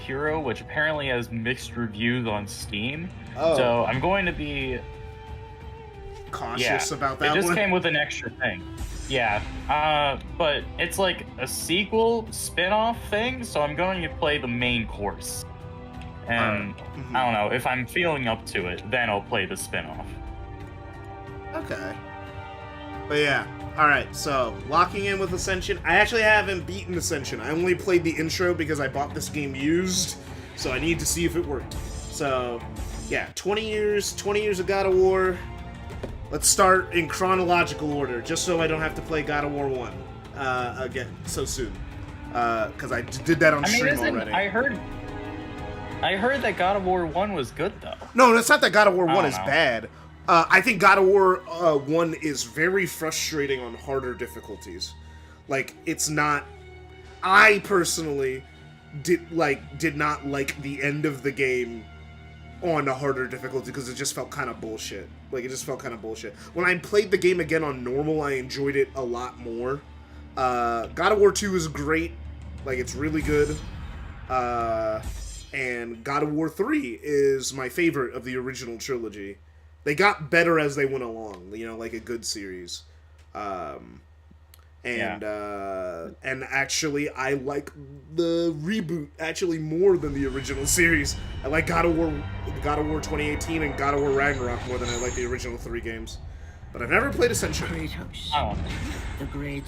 hero, which apparently has mixed reviews on Steam. Oh. So I'm going to be cautious about that one. It just one. came with an extra thing. Yeah, but it's like a sequel spin-off thing, so I'm going to play the main course. And I don't know, if I'm feeling up to it, then I'll play the spin-off. Okay. But yeah, alright, so locking in with Ascension. I actually haven't beaten Ascension. I only played the intro because I bought this game used, so I need to see if it worked. So, yeah, 20 years of God of War. Let's start in chronological order, just so I don't have to play God of War 1 again so soon. Because I did that on stream already. I heard that God of War 1 was good, though. No, it's not that God of War 1 is bad. I think God of War 1 is very frustrating on harder difficulties. Like, it's not... I personally did not like the end of the game on a harder difficulty because it just felt kind of bullshit. Like, it just felt kind of bullshit. When I played the game again on normal, I enjoyed it a lot more. God of War 2 is great. Like, it's really good. And God of War 3 is my favorite of the original trilogy. They got better as they went along, you know, like a good series. And actually, I like the reboot actually more than the original series. I like God of War 2018 and God of War Ragnarok more than I like the original 3 games. But I've never played Ascension.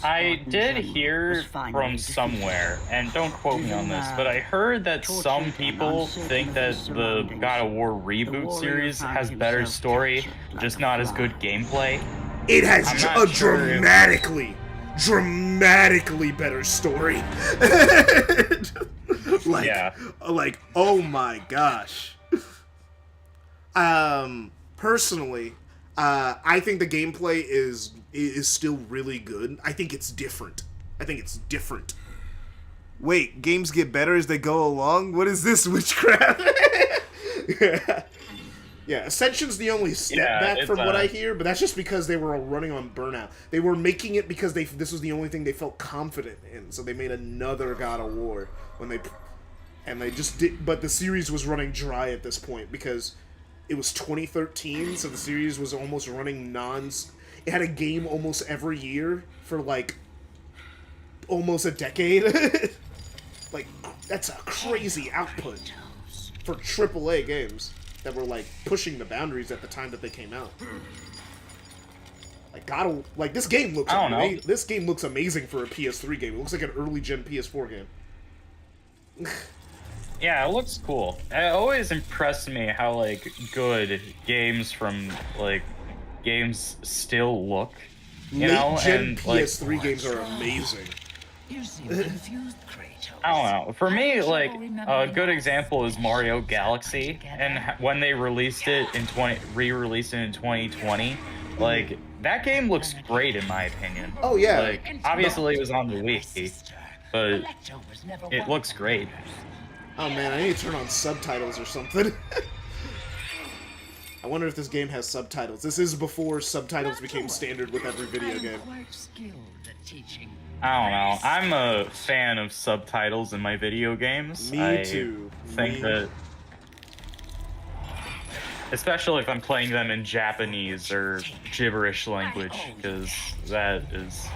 I did hear from somewhere, and don't quote me on this, but I heard that some people think that the God of War reboot series has better story, just not as good gameplay. It has a dramatically better story. Like, oh my gosh. Personally, I think the gameplay is still really good. I think it's different. Wait, games get better as they go along? What is this witchcraft? Yeah, Ascension's the only step back from what I hear, but that's just because they were running on burnout. They were making it because this was the only thing they felt confident in, so they made another God of War and they just did. But the series was running dry at this point because it was 2013, so the series was almost running It had a game almost every year for like almost a decade. Like, that's a crazy output for AAA games that were like pushing the boundaries at the time that they came out. Like this game looks This game looks amazing for a PS3 game. It looks like an early gen PS4 game. Yeah, it looks cool. It always impressed me how like good games from like games still look. You know? Late gen and, PS3 like, games are amazing. I don't know. For me, like, a good example is Mario Galaxy, and when they released it re-released it in 2020, like, that game looks great in my opinion. Oh yeah. Like, obviously it was on the Wii, but it looks great. Oh man, I need to turn on subtitles or something. I wonder if this game has subtitles. This is before subtitles became standard with every video game. I don't know. I'm a fan of subtitles in my video games. Me too. I think that, especially if I'm playing them in Japanese or gibberish language, because that is...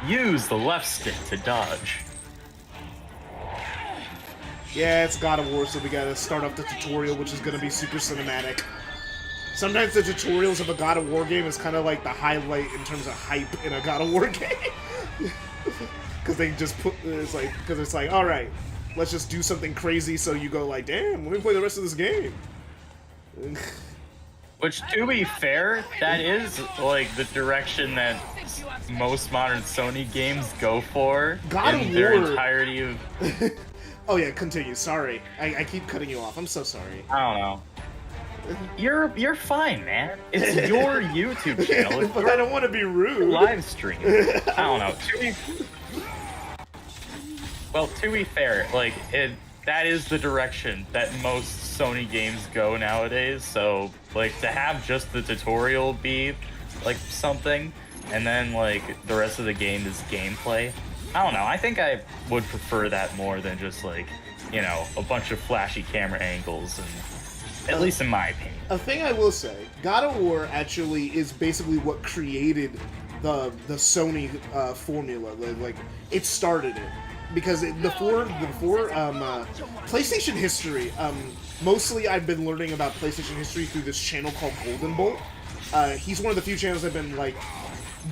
Use the left stick to dodge. Yeah, it's God of War, so we gotta start off the tutorial, which is gonna be super cinematic. Sometimes the tutorials of a God of War game is kind of like the highlight in terms of hype in a God of War game. Because they just it's like, alright, let's just do something crazy so you go like, damn, let me play the rest of this game. Which, to be fair, that is, like, the direction that most modern Sony games go for in their entirety of... Oh yeah, continue, sorry. I keep cutting you off, I'm so sorry. I don't know. You're fine, man. It's your YouTube channel. It's but I don't want to be rude. Live stream. I don't know. To be fair, like, that is the direction that most Sony games go nowadays. So, like, to have just the tutorial be, like, something, and then, like, the rest of the game is gameplay, I don't know. I think I would prefer that more than just, like, you know, a bunch of flashy camera angles, and at least in my opinion. A thing I will say, God of War actually is basically what created the Sony formula. Like, it started it. Because before PlayStation history, mostly I've been learning about PlayStation history through this channel called Golden Bolt. He's one of the few channels I've been, like,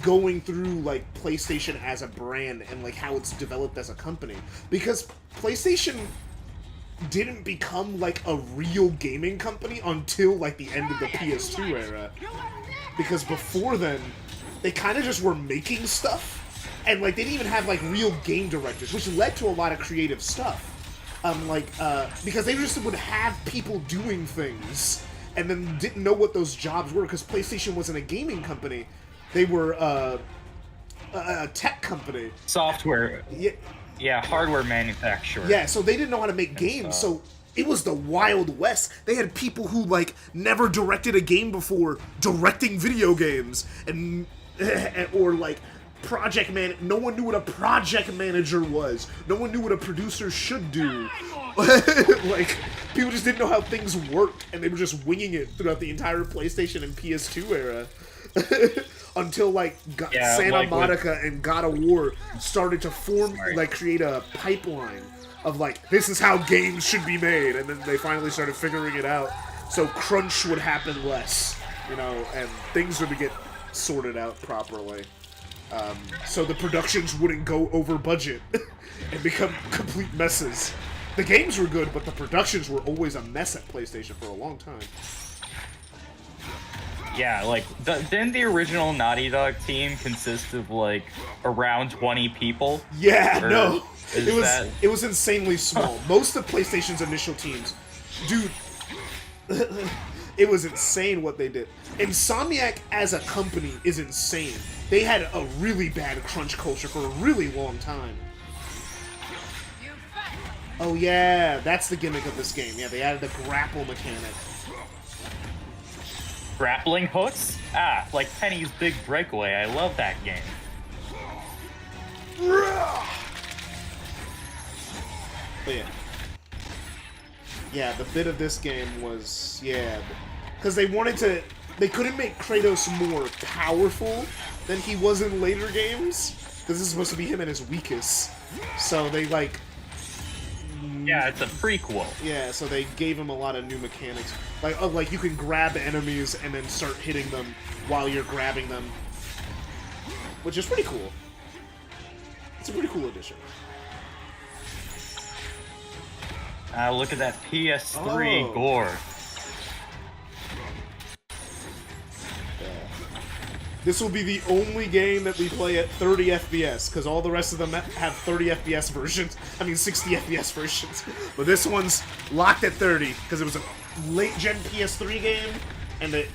going through, like, PlayStation as a brand and, like, how it's developed as a company. Because PlayStation didn't become, like, a real gaming company until, like, the end of the PS2 era. Because before then, they kind of just were making stuff. And, like, they didn't even have, like, real game directors, which led to a lot of creative stuff. Because they just would have people doing things, and then didn't know what those jobs were, because PlayStation wasn't a gaming company. They were, a tech company. Software. Yeah, hardware manufacturer. Yeah, so they didn't know how to make games, so it was the Wild West. They had people who, like, never directed a game before directing video games, or, like, no one knew what a project manager was. No one knew what a producer should do. Like, people just didn't know how things worked, and they were just winging it throughout the entire PlayStation and PS2 era. Until, like, Santa Monica and God of War started to create a pipeline of, like, this is how games should be made, and then they finally started figuring it out. So crunch would happen less, you know, and things would get sorted out properly. So the productions wouldn't go over budget and become complete messes. The games were good, but the productions were always a mess at PlayStation for a long time. Yeah, like, didn't the original Naughty Dog team consist of, like, around 20 people? Yeah, no. It was insanely small. Most of PlayStation's initial teams, dude, it was insane what they did. Insomniac as a company is insane. They had a really bad crunch culture for a really long time. Oh yeah, that's the gimmick of this game. Yeah, they added the grapple mechanic. Grappling hooks? Ah, like Penny's Big Breakaway. I love that game. But yeah. Yeah, the bit of this game was, yeah, because they couldn't make Kratos more powerful than he was in later games, because this is supposed to be him at his weakest. So they, like... Yeah, it's a prequel. Yeah, so they gave him a lot of new mechanics. Like you can grab enemies and then start hitting them while you're grabbing them. Which is pretty cool. It's a pretty cool addition. Look at that PS3 gore. This will be the only game that we play at 30 FPS, because all the rest of them have 30 FPS versions. I mean, 60 FPS versions. But this one's locked at 30, because it was a late-gen PS3 game, and they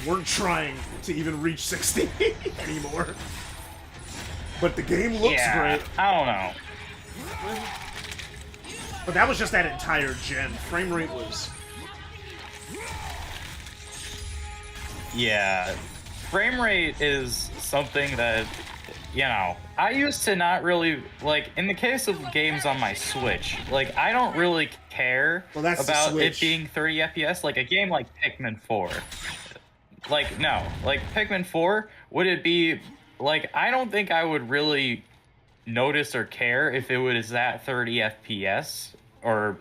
weren't trying to even reach 60 anymore. But the game looks great. I don't know. But that was just that entire gen. Frame rate was... Yeah. Frame rate is something that, you know, I used to not really, like, in the case of games on my Switch, like, I don't really care about it being 30 FPS. Like, a game like Pikmin 4. Like, no. Like, Pikmin 4, would it be, like, I don't think I would really notice or care if it was at 30 FPS or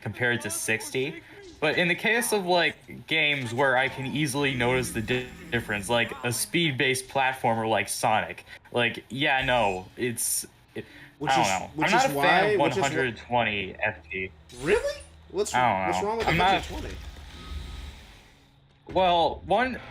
compared to 60. But in the case of, like, games where I can easily notice the difference, like a speed-based platformer like Sonic, like, yeah, no, I don't know. I'm not a fan of 120 FPS. Really? What's wrong with 120? Well,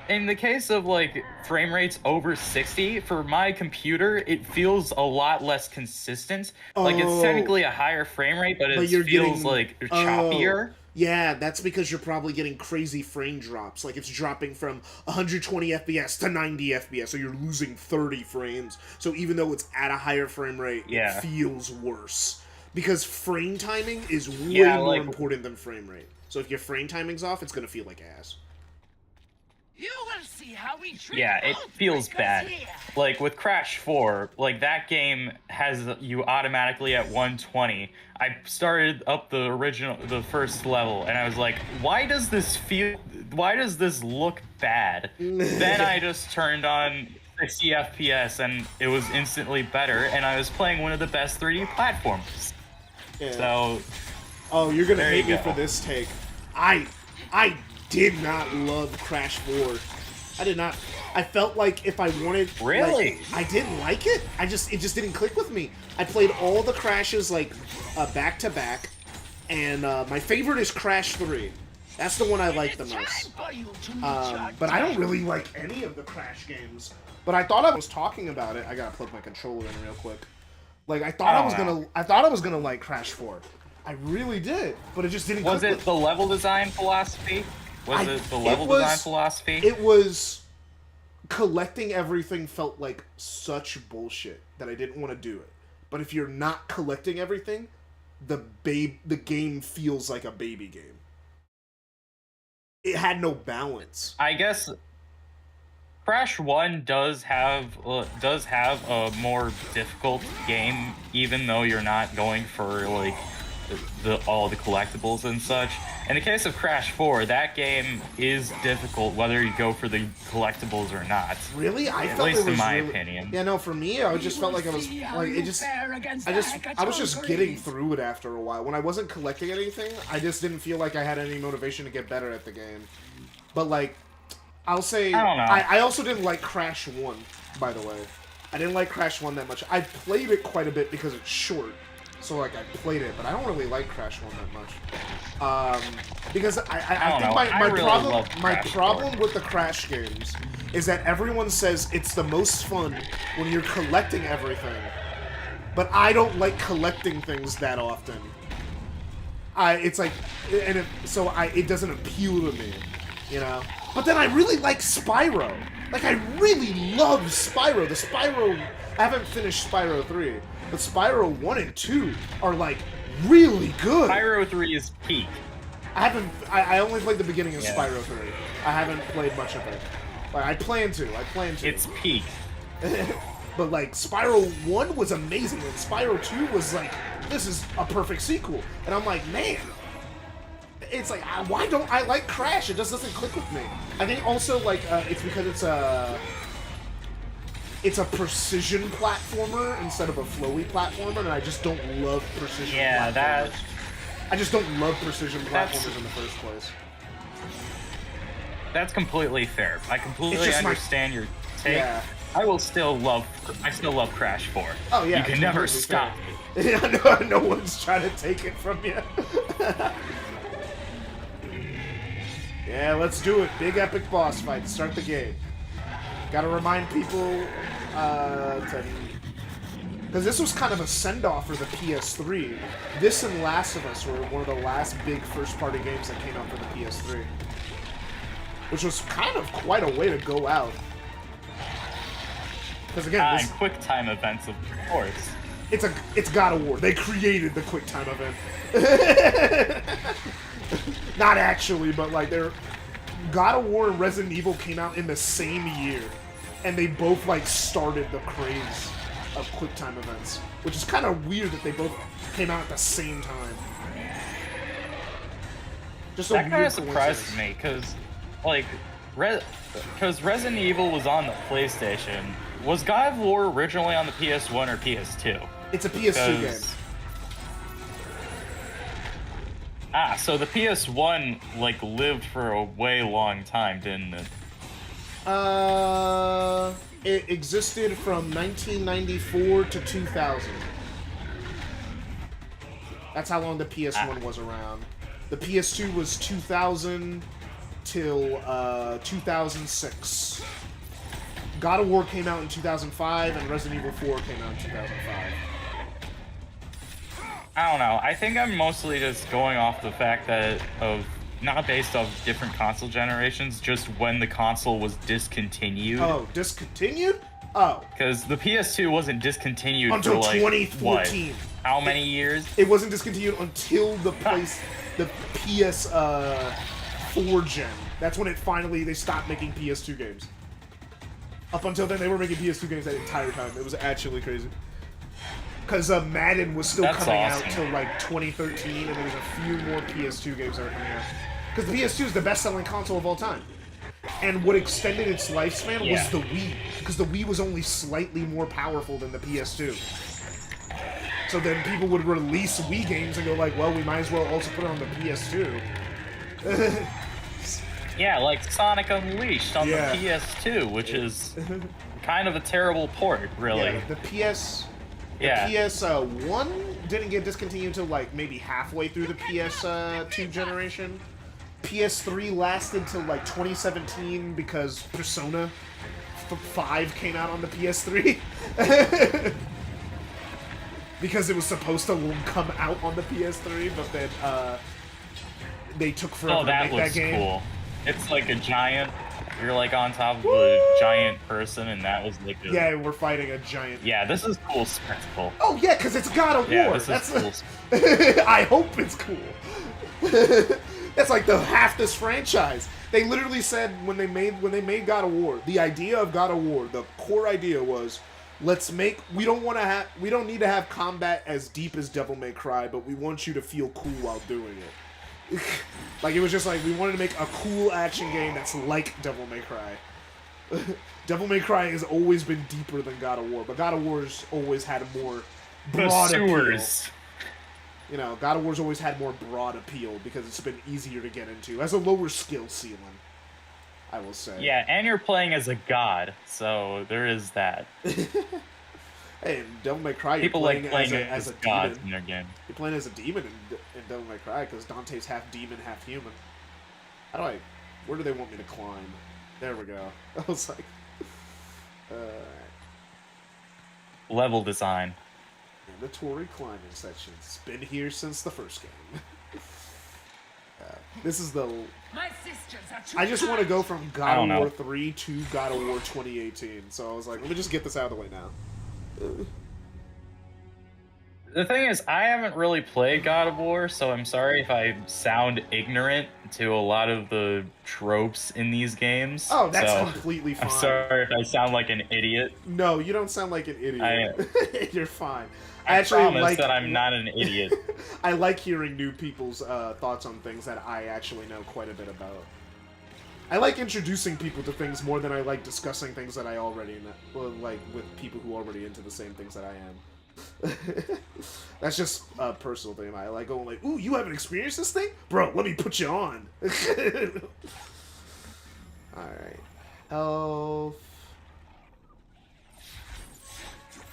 in the case of, like, frame rates over 60, for my computer, it feels a lot less consistent. Like, it's technically a higher frame rate, but it feels, like, choppier. Yeah, that's because you're probably getting crazy frame drops. Like, it's dropping from 120 FPS to 90 FPS, so you're losing 30 frames. So even though it's at a higher frame rate, it feels worse. because frame timing is way more important than frame rate. So if your frame timing's off, it's gonna feel like ass. You will see how we treat it feels bad. Here. Like with Crash 4, like that game has you automatically at 120. I started up the first level, and I was like, why does this look bad? Then I just turned on 60 FPS, and it was instantly better, and I was playing one of the best 3D platforms. Yeah. So, oh, you're gonna hate me for this take. I did not love Crash 4. I did not. I felt like if I wanted... Really? Like, I didn't like it. It just didn't click with me. I played all the Crashes, like, back-to-back, and my favorite is Crash 3. That's the one I like the most. But I don't really like any of the Crash games. But I thought I was talking about it. I gotta plug my controller in real quick. Like, I thought I was gonna like Crash 4. I really did, but it just didn't. Was it the level design philosophy? It was collecting everything felt like such bullshit that I didn't want to do it. But if you're not collecting everything, the game feels like a baby game. It had no balance. I guess Crash 1 does have a more difficult game, even though you're not going for like all the collectibles and such. In the case of Crash 4, that game is difficult whether you go for the collectibles or not. Really? At least in my opinion. Yeah, no, for me, I just felt like I was like I was just getting through it after a while. When I wasn't collecting anything, I just didn't feel like I had any motivation to get better at the game. But like, I'll say I don't know. I also didn't like Crash 1, by the way. I didn't like Crash 1 that much. I played it quite a bit because it's short. So, like, I played it, but I don't really like Crash 1 that much. Because I think my problem with the Crash games is that everyone says it's the most fun when you're collecting everything. But I don't like collecting things that often. It doesn't appeal to me, you know? But then I really like Spyro. Like, I really love Spyro. I haven't finished Spyro 3. But Spyro 1 and 2 are, like, really good. Spyro 3 is peak. I only played the beginning of Spyro 3. I haven't played much of it. Like, I plan to. It's peak. But, like, Spyro 1 was amazing, and Spyro 2 was, like, this is a perfect sequel. And I'm like, man, it's like, why don't I like Crash? It just doesn't click with me. I think also, like, it's because it's a precision platformer instead of a flowy platformer, and I just don't love precision platformers. I just don't love precision platformers in the first place. That's completely fair. I completely understand your take. Yeah. I still love Crash 4. Oh yeah. You can never stop me. No one's trying to take it from you. Yeah, let's do it. Big epic boss fight. Start the game. Gotta remind people, because this was kind of a send-off for the PS3. This and Last of Us were one of the last big first-party games that came out for the PS3. Which was kind of quite a way to go out. Because again, quick time events, of course. It's God of War. They created the quick time event. Not actually, but like God of War and Resident Evil came out in the same year, and they both like started the craze of quick time events, which is kind of weird that they both came out at the same time. Just that kind of surprised me because, like, because Resident Evil was on the PlayStation. Was God of War originally on the PS1 or PS2? It's a PS2 game. So the PS1, like, lived for a way long time, didn't it? It existed from 1994 to 2000. That's how long the PS1 was around. The PS2 was 2000 till 2006. God of War came out in 2005, and Resident Evil 4 came out in 2005. I don't know. I think I'm mostly just going off the fact that not based off different console generations, just when the console was discontinued. Oh, discontinued? Oh. Because the PS2 wasn't discontinued until for, like, 2014. What? how many years? It wasn't discontinued until the PS4 gen. That's when they stopped making PS2 games. Up until then, they were making PS2 games that entire time. It was actually crazy. Because Madden was still coming out till like 2013, and there was a few more PS2 games that were coming out. Because the PS2 is the best-selling console of all time. And what extended its lifespan was the Wii. Because the Wii was only slightly more powerful than the PS2. So then people would release Wii games and go like, well, we might as well also put it on the PS2. Yeah, like Sonic Unleashed on the PS2, which is kind of a terrible port, really. Yeah, the PS1 didn't get discontinued until like maybe halfway through the PS2 generation. PS3 lasted till like 2017 because Persona 5 came out on the PS3. Because it was supposed to come out on the PS3, but then they took forever to make that game. Cool. It's like a giant. You're like on top of a giant person, and that was like a... Yeah, we're fighting a giant... Yeah, this is cool spectacle. Oh yeah, because it's God of War. Yeah, this is cool. I hope it's cool. That's like half this franchise. They literally said when they made God of War, the idea of God of War, the core idea was, we don't need to have combat as deep as Devil May Cry, but we want you to feel cool while doing it. Like, it was just like, we wanted to make a cool action game that's like Devil May Cry. Devil May Cry has always been deeper than God of War, but God of War's always had a more broad appeal. You know, God of War's always had more broad appeal because it's been easier to get into. Has a lower skill ceiling, I will say. Yeah, and you're playing as a god, so there is that. Hey, in Devil May Cry, people you're playing as a gods demon. in their game. You're playing as a demon in Devil May Cry because Dante's half demon, half human. Where do they want me to climb? There we go. I was like, level design. Mandatory climbing sections. It's been here since the first game. This is the... My sisters are too I just want to go from God of War 3 to God of War 2018. So I was like, let me just get this out of the way now. The thing is, I haven't really played God of War, so I'm sorry if I sound ignorant to a lot of the tropes in these games. Oh, that's completely fine. I'm sorry if I sound like an idiot. No, you don't sound like an idiot. You're fine. I promise that I'm not an idiot. I like hearing new people's thoughts on things that I actually know quite a bit about. I like introducing people to things more than I like discussing things that I already know, like with people who are already into the same things that I am. That's just a personal thing. I like going like, ooh, you haven't experienced this thing? Bro, let me put you on. Alright. Health.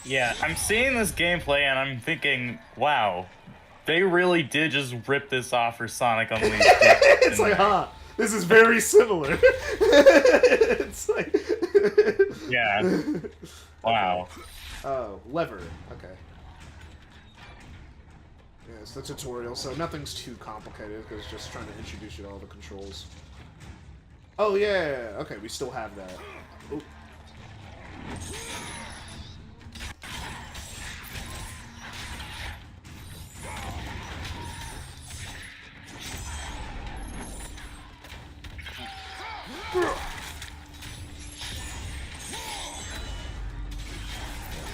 Yeah, I'm seeing this gameplay and I'm thinking, wow, they really did just rip this off for Sonic Unleashed. It's like, huh, this is very similar. It's like... Yeah. Wow. Oh, lever. Okay. Yeah, it's the tutorial, so nothing's too complicated, because it's just trying to introduce you to all the controls. Oh, yeah! Okay, we still have that. Ooh.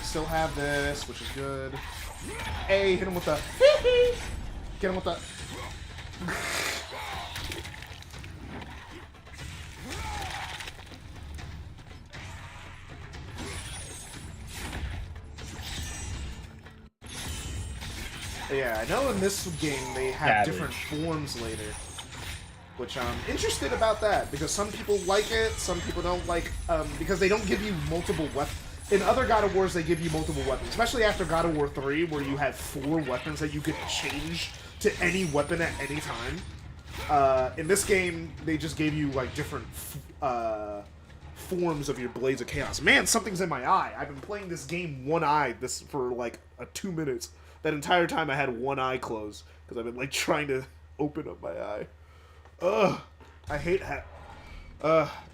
Still have this, which is good. Hey, hit him with the... Get him with the... Yeah, I know in this game they have different forms later. Which I'm interested about that, because some people like it, some people don't like, because they don't give you multiple weapons. In other God of Wars, they give you multiple weapons, especially after God of War 3, where you have 4 weapons that you can change to any weapon at any time. In this game, they just gave you, like, different forms of your Blades of Chaos. Man, something's in my eye. I've been playing this game one-eyed for, like, 2 minutes. That entire time I had one eye closed, because I've been, like, trying to open up my eye. Ugh. I hate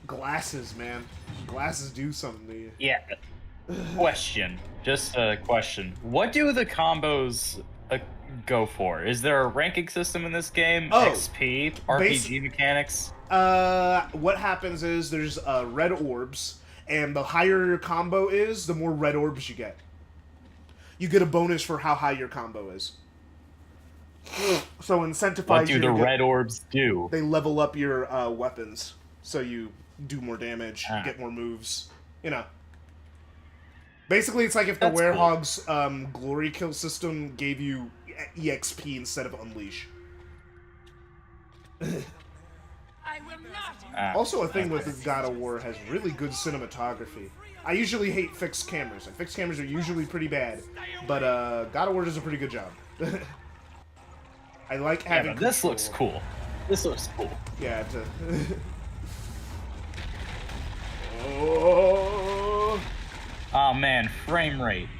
glasses, man. Glasses do something to you. Yeah. Question. Just a question. What do the combos go for? Is there a ranking system in this game? Oh, XP? RPG mechanics? What happens is there's red orbs, and the higher your combo is, the more red orbs you get. You get a bonus for how high your combo is. So incentivize. What do the red orbs do? They level up your weapons, so you do more damage, get more moves. You know. Basically, it's like if the werehog's glory kill system gave you EXP instead of unleash. I will not. Also, a thing with God of War has really good cinematography. I usually hate fixed cameras, and fixed cameras are usually pretty bad, but God of War does a pretty good job. I like having. Yeah, this looks cool. This looks cool. Yeah. Oh. Oh man, frame rate.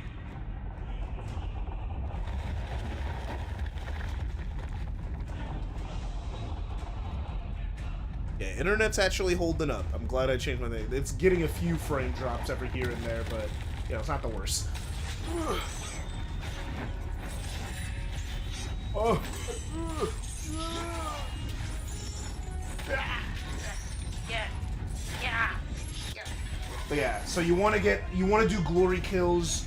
Yeah, internet's actually holding up. I'm glad I changed my name. It's getting a few frame drops every here and there, but you know, it's not the worst. Oh. But yeah, so you want to do glory kills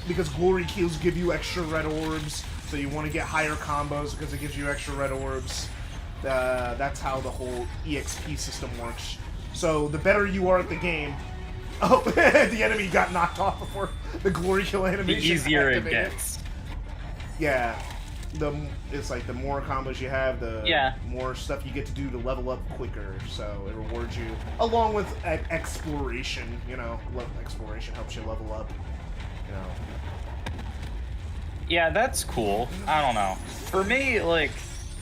because glory kills give you extra red orbs. So you want to get higher combos because it gives you extra red orbs. That's how the whole EXP system works. So the better you are at the game, oh, the enemy got knocked off before the glory kill animation. The easier activated. it gets. Yeah, it's like the more combos you have, the more stuff you get to do to level up quicker. So it rewards you, along with exploration. You know, exploration helps you level up. You know. Yeah, that's cool. I don't know. For me, like,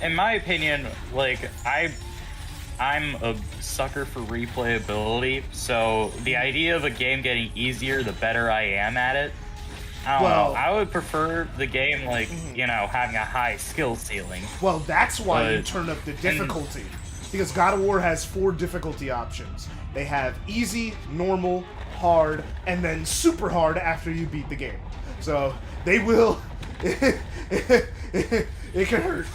in my opinion, like, I'm a sucker for replayability, so the idea of a game getting easier the better I am at it. I don't know. I would prefer the game, like, you know, having a high skill ceiling. Well, that's why you turn up the difficulty. Because God of War has 4 difficulty options. They have easy, normal, hard, and then super hard after you beat the game. So, they will... it can hurt.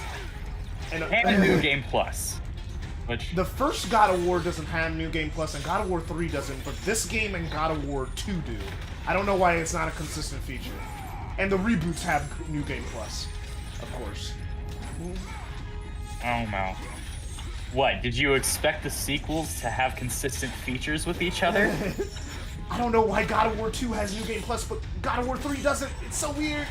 And a New Game Plus. Which... The first God of War doesn't have New Game Plus, and God of War 3 doesn't, but this game and God of War 2 do. I don't know why it's not a consistent feature. And the reboots have New Game Plus, of course. Oh no. What, did you expect the sequels to have consistent features with each other? I don't know why God of War 2 has New Game Plus, but God of War 3 doesn't. It's so weird.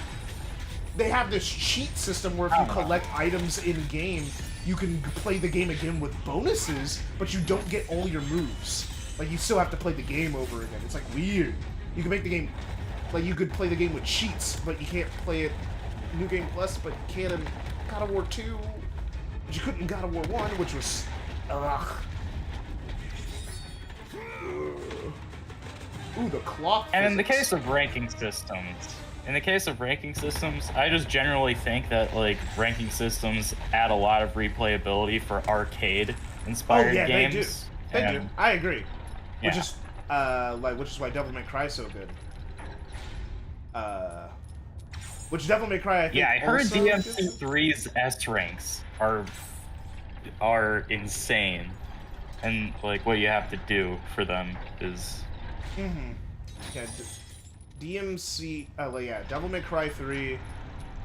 They have this cheat system where if you collect items in-game, you can play the game again with bonuses, but you don't get all your moves. Like, you still have to play the game over again. It's, like, weird. You can make the game... Like, you could play the game with cheats, but you can't play it New Game Plus, but you can in God of War 2. But you couldn't in God of War 1, which was... Ugh. Ooh, the cloth And in the physics. case of ranking systems, I just generally think that, like, ranking systems add a lot of replayability for arcade-inspired games. They do. I agree. Yeah. Which is why Devil May Cry is so good. Which Devil May Cry, I think. Yeah, I heard also DMC3's S ranks are insane, and like what you have to do for them is. Yeah, DMC. Devil May Cry 3,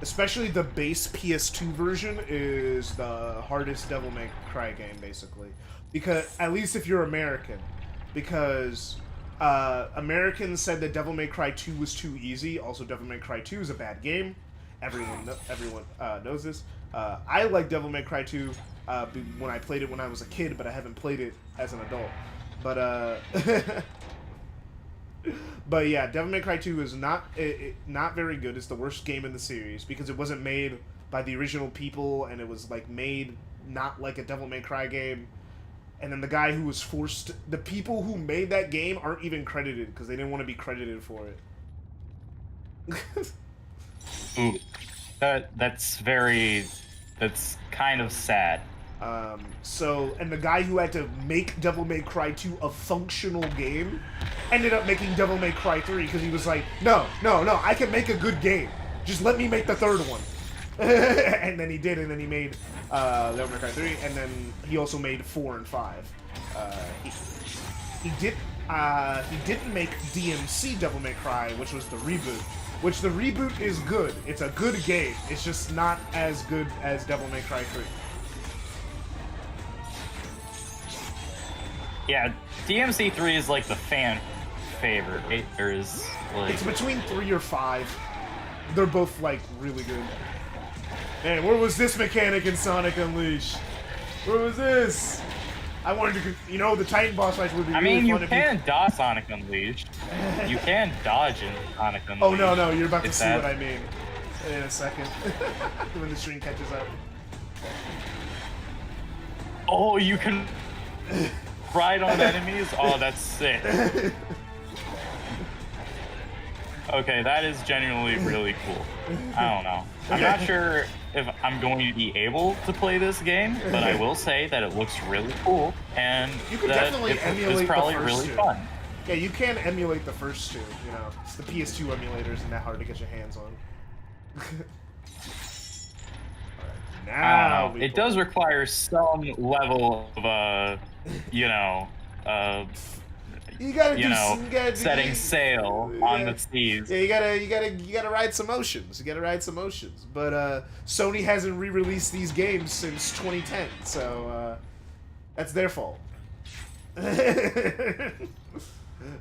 especially the base PS2 version, is the hardest Devil May Cry game, basically. Because at least if you're American, because Americans said that Devil May Cry 2 was too easy. Also, Devil May Cry 2 is a bad game. Everyone knows this. I like Devil May Cry 2 when I played it when I was a kid, but I haven't played it as an adult. But but yeah, Devil May Cry 2 is not very good. It's the worst game in the series because it wasn't made by the original people, and it was like made not like a Devil May Cry game. And then the guy who was forced... The people who made that game aren't even credited because they didn't want to be credited for it. Ooh. That's kind of sad. And the guy who had to make Devil May Cry 2 a functional game ended up making Devil May Cry 3 because he was like, no, I can make a good game. Just let me make the third one. And then he did, and then he made Devil May Cry 3, and then he also made 4 and 5. He didn't make DMC Devil May Cry, which was the reboot. Which the reboot is good. It's a good game. It's just not as good as Devil May Cry 3. Yeah, DMC 3 is like the fan favorite. It's between 3 or 5. They're both like really good. Man, where was this mechanic in Sonic Unleashed? Where was this? I wanted to, the Titan boss fights would be really fun. You can dodge Sonic Unleashed. You can dodge in Sonic Unleashed. Oh, no, you're about to see what I mean in a second. When the stream catches up. Oh, you can ride on enemies? Oh, that's sick. Okay, that is genuinely really cool. I don't know. I'm not sure if I'm going to be able to play this game, but I will say that it looks really cool, and you can definitely emulate it's probably the first really two. fun. Yeah, you can emulate the first two. It's the PS2 emulators, and that hard to get your hands on. Now it does require some level of you gotta setting sail on the seas. Yeah, you gotta ride some oceans. But Sony hasn't re-released these games since 2010, so that's their fault. For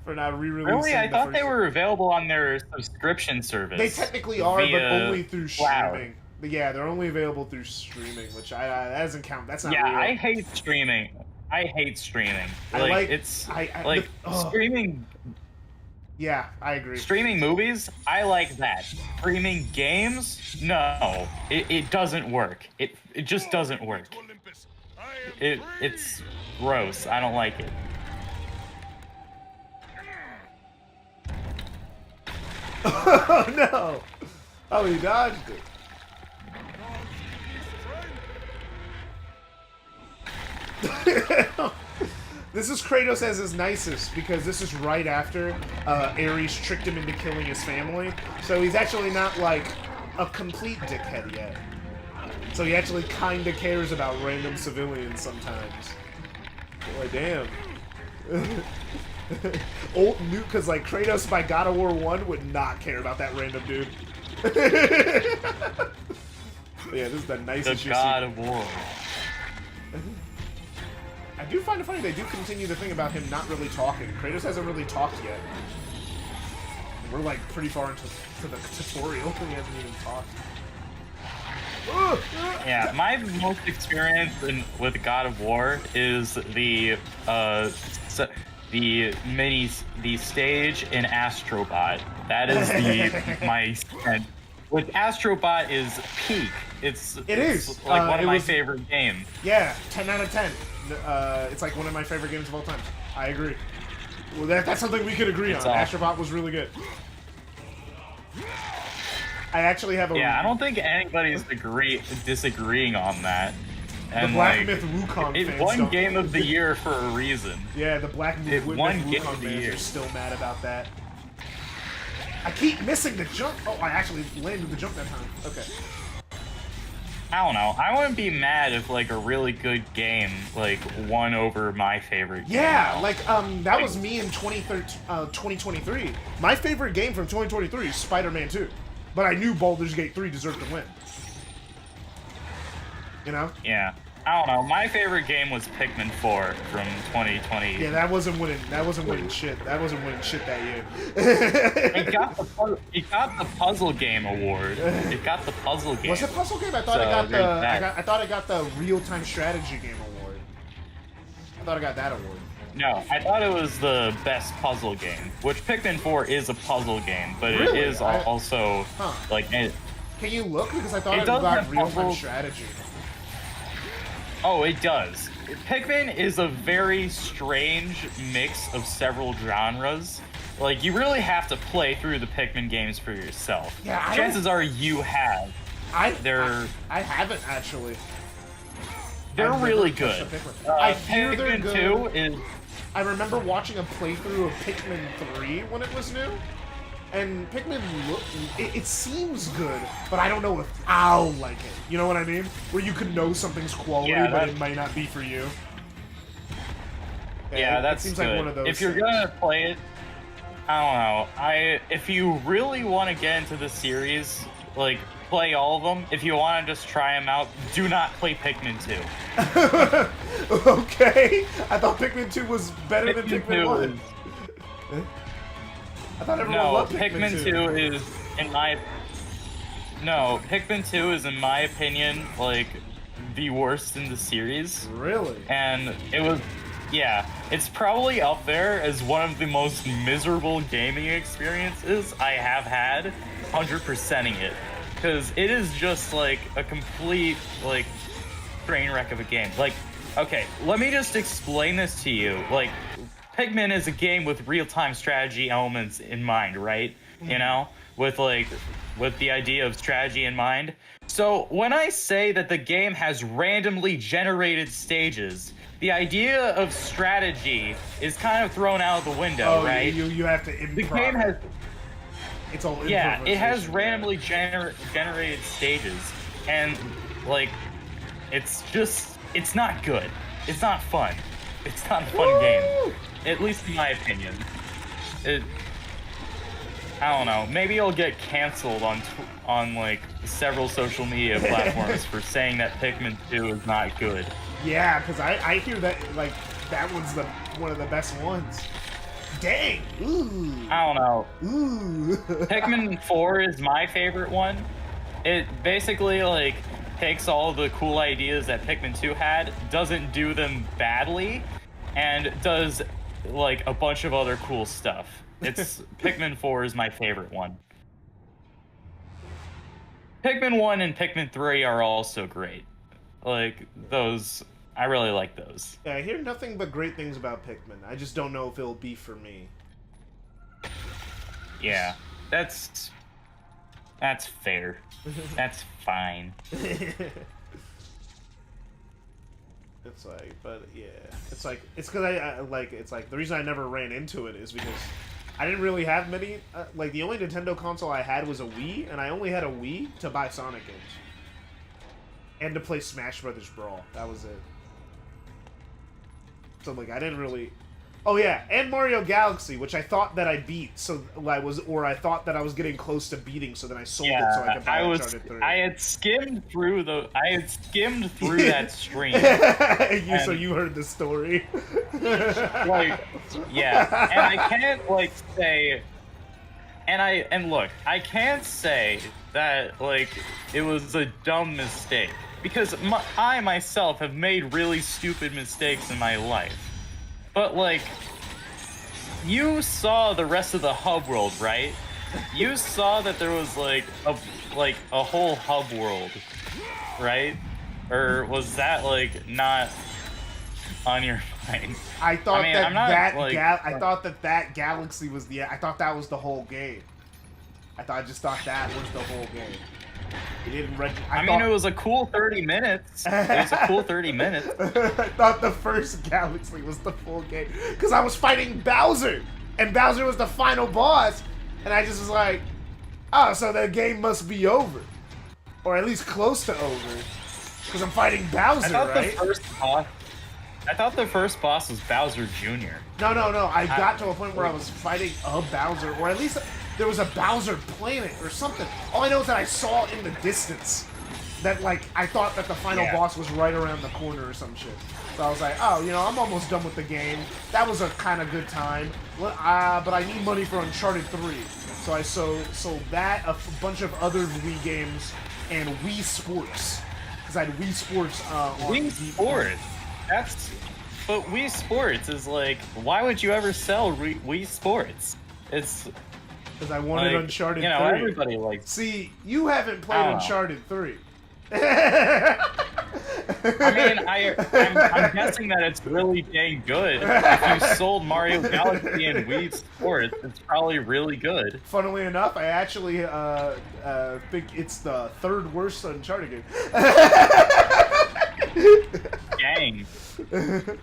not re-releasing. Really, I thought they were available on their subscription service. They technically are, but only through streaming. But yeah, they're only available through streaming, which that doesn't count. That's not real. I hate streaming. Streaming. Yeah, I agree. Streaming movies, I like that. Streaming games, no, it doesn't work. It just doesn't work. It's gross. I don't like it. Oh no! Oh, he dodged it. This is Kratos as his nicest because this is right after Ares tricked him into killing his family. So he's actually not like a complete dickhead yet. So he actually kind of cares about random civilians sometimes. Boy, damn. Old Nuke, because like Kratos by God of War 1 would not care about that random dude. Yeah, this is the nicest The God of War. I do find it funny they do continue the thing about him not really talking. Kratos hasn't really talked yet. We're like pretty far into the tutorial and he hasn't even talked. Yeah, my most experience with God of War is the stage in Astrobot. That is my with Astrobot is peak. It is like one of my favorite games. Yeah, 10 out of 10. It's like one of my favorite games of all time. I agree. Well, that's something we could agree on. Astrobot was really good. I actually have a... Yeah, I don't think anybody's disagreeing on that. And the Black Myth Wukong it fans won Game of the Year for a reason. Yeah, the Black Myth Wukong fans are still mad about that. I keep missing the jump. Oh, I actually landed the jump that time. Okay. I don't know. I wouldn't be mad if like a really good game like won over my favorite game. Yeah, that was me in 2023. My favorite game from 2023 is Spider-Man 2. But I knew Baldur's Gate 3 deserved to win. You know? Yeah. I don't know. My favorite game was Pikmin 4 from 2020. Yeah, that wasn't winning shit. That wasn't winning shit that year. It got the puzzle game award. It got the puzzle game. Was it puzzle game? I thought I thought I got the real-time strategy game award. I thought I got that award. No, I thought it was the best puzzle game, which Pikmin 4 is a puzzle game, but really? It is also like. Can you look? Because I thought it got real-time strategy. Oh, it does. Pikmin is a very strange mix of several genres. Like, you really have to play through the Pikmin games for yourself. Yeah, chances are you have. I haven't, actually. They're really good. I hear they're Pikmin good. 2 is... I remember watching a playthrough of Pikmin 3 when it was new. And Pikmin, it seems good, but I don't know if I'll like it. You know what I mean? Where you could know something's quality, but it might not be for you. Yeah, that seems good. Like one of those. If you're gonna play it, I don't know. If you really want to get into the series, like play all of them. If you want to just try them out, do not play Pikmin 2. Okay, I thought Pikmin 2 was better than Pikmin 1. I thought everyone loved Pikmin 2 is Pikmin 2 is in my opinion like the worst in the series. Really? And it was, yeah, it's probably up there as one of the most miserable gaming experiences I have had. 100%ing it, because it is just like a complete like train wreck of a game. Like, okay, let me just explain this to you. Like, Pikmin is a game with real-time strategy elements in mind, right? You know, with the idea of strategy in mind. So when I say that the game has randomly generated stages, the idea of strategy is kind of thrown out of the window, right? You have to improv. The game has... It's all improvisation. Yeah, it has randomly generated stages, and, like, it's not good. It's not fun. It's not a fun game. At least in my opinion. I don't know. Maybe it'll get canceled on like several social media platforms for saying that Pikmin 2 is not good. Yeah, because I hear that like that one's one of the best ones. Dang. Ooh. I don't know. Ooh. Pikmin 4 is my favorite one. It basically like takes all the cool ideas that Pikmin 2 had, doesn't do them badly, and does like a bunch of other cool stuff. It's Pikmin 4 is my favorite one. Pikmin 1 and Pikmin 3 are also great. Like those, I really like those. Yeah, I hear nothing but great things about Pikmin. I just don't know if it'll be for me. Yeah, that's fair. That's fine. It's like, but yeah, it's because I like, it's like the reason I never ran into it is because I didn't really have many, like the only Nintendo console I had was a Wii, and I only had a Wii to buy Sonic games. And to play Smash Brothers Brawl. That was it. So like, I didn't really... Oh yeah, and Mario Galaxy, which I thought that I beat, so I thought that I was getting close to beating, so then I sold it so I could buy Uncharted 3. I had skimmed through that stream. So you heard the story. Like, yeah, and I can't like say, and look, I can't say that like it was a dumb mistake because I myself have made really stupid mistakes in my life. But, like, you saw the rest of the hub world, right? You saw that there was, like a whole hub world, right? Or was that, like, not on your mind? I thought I thought that galaxy was I thought that was the whole game. I just thought that was the whole game. It didn't I mean, it was a cool 30 minutes. It was a cool 30 minutes. I thought the first Galaxy was the full game. Because I was fighting Bowser. And Bowser was the final boss. And I just was like, oh, so the game must be over. Or at least close to over. Because I'm fighting Bowser, right? I thought the first boss was Bowser Jr. No. I got to a point where I was fighting a Bowser. Or at least... there was a Bowser planet or something. All I know is that I saw in the distance that, like, I thought that the final boss was right around the corner or some shit. So I was like, oh, you know, I'm almost done with the game. That was a kind of good time. But I need money for Uncharted 3. So I sold that, a bunch of other Wii games, and Wii Sports. Because I had Wii Sports on Wii Sports? But Wii Sports is like, why would you ever sell Wii Sports? It's... because I wanted like, Uncharted 3. You know, everybody likes... See, you haven't played Uncharted 3. I mean, I'm guessing that it's really dang good. If you sold Mario Galaxy and Wii Sports, it's probably really good. Funnily enough, I actually think it's the third worst Uncharted game. Dang.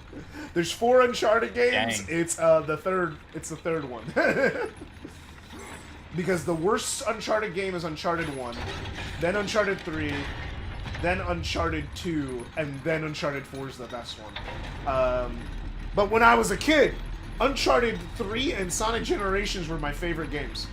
There's 4 Uncharted games. Dang. It's the third one. Because the worst Uncharted game is Uncharted 1, then Uncharted 3, then Uncharted 2, and then Uncharted 4 is the best one. But when I was a kid, Uncharted 3 and Sonic Generations were my favorite games.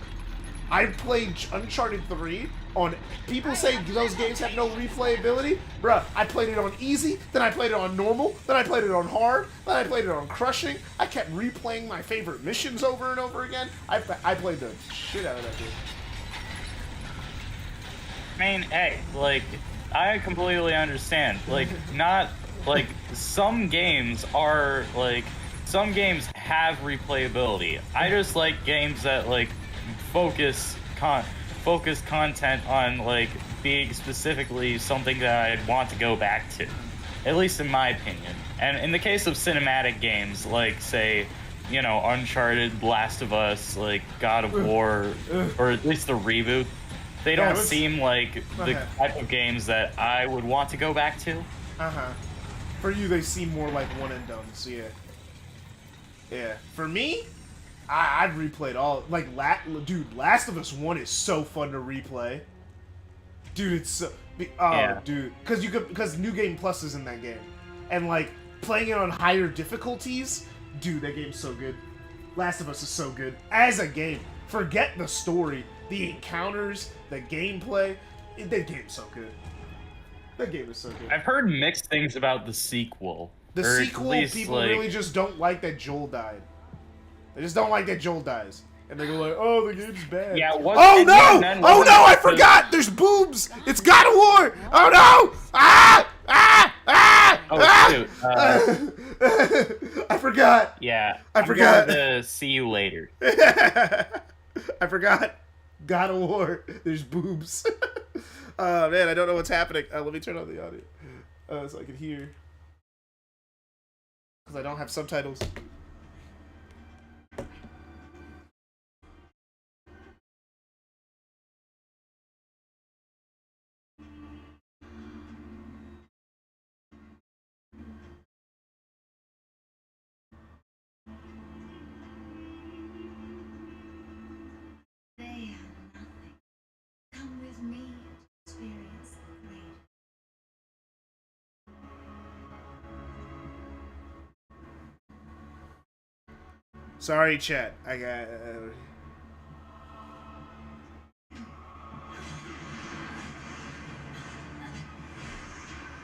I played Uncharted 3 on... People say those games have no replayability. Bruh, I played it on easy, then I played it on normal, then I played it on hard, then I played it on crushing. I kept replaying my favorite missions over and over again. I played the shit out of that game. I mean, hey, like, I completely understand. Like, not... Like, some games are, like... Some games have replayability. I just like games that, like, focus content on, like, being specifically something that I'd want to go back to. At least in my opinion. And in the case of cinematic games, like, say, you know, Uncharted, Last of Us, like, God of War, or at least the reboot, they don't seem like the type of games that I would want to go back to. For you, they seem more like one and done, so yeah. Yeah. For me, I've replayed all... Like, dude, Last of Us 1 is so fun to replay. Dude, it's so... dude. Because New Game Plus is in that game. And, like, playing it on higher difficulties, dude, that game's so good. Last of Us is so good. As a game. Forget the story. The encounters, the gameplay. That game's so good. That game is so good. I've heard mixed things about the sequel. The sequel, people really just don't like that Joel died. They just don't like that Joel dies. And they go like, oh, the game's bad. Yeah, oh no! Oh no, I forgot! There's boobs! It's God of War! Oh no! Ah! Ah! Ah! Oh, ah! shoot. I forgot. Yeah. I forgot. I'm going to see you later. I forgot. God of War. There's boobs. Man, I don't know what's happening. Let me turn on the audio so I can hear. Because I don't have subtitles. They have nothing. Come with me and experience the great. Sorry, chat. I got...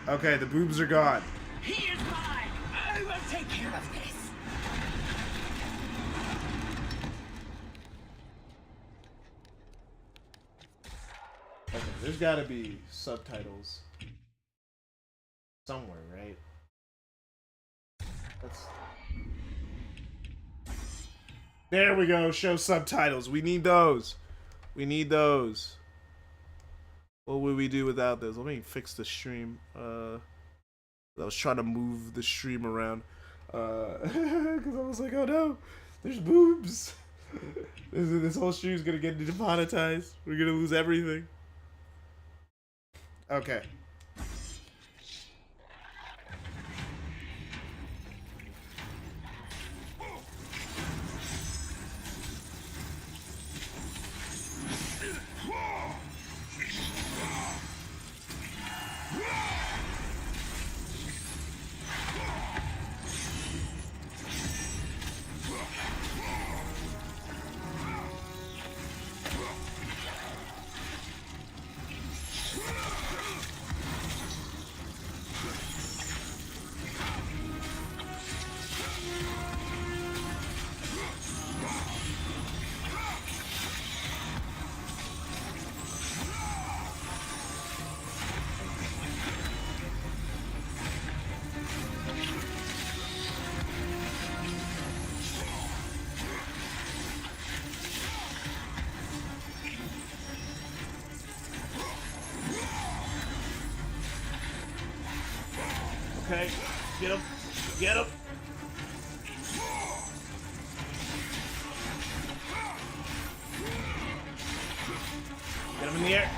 Okay, the boobs are gone. He is mine! I will take care of this! Okay, there's gotta be subtitles. Somewhere, right? There we go, show subtitles. We need those. We need those. What would we do without those? Let me fix the stream. I was trying to move the stream around. Because I was like, oh no, there's boobs. This whole stream's gonna get demonetized. We're gonna lose everything. Okay. Okay, get him, get him. Get him in the air.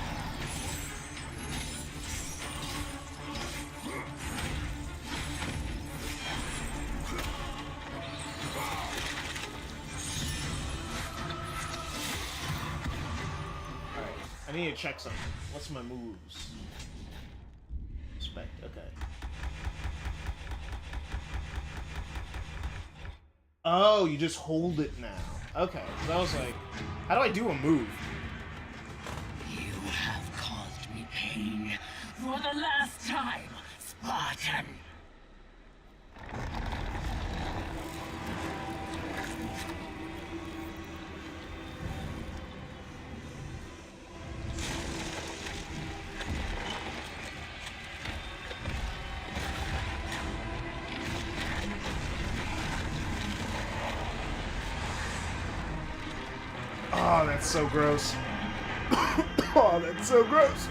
I need to check something. What's my moves? Respect. Okay. Oh, you just hold it now. Okay. So I was like, how do I do a move? You have caused me pain for the last time, Spartan. Oh, that's so gross. Oh, that's so gross.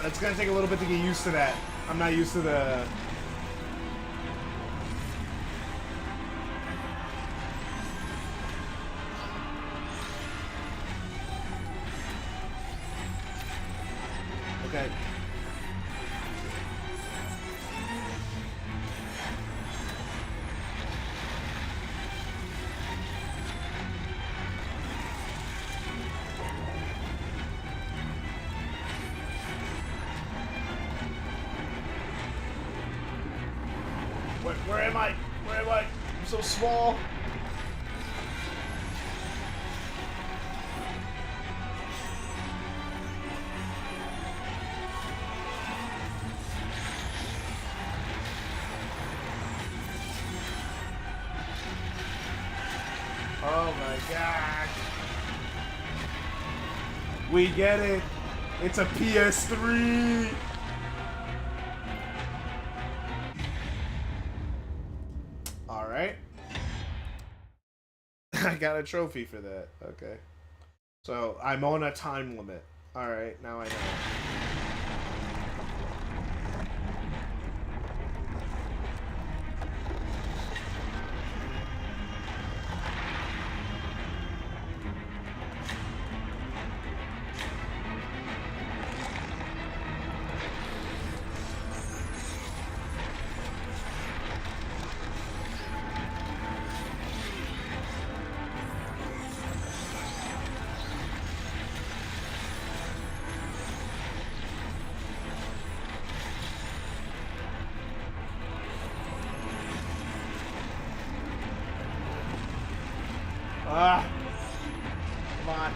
It's gonna take a little bit to get used to that. I'm not used to the. Okay. Where am I? Where am I? I'm so small. Oh my gosh. We get it. It's a PS3. Alright. I got a trophy for that. Okay. So, I'm on a time limit. Alright, now I know. Ah! Come on.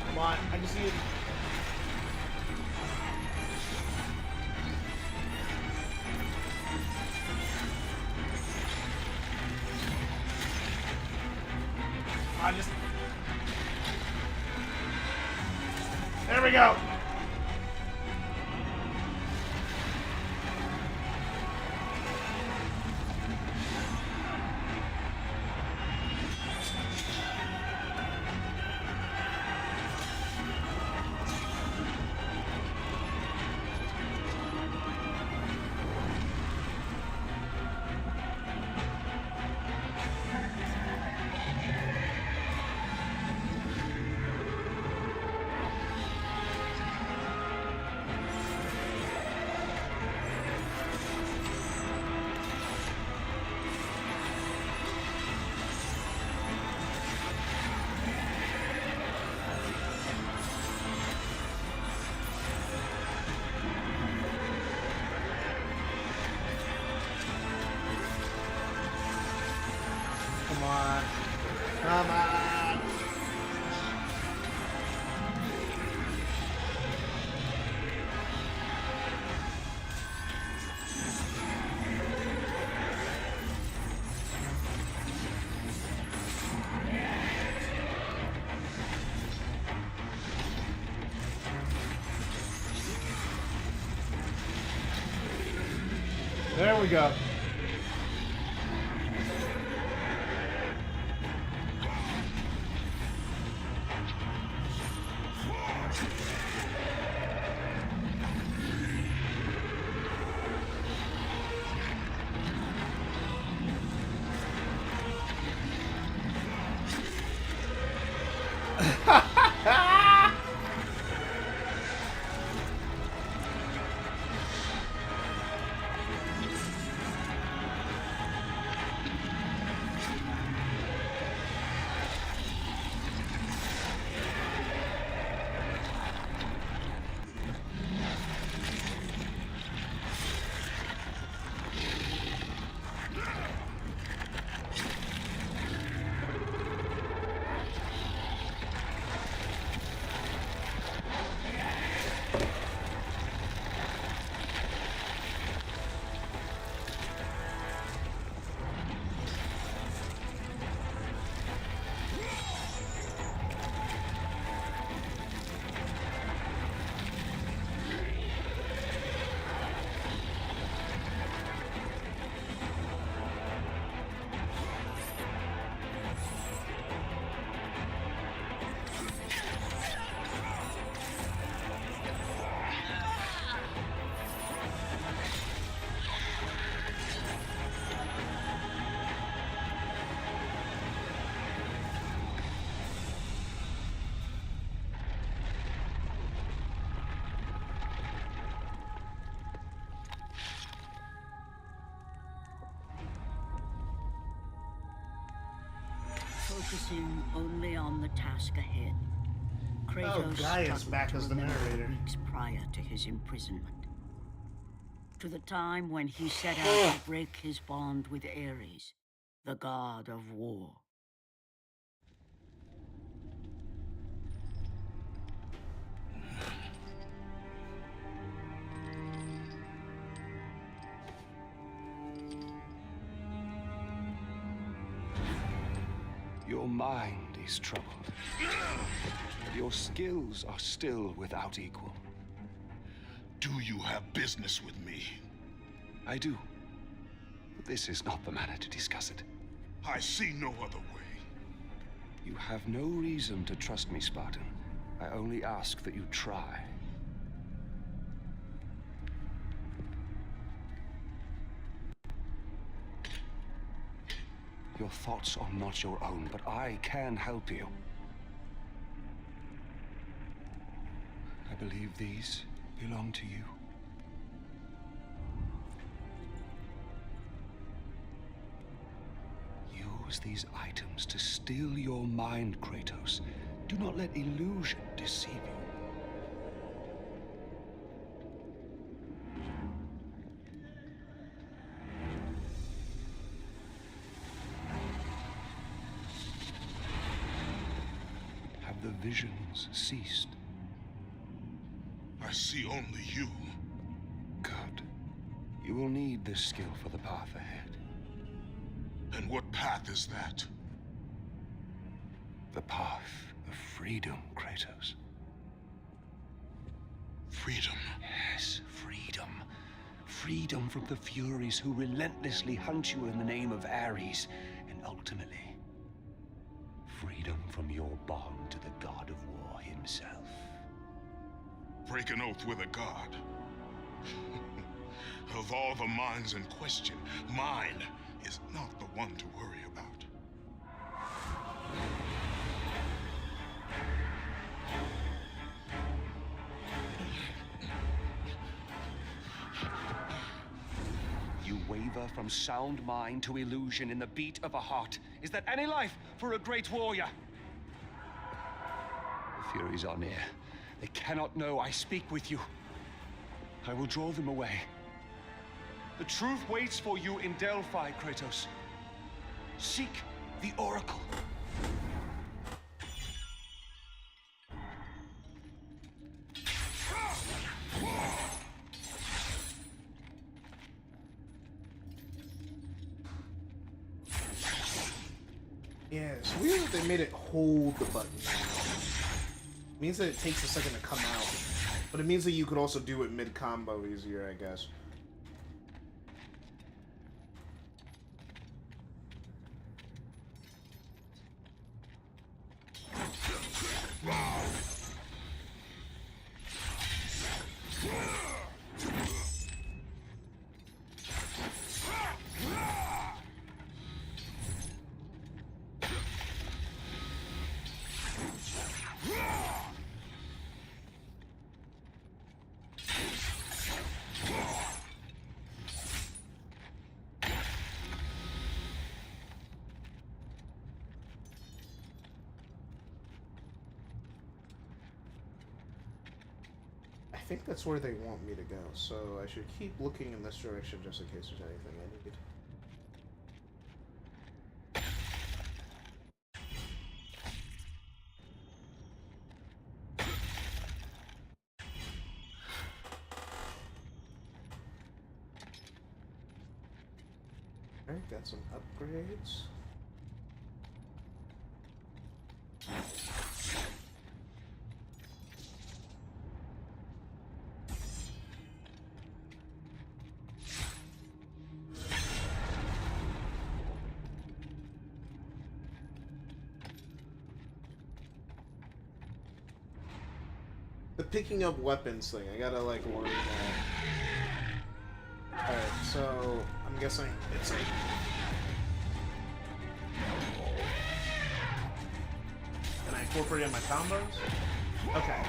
Come on, I just need. I just. There we go. There we go. Focusing only on the task ahead, Kratos Gaia's back to as the remember narrator. weeks prior to his imprisonment. To the time when he set out to break his bond with Ares, the god of war. Your mind is troubled. Your skills are still without equal. Do you have business with me? I do. But this is not the manner to discuss it. I see no other way. You have no reason to trust me, Spartan. I only ask that you try. Your thoughts are not your own, but I can help you. I believe these belong to you. Use these items to steal your mind, Kratos. Do not let illusion deceive you. The visions ceased. I see only you. Good. You will need this skill for the path ahead. And what path is that? The path of freedom, Kratos. Freedom? Yes, freedom. Freedom from the Furies who relentlessly hunt you in the name of Ares, and ultimately, freedom from your bond to the god of war himself. Break an oath with a god. Of all the minds in question, mine is not the one to worry about. You waver from sound mind to illusion in the beat of a heart. Is that any life for a great warrior? The Furies are near. They cannot know I speak with you. I will draw them away. The truth waits for you in Delphi, Kratos. Seek the Oracle. Yeah, it's weird that they made it hold the button. It means that it takes a second to come out. But it means that you could also do it mid-combo easier, I guess. I think that's where they want me to go, so I should keep looking in this direction just in case there's anything I need. Alright, got some upgrades. The picking up weapons thing, I gotta like learn that. Alright, so I'm guessing it's a... Can I incorporate in my combos? Okay.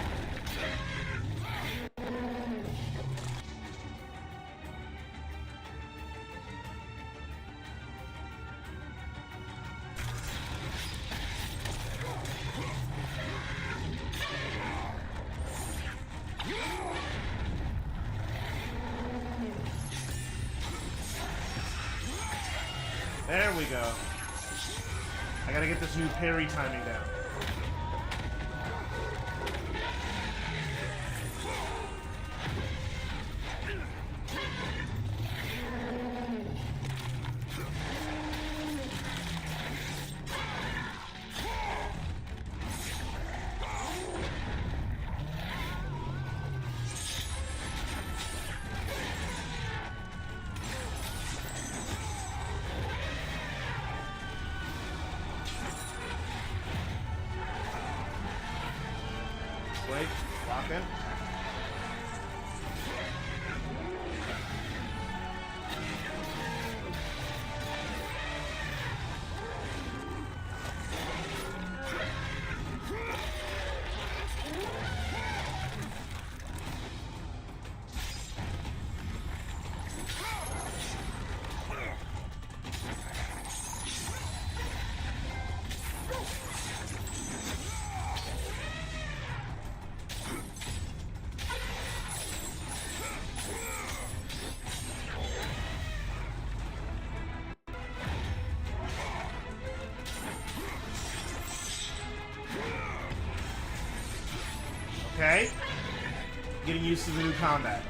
There we go. I gotta get this new parry timing down. Wait, lock in. Okay. Getting used to the new combat.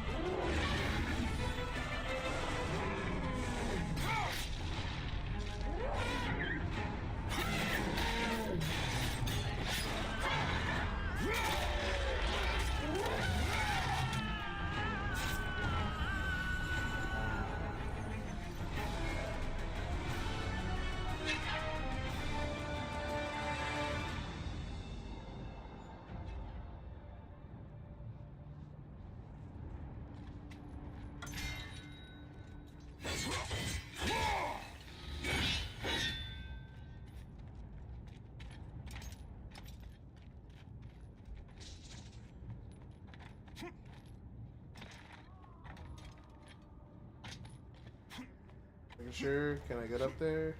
Making sure, can I get up there?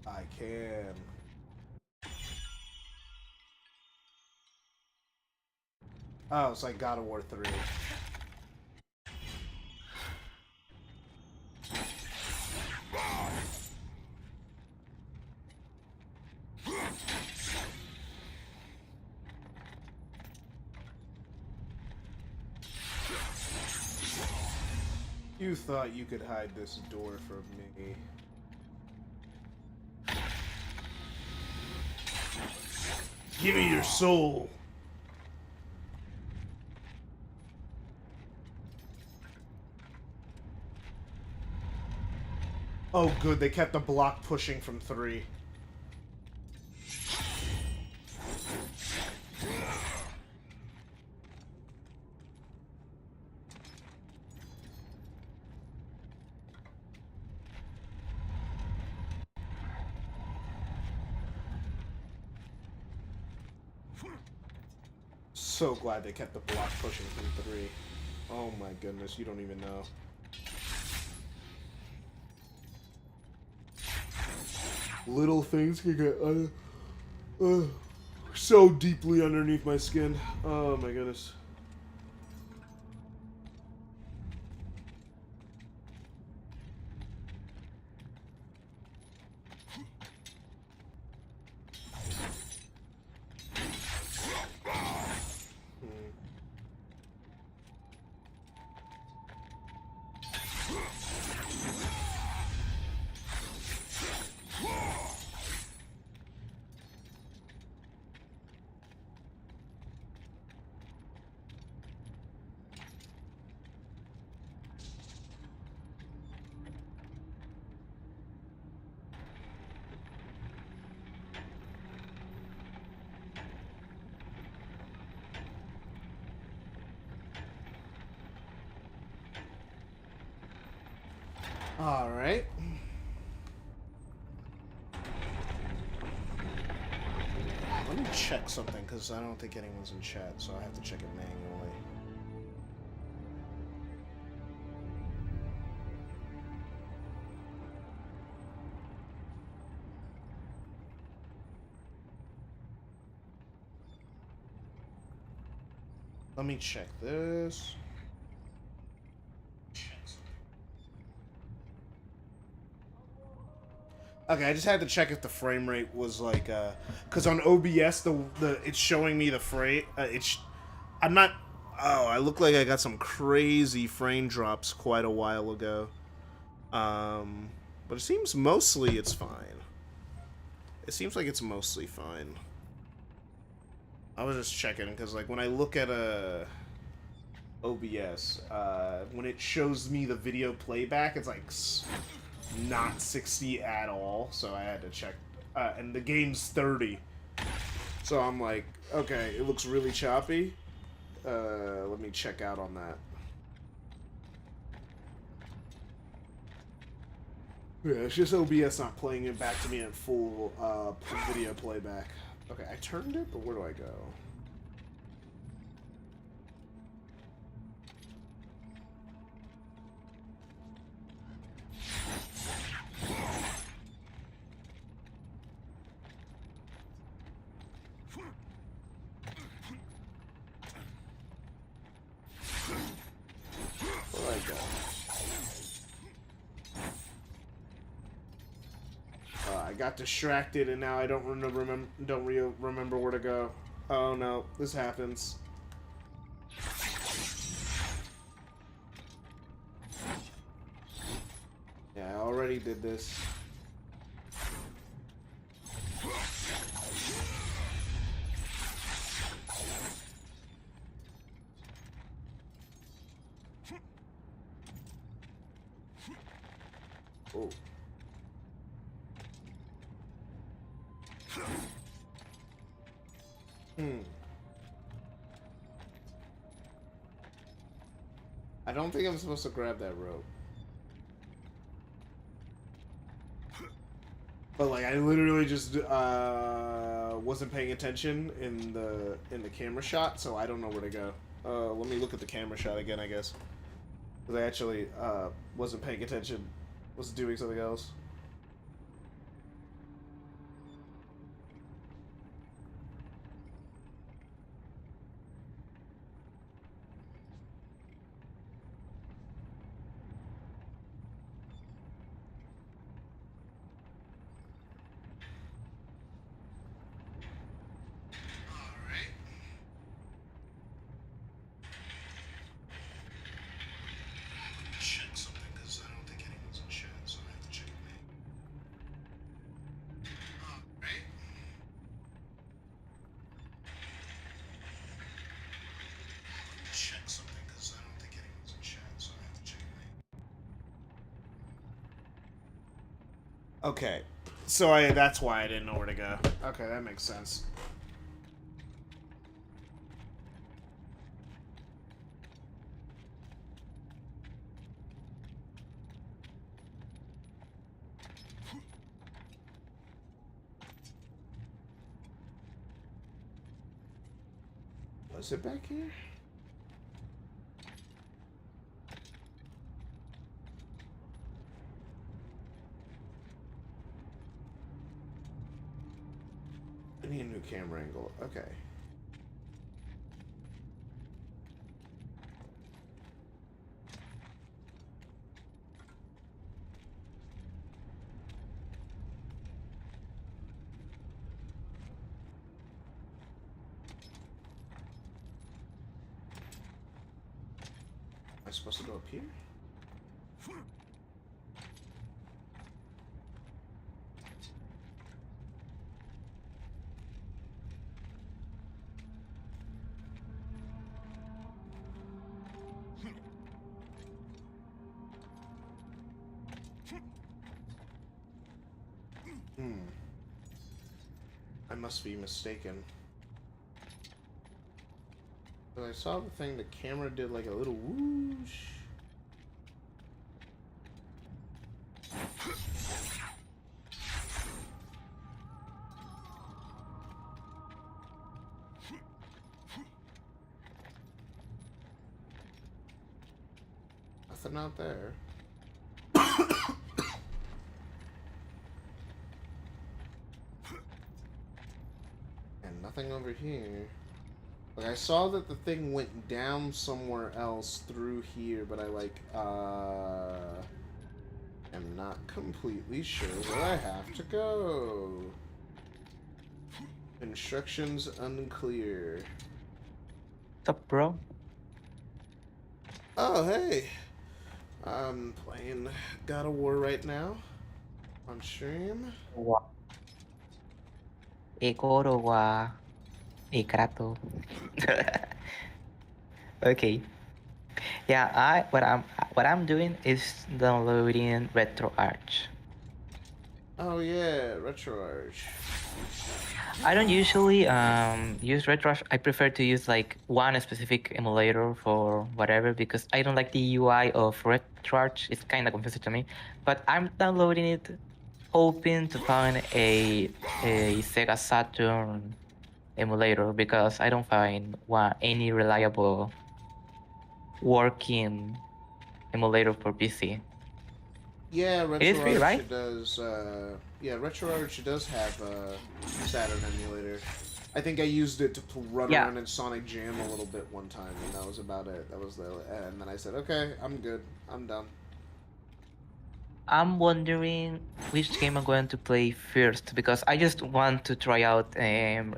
I can. Oh, it's like God of War 3. You thought you could hide this door from me. Give me your soul. Oh good, they kept the block pushing from 3. so glad they kept the block pushing from 3. Oh my goodness, you don't even know. Little things can get so deeply underneath my skin. Oh my goodness. All right. Let me check something, because I don't think anyone's in chat, so I have to check it manually. Let me check this. Okay, I just had to check if the frame rate was like, cause on OBS it's showing me the frame. I'm not. Oh, I look like I got some crazy frame drops quite a while ago. But it seems mostly it's fine. It seems like it's mostly fine. I was just checking because like when I look at OBS, when it shows me the video playback, it's like not 60 at all, so I had to check. And the game's 30, so I'm like, okay, it looks really choppy. Let me check out on that. Yeah, it's just OBS not playing it back to me at full video playback. Okay, I turned it, but where do I go? I got distracted and now I don't remember where to go. Oh no, this happens. Yeah, I already did this. Oh. I don't think I'm supposed to grab that rope. But like I literally just wasn't paying attention in the camera shot, so I don't know where to go. Let me look at the camera shot again, I guess. Because I actually wasn't paying attention. Was doing something else. Okay, so that's why I didn't know where to go. Okay, that makes sense. is it back here? I need a new camera angle. Okay. Am I supposed to go up here? I must be mistaken. But I saw the thing, the camera did like a little whoosh. Nothing out there. And nothing over here. Like, I saw that the thing went down somewhere else through here, but I, like, am not completely sure where I have to go. Instructions unclear. What's up, bro? Oh, hey. I'm playing God of War right now on stream. Wow. Ekoro wa Ekrato. Okay. Yeah, what I'm doing is downloading RetroArch. Oh yeah, RetroArch. I don't usually use RetroArch. I prefer to use like one specific emulator for whatever because I don't like the UI of RetroArch. It's kind of confusing to me. But I'm downloading it, hoping to find a Sega Saturn emulator because I don't find any reliable working emulator for PC. Yeah, It is free, right? RetroArch does. Yeah, RetroArch does have a Saturn emulator. I think I used it to run around in Sonic Jam a little bit one time, and that was about it. That was and then I said, okay, I'm good. I'm done. I'm wondering which game I'm going to play first because I just want to try out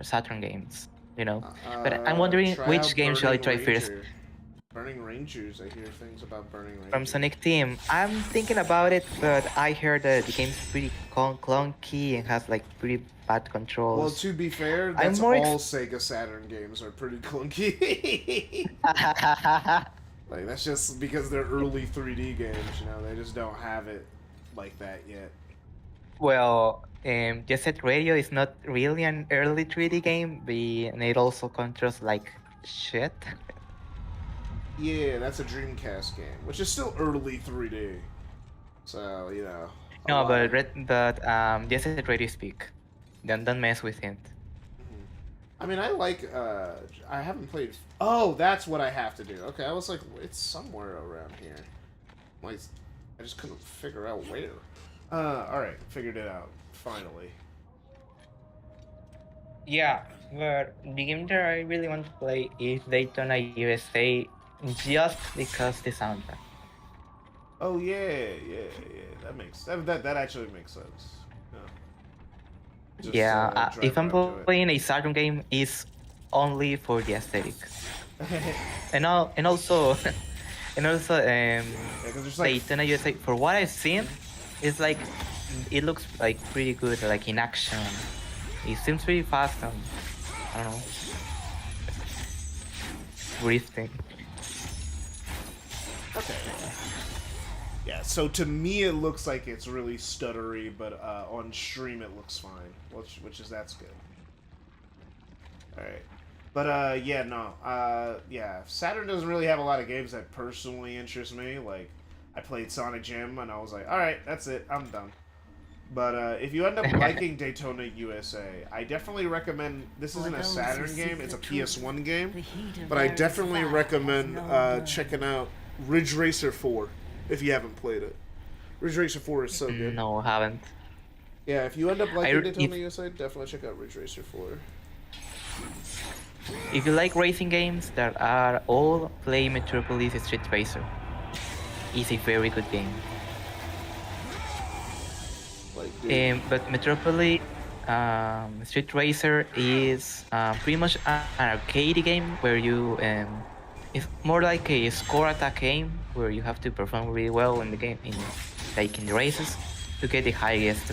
Saturn games, you know. But I'm wondering which game should I try first. Burning Rangers, I hear things about Burning Rangers. From Sonic Team, I'm thinking about it, but I heard that the game's pretty clunky and has like pretty bad controls. Well, to be fair, that's all Sega Saturn games are pretty clunky. Like, that's just because they're early 3D games, you know, they just don't have it like that yet. Well, Jet Set Radio is not really an early 3D game, and it also controls like shit. Yeah, that's a Dreamcast game, which is still early 3D. So, you know. No, but Jet Set Radio is big. Don't mess with it. I mean, I like, I haven't played... Oh, that's what I have to do. Okay, I was like, it's somewhere around here. Like, I just couldn't figure out where. Alright, figured it out. Finally. Yeah, but the game that I really want to play is Daytona USA just because the soundtrack. Oh, yeah. That makes... That actually makes sense. Yeah, if I'm playing a Saturn game, it's only for the aesthetics. and also, Daytona USA. For what I've seen, it's like it looks like pretty good, like in action. It seems pretty fast. And, I don't know, breathing. Okay. Yeah, so to me it looks like it's really stuttery, but on stream it looks fine, that's good. Alright. But, yeah, no. Yeah, Saturn doesn't really have a lot of games that personally interest me. Like, I played Sonic Jam, and I was like, alright, that's it, I'm done. But if you end up liking Daytona USA, I definitely recommend. This isn't a Saturn game; it's a PS1 game. But I definitely recommend checking out Ridge Racer 4 if you haven't played it. Ridge Racer 4 is so good. No, haven't. Yeah, if you end up liking Daytona USA, definitely check out Ridge Racer 4. If you like racing games that are all, play Metropolis Street Racer. It's a very good game. But Metropolis Street Racer is pretty much an arcade game where you it's more like a score attack game where you have to perform really well in the game, in the races, to get the highest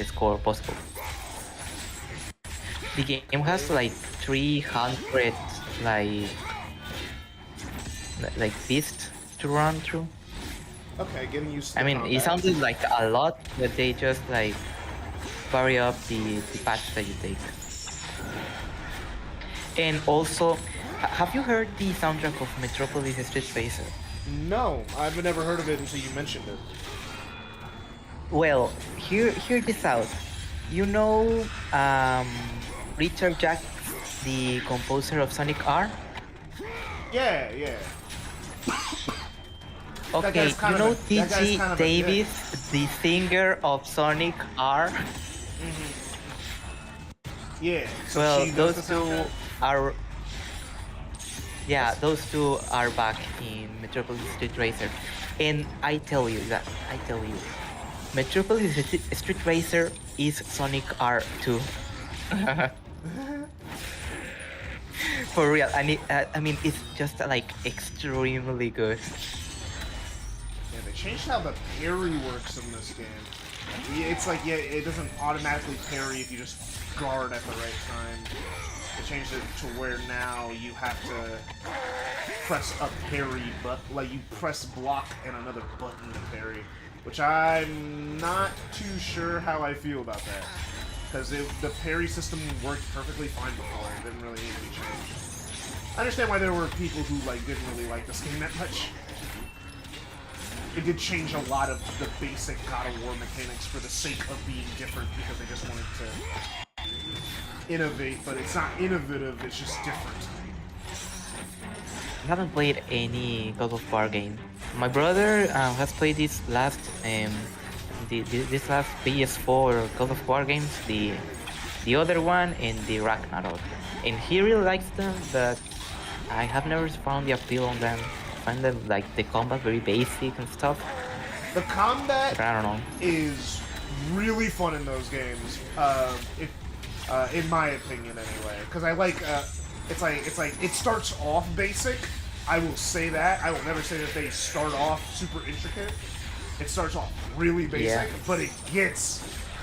score possible. The game has like 300 like beasts to run through. Okay, getting used to I mean, it sounded like a lot, but they just like vary up the patch that you take. And also, have you heard the soundtrack of Metropolis Street Racer? No, I've never heard of it until you mentioned it. Well, hear this out. You know Richard Jacques, the composer of Sonic R? Yeah. Okay, you know T.G. Davis, the singer of Sonic R? Mm-hmm. Yeah. So well, those two are... Yeah, those two are back in Metropolis Street Racer. And I tell you, Metropolis Street Racer is Sonic R2. For real, I mean, it's just like extremely good. Yeah, they changed how the parry works in this game. It's like, it doesn't automatically parry if you just guard at the right time. They changed it to where now you have to press a parry, but like you press block and another button to parry, which I'm not too sure how I feel about that. Because the parry system worked perfectly fine before. It didn't really need to be changed. I understand why there were people who didn't really like this game that much. It did change a lot of the basic God of War mechanics for the sake of being different because they just wanted to innovate, but it's not innovative, it's just different. I haven't played any God of War game. My brother has played this last this last PS4 God of War games, the other one and the Ragnarok, and he really likes them, but I have never found the appeal on them. I find them like the combat very basic and stuff. The combat, I don't know, is really fun in those games. In my opinion, anyway, because I like it's like it starts off basic. I will say that. I will never say that they start off super intricate. It starts off really basic, but it gets,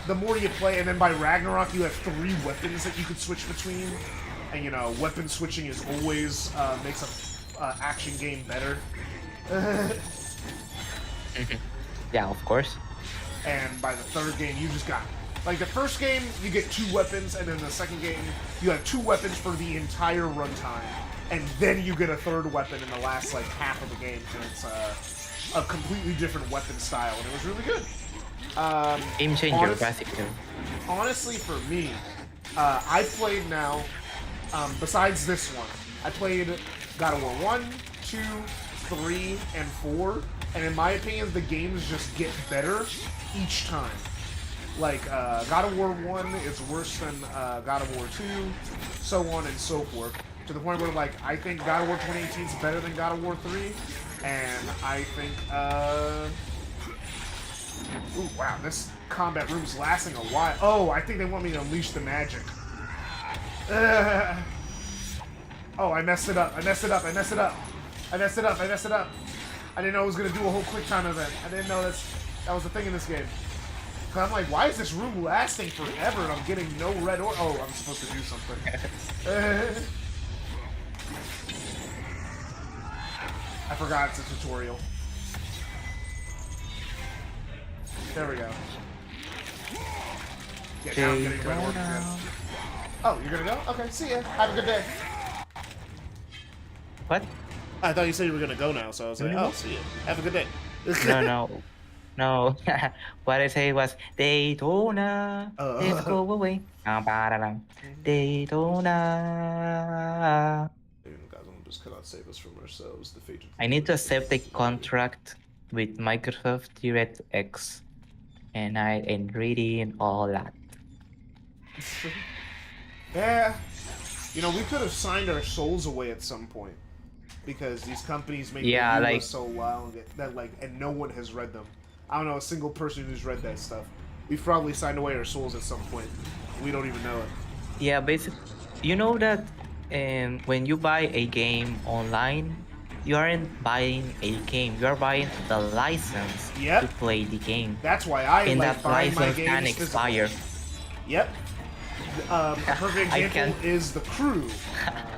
the more you play, and then by Ragnarok you have 3 weapons that you can switch between, and weapon switching is always makes a action game better. Yeah, of course. And by the 3rd game you just got, like the first game you get 2 weapons, and then the second game you have 2 weapons for the entire runtime, and then you get a 3rd weapon in the last half of the game, and it's a completely different weapon style, and it was really good. Game changer, basically. Honestly, for me, I played now, besides this one, I played God of War 1, 2, 3, and 4, and in my opinion, the games just get better each time. God of War 1 is worse than God of War 2, so on and so forth, to the point where, I think God of War 2018 is better than God of War 3, and I think, ooh, wow, this combat room's lasting a while. Oh, I think they want me to unleash the magic. Oh, I messed it up. I messed it up. I didn't know it was going to do a whole quick time event. I didn't know that was the thing in this game. I'm like, why is this room lasting forever and I'm getting no red or... Oh, I'm supposed to do something. I forgot it's a tutorial. There we go. Yeah, now I'm getting red orbs again. Oh, you're gonna go? Okay, see ya. Have a good day. What? I thought you said you were gonna go now, so I was like, oh, see ya. Have a good day. No. No, what I say was Daytona, let's go away. Daytona. Guys, I'm just cannot save us from ourselves. The fate of the I need to universe accept a is contract with Microsoft DirectX, and I am reading all that. Yeah, you know, we could have signed our souls away at some point because these companies make the like so long that like, and no one has read them. I don't know a single person who's read that stuff. We've probably signed away our souls at some point. We don't even know it. Yeah, basically, you know that when you buy a game online, you aren't buying a game. You are buying the license to play the game. That's why I and like that buying my license can games expire. Yep. A perfect example is the Crew.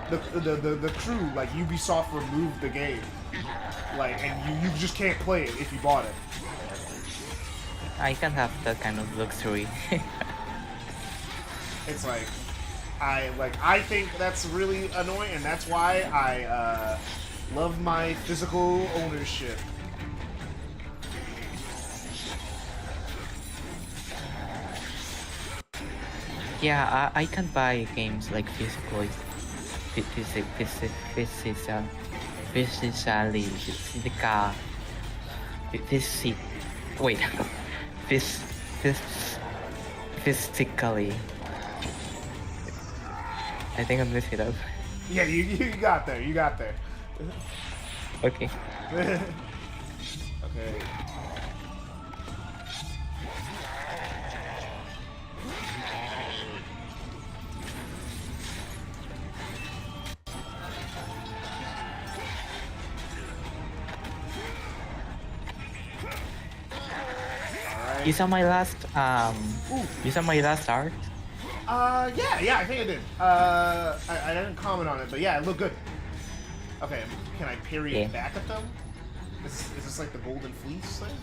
The Crew, like Ubisoft removed the game, like, and you just can't play it if you bought it. I can't have that kind of luxury. It's like, I think that's really annoying, and that's why I love my physical ownership. Yeah, I can buy games like physically, physically. I think I'm messing it up. Yeah, you got there. You got there. Okay. Okay. You saw my last you saw my last art? Yeah, I think I did. I didn't comment on it, but yeah, it looked good. Okay, can I parry it back at them? Is this like the Golden Fleece thing?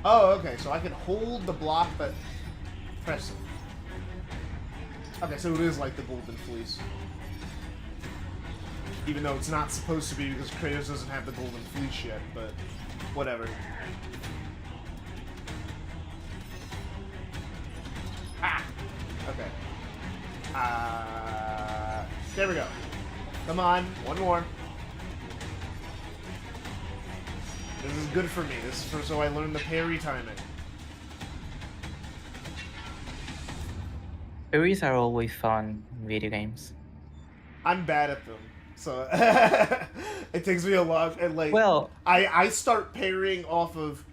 Oh, okay, so I can hold the block, but press it. Okay, so it is like the Golden Fleece. Even though it's not supposed to be because Kratos doesn't have the Golden Fleece yet, but whatever. Ah! Okay. There we go. Come on, one more. This is good for me. This is so I learn the parry timing. Parries are always fun in video games. I'm bad at them, so it takes me a lot. And like, well, I start parrying off of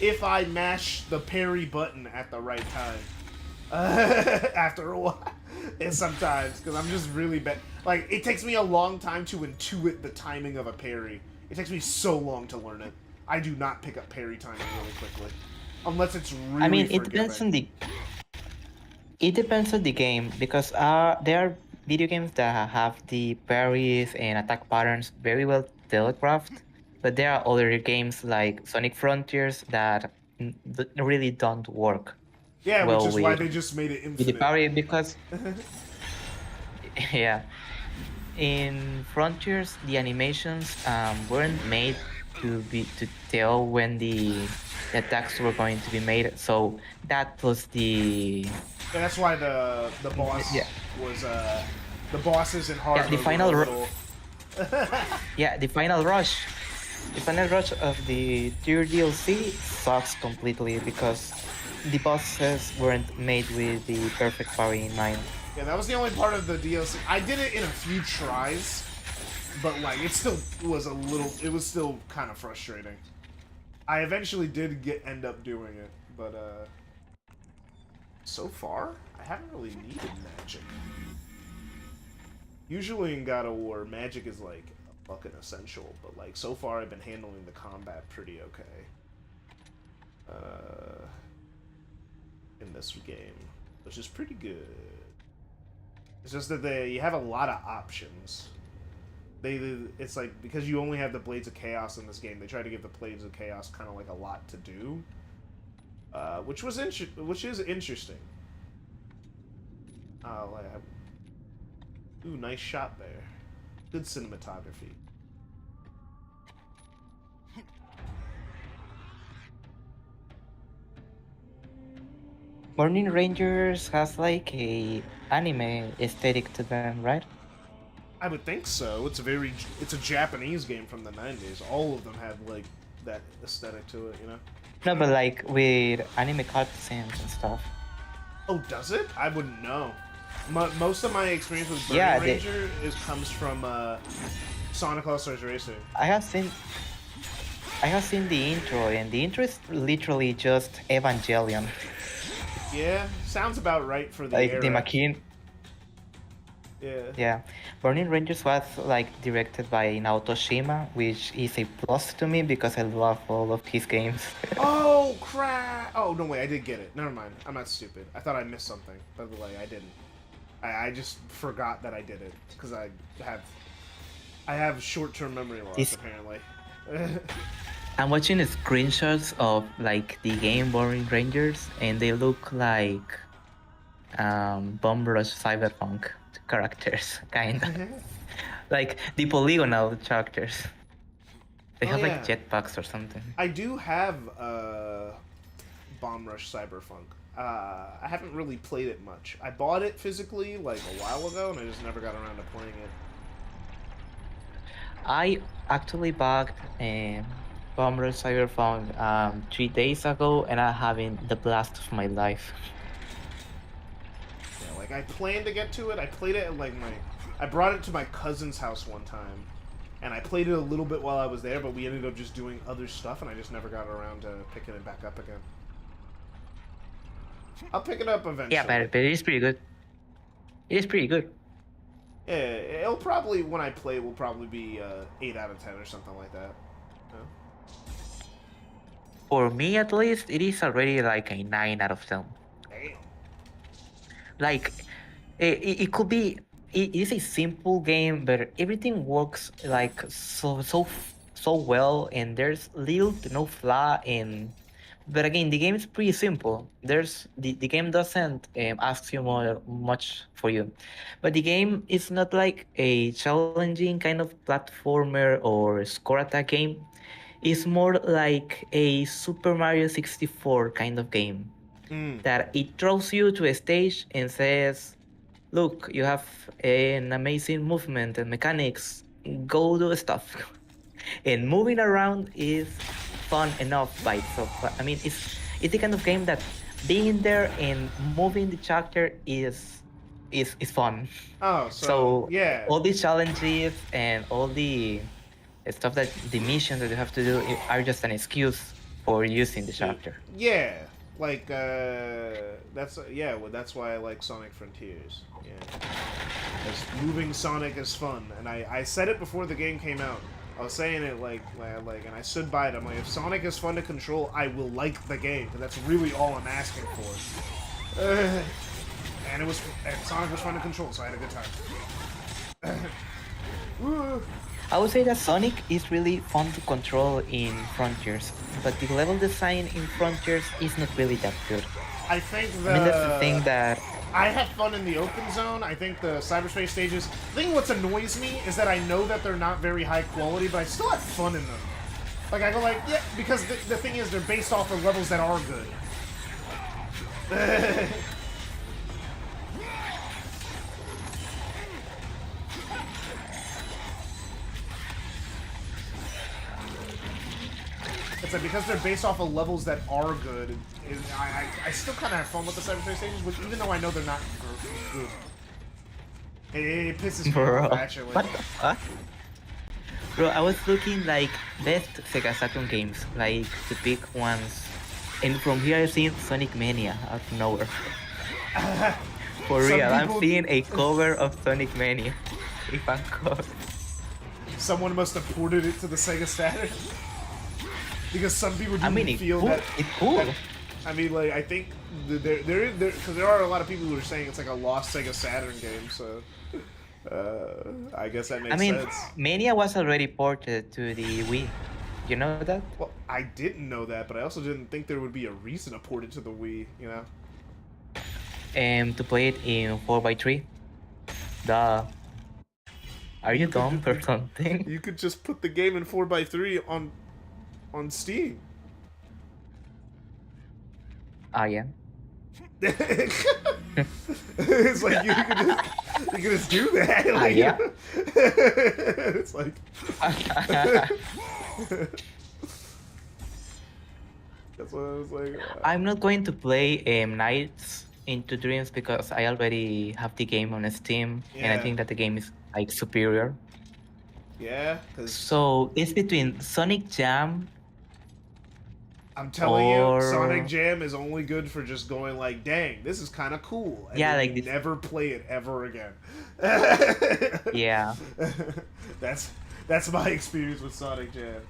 if I mash the parry button at the right time. After a while, and sometimes because I'm just really bad. Like, it takes me a long time to intuit the timing of a parry. It takes me so long to learn it. I do not pick up parry timing really quickly, unless it's really. I mean, it depends on the. It depends on the game because there are video games that have the parries and attack patterns very well telegraphed, but there are other games like Sonic Frontiers that really don't work. Yeah, well, which is why they just made it infinite. With the parry because yeah, in Frontiers the animations weren't made to tell when the attacks were going to be made, so that plus the that's why the boss was the bosses in hard the final the final rush of the tier DLC sucks completely because the bosses weren't made with the perfect parry in mind. Yeah, that was the only part of the DLC. I did it in a few tries, but like it still was it was still kind of frustrating. I eventually did end up doing it, but so far I haven't really needed magic. Usually in God of War, magic is like a fucking essential, but like so far I've been handling the combat pretty okay. In this game, which is pretty good. It's just that you have a lot of options. It's like because you only have the Blades of Chaos in this game, they try to give the Blades of Chaos kind of like a lot to do, which is interesting. Ooh, nice shot there. Good cinematography. Burning Rangers has like a anime aesthetic to them, right? I would think so. It's a Japanese game from the 90s. All of them have like that aesthetic to it, you know. No, but like with anime cutscenes and stuff. Oh, does it? I wouldn't know. Most of my experience with Burning Yeah, Ranger comes from Sonic All-Stars Racing. I have seen the intro, and the intro is literally just Evangelion. Yeah, sounds about right for the Like era. the machine. Yeah. Yeah, Burning Rangers was like directed by Naoto Shima, which is a plus to me because I love all of his games. Oh crap! Oh no, wait, I did get it. Never mind. I'm not stupid. I thought I missed something. By the way, I didn't. I just forgot that I did it because I have short-term memory loss apparently. I'm watching screenshots of like the game Burning Rangers, and they look like Bomb Rush Cyberpunk characters, kinda. Like the polygonal characters. They have like jetpacks or something. I do have Bomb Rush Cyberpunk. I haven't really played it much. I bought it physically like a while ago, and I just never got around to playing it. I actually bought Bomb Rush Cyberpunk 3 days ago, and I'm having the blast of my life. Yeah, like I planned to get to it. I played it at like I brought it to my cousin's house one time, and I played it a little bit while I was there, but we ended up just doing other stuff, and I just never got around to picking it back up again. I'll pick it up eventually. Yeah, but it is pretty good. It is pretty good. Yeah, it'll probably, when I play, will probably be 8 out of 10 or something like that. Yeah. For me, at least, it is already like a 9 out of 10. Damn. Like, it could be. It is a simple game, but everything works like so well, and there's little to no flaw in. But again, the game is pretty simple. The game doesn't ask you much for you, but the game is not like a challenging kind of platformer or score attack game. It's more like a Super Mario 64 kind of game that it throws you to a stage and says, "Look, you have an amazing movement and mechanics. Go do stuff." And moving around is fun enough by itself. I mean, it's the kind of game that being there and moving the character is fun. Oh, So yeah. all these challenges and all the stuff that the missions that you have to do are just an excuse for using the character. Yeah, like that's well, that's why I like Sonic Frontiers. Yeah, because moving Sonic is fun, and I said it before the game came out. I was saying it like, and I stood by it. I'm like, if Sonic is fun to control, I will like the game, because that's really all I'm asking for. And Sonic was fun to control, so I had a good time. I would say that Sonic is really fun to control in Frontiers, but the level design in Frontiers is not really that good. I think that's the thing that I had fun in the open zone. I think the cyberspace stages. I think what annoys me is that I know that they're not very high quality, but I still have fun in them. Like I go like, yeah, because the thing is they're based off of levels that are good. It's like because they're based off of levels that are good, I still kind of have fun with the cyberspace stages, which even though I know they're not good, it pisses me off actually. What the fuck? Bro, I was looking like best Sega Saturn games, like the big ones, and from here I've seen Sonic Mania out of nowhere. For real, I'm seeing a cover of Sonic Mania. If I'm caught. Someone must have ported it to the Sega Saturn. Because some people do feel that it's cool. I mean, like I think there are a lot of people who are saying it's like a lost Sega Saturn game. So I guess that makes sense. Mania was already ported to the Wii. You know that? Well, I didn't know that, but I also didn't think there would be a reason to port it to the Wii. You know. To play it in 4x3. Duh. Are you dumb or something? You could just put the game in 4x3 on Steam. Ah, yeah. It's like you can just do that. Like, yeah. It's like. That's what I was like. I'm not going to play Nights into Dreams because I already have the game on Steam, and I think that the game is like superior. Yeah, so it's between Sonic Jam. I'm telling you, Sonic Jam is only good for just going like, dang, this is kind of cool. And yeah, like you never play it ever again. Yeah. That's my experience with Sonic Jam.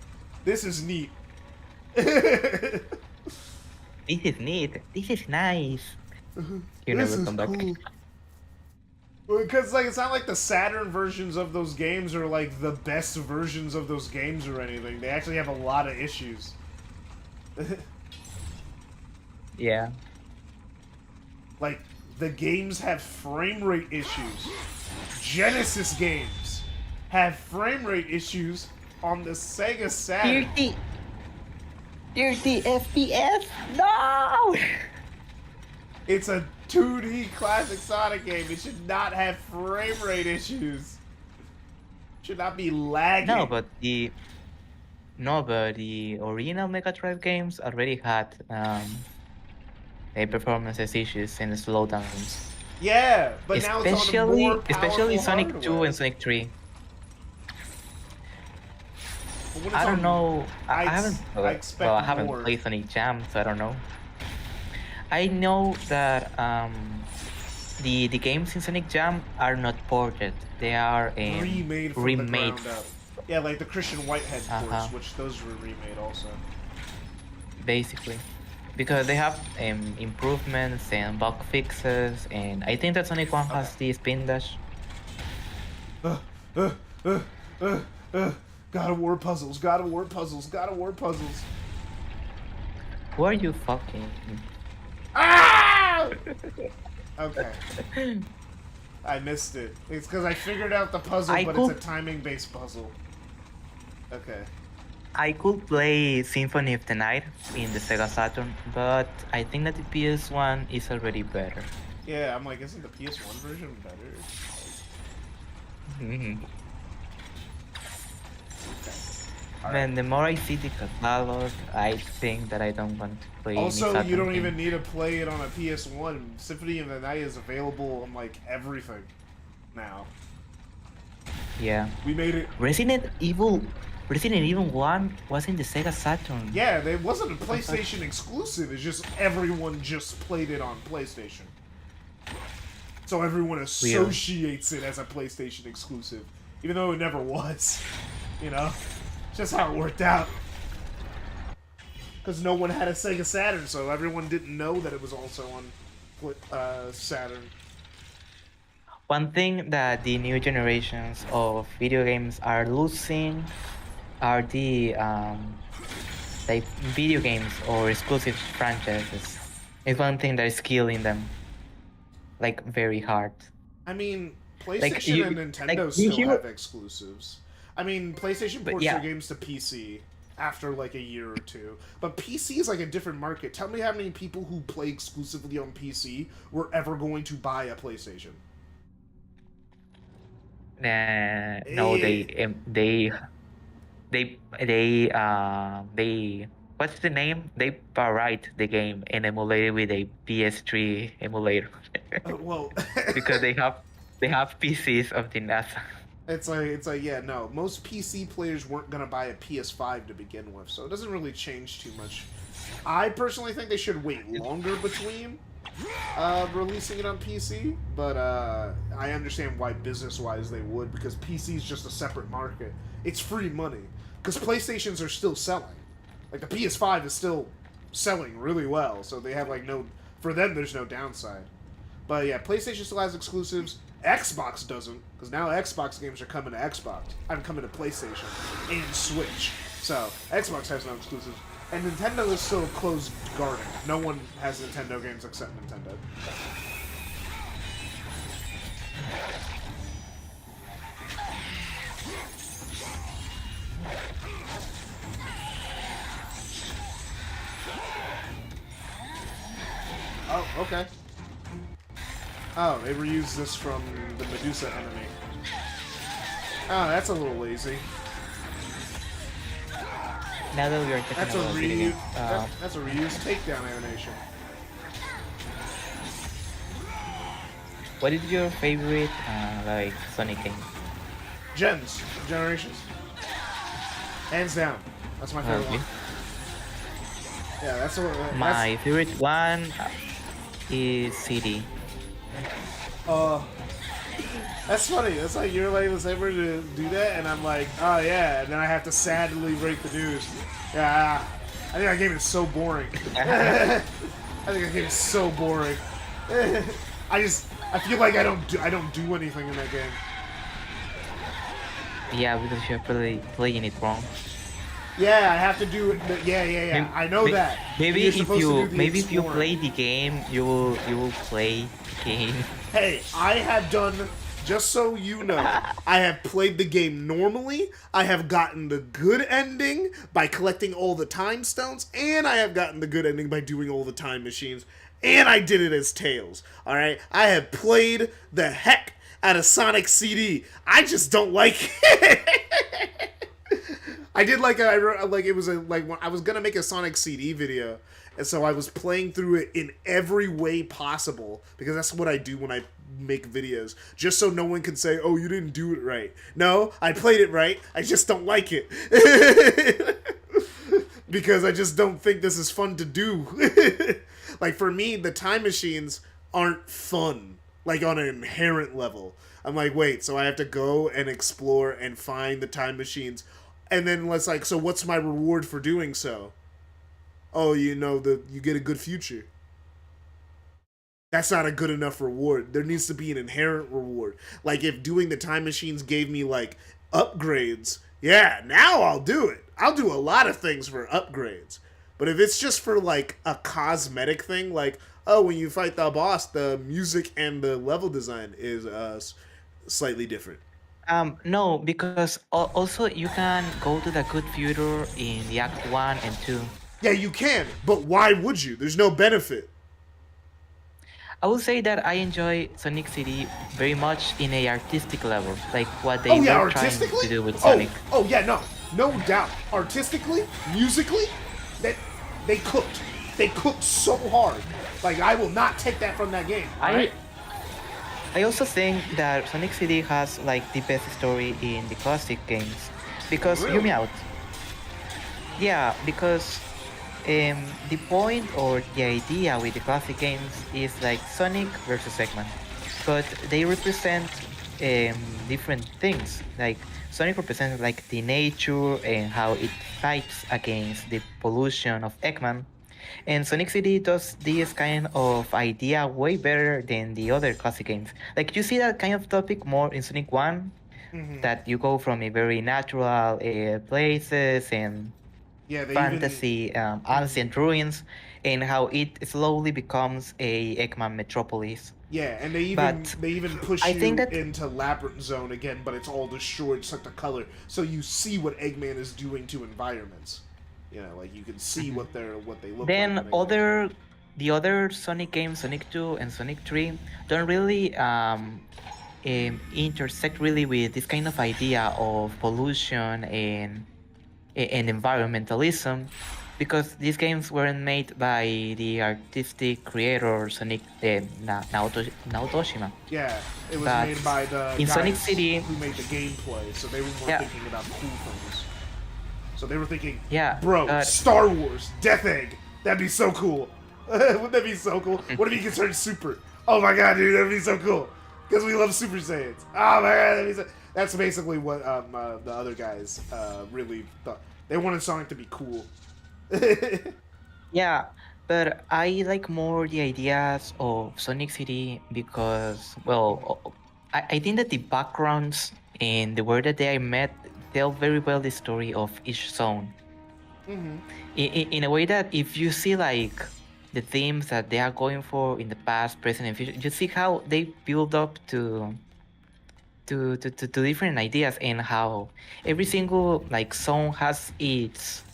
This is neat. This is neat. This is nice. You never come back. Cool. Because like it's not like the Saturn versions of those games are like the best versions of those games or anything. They actually have a lot of issues. Yeah. Like the games have frame rate issues. Genesis games have frame rate issues on the Sega Saturn. 30 FPS? No! It's a 2D classic Sonic game. It should not have frame rate issues. It should not be lagging. No, but the original Mega Drive games already had performance issues and slowdowns. Yeah, but now it's on a more powerful especially Sonic hardware. 2 and Sonic 3. I don't know. I haven't played Sonic Jam, so I don't know. I know that the games in Sonic Jam are not ported; they are remade from the ground up. Yeah, like the Christian Whitehead ports, which those were remade also. Basically, because they have improvements and bug fixes, and I think that Sonic 1 has the spin dash. God of War puzzles, God of War puzzles, God of War puzzles. Who are you fucking? Ah! Okay. I missed it. It's because I figured out the puzzle, but it's a timing-based puzzle. Okay. I could play Symphony of the Night in the Sega Saturn, but I think that the PS1 is already better. Yeah, I'm like, isn't the PS1 version better? Man, the more I see the catalog, I think that I don't want to play. Also, you don't even need to play it on a PS1. Symphony of the Night is available on like everything now. Yeah. We made it. Resident Evil 1 was in the Sega Saturn. Yeah, it wasn't a PlayStation exclusive. It's just everyone just played it on PlayStation. So everyone associates it as a PlayStation exclusive, even though it never was. You know? Just how it worked out. Because no one had a Sega Saturn, so everyone didn't know that it was also on Saturn. One thing that the new generations of video games are losing are the like video games or exclusive franchises. It's one thing that is killing them, like very hard. I mean, PlayStation and Nintendo still have exclusives. I mean, PlayStation ports their games to PC after like a year or two. But PC is like a different market. Tell me how many people who play exclusively on PC were ever going to buy a PlayStation? No, they what's the name? They pirate the game and emulate it with a PS3 emulator. Well, because they have PCs of the NASA. It's like, yeah, no. Most PC players weren't going to buy a PS5 to begin with, so it doesn't really change too much. I personally think they should wait longer between releasing it on PC, but I understand why business-wise they would, because PC is just a separate market. It's free money, because PlayStations are still selling. Like, the PS5 is still selling really well, so they have, like, for them, there's no downside. But yeah, PlayStation still has exclusives. Xbox doesn't, because now Xbox games are coming to Xbox. I'm coming to PlayStation and Switch. So Xbox has no exclusives, and Nintendo is still a closed garden. No one has Nintendo games except Nintendo. Oh, Okay. Oh, they reused this from the Medusa enemy. Oh, that's a little lazy. Now that we are talking That's a about video games, that's a reused takedown animation. what is your favorite like Sonic game? Generations. Hands down. That's my favorite Okay. one. Yeah, that's what. My favorite one is CD. That's funny. That's like you're like was able to do that, and I'm like, oh yeah, and then I have to sadly break the news. Yeah, I think that game is so boring. I think that game is so boring. I feel like I don't do anything in that game. Yeah, because you're probably playing it wrong. Yeah, I have to do it. Yeah. I know that. Maybe You're if supposed to you do the maybe if you exploring. play the game, you will play the game. Hey, I have done, just so you know, I have played the game normally, I have gotten the good ending by collecting all the time stones, and I have gotten the good ending by doing all the time machines, and I did it as Tails, alright? I have played the heck out of Sonic CD. I just don't like it. I did I was gonna make a Sonic CD video, and so I was playing through it in every way possible because that's what I do when I make videos, just so no one can say, "Oh, you didn't do it right." No, I played it right. I just don't like it because I just don't think this is fun to do. Like for me, the time machines aren't fun, like on an inherent level. I'm like, wait, so I have to go and explore and find the time machines. And then let's like, so what's my reward for doing so? Oh, you get a good future. That's not a good enough reward. There needs to be an inherent reward. Like if doing the time machines gave me like upgrades, yeah, now I'll do it. I'll do a lot of things for upgrades. But if it's just for like a cosmetic thing, like, oh, when you fight the boss, the music and the level design is slightly different. No, because also you can go to the good future in the Act 1 and 2. Yeah, you can, but why would you? There's no benefit. I would say that I enjoy Sonic CD very much in a artistic level, like what they were trying to do with Sonic. Oh yeah, no doubt. Artistically, musically, they cooked. They cooked so hard. Like I will not take that from that game. I also think that Sonic CD has like the best story in the classic games because hear me out. Yeah, because the point or the idea with the classic games is like Sonic versus Eggman, but they represent different things. Like Sonic represents like the nature and how it fights against the pollution of Eggman. And Sonic CD does this kind of idea way better than the other classic games. Like you see that kind of topic more in Sonic 1, that you go from a very natural places and fantasy, ancient ruins, and how it slowly becomes a Eggman metropolis. Yeah, and they even push into Labyrinth Zone again, but it's all destroyed such a color, so you see what Eggman is doing to environments. You know, like you can see what they look then like. Then the other Sonic games, Sonic 2 and Sonic 3, don't really intersect really with this kind of idea of pollution and environmentalism, because these games weren't made by the artistic creator Sonic Naotoshima. Yeah, it was made by the in guys Sonic City who made the gameplay, so they weren't thinking about cool things. So they were thinking, yeah, bro, Star Wars, Death Egg, that'd be so cool. Wouldn't that be so cool? What if you could turn super? Oh my god, dude, that'd be so cool. Because we love Super Saiyans. Oh my god, that'd be so... That's basically what the other guys really thought. They wanted Sonic to be cool. Yeah, but I like more the ideas of Sonic City because, well, I think that the backgrounds and the way that they are met tell very well the story of each zone. In a way that if you see like the themes that they are going for in the past, present, and future, you see how they build up to different ideas, and how every single like zone has its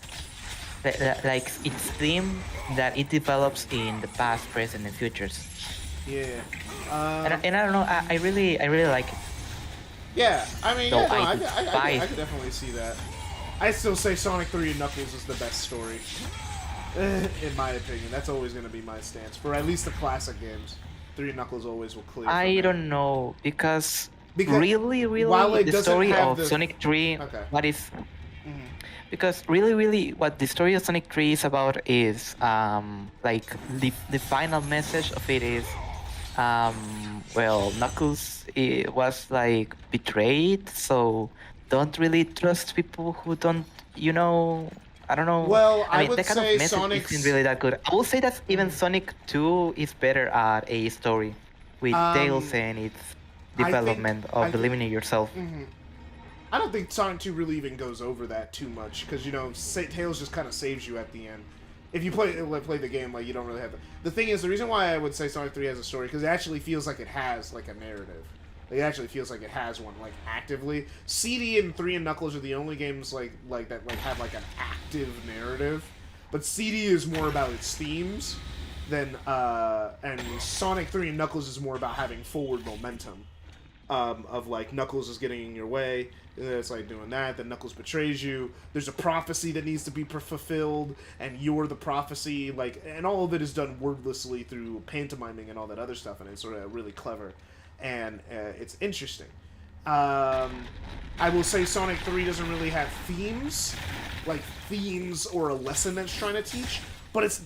like its theme that it develops in the past, present, and futures. Yeah. And I don't know. I really like it. Yeah, I mean, So yeah, no, I I could definitely see that. I still say Sonic 3 and Knuckles is the best story. In my opinion. That's always going to be my stance. For at least the classic games. 3 and Knuckles always will clear. I don't know, because really, while it the doesn't story have of the... Sonic 3, Okay. what is... Because really, what the story of Sonic 3 is about is, like, the final message of it is, well, Knuckles was, like, betrayed, so don't really trust people who don't, you know... I don't know. Well, I mean, would that kind say of message Sonic's... isn't really that good. I will say that even Sonic 2 is better at a story, with Tails and its development of believing in yourself. I don't think Sonic 2 really even goes over that too much, because, you know, Tails just kind of saves you at the end. If you play the game, like, you don't really have... The thing is, the reason why I would say Sonic 3 has a story, because it actually feels like it has, like, a narrative. It actually feels like it has one, like, actively. CD and 3 and Knuckles are the only games, like that, like, have, like, an active narrative. But CD is more about its themes than, and Sonic 3 and Knuckles is more about having forward momentum. Of, like, Knuckles is getting in your way, and it's, like, doing that, then Knuckles betrays you, there's a prophecy that needs to be fulfilled, and you're the prophecy, like, and all of it is done wordlessly through pantomiming and all that other stuff, and it's sort of really clever. And it's interesting. I will say Sonic 3 doesn't really have themes or a lesson that's trying to teach, but it's,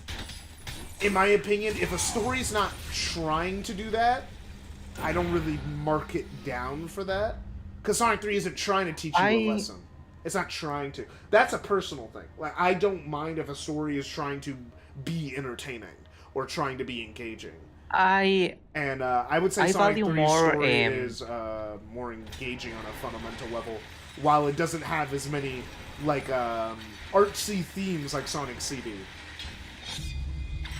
in my opinion, if a story's not trying to do that, I don't really mark it down for that. Because Sonic 3 isn't trying to teach you a lesson. It's not trying to. That's a personal thing. Like, I don't mind if a story is trying to be entertaining or trying to be engaging. I would say Sonic 3's story is more engaging on a fundamental level, while it doesn't have as many, like, artsy themes like Sonic CD.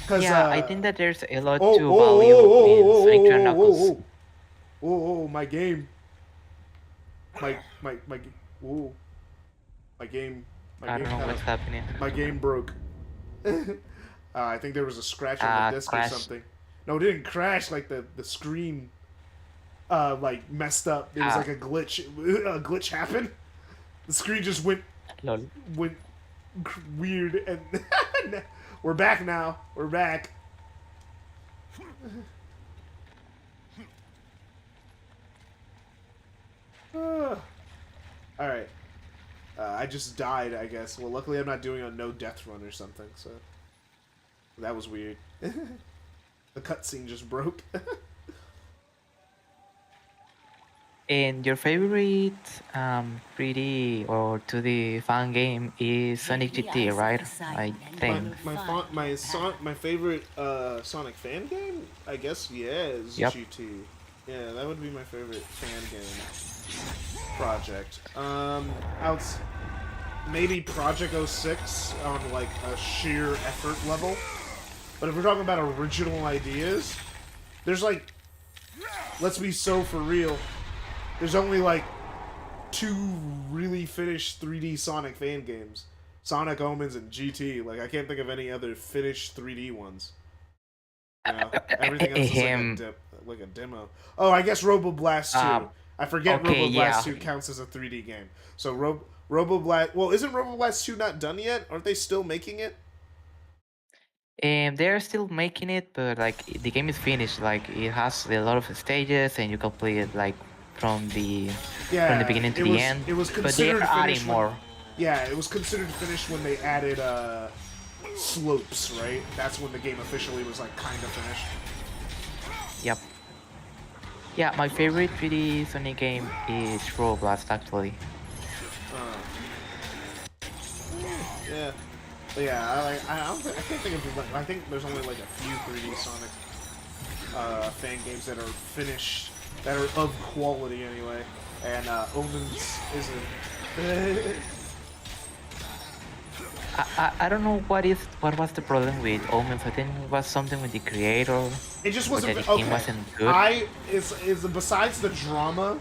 Yeah, I think that there's a lot to value in Sonic 3 and Knuckles. My game. My game. I don't know what's happening. My game broke. I think there was a scratch on the disc or something. No, it didn't crash, like the screen like messed up. There was like a glitch. A glitch happened. The screen just went weird, and we're back now. We're back. Alright. I just died, I guess. Well, luckily I'm not doing a no-death run or something, so... That was weird. The cutscene just broke. And your favorite 3D or 2D fan game is Sonic GT, right? I think. My favorite Sonic fan game, I guess, is GT. Yeah, that would be my favorite fan game project. Maybe Project 06 on like a sheer effort level. But if we're talking about original ideas, there's like, let's be so for real, there's only like 2 really finished 3D Sonic fan games. Sonic Omens and GT. Like, I can't think of any other finished 3D ones. You know, everything else is like a demo. Oh, I guess Robo Blast 2. I forget Robo Blast 2 counts as a 3D game. So Robo Blast... Well, isn't Robo Blast 2 not done yet? Aren't they still making it? They're still making it, but like the game is finished. Like, it has a lot of stages, and you can play it like from the beginning to the end. It was considered finished more. Yeah, it was considered finished when they added slopes, right? That's when the game officially was like kind of finished. Yep. Yeah, my favorite 3D Sonic game is Robo Blast, actually. Yeah. But yeah, I can't think of... I think there's only like a few 3D Sonic fan games that are finished, that are of quality anyway. And Omens isn't... I don't know what was the problem with Omens. I think it was something with the creator. It just wasn't... The game wasn't good. It's besides the drama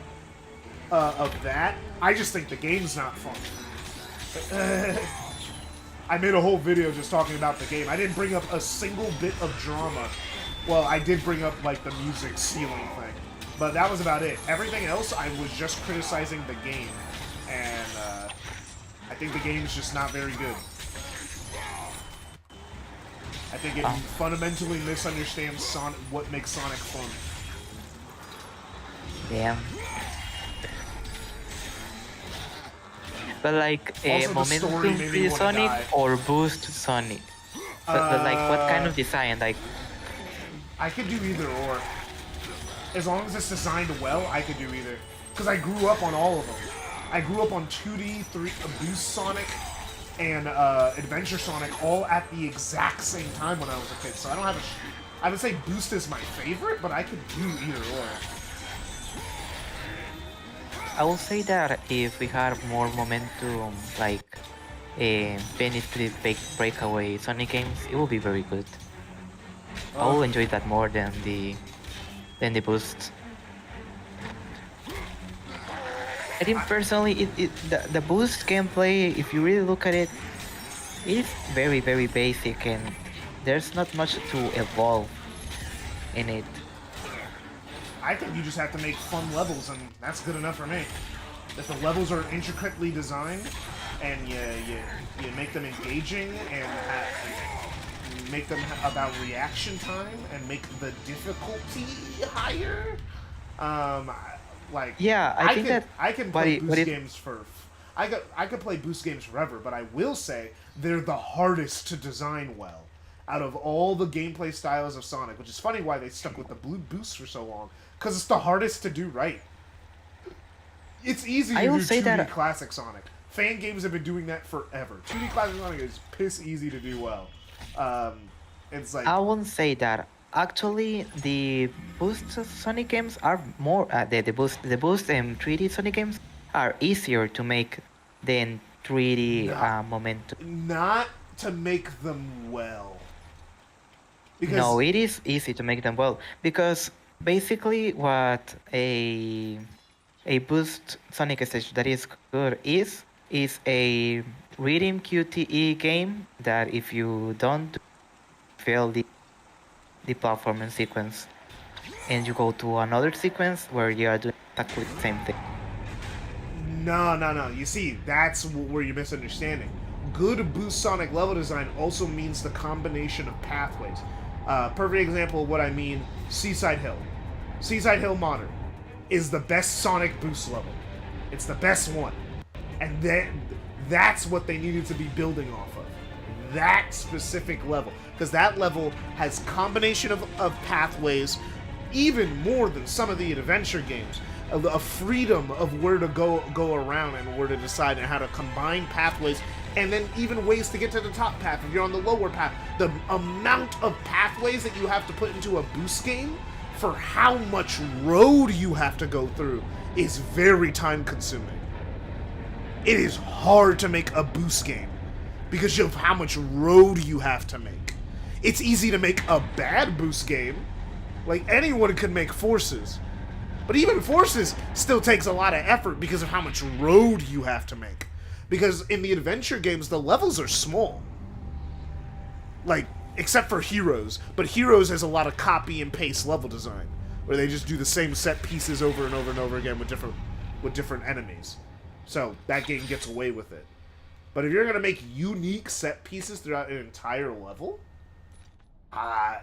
of that, I just think the game's not fun. I made a whole video just talking about the game. I didn't bring up a single bit of drama. Well, I did bring up, like, the music ceiling thing. But that was about it. Everything else, I was just criticizing the game. And, I think the game's just not very good. I think it fundamentally misunderstands what makes Sonic fun. Damn. But like, momentum increase Sonic or boost Sonic? But like, what kind of design? Like, I could do either or. As long as it's designed well, I could do either. Because I grew up on all of them. I grew up on 2D, Boost Sonic, and Adventure Sonic all at the exact same time when I was a kid. So I don't have I would say Boost is my favorite, but I could do either or. I will say that if we had more momentum, like penetrative breakaway Sonic games, it will be very good. I will enjoy that more than the boost. I think personally, the boost gameplay, if you really look at it, is very, very basic, and there's not much to evolve in it. I think you just have to make fun levels, and that's good enough for me. If the levels are intricately designed, and you make them engaging, and make them about reaction time, and make the difficulty higher, like, yeah, I think I can play boost games I could play boost games forever, but I will say they're the hardest to design well out of all the gameplay styles of Sonic, which is funny why they stuck with the blue boost for so long, because it's the hardest to do right. It's easy to do 2D classic Sonic. Fan games have been doing that forever. 2D classic Sonic is piss easy to do well. It's like, I won't say that. Actually, the boost Sonic games are more the boost and 3D Sonic games are easier to make than 3D momentum. Not to make them well. Because no, it is easy to make them well, because basically what a boost Sonic stage that is good is a rhythm QTE game that if you don't fail the platforming sequence and you go to another sequence where you are doing exactly the same thing. No. You see, that's where you're misunderstanding. Good boost Sonic level design also means the combination of pathways. Perfect example of what I mean, Seaside Hill. Seaside Hill Modern is the best Sonic boost level. It's the best one. And that's what they needed to be building off of. That specific level. Because that level has combination of pathways, even more than some of the adventure games. A freedom of where to go around and where to decide and how to combine pathways, and then even ways to get to the top path if you're on the lower path. The amount of pathways that you have to put into a boost game for how much road you have to go through is very time consuming. It is hard to make a boost game because of how much road you have to make. It's easy to make a bad boost game. Like, anyone could make Forces. But even Forces still takes a lot of effort because of how much road you have to make. Because in the adventure games, the levels are small. Like, except for Heroes. But Heroes has a lot of copy and paste level design, where they just do the same set pieces over and over and over again with different enemies. So that game gets away with it. But if you're going to make unique set pieces throughout an entire level,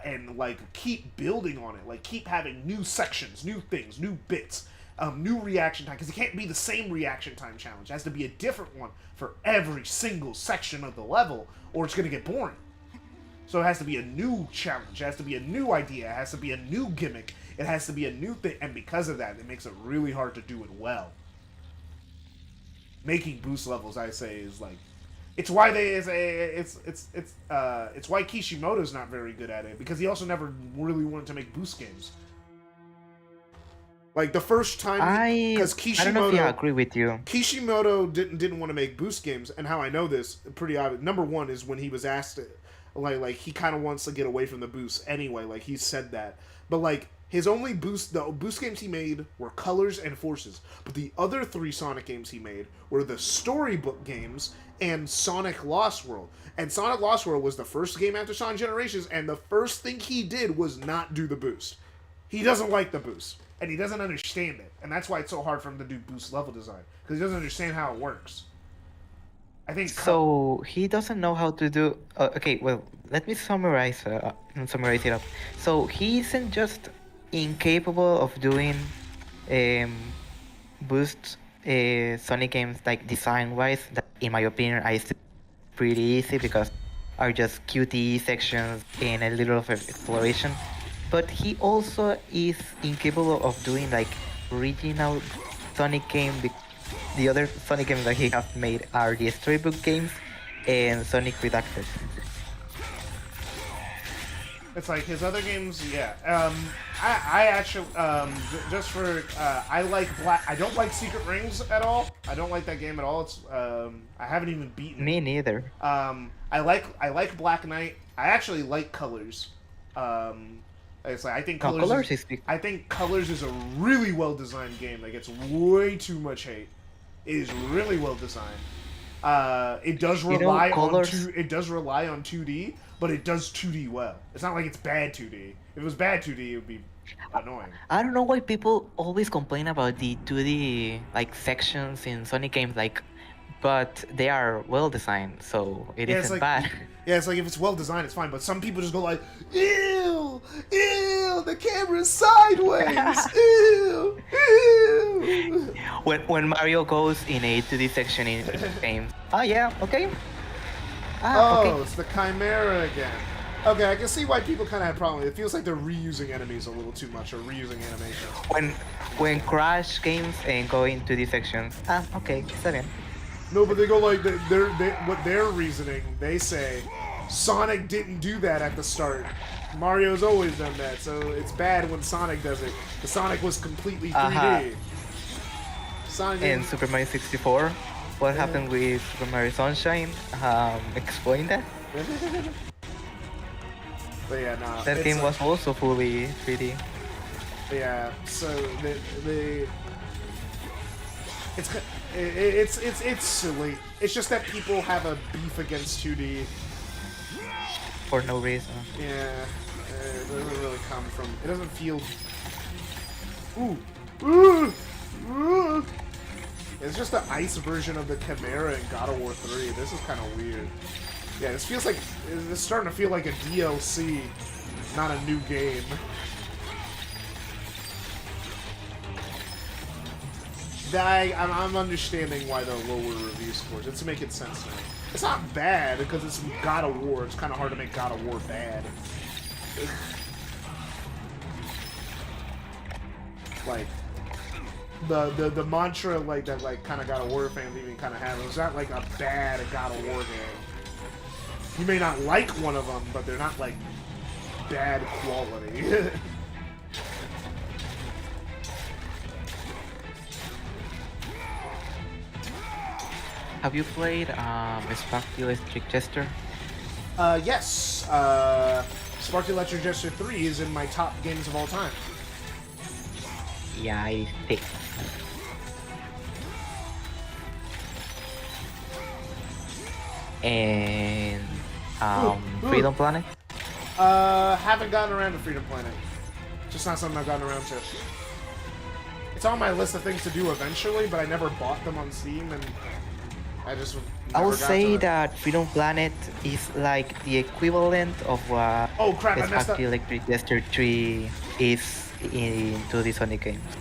and like keep building on it, like keep having new sections, new things, new bits, new reaction time, because it can't be the same reaction time challenge. It has to be a different one for every single section of the level, or it's going to get boring. So it has to be a new challenge, it has to be a new idea, it has to be a new gimmick, it has to be a new thing, and because of that, it makes it really hard to do it well. Making boost levels, I say, is like, it's why it's why Kishimoto's not very good at it, because he also never really wanted to make boost games. Like, the first time, because Kishimoto, I don't know if I agree with you. Kishimoto didn't want to make boost games, and how I know this, pretty obvious. Number one is when he was asked, like he kind of wants to get away from the boost anyway. Like, he said that, but like his only the boost games he made were Colors and Forces, but the other 3 Sonic games he made were the storybook games and Sonic Lost World. And Sonic Lost World was the first game after Sonic Generations, and the first thing he did was not do the boost. He doesn't like the boost, and he doesn't understand it. And that's why it's so hard for him to do boost level design, because he doesn't understand how it works. I think so. He doesn't know how to do. Okay, well, let me summarize it up. So he isn't just incapable of doing boost Sonic games like design-wise. That, in my opinion, I see pretty easy because are just QTE sections and a little of exploration. But he also is incapable of doing like original Sonic game. The other Sonic games that he has made are the storybook games and Sonic Redacted. It's like his other games, yeah. I actually, just for, I like Black. I don't like Secret Rings at all. I don't like that game at all. It's, I haven't even beaten. Me neither. I like Black Knight. I actually like Colors. It's like I think I think Colors is a really well designed game that gets way too much hate. It is really well designed. It does rely it does rely on 2D, but it does 2D well. It's not like it's bad 2D. If it was bad 2D, it would be annoying. I don't know why people always complain about the 2D like sections in Sonic games, like, but they are well designed, so it isn't bad. Yeah, it's like if it's well designed, it's fine. But some people just go like, ew, ew, the camera's sideways, ew, ew. When Mario goes in a 2D section in games, yeah, okay. Okay. It's the Chimera again. Okay, I can see why people kind of have a problem. It feels like they're reusing enemies a little too much, or reusing animations. When Crash games and go into these sections, okay, it's in. No, but they go like what their reasoning. They say Sonic didn't do that at the start. Mario's always done that, so it's bad when Sonic does it. The Sonic was completely 3D. Sonic in Super Mario 64, what happened with Super Mario Sunshine? Explain that. But yeah, no. That game was also fully 3D. Yeah, so it's silly. It's just that people have a beef against 2D for no reason. Yeah, it doesn't really come from. It doesn't feel. Ooh. It's just the ice version of the Chimera in God of War 3. This is kind of weird. Yeah, this feels like it's starting to feel like a DLC, not a new game. I'm understanding why the lower review scores. It's making sense now. It's not bad because it's God of War. It's kind of hard to make God of War bad. Like the mantra like that kind of God of War fans even kind of have. It's not like a bad God of War game. You may not like one of them, but they're not like bad quality. Have you played Spark the Electric Jester? Yes. Spark the Electric Jester 3 is in my top games of all time. Yeah, I think. And Freedom Planet? Haven't gotten around to Freedom Planet. Just not something I've gotten around to. It's on my list of things to do eventually, but I never bought them on Steam, and I would say that Freedom Planet is like the equivalent of what Spark the Electric Jester 3 is into the Sonic games.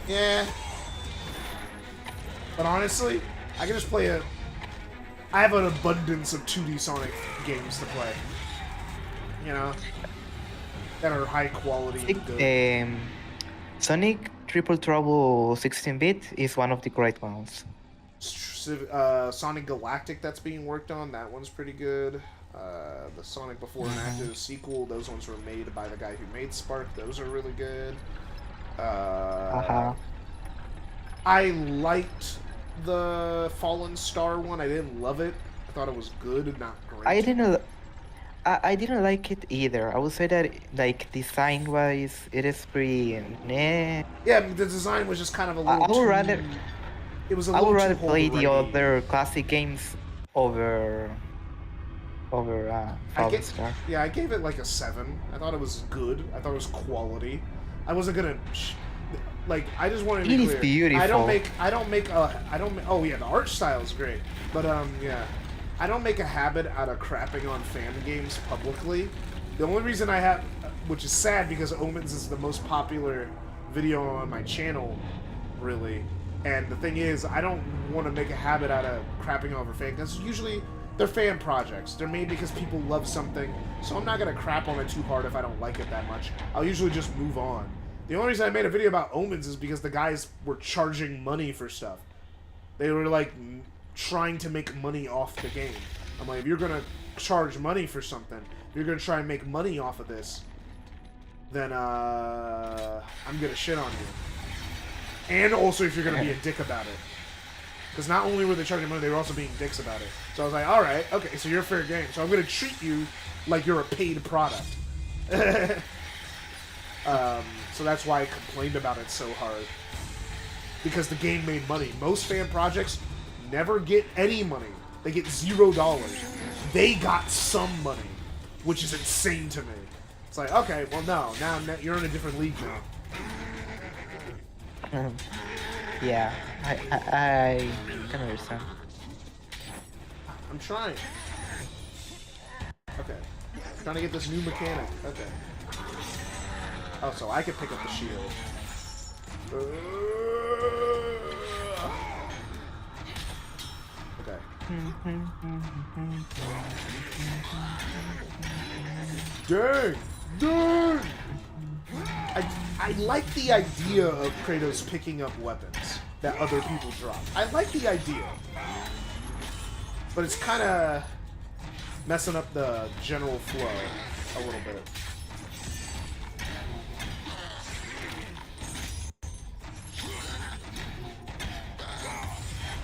Yeah. But honestly, I can just play it. I have an abundance of 2D Sonic games to play. You know? That are high quality and good. Sonic Triple Trouble 16-bit is one of the great ones. Sonic Galactic that's being worked on, that one's pretty good. The Sonic Before and After sequel, those ones were made by the guy who made Spark. Those are really good. I liked the Fallen Star one. I didn't love it. I thought it was good, not great. I didn't like it either. I would say that like design-wise, it is pretty meh. Yeah, the design was just kind of a little. I would rather play the other classic games over Fallen Star. Yeah, I gave it like a 7. I thought it was good. I thought it was quality. I wasn't gonna I just wanted to be It clear. is beautiful. I don't oh yeah, the art style is great. But yeah. I don't make a habit out of crapping on fan games publicly. The only reason I have, which is sad because Omens is the most popular video on my channel, really. And the thing is, I don't want to make a habit out of crapping over fan games. Usually, they're fan projects. They're made because people love something, so I'm not going to crap on it too hard if I don't like it that much. I'll usually just move on. The only reason I made a video about Omens is because the guys were charging money for stuff. They were, like, trying to make money off the game. I'm like, if you're going to charge money for something, if you're going to try and make money off of this, then, I'm going to shit on you. And also if you're going to be a dick about it. Because not only were they charging money, they were also being dicks about it. So I was like, alright, okay, so you're fair game. So I'm going to treat you like you're a paid product. So that's why I complained about it so hard. Because the game made money. Most fan projects never get any money. They get $0. They got some money, which is insane to me. It's like, okay, well, no, now you're in a different league now. Yeah, I can understand. I'm trying. Okay. Trying to get this new mechanic. Okay. Oh, so I can pick up the shield. Okay. Dang! Dang! I like the idea of Kratos picking up weapons that other people drop. I like the idea. But it's kind of messing up the general flow a little bit.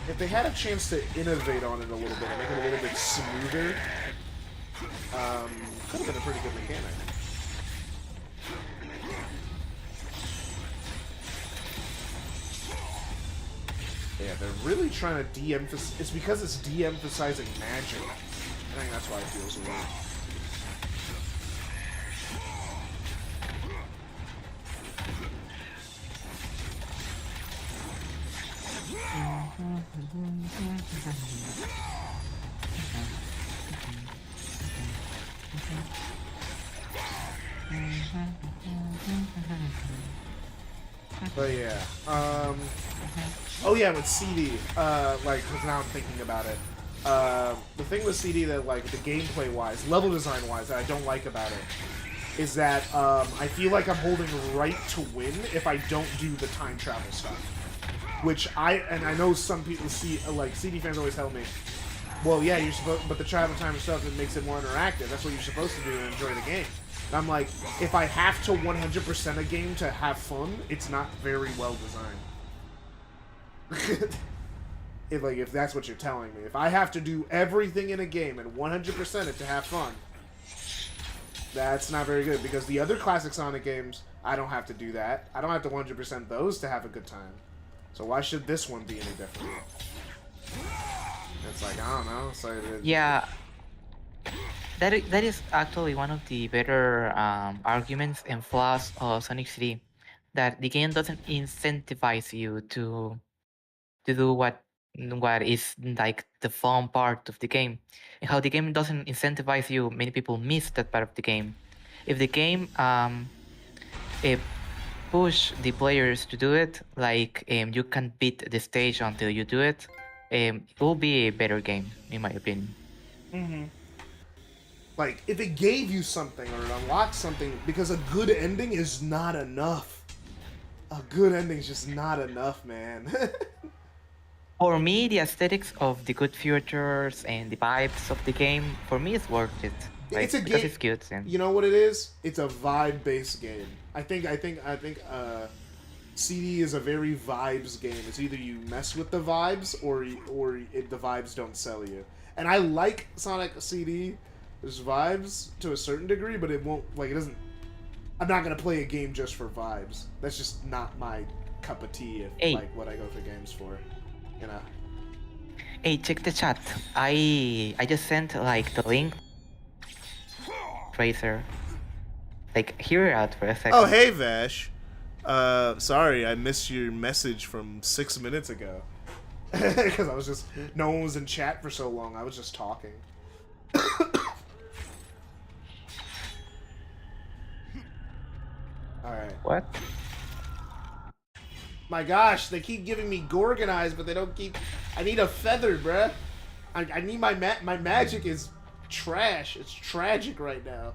If they had a chance to innovate on it a little bit and make it a little bit smoother, could have been a pretty good mechanic. Yeah, they're really trying to de-emphasize. It's because it's de-emphasizing magic. I think that's why it feels weird. But yeah, oh yeah, with CD, like, 'cause now I'm thinking about it. The thing with CD that, like, the gameplay-wise, level design-wise, that I don't like about it is that I feel like I'm holding right to win if I don't do the time travel stuff. Which I know some people see, like, CD fans always tell me, well, yeah, you're supposed, but the travel time stuff, it makes it more interactive. That's what you're supposed to do to enjoy the game. And I'm like, if I have to 100% a game to have fun, it's not very well designed. If that's what you're telling me. If I have to do everything in a game and 100% it to have fun, that's not very good. Because the other classic Sonic games, I don't have to do that. I don't have to 100% those to have a good time. So why should this one be any different? It's like, I don't know. So yeah, that is actually one of the better arguments and flaws of Sonic CD, that the game doesn't incentivize you to do what is like the fun part of the game. And how the game doesn't incentivize you, many people miss that part of the game. If the game push the players to do it, like you can beat the stage until you do it, it will be a better game, in my opinion. Mm-hmm. Like, if it gave you something or it unlocked something, because a good ending is not enough. A good ending is just not enough, man. For me, the aesthetics of the good features and the vibes of the game, for me, it's worth it. Like, it's a because game. it's cute. And you know what it is? It's a vibe-based game. I think CD is a very vibes game. It's either you mess with the vibes or the vibes don't sell you. And I like Sonic CD. There's vibes to a certain degree, but it won't, like, it doesn't. I'm not gonna play a game just for vibes. That's just not my cup of tea. Like what I go to games for, you know. Hey, check the chat. I just sent like the link. Tracer. Like, hear it out for a second. Oh, hey, Vash. Sorry, I missed your message from 6 minutes ago. Because I was just... No one was in chat for so long. I was just talking. Alright. What? My gosh, they keep giving me Gorgon eyes, but they don't keep... I need a feather, bruh. I need my magic is trash. It's tragic right now.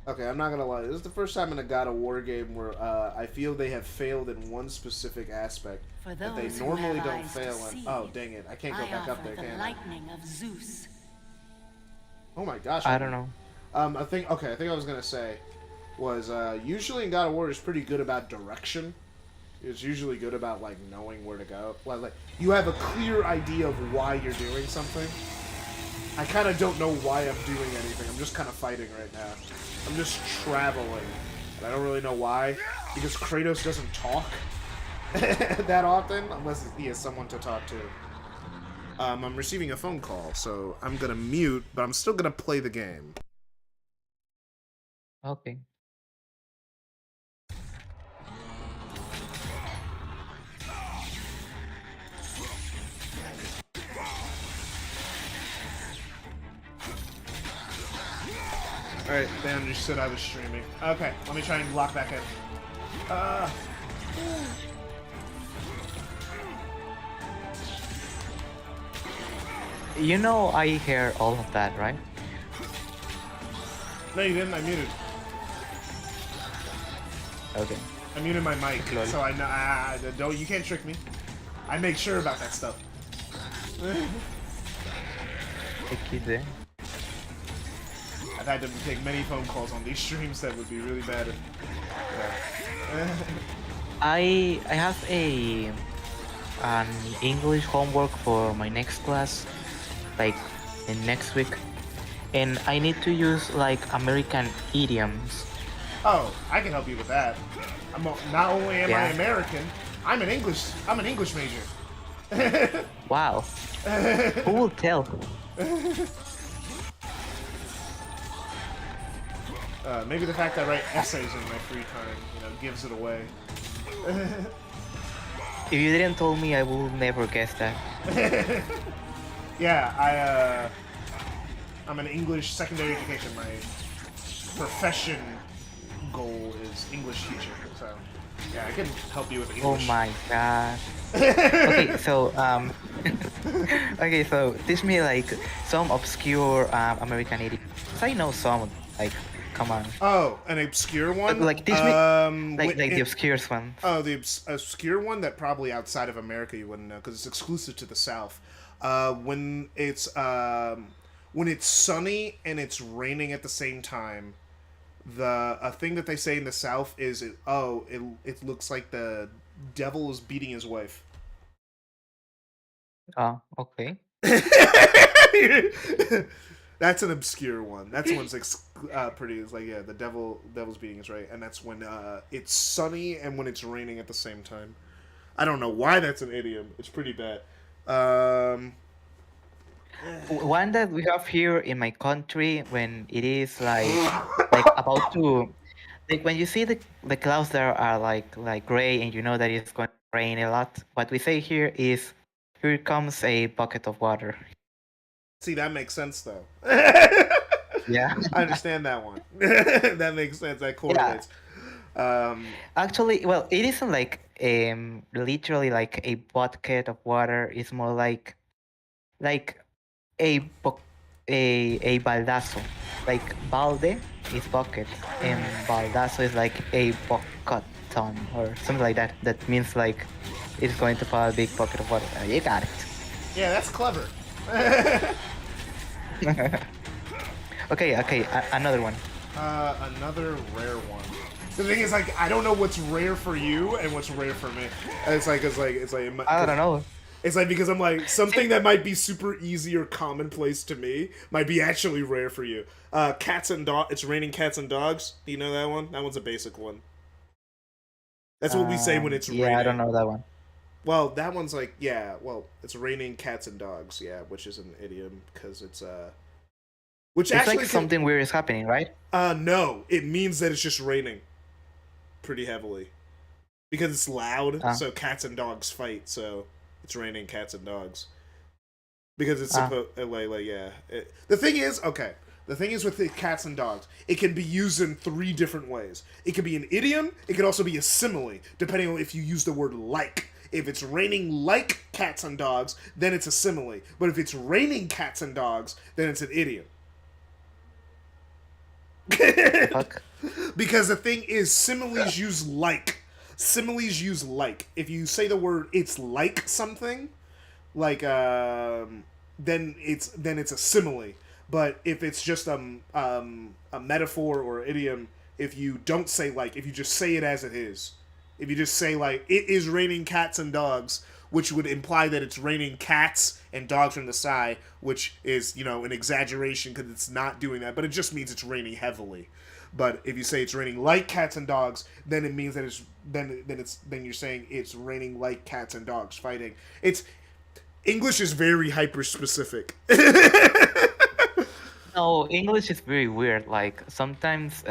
Okay, I'm not gonna lie. This is the first time in a God of War game where I feel they have failed in one specific aspect that they normally don't fail in. Oh, dang it! I can't go back up there, can I? Of Zeus. Oh my gosh! I don't know. I think I was gonna say was usually in God of War is pretty good about direction. It's usually good about like knowing where to go. Like you have a clear idea of why you're doing something. I kind of don't know why I'm doing anything. I'm just kind of fighting right now. I'm just traveling. And I don't really know why. Because Kratos doesn't talk that often, unless he has someone to talk to. I'm receiving a phone call, so I'm going to mute, but I'm still going to play the game. Okay. Alright, they understood I was streaming. Okay, let me try and lock back in. You know I hear all of that, right? No, you didn't. I muted. Okay. I muted my mic, so I don't. You can't trick me. I make sure about that stuff. XD. I've had to take many phone calls on these streams that would be really bad. I have an English homework for my next class, like in next week, and I need to use like American idioms. Oh, I can help you with that. Not only am I Yeah. American, I'm an English major. Wow. Who will tell? Maybe the fact that I write essays in my free time, gives it away. If you didn't tell me, I would never guess that. Yeah, I'm an English secondary education. My profession goal is English teacher. So, yeah, I can help you with English. Oh my god. Okay, so okay, so teach me like some obscure American idioms. I know some, like, come on. Oh, an obscure one? Like teach me like the obscure one. Oh, the obscure one that probably outside of America you wouldn't know because it's exclusive to the South. When it's sunny and it's raining at the same time, a thing that they say in the South is it looks like the devil is beating his wife. Oh, okay. That's an obscure one. That's one's pretty. It's like, yeah, the devil's beating his wife, and that's when it's sunny and when it's raining at the same time. I don't know why that's an idiom. It's pretty bad. One that we have here in my country when it is like about to, like when you see the clouds that are like gray and you know that it's going to rain a lot. What we say here is, here comes a bucket of water. See, that makes sense though. Yeah. I understand that one. That makes sense. That correlates. Yeah. Actually, well, it isn't like literally like a bucket of water. It's more like a baldazo. Like balde is bucket, and baldazo is like a bucketon or something like that. That means like it's going to fall a big bucket of water. You got it. Yeah, that's clever. Okay, another one. Another rare one. The thing is, like, I don't know what's rare for you and what's rare for me. It's like I don't know. It's like, because I'm like, something that might be super easy or commonplace to me might be actually rare for you. Cats and dogs. It's raining cats and dogs. Do you know that one? That one's a basic one. That's what we say when it's raining. Yeah, I don't know that one. Well, that one's like, yeah, well, it's raining cats and dogs, yeah, which is an idiom, because it's, which it's actually like something weird is happening, right? No, it means that it's just raining pretty heavily. Because it's loud, so cats and dogs fight, so it's raining cats and dogs. Because it's supposed, yeah. The thing is with the cats and dogs, it can be used in 3 different ways. It could be an idiom, it could also be a simile, depending on if you use the word like. If it's raining like cats and dogs, then it's a simile. But if it's raining cats and dogs, then it's an idiom. Fuck. Because the thing is, similes use like. Similes use like. If you say the word "it's like something," like then it's a simile. But if it's just a metaphor or idiom, if you don't say like, if you just say it as it is, if you just say like, it is raining cats and dogs, which would imply that it's raining cats and dogs from the sky, which is, you know, an exaggeration because it's not doing that, but it just means it's raining heavily. But if you say it's raining like cats and dogs, then it means that it's then you're saying it's raining like cats and dogs fighting. It's English is very hyper specific. No, English is very weird. Like sometimes,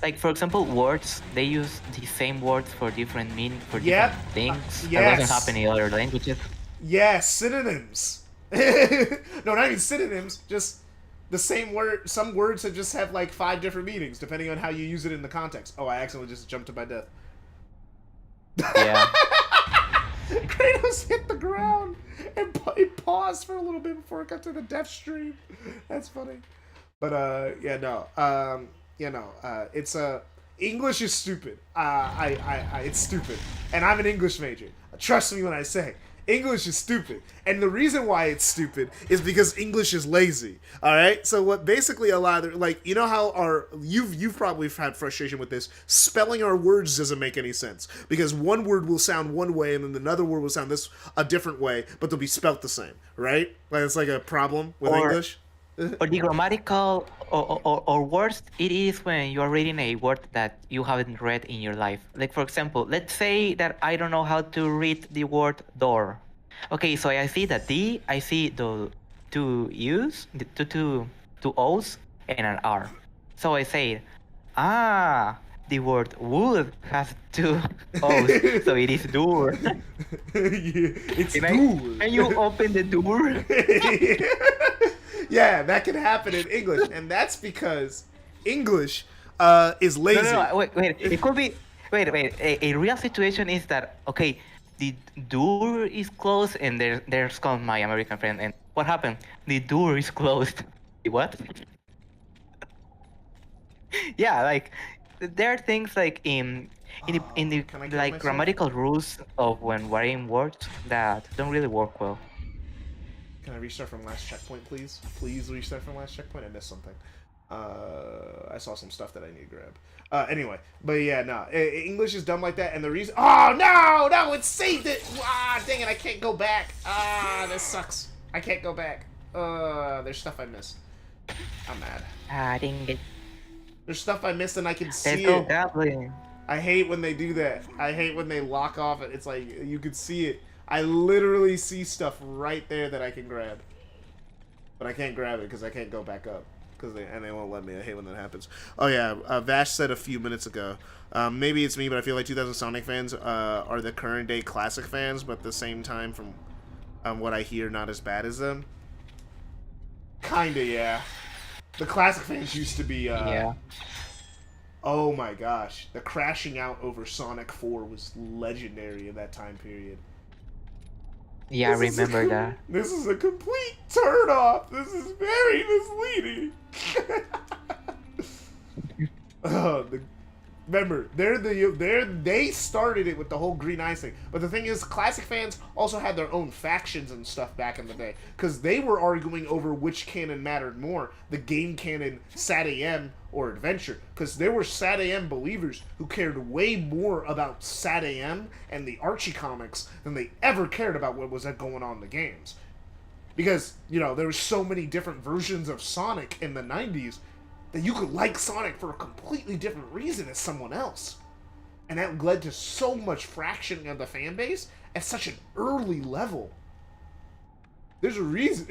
like for example, words, they use the same words for different meaning for different things. Yes. That doesn't happen in other languages. Yes, synonyms. No, not even synonyms. Just the same word. Some words that just have like 5 different meanings depending on how you use it in the context. Oh, I accidentally just jumped to my death. Yeah. Kratos hit the ground and it paused for a little bit before it got to the death stream. That's funny. But it's English is stupid. It's stupid, and I'm an English major. Trust me when I say English is stupid, and the reason why it's stupid is because English is lazy. All right. So what basically a lot of like, you know how you've probably had frustration with this. Spelling our words doesn't make any sense because one word will sound one way and then another word will sound a different way, but they'll be spelt the same. Right? Like it's like a problem with English. Or the grammatical, or worse, it is when you are reading a word that you haven't read in your life. Like, for example, let's say that I don't know how to read the word door. Okay, so I see the D, I see the 2 U's, the two O's, and an R. So I say, the word wood has 2 O's, so it is door. It's door. Can you open the door? Yeah, that can happen in English, and that's because English is lazy. No, wait. It could be. Wait. A real situation is that, okay, the door is closed, and there's come my American friend, and what happened? The door is closed. What? Yeah, like there are things like in the like grammatical rules of when writing words that don't really work well. Can I restart from last checkpoint, please? Please restart from last checkpoint. I missed something. I saw some stuff that I need to grab. Anyway, but yeah, no. English is dumb like that, and the reason... Oh, no! It saved it! Dang it, I can't go back. This sucks. I can't go back. There's stuff I missed. I'm mad. Dang it. There's stuff I missed, and I can see Let's go it. goblin. I hate when they do that. I hate when they lock off it. It's like, you can see it. I literally see stuff right there that I can grab. But I can't grab it because I can't go back up. And they won't let me. I hate when that happens. Oh yeah, Vash said a few minutes ago. Maybe it's me, but I feel like 2000 Sonic fans are the current day classic fans, but at the same time, from what I hear, not as bad as them. Kinda, yeah. The classic fans used to be... yeah. Oh my gosh. The crashing out over Sonic 4 was legendary in that time period. Yeah, I remember that. This is a complete turn-off. This is very misleading. Remember, they started it with the whole green eyes thing. But the thing is, classic fans also had their own factions and stuff back in the day, because they were arguing over which canon mattered more, the game canon, Sat AM, or Adventure. Because there were Sat AM believers who cared way more about Sat AM and the Archie comics than they ever cared about what was going on in the games. Because, you know, there were so many different versions of Sonic in the 90s that you could like Sonic for a completely different reason as someone else. And that led to so much fracturing of the fan base at such an early level. There's a reason.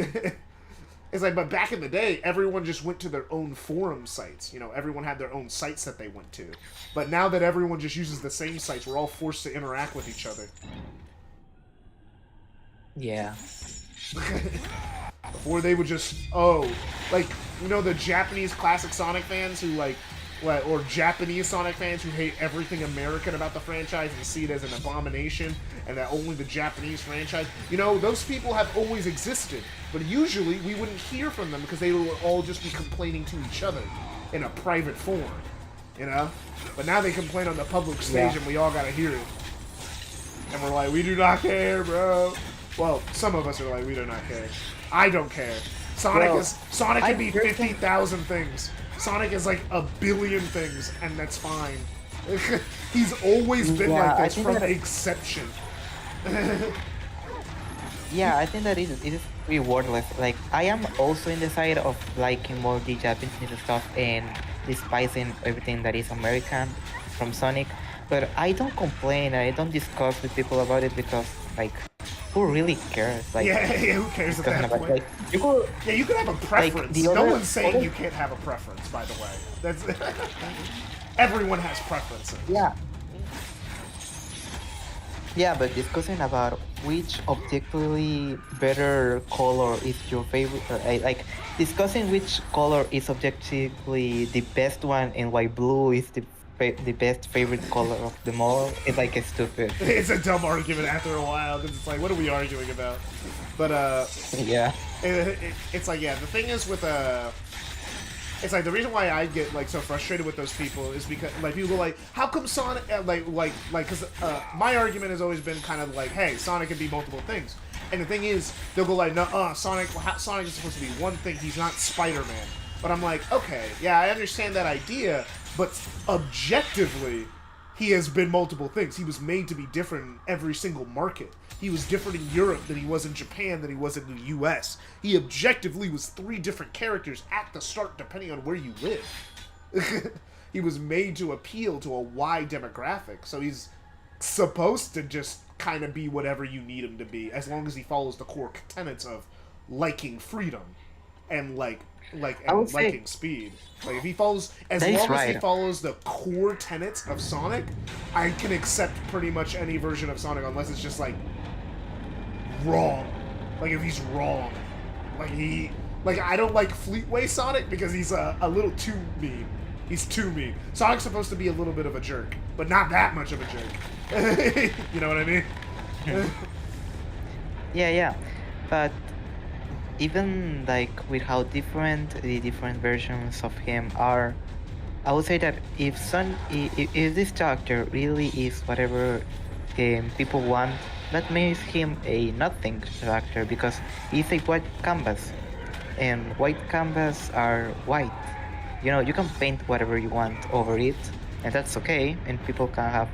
It's like, but back in the day, everyone just went to their own forum sites. You know, everyone had their own sites that they went to. But now that everyone just uses the same sites, we're all forced to interact with each other. Yeah. Before they would just, like, you know, the Japanese classic Sonic fans who, like, or Japanese Sonic fans who hate everything American about the franchise and see it as an abomination and that only the Japanese franchise, you know, those people have always existed. But usually we wouldn't hear from them because they would all just be complaining to each other in a private forum, you know? But now they complain on the public stage and we all gotta hear it. And we're like, we do not care, bro. Well, some of us are like, we do not care. I don't care. Sonic can be 50,000 things. Sonic is like a billion things, and that's fine. He's always been like this from the exception. Yeah, I think that it is pretty worthless. Like, I am also in the side of liking more the Japanese stuff and despising everything that is American from Sonic. But I don't complain, I don't discuss with people about it because, like, who really cares? Like, who cares at that point? Like, you could have a preference. Like, no one's saying you can't have a preference, by the way. That's everyone has preferences. Yeah. Yeah, but discussing about which objectively better color is your favorite, like discussing which color is objectively the best one and why blue is the best favorite color of them all is like stupid. It's a dumb argument after a while because it's like, what are we arguing about? But yeah, it's like, yeah. The thing is with it's like the reason why I get like so frustrated with those people is because like people go like, how come Sonic like because my argument has always been kind of like, hey, Sonic can be multiple things, and the thing is they'll go like, no, Sonic is supposed to be one thing. He's not Spider-Man. But I'm like, okay, yeah, I understand that idea. But objectively, he has been multiple things. He was made to be different in every single market. He was different in Europe than he was in Japan, than he was in the US. He objectively was 3 different characters at the start, depending on where you live. He was made to appeal to a wide demographic. So he's supposed to just kind of be whatever you need him to be, as long as he follows the core tenets of liking freedom and liking speed. Like if he follows, as long as he follows the core tenets of Sonic, I can accept pretty much any version of Sonic unless it's just like wrong. Like if he's wrong, like I don't like Fleetway Sonic because he's a little too mean. He's too mean. Sonic's supposed to be a little bit of a jerk, but not that much of a jerk. You know what I mean? yeah, but even like with how different the different versions of him are, I would say that if this character really is whatever people want, that makes him a nothing character because he's a white canvas, and white canvas are white. You know, you can paint whatever you want over it, and that's okay, and people can have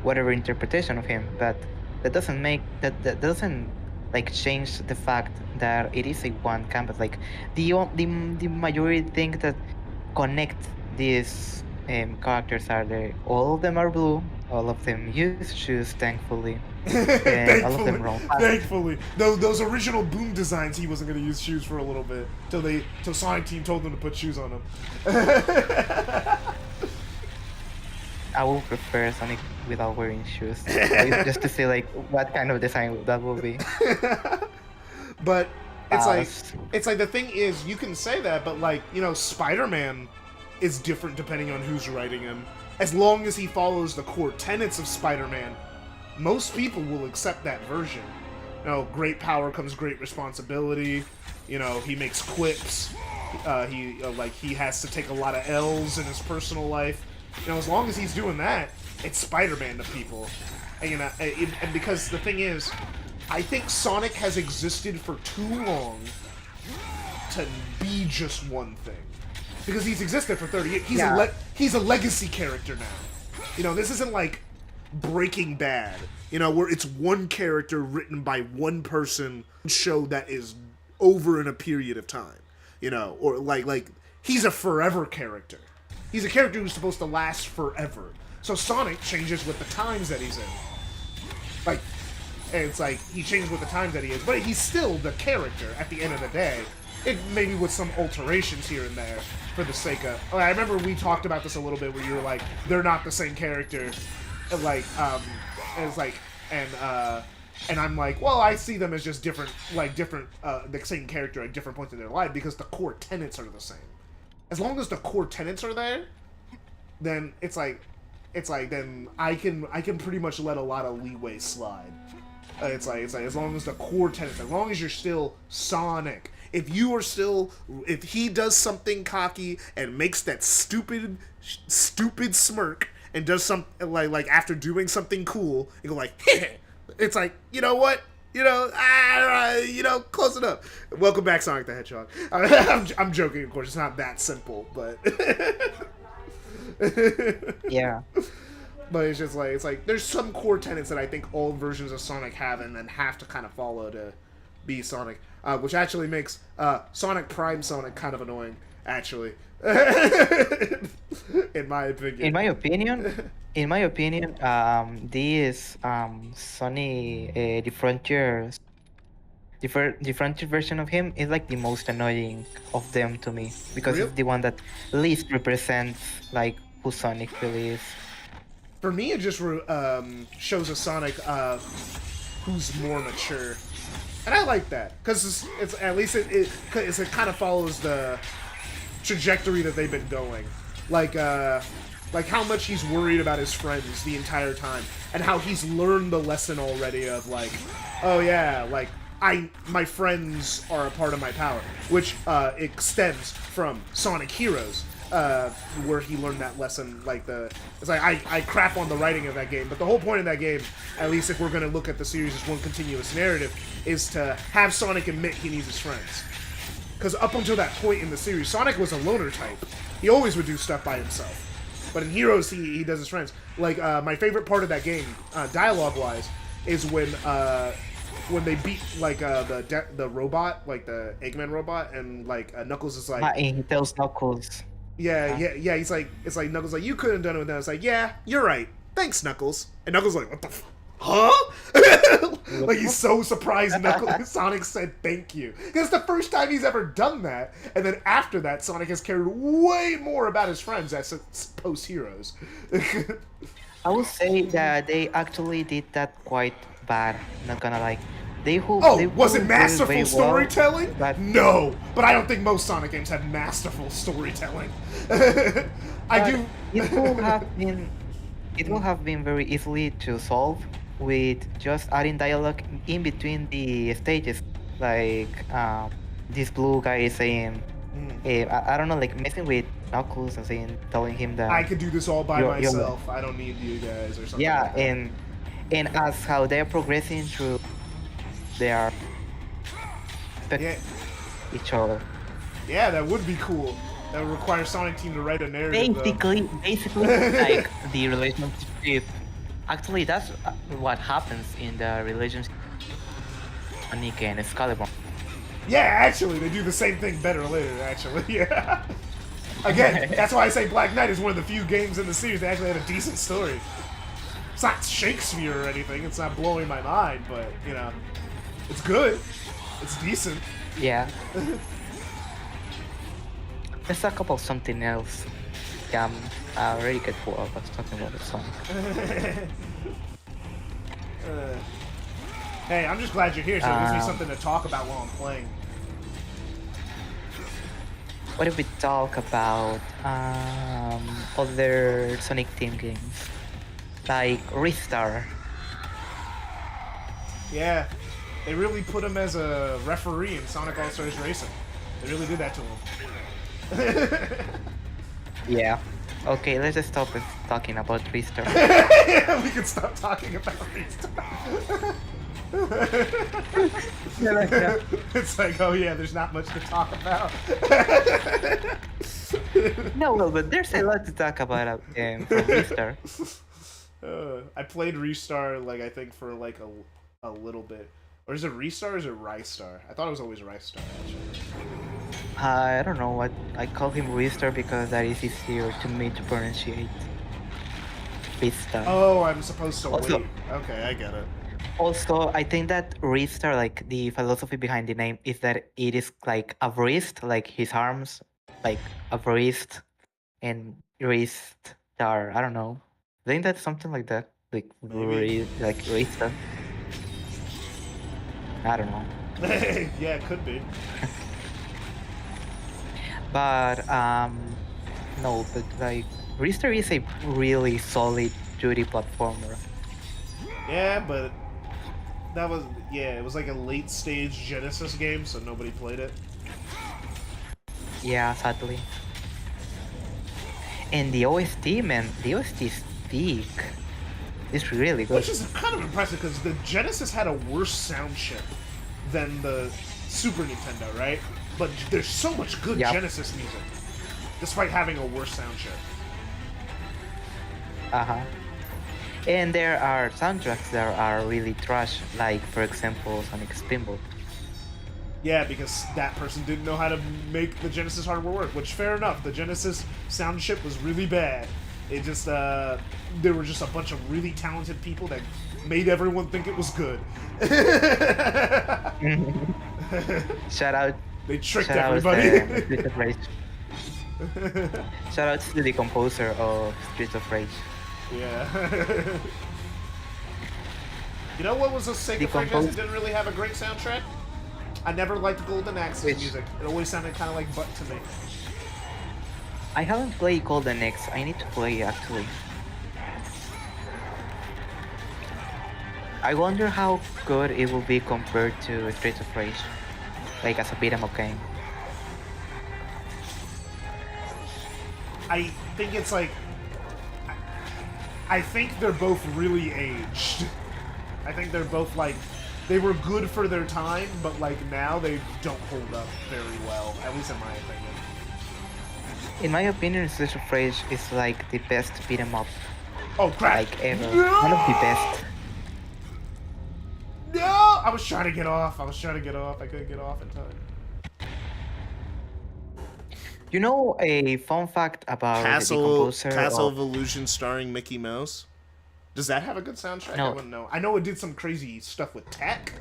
whatever interpretation of him, but that doesn't make that doesn't like change the fact that it is a one canvas. Like the majority think that connect these characters are all of them are blue, all of them use shoes, thankfully, and all of them roll fast. Thankfully, those original Boom designs, he wasn't going to use shoes for a little bit till Sonic Team told them to put shoes on them. I would prefer Sonic without wearing shoes, just to see like what kind of design that will be. But it's like the thing is, you can say that, but like, you know, Spider-Man is different depending on who's writing him. As long as he follows the core tenets of Spider-Man, most people will accept that version. You know, great power comes great responsibility. You know, he makes quips. He has to take a lot of L's in his personal life. You know, as long as he's doing that, it's Spider-Man to people. And, you know, and because the thing is, I think Sonic has existed for too long to be just one thing. Because he's existed for 30 years. He's a legacy character now. You know, this isn't like Breaking Bad, you know, where it's one character written by one person, show that is over in a period of time. You know, or like he's a forever character. He's a character who's supposed to last forever. So Sonic changes with the times that he's in. Like, and it's like he changes with the times that he is, but he's still the character at the end of the day. It maybe with some alterations here and there for the sake of. Oh, I remember we talked about this a little bit where you were like, they're not the same character. Like, and it's like, and I'm like, well, I see them as just different, the same character at different points in their life because the core tenets are the same. As long as the core tenets are there, then it's like then I can pretty much let a lot of leeway slide. It's like as long as the core tenets, as long as you're still Sonic. If he does something cocky and makes that stupid smirk and does something like after doing something cool, you go like, it's like, you know what? You know, close enough. Welcome back, Sonic the Hedgehog. I'm joking, of course. It's not that simple, but yeah. But it's just like there's some core tenets that I think all versions of Sonic have, and then have to kind of follow to be Sonic, which actually makes Sonic Prime Sonic kind of annoying, actually. In my opinion. In my opinion, this Sony different version of him is like the most annoying of them to me, because Really? it's the one that least represents like who Sonic really is. For me, it just shows a Sonic who's more mature, and I like that because it's at least it kind of follows the trajectory that they've been going, like how much he's worried about his friends the entire time, and how he's learned the lesson already of like, oh yeah, like my friends are a part of my power, which extends from Sonic Heroes, where he learned that lesson. It's like I crap on the writing of that game, but the whole point of that game, at least if we're gonna look at the series as one continuous narrative, is to have Sonic admit he needs his friends. Because up until that point in the series, Sonic was a loner type. He always would do stuff by himself. But in Heroes, he does his friends. Like, my favorite part of that game, dialogue-wise, is when they beat, like, the robot, like the Eggman robot, and, like, Knuckles is like... He tells Knuckles. Yeah, he's like... It's like, Knuckles like, you could have done it with that. It's like, yeah, you're right. Thanks, Knuckles. And Knuckles like, what the f... Huh? Like, he's so surprised Sonic said thank you. Because it's the first time he's ever done that. And then after that, Sonic has cared way more about his friends as post-Heroes. I would say that they actually did that quite bad, not gonna lie. Was it masterful storytelling? Well, no, but I don't think most Sonic games have masterful storytelling. It will have been very easily to solve with just adding dialogue in between the stages, like this blue guy is saying, I don't know, like messing with Knuckles and telling him that I could do this all by myself. I don't need you guys or something. Yeah, like that. and as how they're progressing through, they are each other. Yeah, that would be cool. That would require Sonic Team to write a narrative. Basically, like the relationship. Actually, that's what happens in the relationship of Sonic and Excalibur. Yeah, actually, they do the same thing better later. Actually, yeah. Again, that's why I say Black Knight is one of the few games in the series that actually had a decent story. It's not Shakespeare or anything. It's not blowing my mind, but you know, it's good. It's decent. Yeah. Let's talk about something else. Yeah, I'm already get bored of us talking about the song. Hey, I'm just glad you're here, so it gives me something to talk about while I'm playing. What if we talk about other Sonic Team games? Like Ristar. Yeah, they really put him as a referee in Sonic All-Stars Racing. They really did that to him. Yeah. Okay, let's just stop talking about Restart. We can stop talking about Restart. It's like, oh yeah, there's not much to talk about. No, well, but there's a lot to talk about from Restart. I played Restart, like, I think for like a little bit. Or is it Restart or is it Rystar? I thought it was always Rystar, actually. I don't know what I call him Restart because that is easier to me to pronunciate. Restart. Oh, I'm supposed to Also- wait. Okay, I get it. Also, I think that Restart, like the philosophy behind the name, is that it is like a wrist, like his arms, like a wrist, and wrist star. I don't know. I think that's something like that, like Maybe. like Restart. I don't know. Yeah, it could be. But no, but like Restart is a really solid 2D platformer. Yeah, but that was, yeah, it was like a late stage Genesis game, so nobody played it. Yeah, sadly. And the OST, man, the OST is thick. It's really good. Which is kind of impressive because the Genesis had a worse sound chip than the Super Nintendo, right? But there's so much good Genesis music, despite having a worse sound chip. Uh-huh. And there are soundtracks that are really trash, like, for example, Sonic Spinball. Yeah, because that person didn't know how to make the Genesis hardware work, which, fair enough, the Genesis sound chip was really bad. It just, there were just a bunch of really talented people that made everyone think it was good. Shout out. They tricked Shout everybody. Out, Streets of Rage. Shout out to the composer of Streets of Rage. Yeah. You know what was a Sega franchise that didn't really have a great soundtrack? I never liked Golden Axe's music. It always sounded kind of like butt to me. I haven't played Golden Axe. I need to play actually. I wonder how good it will be compared to Streets of Rage, like as a beat 'em up game. I think it's like, I think they're both really aged. I think they're both like, they were good for their time, but like now they don't hold up very well, at least in my opinion. In my opinion, Streets of Rage is like the best beat 'em up Oh crap! like ever. No! One of the best. No! I was trying to get off. I couldn't get off in time. You know a fun fact about the composer Castle of... of Illusion starring Mickey Mouse? Does that have a good soundtrack? No. I wouldn't know. I know it did some crazy stuff with tech.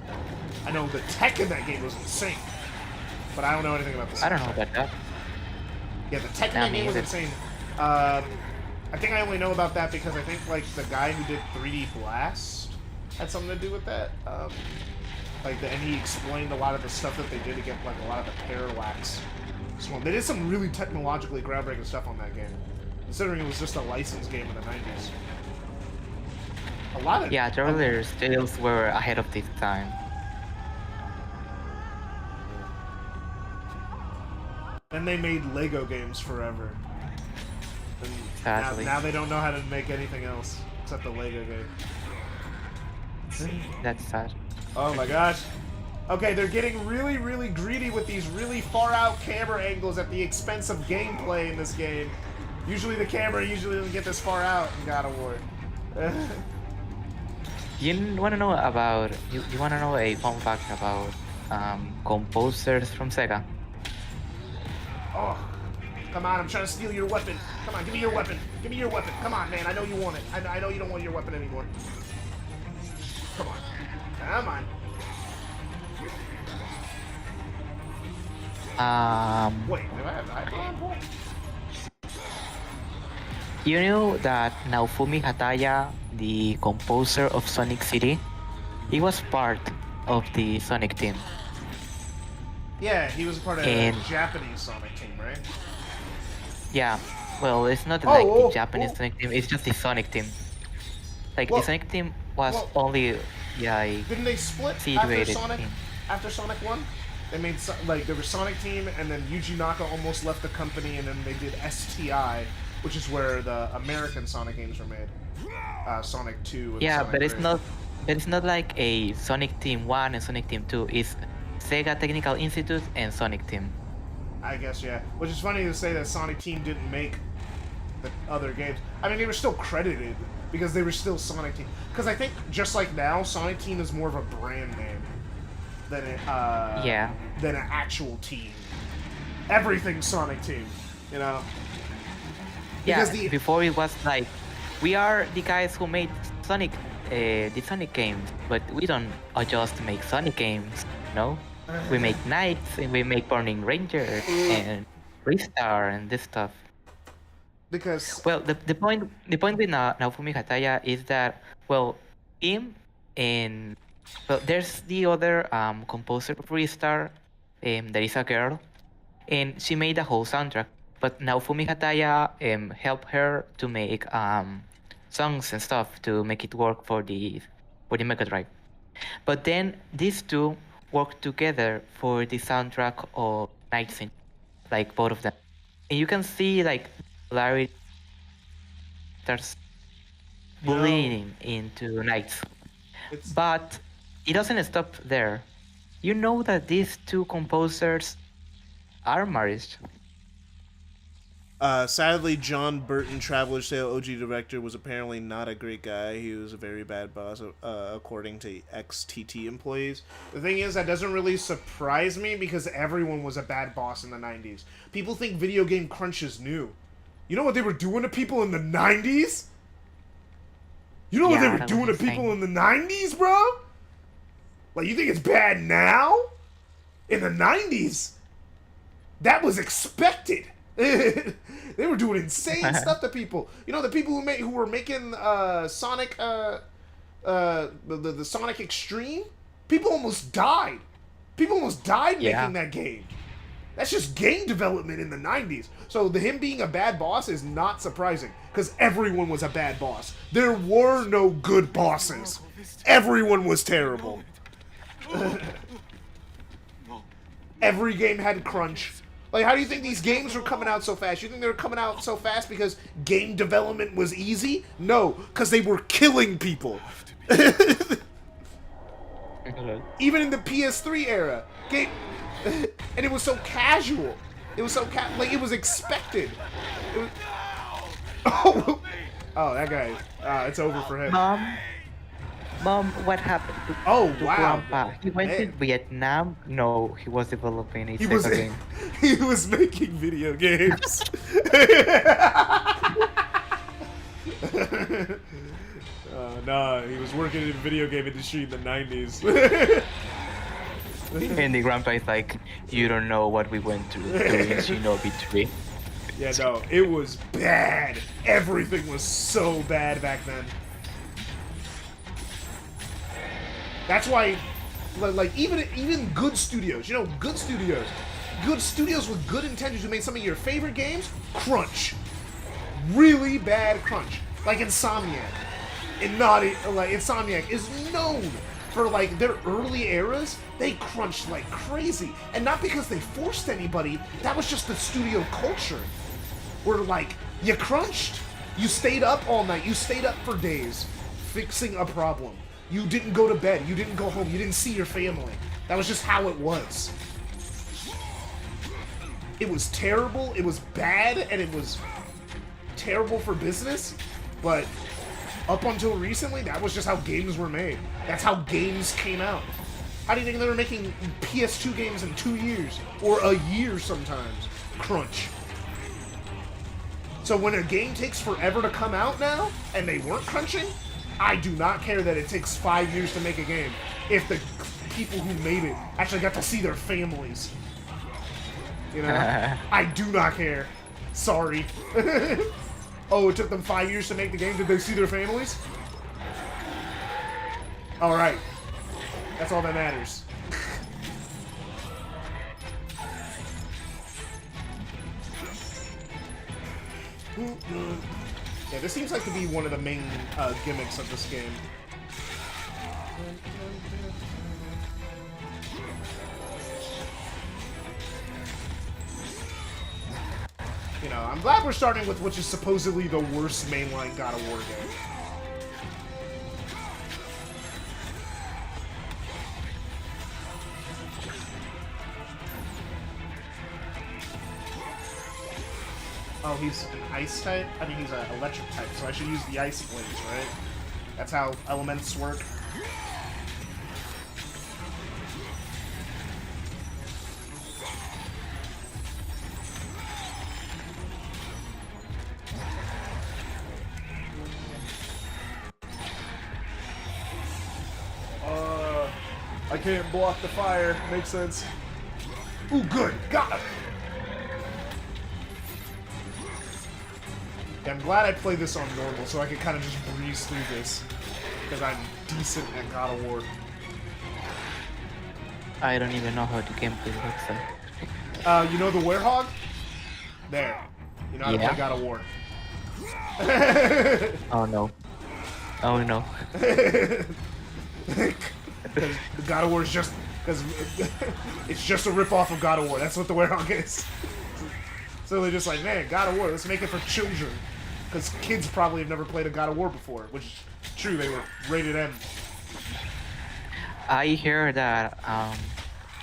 I know the tech in that game was insane. But I don't know anything about the soundtrack. I don't know about that. Yeah, the tech in that game was insane. I think I only know about that because I think like the guy who did 3D Blast had something to do with that. And he explained a lot of the stuff that they did to get like a lot of the parallax. They did some really technologically groundbreaking stuff on that game, considering it was just a licensed game in the 90s. A lot of Yeah, the earlier tales were ahead of this time. And they made Lego games forever. And Sadly. now they don't know how to make anything else except the Lego game. That's sad. Oh my gosh. Okay, they're getting really, really greedy with these really far-out camera angles at the expense of gameplay in this game. Usually the camera doesn't get this far out in God of War. You wanna know about... You wanna know a fun fact about composers from Sega? Oh, come on, I'm trying to steal your weapon. Come on, give me your weapon. Give me your weapon. Come on, man, I know you want it. I know you don't want your weapon anymore. Come on. Come on. Wait, do I have iPhone? You know that Naofumi Hataya, the composer of Sonic City, he was part of the Sonic team. Yeah, he was part of the Japanese Sonic team, right? Yeah, well, it's not like the Japanese Sonic team, it's just the Sonic team. Like, the Sonic team was only, didn't they split situated after Sonic 1? They made, like, there was Sonic Team, and then Yuji Naka almost left the company, and then they did STI, which is where the American Sonic games were made. Sonic 2 and Yeah, Sonic but 3. it's not like a Sonic Team 1 and Sonic Team 2. It's Sega Technical Institute and Sonic Team. I guess, yeah. Which is funny to say that Sonic Team didn't make the other games. I mean, they were still credited because they were still Sonic Team. Because I think, just like now, Sonic Team is more of a brand name than than an actual team. Everything's Sonic Team, you know? Because before it was like, we are the guys who made Sonic, the Sonic games, but we don't just make Sonic games, no? We make Knights, and we make Burning Ranger, and Ristar, and this stuff. Because... Well, the point with Naofumi Hataya is that, well, him and... Well, there's the other composer of Ristar, that is a girl, and she made a whole soundtrack. But Naofumi Hataya helped her to make songs and stuff to make it work for the Mega Drive. But then these two worked together for the soundtrack of Night Scene, like both of them. And you can see like Larry starts bleeding into Nights. But it doesn't stop there. You know that these two composers are married. Sadly, John Burton, Traveler's Tale OG director, was apparently not a great guy. He was a very bad boss, according to ex-TT employees. The thing is, that doesn't really surprise me because everyone was a bad boss in the 90s. People think Video Game Crunch is new. You know what they were doing to people in the 90s? You know what they were doing to people in the 90s, bro? Like, you think it's bad now? In the 90s? That was expected. They were doing insane stuff to people. You know, the people who were making Sonic, the Sonic Extreme, people almost died. People almost died making that game. That's just game development in the 90s. So him being a bad boss is not surprising, because everyone was a bad boss. There were no good bosses. Everyone was terrible. Every game had crunch. Like, how do you think these games were coming out so fast? You think they were coming out so fast because game development was easy? No, because they were killing people. Even in the PS3 era. And it was so casual. It was so like, it was expected. It was... Oh, that guy. It's over for him. Mom, what happened to Grandpa? He went to Vietnam? No, he was developing a Sega game. He was making video games. Nah, he was working in the video game industry in the 90s. And the grandpa is like, you don't know what we went through during Shinobi 3. Yeah, no, it was bad. Everything was so bad back then. That's why, like, even good studios, you know, good studios with good intentions who made some of your favorite games, crunch. Really bad crunch. Like Insomniac. Insomniac is known for, like, their early eras, they crunched like crazy. And not because they forced anybody, that was just the studio culture. Where, like, you crunched. You stayed up all night. You stayed up for days fixing a problem. You didn't go to bed. You didn't go home. You didn't see your family. That was just how it was. It was terrible. It was bad, and it was terrible for business. But up until recently, that was just how games were made. That's how games came out. How do you think they were making PS2 games in 2 years? Or a year sometimes? Crunch. So when a game takes forever to come out now, and they weren't crunching, I do not care that it takes 5 years to make a game if the people who made it actually got to see their families. You know? I do not care. Sorry. Oh, it took them 5 years to make the game. Did they see their families? Alright. That's all that matters. Yeah, this seems like to be one of the main gimmicks of this game. You know, know, I'm glad we're starting with which is supposedly the worst mainline God of War game. Oh, he's an ice type? I mean, he's an electric type, so I should use the ice blades, right? That's how elements work. I can't block the fire. Makes sense. Ooh, good. Got him. Yeah, I'm glad I play this on normal, so I can kind of just breeze through this. Because I'm decent at God of War. I don't even know how the gameplay looks like. You know the werehog? There. You know how to play God of War. Oh no. Oh no. Because the God of War is just... Because it's just a rip-off of God of War. That's what the werehog is. So they're just like, man, God of War, let's make it for children. Because kids probably have never played a God of War before, which is true, they were rated M. I hear that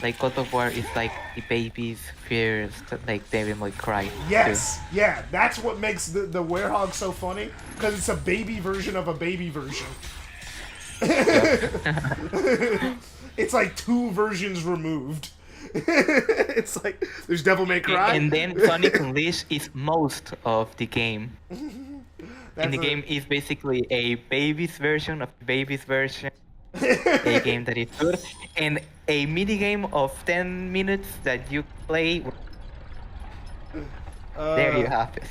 like God of War is like the baby's first like Devil May Cry. Yes, yeah, that's what makes the werehog so funny, because it's a baby version of a baby version. It's like 2 versions removed. It's like there's Devil May Cry, and then Sonic Unleashed is most of the game. And the game is basically a baby's version of the baby's version. A game that is good, and a mini game of 10 minutes that you play. There you have it.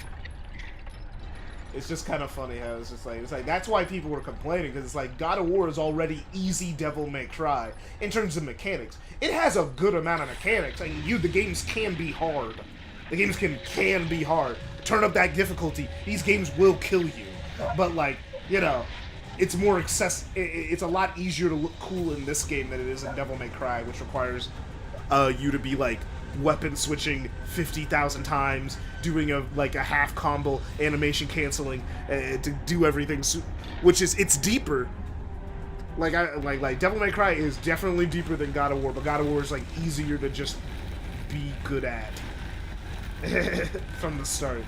It's just kind of funny how it's like that's why people were complaining, because it's like God of War is already easy Devil May Cry in terms of mechanics. It has a good amount of mechanics. I mean, the games can be hard. The games can be hard. Turn up that difficulty. These games will kill you, but like, you know, it's more it's a lot easier to look cool in this game than it is in Devil May Cry, which requires you to be like weapon switching 50,000 times, doing a half combo, animation canceling, to do everything, which is, it's deeper. Like Devil May Cry is definitely deeper than God of War, but God of War is like easier to just be good at from the start.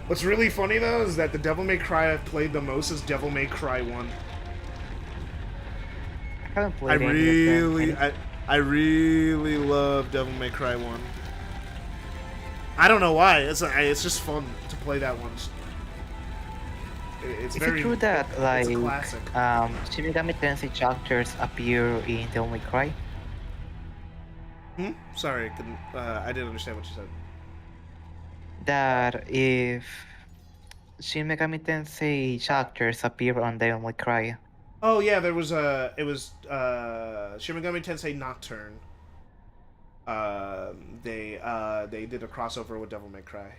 What's really funny though is that the Devil May Cry I've played the most is Devil May Cry 1. I haven't played any of them. I really love Devil May Cry 1. I don't know why. It's just fun to play that one. It's very. Is it true that like it's a classic. Shin Megami Tensei characters appear in Devil May Cry? Sorry, I didn't understand what you said. That if Shin Megami Tensei characters appear on Devil May Cry. Oh yeah, it was Shin Megami Tensei Nocturne. They did a crossover with Devil May Cry.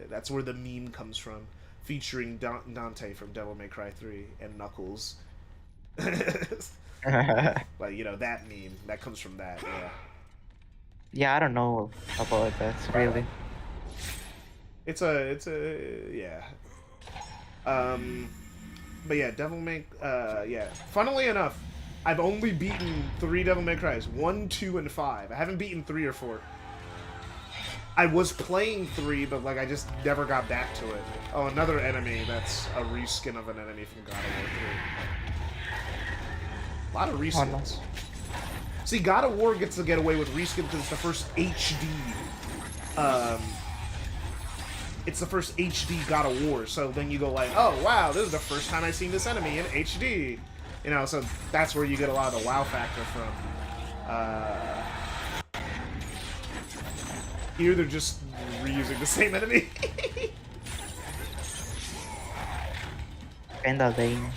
That's where the meme comes from, featuring Dante from Devil May Cry 3 and Knuckles. Like, you know, that meme that comes from that. Yeah. Yeah, I don't know about that really. It's a yeah. But yeah, Devil May yeah. Funnily enough, I've only beaten 3 Devil May Cries, 1, 2, and 5. I haven't beaten 3 or 4. I was playing 3, but like I just never got back to it. Oh, another enemy that's a reskin of an enemy from God of War 3. A lot of reskins. See, God of War gets to get away with reskin because it's the first HD. It's the first HD God of War, so then you go like, oh wow, this is the first time I've seen this enemy in HD. You know, so that's where you get a lot of the wow factor from. Here they're just reusing the same enemy. Kinda lame.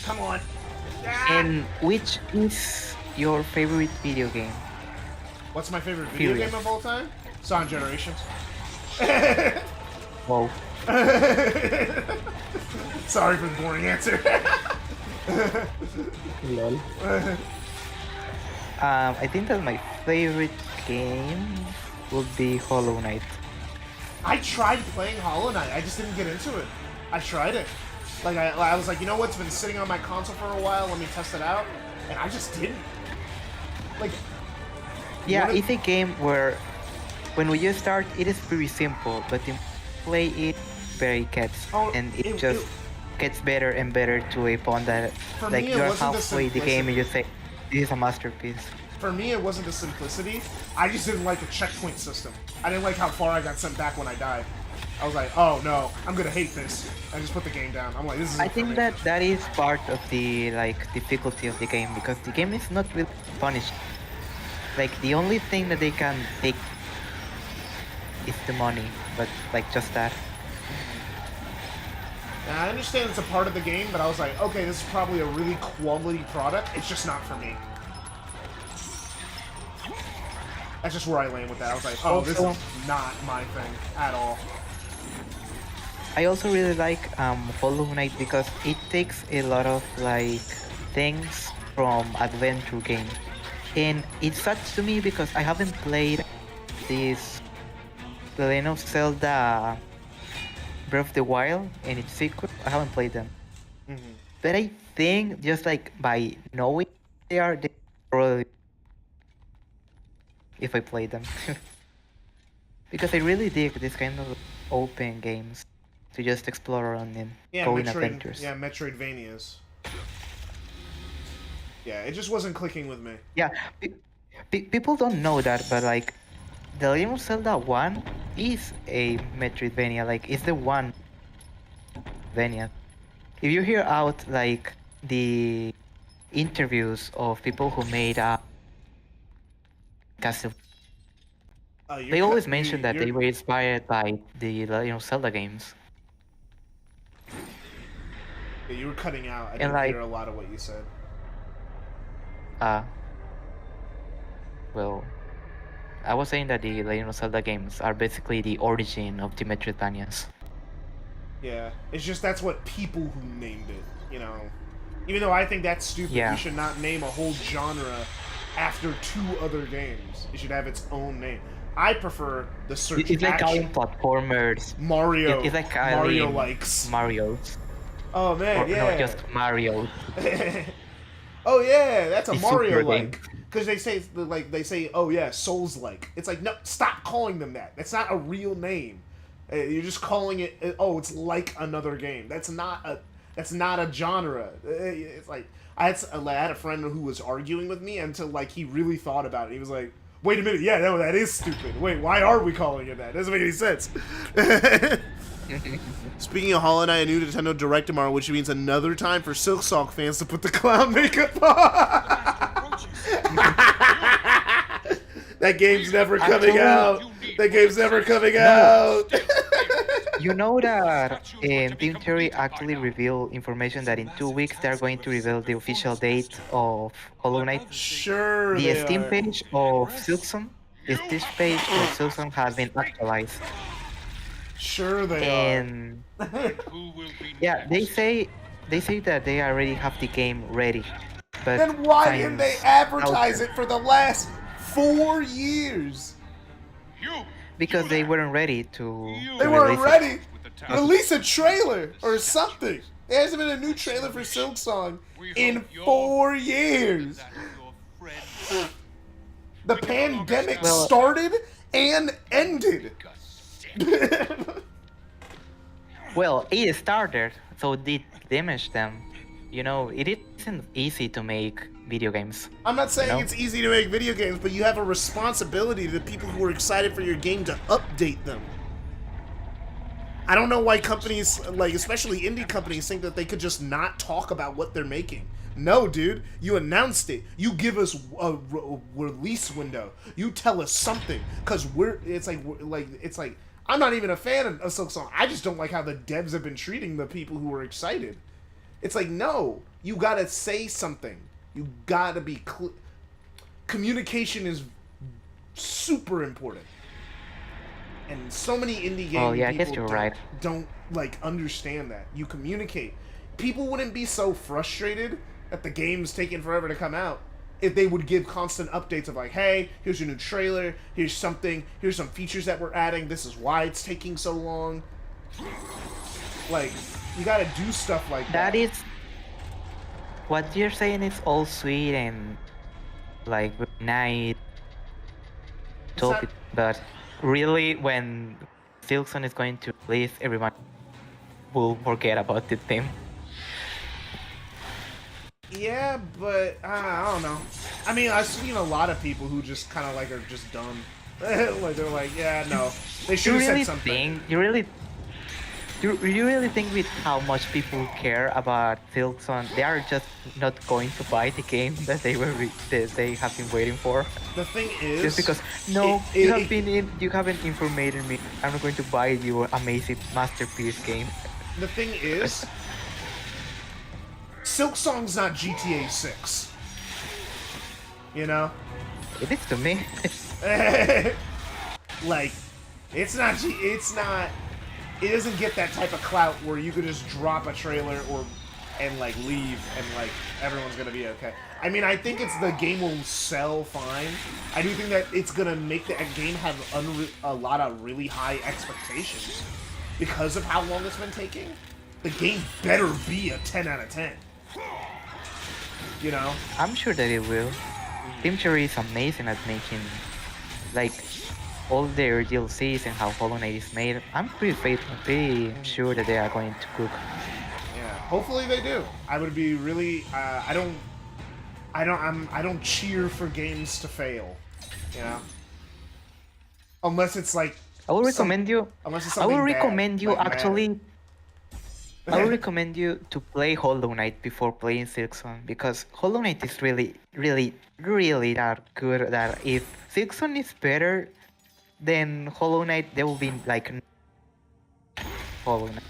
Come on. And which is your favorite video game? What's my favorite video game of all time? Sonic Generations. Whoa. Sorry for the boring answer. Lol. I think that my favorite game would be Hollow Knight. I tried playing Hollow Knight. I just didn't get into it. I tried it. Like I was like, you know what's been sitting on my console for a while? Let me test it out. And I just didn't. Like. Yeah, it's a game where when you start, it is pretty simple, but you play it very gets, and it just gets better and better to a point that like you're halfway the game and you say, this is a masterpiece. For me, it wasn't the simplicity. I just didn't like the checkpoint system. I didn't like how far I got sent back when I died. I was like, oh no, I'm gonna hate this. I just put the game down. I'm like, this is. I think that is part of the like difficulty of the game, because the game is not really punished. Like the only thing that they can take is the money, but like just that. Now, I understand it's a part of the game, but I was like, okay, this is probably a really quality product. It's just not for me. That's just where I land with that. I was like, oh, this is not my thing at all. I also really like Hollow Knight because it takes a lot of like things from adventure game, and it sucks to me because I haven't played this The Legend of Zelda Breath of the Wild and its sequel. I haven't played them, but I think just like by knowing they probably if I play them. Because I really dig this kind of open games to just explore around and go in adventures. Yeah, Metroidvanias. Yeah, it just wasn't clicking with me. Yeah, people don't know that, but like, The Legend of Zelda 1 is a Metroidvania. Like, it's the one Metroidvania. If you hear out like the interviews of people who made Castle, they always mention that they were inspired by the Legend of Zelda games. Yeah, you were cutting out. I didn't hear a lot of what you said. Well, I was saying that the Legend of Zelda games are basically the origin of the Metroidvanias. Yeah, it's just that's what people who named it, you know. Even though I think that's stupid, you should not name a whole genre after two other games. It should have its own name. I prefer the search It's like action. Platformers. Mario. It's like Mario likes. Mario's. Oh man, yeah. Not just Mario. Oh yeah, that's a It's Mario like. Because they say, oh yeah, Souls like. It's like, no, stop calling them that. That's not a real name. You're just calling it. Oh, it's like another game. That's not a genre. It's like I had a friend who was arguing with me until like he really thought about it. He was like, wait a minute, yeah, no, that is stupid. Wait, why are we calling it that? Doesn't make any sense. Speaking of Hollow Knight, a new Nintendo Direct tomorrow, which means another time for Silksong fans to put the clown makeup on. That game's never coming out. That game's never coming out. You know that Team Cherry actually revealed information that in 2 weeks they're going to reveal the official date of Hollow Knight. Sure. The Steam page of Silksong, the Steam page of Silksong has been actualized. Sure they and yeah, they say that they already have the game ready. But then why didn't they advertise it for the last 4 years? Because they weren't ready to. They weren't ready. Release a trailer or something. There hasn't been a new trailer for Silksong in 4 years. The pandemic started and ended. Well, it started, so it damaged them. You know, it isn't easy to make video games. I'm not saying it's easy to make video games, but you have a responsibility to the people who are excited for your game to update them. I don't know why companies, like especially indie companies, think that they could just not talk about what they're making. No, dude, you announced it. You give us a release window. You tell us something, cause it's like I'm not even a fan of Silksong. I just don't like how the devs have been treating the people who are excited. It's like, no, you gotta say something. You gotta be clear. Communication is super important. And so many indie game I guess people you're right. don't like understand that. You communicate. People wouldn't be so frustrated that the game's taking forever to come out if they would give constant updates of like, hey, here's your new trailer, here's some features that we're adding, this is why it's taking so long. Like, you gotta do stuff like that. That is... What you're saying is all sweet and, like, nice topic, but really, when Silksong is going to release, everyone will forget about the theme. Yeah, but I don't know. I mean, I've seen a lot of people who just kind of like are just dumb. Like they're like, yeah, no, they should have said something. You really think with how much people care about Silksong, they are just not going to buy the game that they have been waiting for? The thing is, just because you haven't informed me, I'm not going to buy your amazing masterpiece game. The thing is, Silksong's not GTA 6. You know? It is to me. Like, it doesn't get that type of clout where you could just drop a trailer and like leave and like everyone's gonna be okay. I mean, I think the game will sell fine. I do think that it's gonna make the game have a lot of really high expectations because of how long it's been taking. The game better be a 10 out of 10. You know? I'm sure that it will. Team Cherry is amazing at making, like, all their DLCs and how Hollow Knight is made. I'm pretty sure that they are going to cook. Yeah, hopefully they do. I would be really. I don't cheer for games to fail. You know, unless it's like. I will recommend you. Unless it's I something will recommend bad, you like actually. I would recommend you to play Hollow Knight before playing Silksong, because Hollow Knight is really that good that if Silksong is better than Hollow Knight, there will be like Hollow Knight.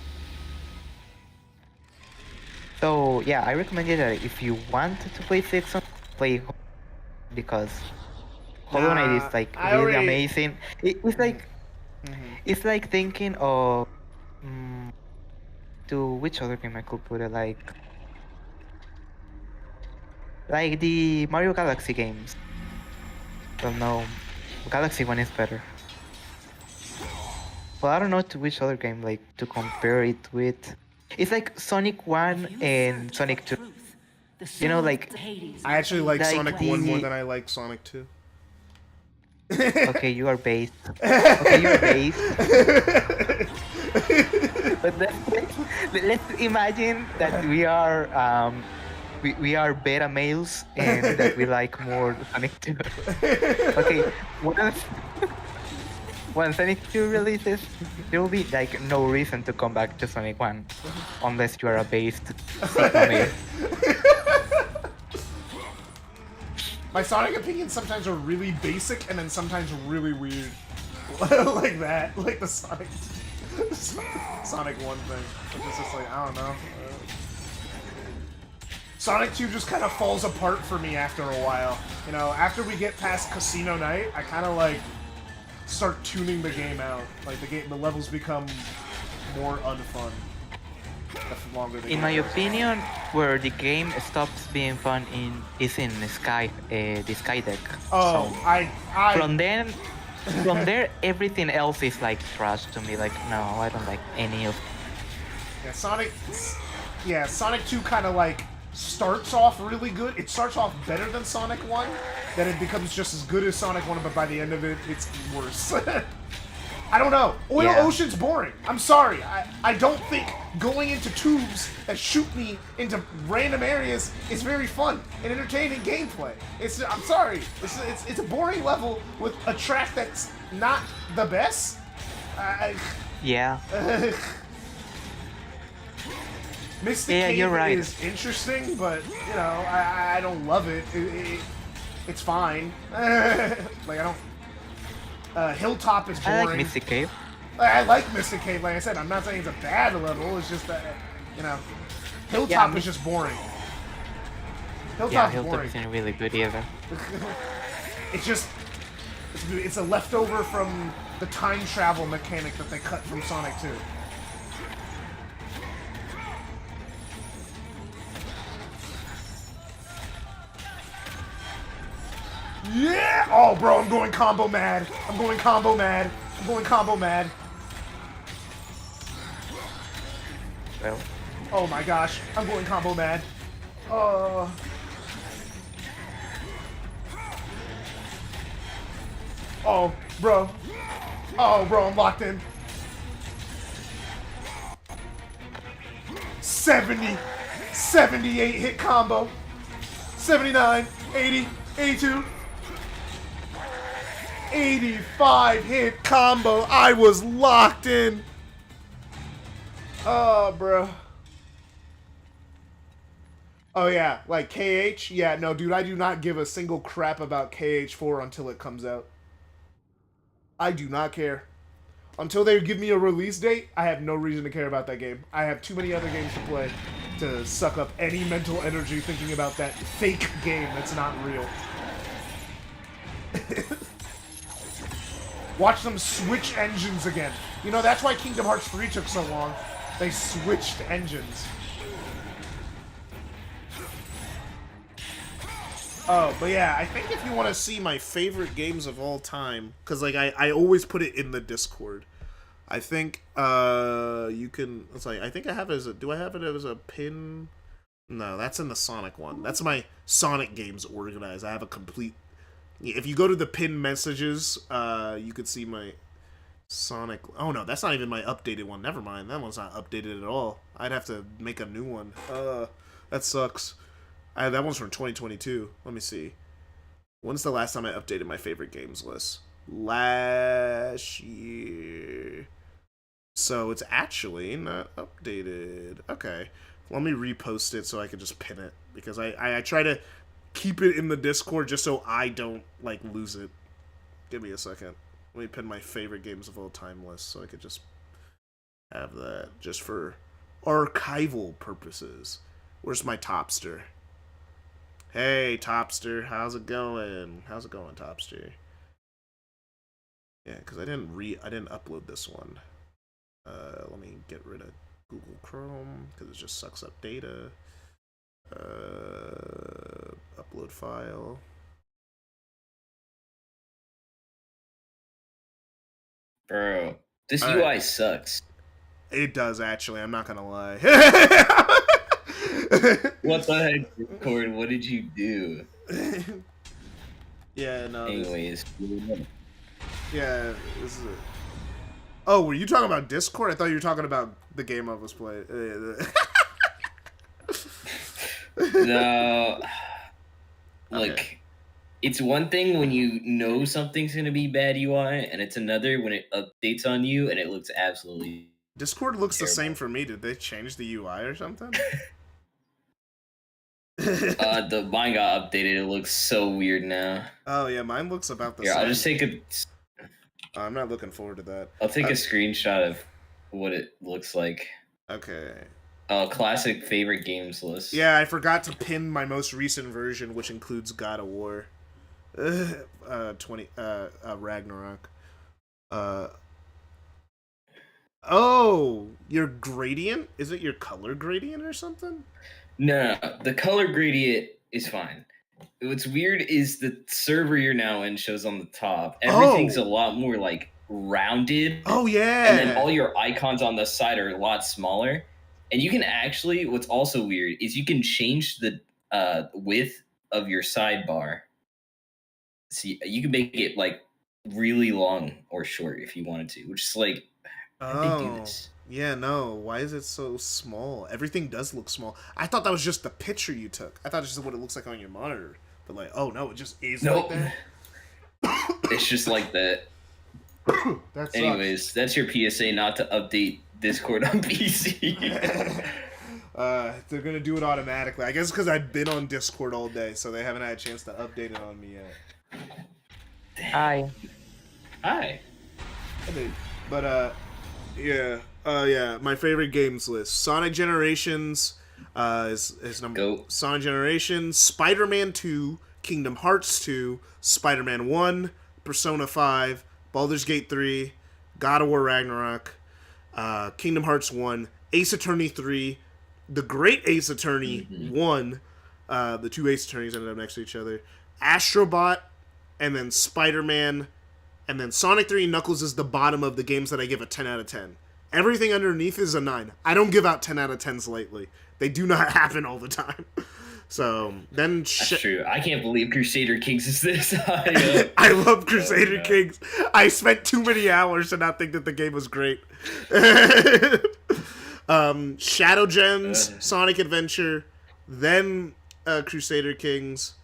So yeah, I recommend you that if you want to play Silksong, play Hollow Knight, because Hollow Knight is like really amazing. It's like it's like thinking of to which other game I could put it, like the Mario Galaxy games. Well, no, Galaxy 1 is better. Well, I don't know to which other game like to compare it with. It's like Sonic 1 and Sonic 2. You know, like I actually like Sonic 1 more than I like Sonic 2. Okay, you are based. Okay, you are based. But let's imagine that we are we are beta males and that we like more Sonic 2. Okay, when Sonic 2 releases, there will be like no reason to come back to Sonic 1 unless you are a based Sigma male. My Sonic opinions sometimes are really basic and then sometimes really weird. Like that. Like the Sonic 1 thing. It's just like, I don't know. Sonic 2 just kind of falls apart for me after a while. You know, after we get past Casino Night, I kind of like start tuning the game out. Like the levels become more unfun. The longer they In my opinion, where the game stops being fun is in the Sky deck. Oh, so from there, everything else is like trash to me. Like, no, I don't like any of. Yeah, Sonic 2 kind of like starts off really good. It starts off better than Sonic 1, then it becomes just as good as Sonic 1, but by the end of it, it's worse. I don't know. Ocean's boring. I'm sorry. I don't think going into tubes that shoot me into random areas is very fun and entertaining gameplay. I'm sorry. It's a boring level with a track that's not the best. Yeah. Mystic Cave you're right. is interesting, but you know, I don't love it. It's fine. Like I don't. Hilltop is boring. I like Mystic Cave. I like Mystic Cave, like I said. I'm not saying it's a bad level, it's just that, you know, Hilltop is just boring. Hilltop isn't really good either. It's just, It's a leftover from the time travel mechanic that they cut from Sonic 2. Yeah! Oh, bro, I'm going combo mad. I'm going combo mad. I'm going combo mad. Well. Oh my gosh, I'm going combo mad. Oh, bro. Oh, bro, I'm locked in. 70, 78 hit combo. 79, 80, 82. 85 hit combo. I was locked in. Oh, bro. Oh, yeah. Like, KH? Yeah, no, dude, I do not give a single crap about KH4 until it comes out. I do not care. Until they give me a release date, I have no reason to care about that game. I have too many other games to play to suck up any mental energy thinking about that fake game that's not real. Watch them switch engines again. You know, that's why Kingdom Hearts 3 took so long. They switched engines. Oh, but yeah, I think if you want to see my favorite games of all time, because like I always put it in the Discord. I think you can. It's like I think I have it as a. Do I have it as a pin? No, that's in the Sonic one. That's my Sonic games organized. I have a complete. If you go to the pin messages, you could see my Sonic. Oh no, that's not even my updated one. Never mind, that one's not updated at all. I'd have to make a new one. That sucks. That one's from 2022. Let me see. When's the last time I updated my favorite games list? Last year. So it's actually not updated. Okay. Let me repost it so I can just pin it. Because I try to keep it in the Discord just so I don't, like, lose it. Give me a second. Let me pin my favorite games of all time list so I could just have that just for archival purposes. Where's my Topster? Hey, Topster, how's it going? How's it going, Topster? Yeah, because I didn't upload this one. Let me get rid of Google Chrome because it just sucks up data. Upload file. Bro, this UI sucks. It does actually. I'm not gonna lie. What the heck, Discord? What did you do? Yeah, no. Anyways. Yeah, this is it. Oh, were you talking about Discord? I thought you were talking about the game I was playing. No. Look, Okay. it's one thing when you know something's going to be bad UI, and it's another when it updates on you and it looks absolutely Discord looks terrible. the same for me. Did they change the UI or something? The mine got updated. It looks so weird now. Oh yeah, mine looks about the Here, same. I'll just take a. I'm not looking forward to that. I'll take a screenshot of what it looks like. Okay. Classic favorite games list. Yeah, I forgot to pin my most recent version, which includes God of War. Ragnarok. Oh, your gradient? Is it your color gradient or something? No, the color gradient is fine. What's weird is the server you're now in shows on the top. Everything's a lot more like rounded. Oh yeah. And then all your icons on the side are a lot smaller. And you can actually, what's also weird is you can change the width of your sidebar. See, you can make it like really long or short if you wanted to, which is like, how did they do this? Yeah, no. Why is it so small? Everything does look small. I thought that was just the picture you took. I thought it's just what it looks like on your monitor. But like, oh no, it just is like that. It's just like that. Anyways, that's your PSA not to update Discord on PC. They're gonna do it automatically. I guess because I've been on Discord all day, so they haven't had a chance to update it on me yet. Hi. Hi. But yeah. Yeah, my favorite games list. Sonic Generations is number. Go. Sonic Generations, Spider-Man 2, Kingdom Hearts 2, Spider-Man 1, Persona 5, Baldur's Gate 3, God of War Ragnarok, Kingdom Hearts 1, Ace Attorney 3, the Great Ace Attorney 1, the two Ace Attorneys ended up next to each other, Astrobot, and then Spider-Man, and then Sonic 3 and Knuckles is the bottom of the games that I give a 10 out of 10. Everything underneath is a 9. I don't give out 10 out of 10s lately. They do not happen all the time. So, then... That's true. I can't believe Crusader Kings is this high. I love Crusader Kings. I spent too many hours to not think that the game was great. Shadow Gems, Sonic Adventure, then Crusader Kings,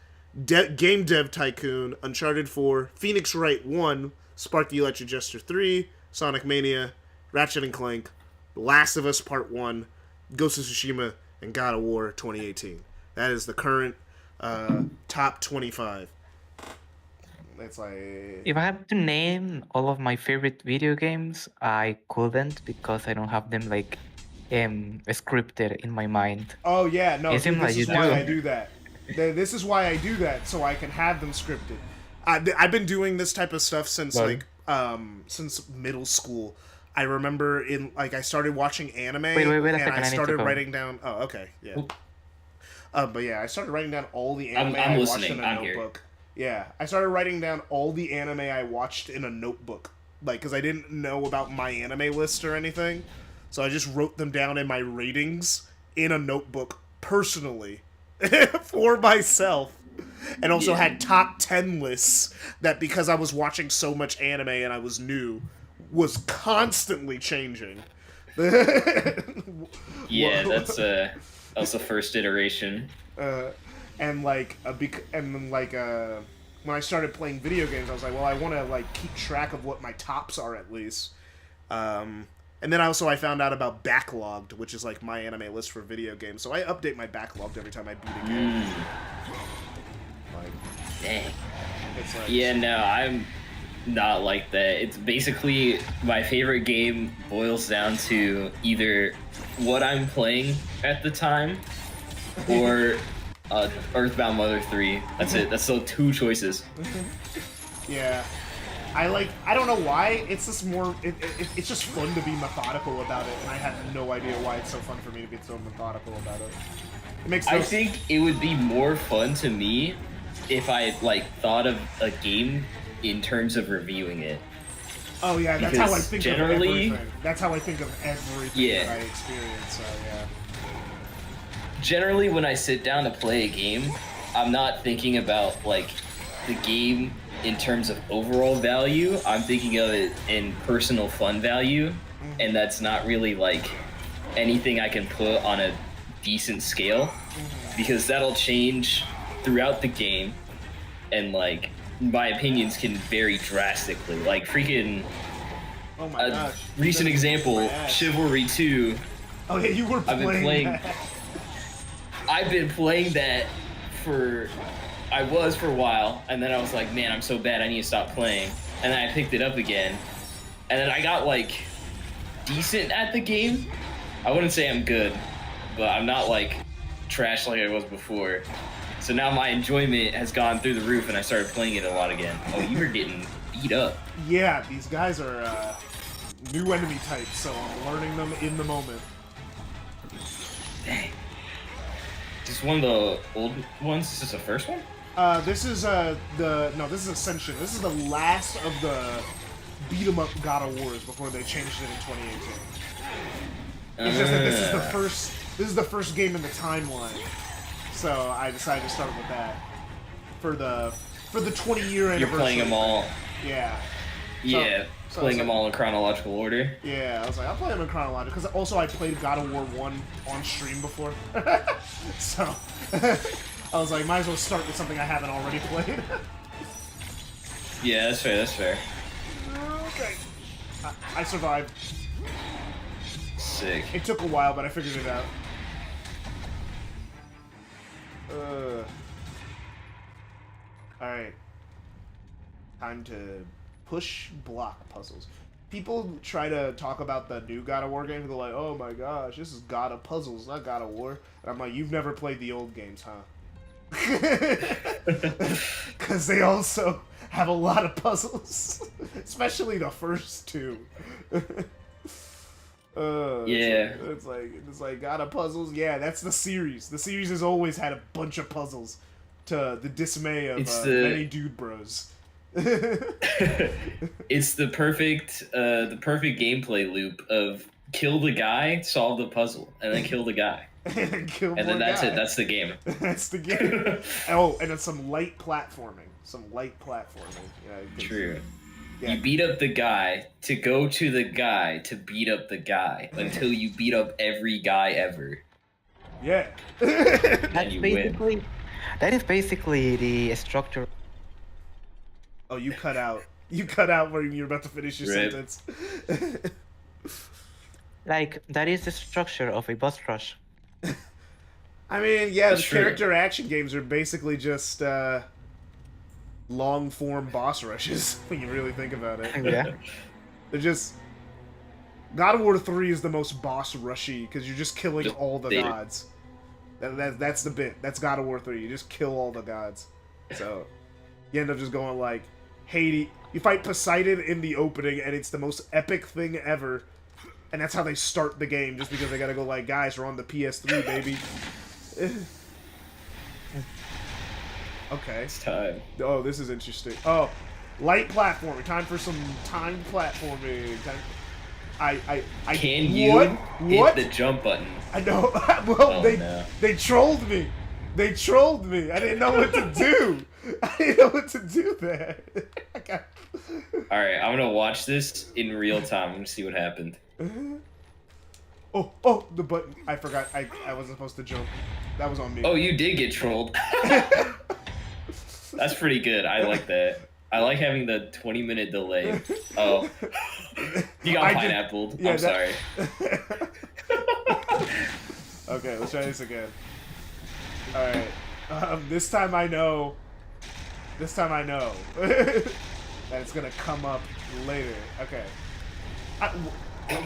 Game Dev Tycoon, Uncharted 4, Phoenix Wright 1, Spark the Electric Jester 3, Sonic Mania, Ratchet and Clank, Last of Us Part 1, Ghost of Tsushima, and God of War 2018. That is the current top 25. It's like... If I have to name all of my favorite video games, I couldn't because I don't have them like scripted in my mind. Oh yeah, no, It seems this like is you why do. I do that. This is why I do that, so I can have them scripted. I've been doing this type of stuff since since middle school. I remember I started watching anime Wait a second, I started go. writing down. Oh, okay, yeah. But yeah, I started writing down all the anime I'm I watched listening. in a I'm notebook. Yeah, I started writing down all the anime I watched in a notebook, because I didn't know about my anime list or anything, so I just wrote them down in my ratings in a notebook personally for myself, and also had top 10 lists that, because I was watching so much anime and I was new, was constantly changing. Yeah, that's the first iteration. And when I started playing video games, I was like, well, I want to keep track of what my tops are at least. And then I found out about Backlogged, which is my anime list for video games. So I update my Backlogged every time I beat a game. Dang. Yeah, no, I'm not like that. It's basically my favorite game boils down to either what I'm playing at the time or Earthbound Mother 3. That's it. That's the two choices. Yeah. I don't know why, it's just more, it's just fun to be methodical about it, and I have no idea why it's so fun for me to be so methodical about it. It makes I think it would be more fun to me if I thought of a game in terms of reviewing it. Oh yeah, that's Because how I think generally, of everything. That's how I think of everything that I experience, so yeah. Generally, when I sit down to play a game, I'm not thinking about the game in terms of overall value. I'm thinking of it in personal fun value, and that's not really anything I can put on a decent scale, because that'll change throughout the game, and my opinions can vary drastically. Oh my gosh. Recent example, Chivalry 2. Oh yeah, you were playing that. I've been playing that for a while, and then I was like, man, I'm so bad, I need to stop playing. And then I picked it up again, and then I got decent at the game. I wouldn't say I'm good, but I'm not trash like I was before. So now my enjoyment has gone through the roof, and I started playing it a lot again. Oh, you were getting beat up. Yeah, these guys are new enemy types, so I'm learning them in the moment. Dang. Is this one of the old ones? Is this the first one? This is this is Ascension. This is the last of the beat 'em up God of Wars before they changed it in 2018. It's just that this is the first game in the timeline. So I decided to start with that for the 20-year anniversary. You're playing them all. Yeah. So playing them all in chronological order. Yeah, I was like, I'll play them in chronological, because also I played God of War 1 on stream before. So I was like, might as well start with something I haven't already played. Yeah, that's fair. Okay. I survived. Sick. It took a while, but I figured it out. Alright. Time to push block puzzles. People try to talk about the new God of War games, and they're like, oh my gosh, this is God of Puzzles, not God of War. And I'm like, you've never played the old games, huh? Because they also have a lot of puzzles, especially the first two. Yeah. It's like God of Puzzles. Yeah, that's the series. The series has always had a bunch of puzzles, to the dismay of many dude bros. It's the perfect gameplay loop of kill the guy, solve the puzzle, and then kill the guy. and then that's it. That's the game. That's the game. Oh, and then some light platforming. Yeah, True. Yeah. You beat up the guy to go to the guy to beat up the guy until you beat up every guy ever. Yeah. That's you basically win. that is basically the structure. Oh, you cut out. You cut out where you're about to finish your Rip. sentence. Like that is the structure of a boss rush. I mean, yeah, That's the true. character action games are basically just long-form boss rushes, when you really think about it. Yeah. They're just... God of War 3 is the most boss rushy, because you're just killing Just all the data. gods. That's the bit. That's God of War 3. You just kill all the gods. So, you end up just going like, Hades... You fight Poseidon in the opening, and it's the most epic thing ever. And that's how they start the game, just because they gotta go like, guys, we're on the PS3, baby. Okay. It's time. Oh, this is interesting. Oh, light platforming. Time for some timed platforming. I Can you what? hit the jump button? I know. Well, Oh, they trolled me. They trolled me. I didn't know what to do. I didn't know what to do there. All right, I'm gonna watch this in real time. I'm gonna see what happened. Oh, the button. I forgot. I wasn't supposed to jump. That was on me. Oh, you did get trolled. That's pretty good. I like that. I like having the 20-minute delay. Oh. You got pineappled. Yeah, I'm sorry. Okay, let's try this again. Alright. This time I know that it's gonna come up later. Okay.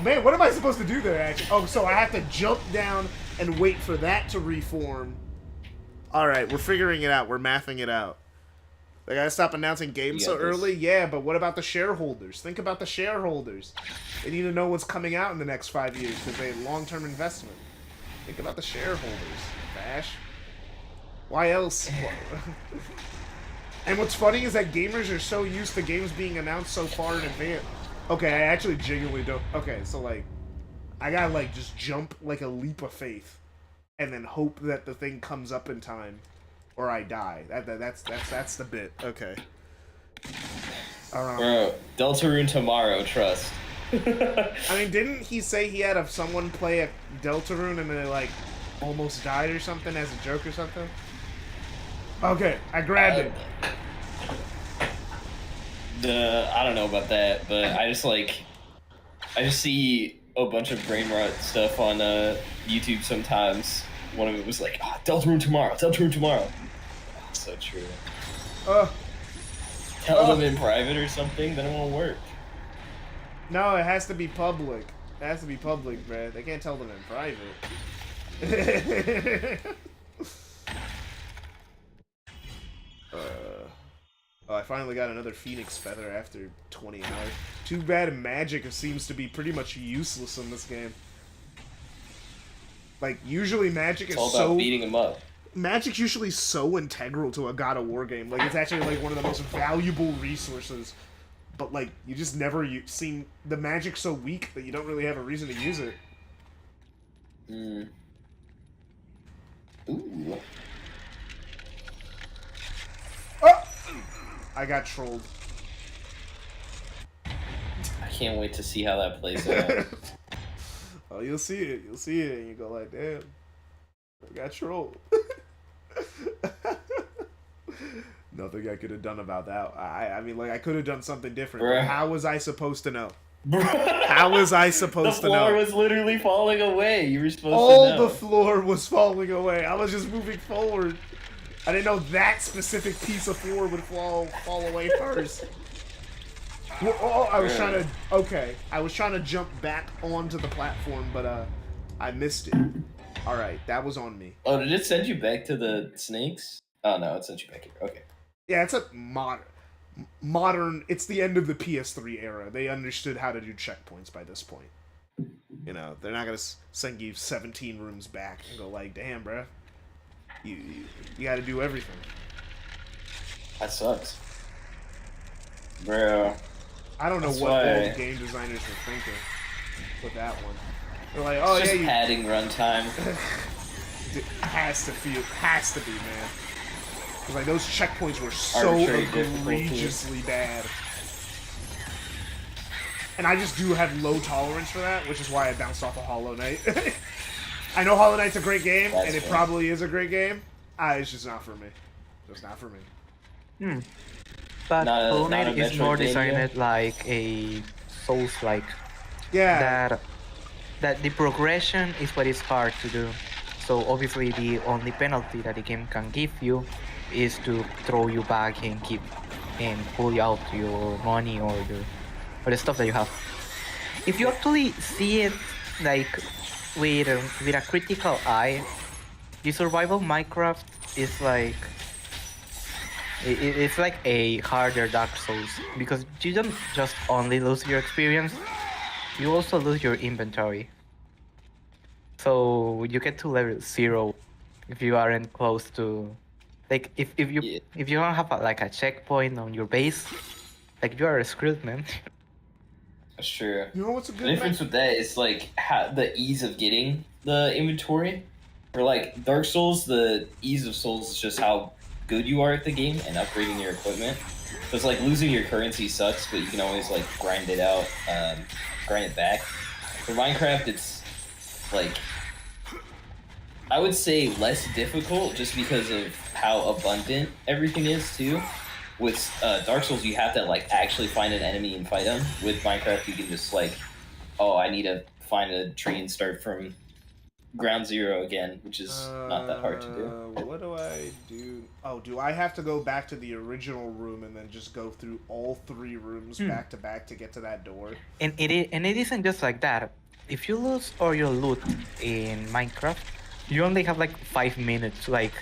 Man, what am I supposed to do there, actually? Oh, so I have to jump down and wait for that to reform. Alright, we're figuring it out. We're mathing it out. They gotta stop announcing games so early? Yeah, but what about the shareholders? Think about the shareholders. They need to know what's coming out in the next 5 years because they have long-term investment. Think about the shareholders, Bash. Why else? And what's funny is that gamers are so used to games being announced so far in advance. Okay, I actually genuinely don't. Okay, so like, I gotta like just jump like a leap of faith, and then hope that the thing comes up in time, or I die. That's the bit. Okay. Bro, Deltarune tomorrow. Trust. I mean, didn't he say he had someone play a Deltarune and they like almost died or something as a joke or something? Okay, I grabbed it. I don't know about that, but I just see a bunch of brain rot stuff on YouTube sometimes. One of it was like, Deltarune tomorrow, Deltarune tomorrow. That's so true. Tell them in private or something, then it won't work. No, it has to be public. It has to be public, bruh. They can't tell them in private. Oh, I finally got another Phoenix Feather after 20 hours. Too bad magic seems to be pretty much useless in this game. Like, usually magic is It's all about beating them up. Magic's usually so integral to a God of War game. Like, it's actually, like, one of the most valuable resources. But, like, you just never seen the magic so weak that you don't really have a reason to use it. Mm. Ooh. Oh! I got trolled. I can't wait to see how that plays out. Oh, you'll see it. You'll see it, and you go like, damn, I got trolled. Nothing I could have done about that. I mean, like, I could have done something different. Bruh. How was I supposed to know? How was I supposed to know? The floor was literally falling away. You were supposed to know. All the floor was falling away. I was just moving forward. I didn't know that specific piece of floor would fall away first. Well, I was trying to... Okay. I was trying to jump back onto the platform, but I missed it. Alright, that was on me. Oh, did it send you back to the snakes? Oh no, it sent you back here. Okay. Yeah, it's a modern. It's the end of the PS3 era. They understood how to do checkpoints by this point. You know, they're not gonna send you 17 rooms back and go like, "Damn, bro, you got to do everything." That sucks, bro. I don't know what old game designers were thinking with that one. They're like, "Oh it's yeah, just padding runtime." It has to be, man. Because like those checkpoints were so egregiously bad. And I just do have low tolerance for that, which is why I bounced off of Hollow Knight. I know Hollow Knight's a great game, and it probably is a great game. It's just not for me. Just not for me. But Hollow Knight is more designed like a Souls-like. Yeah. That the progression is what is hard to do. So obviously the only penalty that the game can give you is to throw you back and pull you out your money or the stuff that you have. If you actually see it like with a critical eye, the survival Minecraft is like it's like a harder Dark Souls, because you don't just only lose your experience, you also lose your inventory. So you get to level 0 if you aren't close to, like if you don't have a checkpoint on your base, like you are screwed, man. That's true. You know what's a good The difference with that is like the ease of getting the inventory. For like Dark Souls, the ease of Souls is just how good you are at the game and upgrading your equipment. So it's like losing your currency sucks, but you can always like grind it out, grind it back. For Minecraft, it's like, I would say less difficult just because of how abundant everything is too. With Dark Souls, you have to like actually find an enemy and fight them. With Minecraft, you can just like, oh, I need to find a tree and start from ground zero again, which is not that hard to do. What do I do? Oh, do I have to go back to the original room and then just go through all 3 rooms back to back to get to that door? And it isn't just like that. If you lose all your loot in Minecraft, you only have like 5 minutes, like,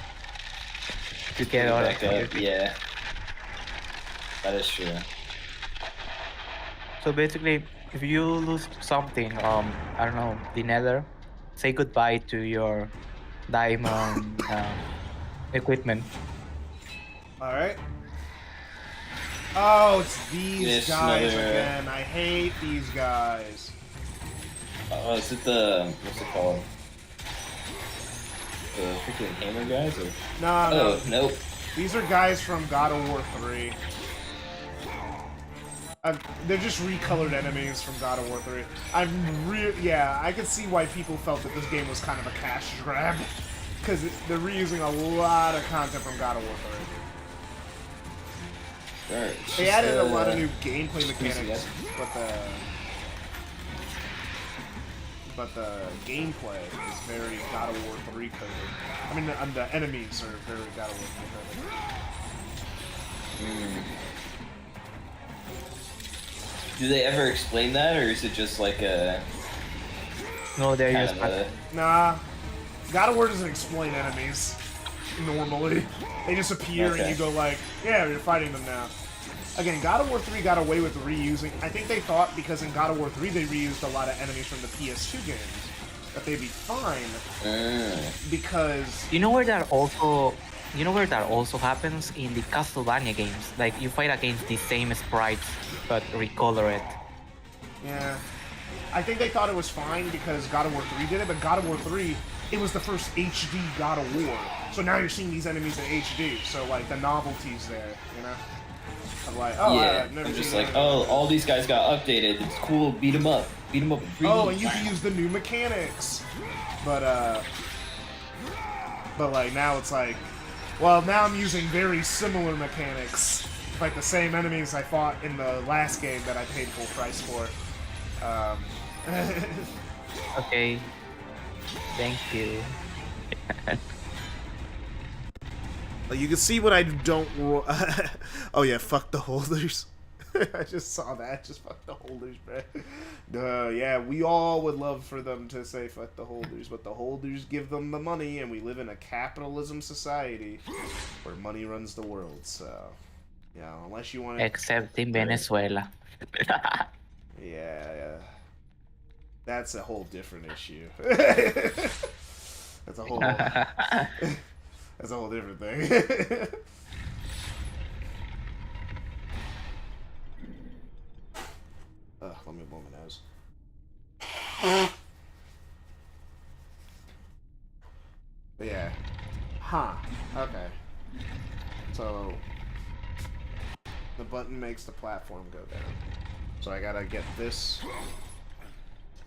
to get all of it. Yeah, that is true. So basically, if you lose something, I don't know, the Nether, say goodbye to your diamond equipment. All right. Oh, it's these guys again. I hate these guys. Oh, is it the, what's it called? The freaking hammer guys? Or? No. Nope. These are guys from God of War 3. They're just recolored enemies from God of War 3. I can see why people felt that this game was kind of a cash grab, because they're reusing a lot of content from God of War 3. Right. They added a lot of new gameplay mechanics, but the gameplay is very God of War 3 coded. I mean, the enemies are very God of War 3 coded. Do they ever explain that, or is it just like a... No, they're just... Nah. God of War doesn't explain enemies, normally. They just appear and you go like, yeah, you're fighting them now. Again, God of War 3 got away with reusing... I think they thought because in God of War 3 they reused a lot of enemies from the PS2 games, that they'd be fine. Because... You know where that also happens? In the Castlevania games. Like, you fight against the same sprites, but recolor it. Yeah. I think they thought it was fine because God of War 3 did it, but God of War 3, it was the first HD God of War. So now you're seeing these enemies in HD, so, like, the novelty's there, you know? I'm like, oh, yeah, I've never I'm just seen like, that. oh, all these guys got updated. It's cool. Beat them up. Beat them up in 3D. Oh, and you can use the new mechanics. But like, now it's like, well, now I'm using very similar mechanics. Like the same enemies I fought in the last game that I paid full price for. Okay. Thank you. Like, you can see what I don't... Oh yeah, fuck the holders. I just saw that. Just fuck the holders, bro. Yeah, we all would love for them to say fuck the holders, but the holders give them the money, and we live in a capitalism society where money runs the world. So, yeah, unless you want to. Except in Venezuela. Yeah. That's a whole different issue. That's a whole. That's a whole different thing. Let me blow my nose. But yeah. Huh. Okay. So the button makes the platform go down. So I gotta get this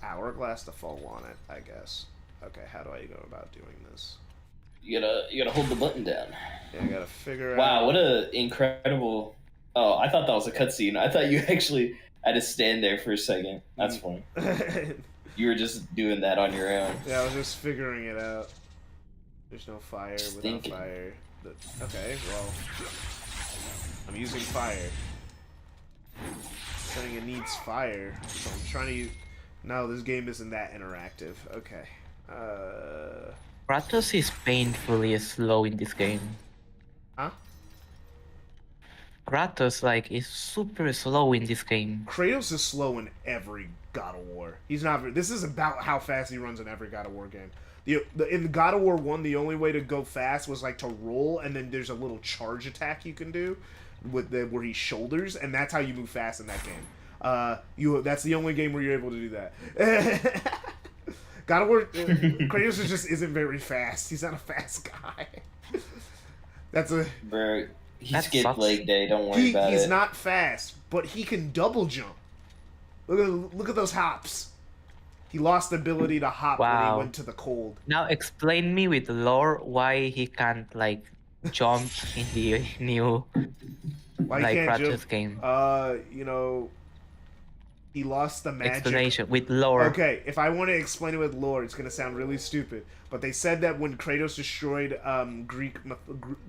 hourglass to fall on it, I guess. Okay, how do I go about doing this? You gotta hold the button down. Yeah, I gotta figure out. Wow, what a incredible! Oh, I thought that was a cutscene. I thought you actually had to stand there for a second. That's funny. You were just doing that on your own. Yeah, I was just figuring it out. There's no fire without fire. Okay, well, I'm using fire. Saying it needs fire, so I'm trying to use. No, this game isn't that interactive. Okay. Kratos is painfully slow in this game. Huh? Kratos, like, is super slow in this game. Kratos is slow in every God of War. He's not. This is about how fast he runs in every God of War game. In God of War 1, the only way to go fast was like to roll, and then there's a little charge attack you can do with where he shoulders, and that's how you move fast in that game. That's the only game where you're able to do that. God of War, Kratos just isn't very fast. He's not a fast guy. Bro, he skipped leg day. Don't worry about it. He's not fast, but he can double jump. Look at those hops. He lost the ability to hop when he went to the cold. Now explain me with lore why he can't like jump in the new Kratos game. You know, he lost the magic. Explanation with lore. Okay, if I want to explain it with lore, it's gonna sound really stupid. But they said that when Kratos destroyed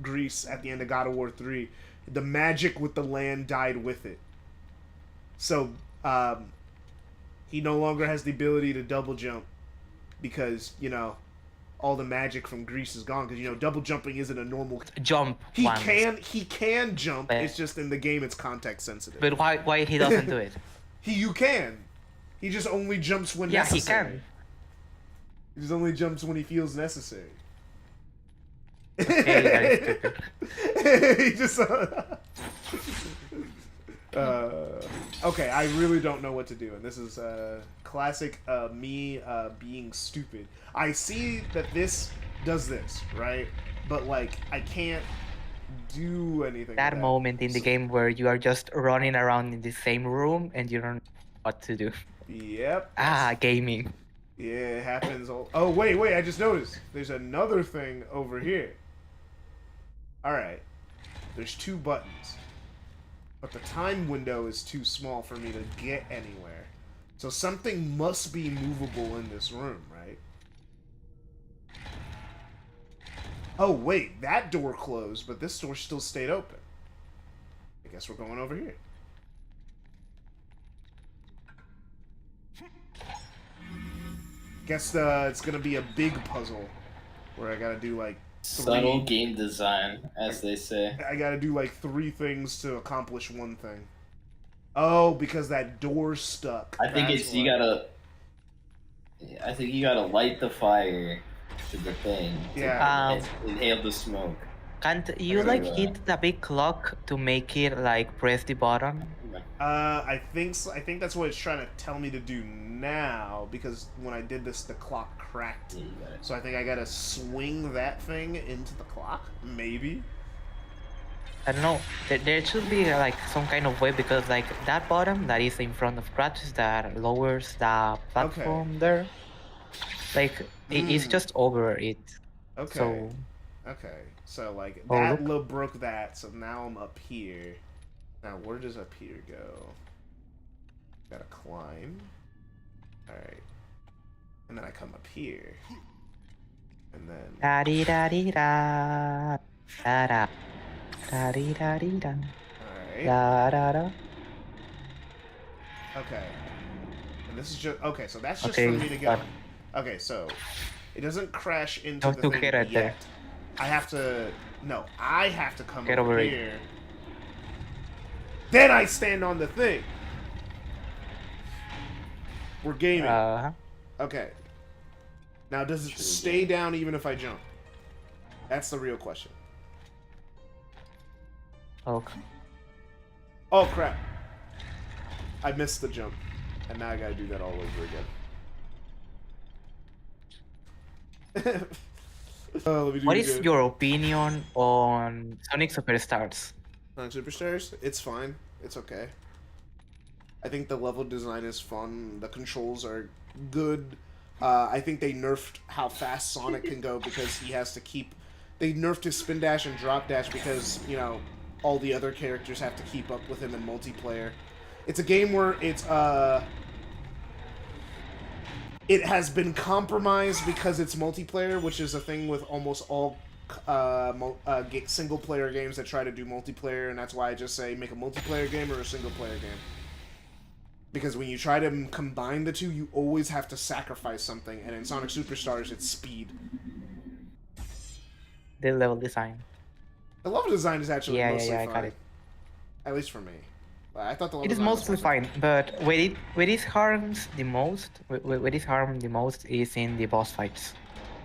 Greece at the end of God of War 3, the magic with the land died with it. So he no longer has the ability to double jump because, you know, all the magic from Greece is gone. Because, you know, double jumping isn't a normal jump. He can jump. But it's just in the game it's context sensitive. But why he doesn't do it? You can. He just only jumps when necessary. Yeah, he can. He just only jumps when he feels necessary. Okay, that is stupid. He just. Okay, I really don't know what to do, and this is classic me being stupid. I see that this does this, right? But like, I can't do anything. That moment in the game where you are just running around in the same room and you don't know what to do. Yep. Gaming. Yeah, it happens. Oh, wait, I just noticed. There's another thing over here. Alright. There's 2 buttons. But the time window is too small for me to get anywhere. So something must be movable in this room, right? Oh, wait, that door closed, but this door still stayed open. I guess we're going over here. Guess it's gonna be a big puzzle where I gotta do like subtle game design, as they say. I gotta do like 3 things to accomplish one thing. Oh, because that door's stuck. I think you gotta light the fire to the thing. Yeah. Inhale the smoke. Can't you hit the big clock to make it like press the button? I think so. I think that's what it's trying to tell me to do now, because when I did this, the clock cracked. Yeah, so I think I gotta swing that thing into the clock, maybe. I don't know. There should be like some kind of way, because like that button that is in front of Kratos that lowers the platform there, like it's just over it. Okay. So like that broke that. So now I'm up here. Now where does up here go? Gotta climb. Alright. And then I come up here. And then Da-dee-da-dee-da. Da-da. Da-dee-da-dee-da. Alright. Da-da-da. Okay. And this is just okay. So that's just for me to get. Okay, so it doesn't crash into the thing yet. There. I have to. No, I have to come Get over over here. Then I stand on the thing. We're gaming. Okay. Now, does it stay down even if I jump? That's the real question. Okay. Oh, crap. I missed the jump. And now I gotta do that all over again. What is your opinion on Sonic Superstars? Sonic Superstars? It's fine. It's okay. I think the level design is fun. The controls are good. I think they nerfed how fast Sonic can go because he has to keep... They nerfed his spin dash and drop dash because, you know, all the other characters have to keep up with him in multiplayer. It's a game where it's, it has been compromised because it's multiplayer, which is a thing with almost all single-player games that try to do multiplayer, and that's why I just say make a multiplayer game or a single-player game. Because when you try to combine the two, you always have to sacrifice something, and in Sonic Superstars, it's speed. The level design. The level design is actually mostly fine. I got it. At least for me. I thought the level it is mostly fine, but where it harms the most, where it harmed the most is in the boss fights.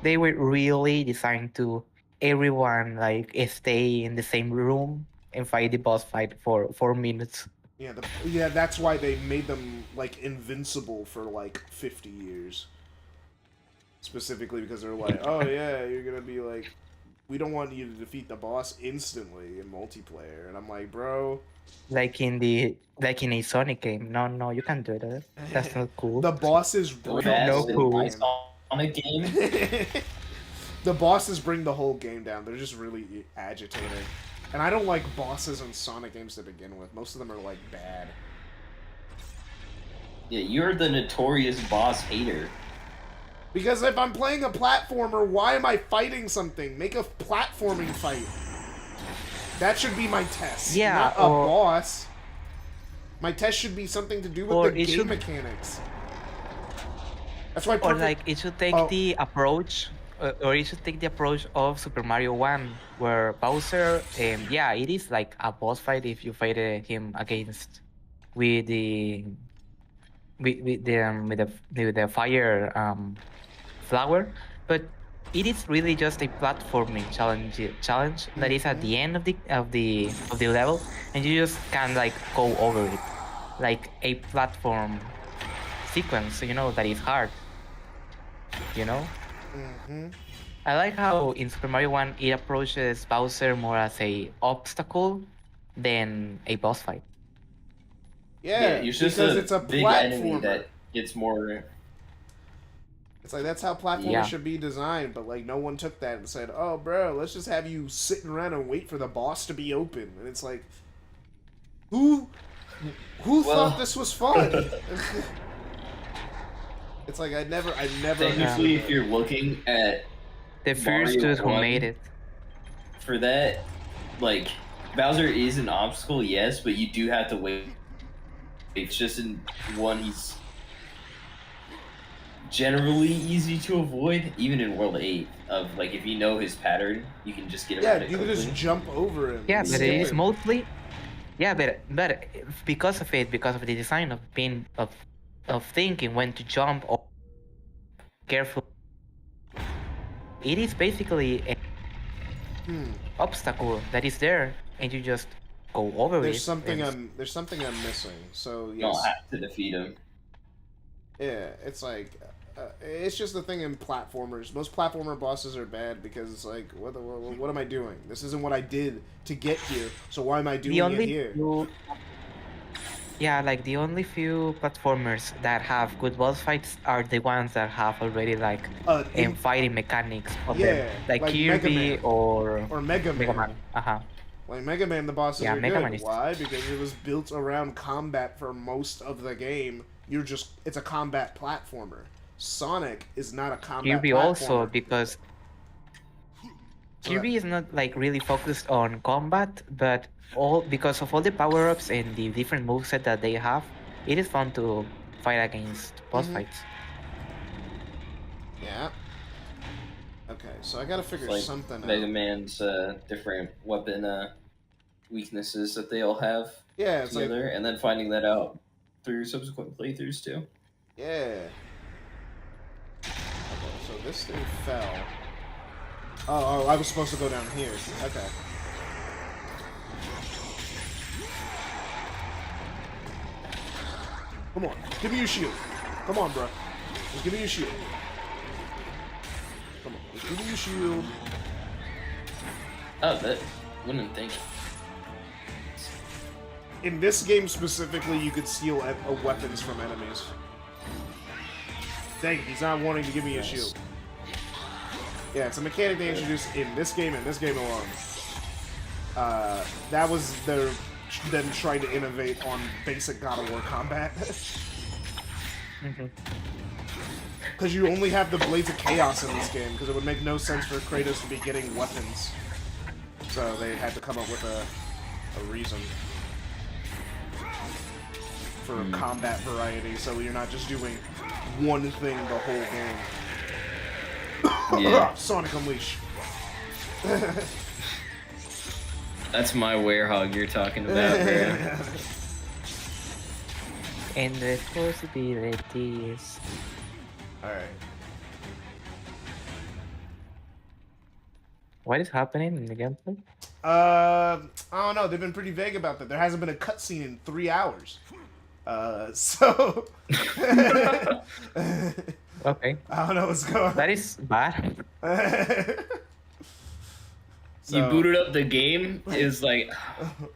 They were really designed to everyone like stay in the same room and fight the boss fight for 4 minutes. Yeah, that's why they made them like invincible for like 50 years. Specifically because they're like, oh yeah, you're gonna be like, we don't want you to defeat the boss instantly in multiplayer, and I'm like, bro. Like in a Sonic game, no, you can't do that. That's not cool. The bosses bring cool. Sonic game. The bosses bring the whole game down. They're just really agitating. And I don't like bosses in Sonic games to begin with. Most of them are, like, bad. Yeah, you're the notorious boss hater. Because if I'm playing a platformer, why am I fighting something? Make a platforming fight. That should be my test, not a boss. My test should be something to do with the game mechanics. That's why Or, like, it should take the approach... or you should take the approach of Super Mario 1, where Bowser, yeah, it is like a boss fight if you fight him against with the fire flower, but it is really just a platforming challenge that is at the end of the level, and you just can like go over it, like a platform sequence, you know, that is hard, you know. I like how in Super Mario 1 it approaches Bowser more as a obstacle than a boss fight. Yeah, because it's a big enemy that gets more. It's like that's how platformers should be designed, but like no one took that and said, "Oh, bro, let's just have you sitting around and wait for the boss to be open." And it's like, who thought this was fun? It's like I never. Technically, if you're looking at the first dude who made it, for that, like Bowser is an obstacle, yes, but you do have to wait. It's just in one, he's generally easy to avoid, even in World 8. Of like, if you know his pattern, you can just get around it. Yeah, you can just jump over him. Yeah, but it is mostly. Yeah, but because of it, because of the design of being of thinking when to jump or careful, it is basically a obstacle that is there, and you just go over there's it. Something there's something I'm missing. So yes. You don't have to defeat him. Yeah, it's like it's just the thing in platformers. Most platformer bosses are bad because it's like, what am I doing? This isn't what I did to get here. So why am I doing it here? Yeah, like the only few platformers that have good boss fights are the ones that have already like fighting mechanics of them, like Kirby or Mega Man. Like Mega Man, the bosses are Mega good. Why? Because it was built around combat for most of the game. It's a combat platformer. Sonic is not a combat Kirby platformer. also, because Kirby is not like really focused on combat, but because of all the power-ups and the different moveset that they have, It is fun to fight against boss fights. Yeah. Okay, so I gotta figure Like something Mega out. Man's different weapon weaknesses that they all have Yeah, it's together, like, and then finding that out through subsequent playthroughs too. yeah. Okay, so this thing fell. Oh, I was supposed to go down here. Okay. Come on, give me your shield. Come on, bro. Just give me your shield. Come on, just give me your shield. Oh, that wouldn't think. In this game specifically, you could steal weapons from enemies. Dang, he's not wanting to give me a shield. Yeah, it's a mechanic they introduced in this game and this game alone. That was them trying to innovate on basic God of War combat. Because you only have the Blades of Chaos in this game, because it would make no sense for Kratos to be getting weapons. So they had to come up with a reason for combat variety, so you're not just doing one thing the whole game. Yeah. Sonic Unleash. That's my werehog you're talking about, bro. And the possibilities. Alright. What is happening in the gameplay? I don't know. They've been pretty vague about that. There hasn't been a cutscene in 3 hours. So... Okay. I don't know what's going on. That is bad. You booted up the game, is like,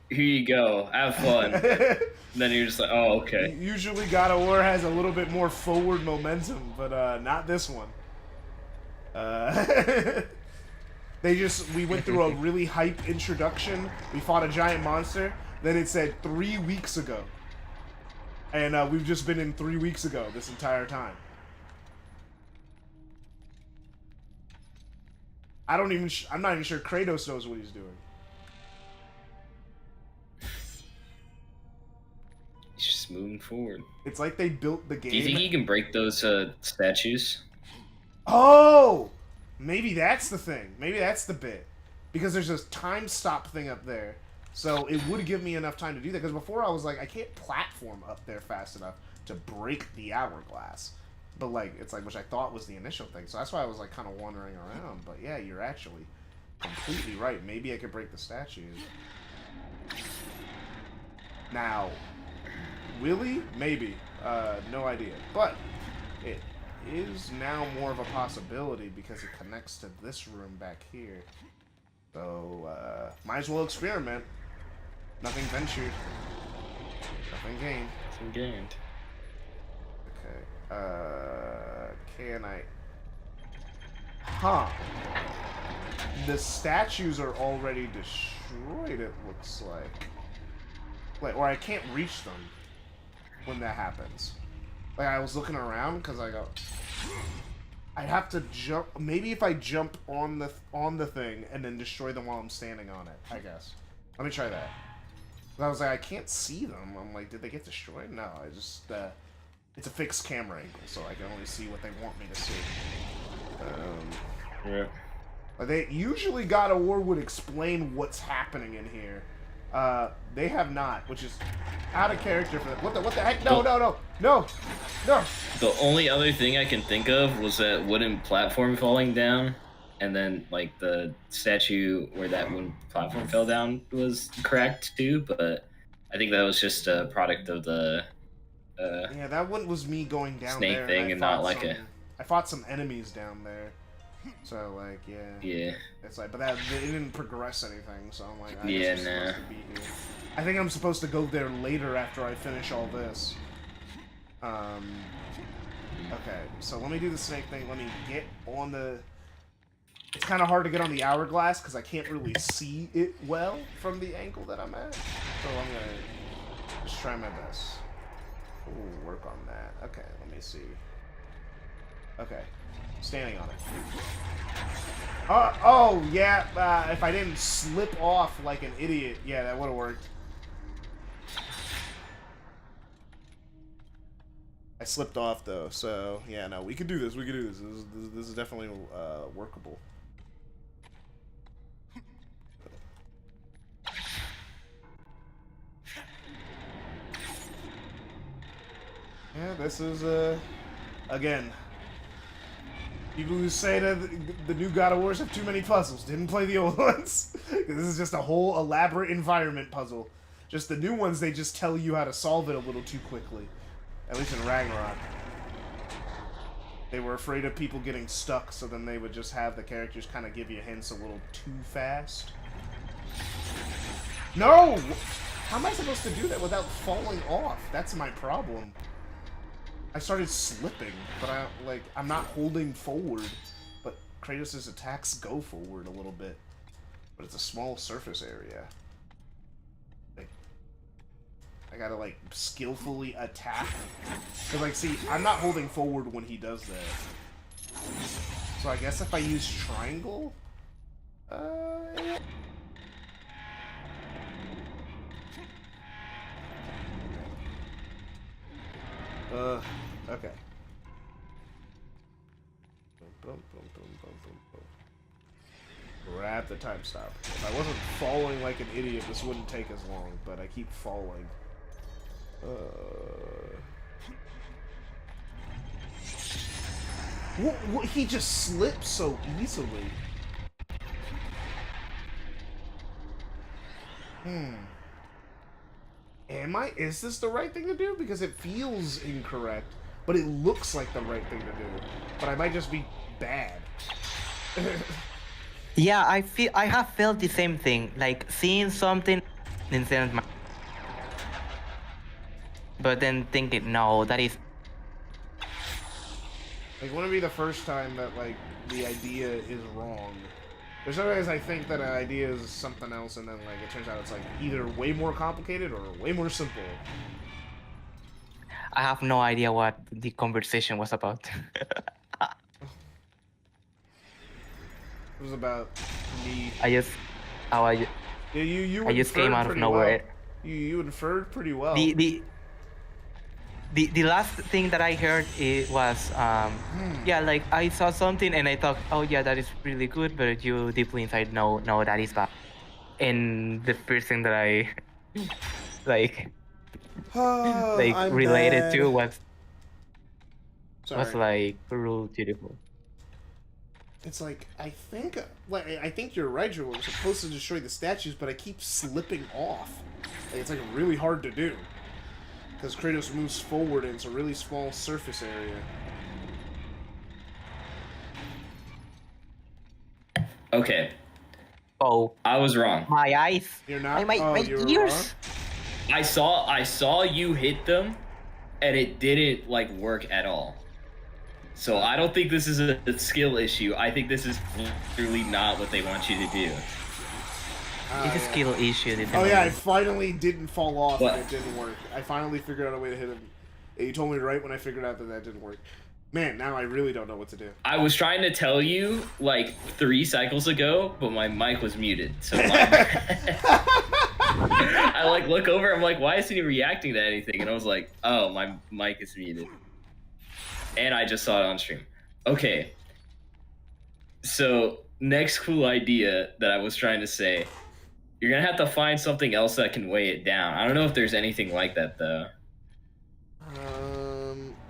here you go, have fun. Then you're just like, oh, okay. Usually God of War has a little bit more forward momentum, but not this one. We went through a really hype introduction. We fought a giant monster. Then it said 3 weeks ago. And we've just been in 3 weeks ago this entire time. I'm not even sure Kratos knows what he's doing. He's just moving forward. It's like they built the game. Do you think he can break those statues? Oh! Maybe that's the thing. Maybe that's the bit. Because there's this time stop thing up there. So it would give me enough time to do that. Because before I was like, I can't platform up there fast enough to break the hourglass. But like, it's like, which I thought was the initial thing. So that's why I was like kind of wandering around. But yeah, you're actually completely right. Maybe I could break the statues. Now, really? Maybe. No idea. But it is now more of a possibility because it connects to this room back here. So, might as well experiment. Nothing ventured. Nothing gained. Nothing gained. Okay. Can I... Huh. The statues are already destroyed, it looks like. Like, or I can't reach them when that happens. Like, I was looking around because I go... I'd have to jump... Maybe if I jump on the thing and then destroy them while I'm standing on it, I guess. Let me try that. I was like, I can't see them. I'm like, did they get destroyed? No, I just... it's a fixed camera angle, so I can only see what they want me to see. Yeah. They usually God of War would explain what's happening in here. They have not, which is out of character for them. What the heck? No. The only other thing I can think of was that wooden platform falling down, and then like the statue where that wooden platform fell down was cracked too. But I think that was just a product of the yeah, that one was me going down snake there thing, and not like I fought some enemies down there. So like, yeah. It's like, but it didn't progress anything. So I'm like, I guess I'm supposed to be here. I think I'm supposed to go there later after I finish all this. Okay, so let me do the snake thing. Let me get on the... It's kind of hard to get on the hourglass because I can't really see it well from the angle that I'm at. So I'm going to just try my best. Ooh, work on that. Okay, let me see. Okay, standing on it. Oh, yeah, if I didn't slip off like an idiot, yeah, that would have worked. I slipped off though, so yeah, no, we could do this. We could do this. This is definitely workable. Yeah, this is again. People who say that the new God of Wars have too many puzzles didn't play the old ones. This is just a whole elaborate environment puzzle. Just the new ones, they just tell you how to solve it a little too quickly. At least in Ragnarok. They were afraid of people getting stuck, so then they would just have the characters kind of give you hints a little too fast. No! How am I supposed to do that without falling off? That's my problem. I started slipping, but I'm not holding forward. But Kratos' attacks go forward a little bit. But it's a small surface area. Like, I gotta, like, skillfully attack. Cause, like, see, I'm not holding forward when he does that. So I guess if I use triangle... yeah. Okay. Grab the time stop. If I wasn't falling like an idiot, this wouldn't take as long, but I keep falling. What? He just slips so easily. Is this the right thing to do? Because it feels incorrect, but it looks like the right thing to do. But I might just be bad. Yeah, I have felt the same thing, like seeing something instead of but then thinking, no, that is... Like, wouldn't it be the first time that, like, the idea is wrong? There's sometimes I think that an idea is something else, and then, like, it turns out it's, like, either way more complicated or way more simple. I have no idea what the conversation was about. It was about me. I just came out of nowhere. Well. You inferred pretty well. The last thing that I heard was yeah, like I saw something and I thought, oh yeah, that is really good, but you deeply inside no, that is bad. And the first thing that I like related to was like real beautiful. It's like I think you're right, Joel. We're supposed to destroy the statues, but I keep slipping off. Like, it's like really hard to do. Because Kratos moves forward and it's a really small surface area. Okay. Oh. I was wrong. My eyes. You're not? My ears. I saw you hit them, and it didn't, like, work at all. So I don't think this is a skill issue. I think this is literally not what they want you to do. It's a skill issue. Oh yeah, I finally didn't fall off and it didn't work. I finally figured out a way to hit him. You told me right when I figured out that didn't work. Man, now I really don't know what to do. I was trying to tell you, like, 3 cycles ago, but my mic was muted. So I, like, look over, I'm like, why isn't he reacting to anything? And I was like, oh, my mic is muted. And I just saw it on stream. Okay. So, next cool idea that I was trying to say, you're going to have to find something else that can weigh it down. I don't know if there's anything like that, though.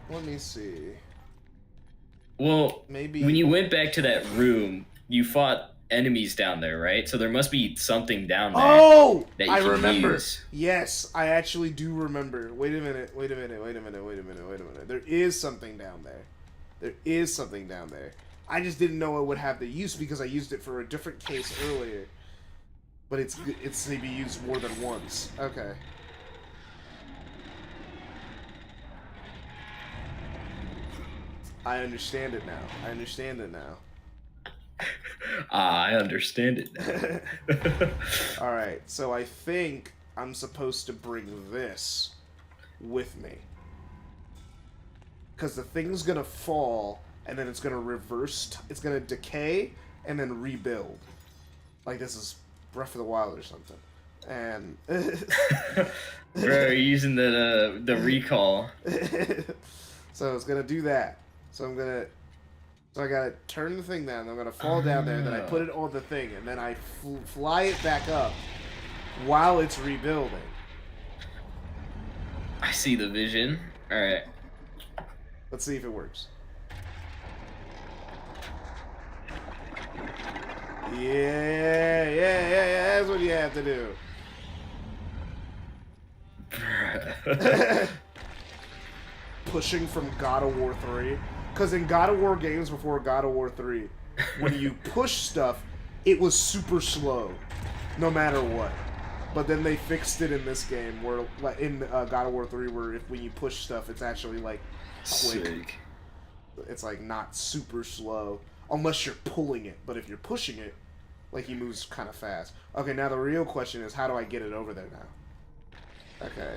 Let me see. Well, maybe when you went back to that room, you fought enemies down there, right? So there must be something down there. Oh! That you I can remember. Use. Yes, I actually do remember. Wait a minute. There is something down there. I just didn't know it would have the use because I used it for a different case earlier. But it's maybe used more than once. Okay. I understand it now. I understand it now. Alright, so I think I'm supposed to bring this with me. Because the thing's gonna fall, and then it's gonna reverse, it's gonna decay, and then rebuild. Like this is Breath of the Wild or something. And... Bro, you're using the recall. So it's gonna do that. So I gotta turn the thing down. I'm gonna fall down there, and then I put it on the thing, and then I fly it back up while it's rebuilding. I see the vision. All right. Let's see if it works. Yeah. That's what you have to do. Pushing from God of War 3. Because in God of War games before God of War 3, when you push stuff, it was super slow, no matter what. But then they fixed it in this game, where in God of War 3, where when you push stuff, it's actually like quick. Sick. It's like not super slow, unless you're pulling it. But if you're pushing it, like he moves kind of fast. Okay, now the real question is, how do I get it over there now? Okay.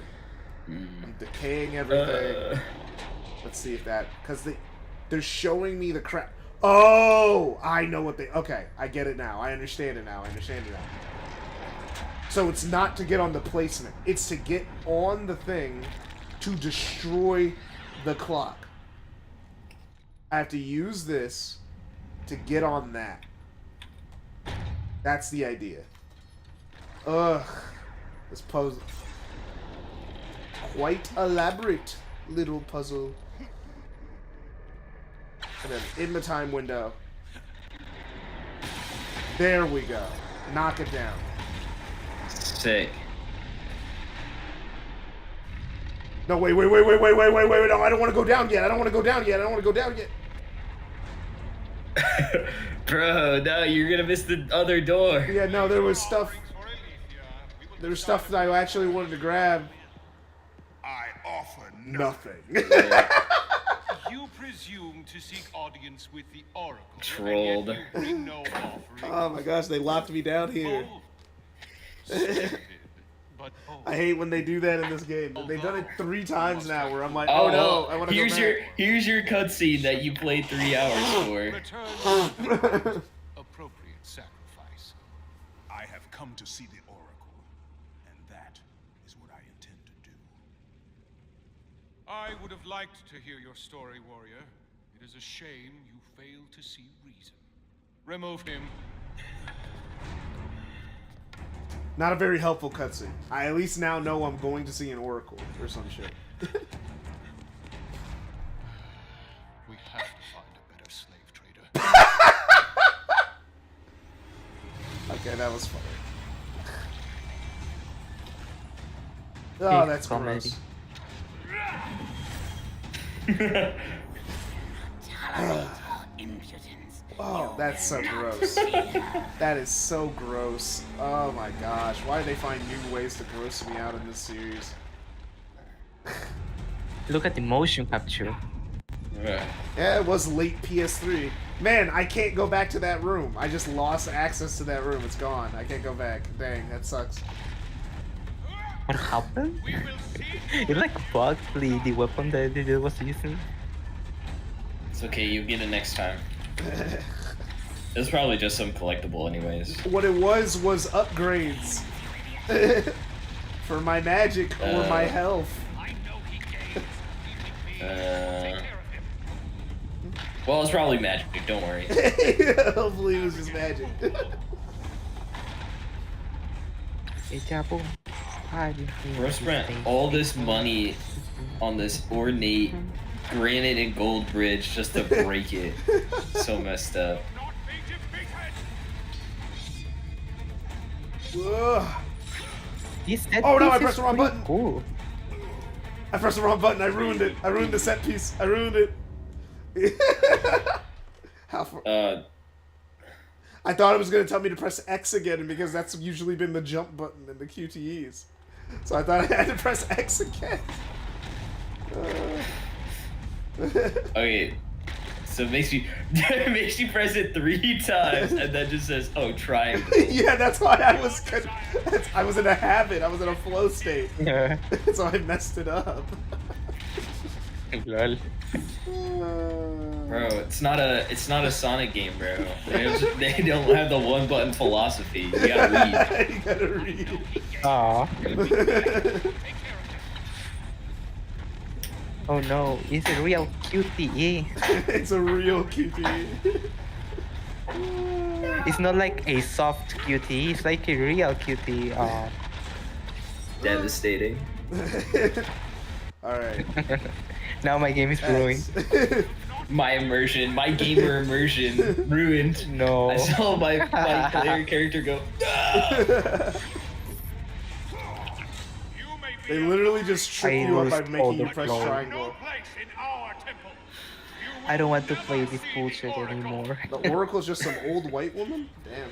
I'm decaying everything. Let's see if that... Because they're showing me the crap. Oh! I know what they... Okay, I get it now. I understand it now. So it's not to get on the placement. It's to get on the thing to destroy the clock. I have to use this to get on that. That's the idea. Ugh. This puzzle... Quite elaborate little puzzle. And then in the time window. There we go. Knock it down. Sick. No, wait. No, I don't want to go down yet. Bro, no, you're gonna miss the other door. Yeah, no, there was stuff. There was stuff that I actually wanted to grab. I offer Nothing. You presume to seek audience with the Oracle. Trolled. And yet you bring no offering. Oh my gosh, they locked me down here. Bold. Stupid, but bold. I hate when they do that in this game. They've done it 3 times now where I'm like, oh no, I want to go back. Here's your cutscene that you played 3 hours for. Return appropriate sacrifice. I have come to see the Oracle, and that is what I intend to do. I would have liked to hear your story, warrior. It is a shame you fail to see reason. Remove him. Not a very helpful cutscene. I at least now know I'm going to see an Oracle or some shit. We have to find a better slave trader. Okay, that was funny. Oh, that's comedy. gross. Oh, that's so gross. That is so gross. Oh my gosh. Why do they find new ways to gross me out in this series? Look at the motion capture. Yeah, it was late PS3. Man, I can't go back to that room. I just lost access to that room. It's gone. I can't go back. Dang, that sucks. What happened? It's like bugged the weapon that it was using. It's okay, you get it next time. It's probably just some collectible anyways. What it was upgrades. For my magic or my health. Well, it's probably magic, don't worry. Hopefully it was just magic. Bro spent all this money on this ornate granite and gold bridge just to break it. So messed up. Ugh. Oh no, I pressed the wrong button. Cool. I pressed the wrong button. I ruined it. I ruined the set piece. I ruined it. How far? I thought it was going to tell me to press X again because that's usually been the jump button in the QTEs. So I thought I had to press X again. Okay, so it makes you press it 3 times and then just says, "Oh, triangle." Yeah, that's why I was in a habit. I was in a flow state. Yeah. So I messed it up. Lol. Bro, it's not a Sonic game, bro. They don't have the 1-button philosophy. You gotta read. You gotta read. Aww. Oh no, it's a real QTE. It's a real QTE. It's not like a soft QTE, it's like a real QTE. Oh. Devastating. Alright. Now my game is ruined. My immersion, my gamer immersion, ruined. No. I saw my player character go. They literally just trip you up by making you press triangle. I don't want to play this bullshit anymore. The Oracle's just some old white woman? Damn.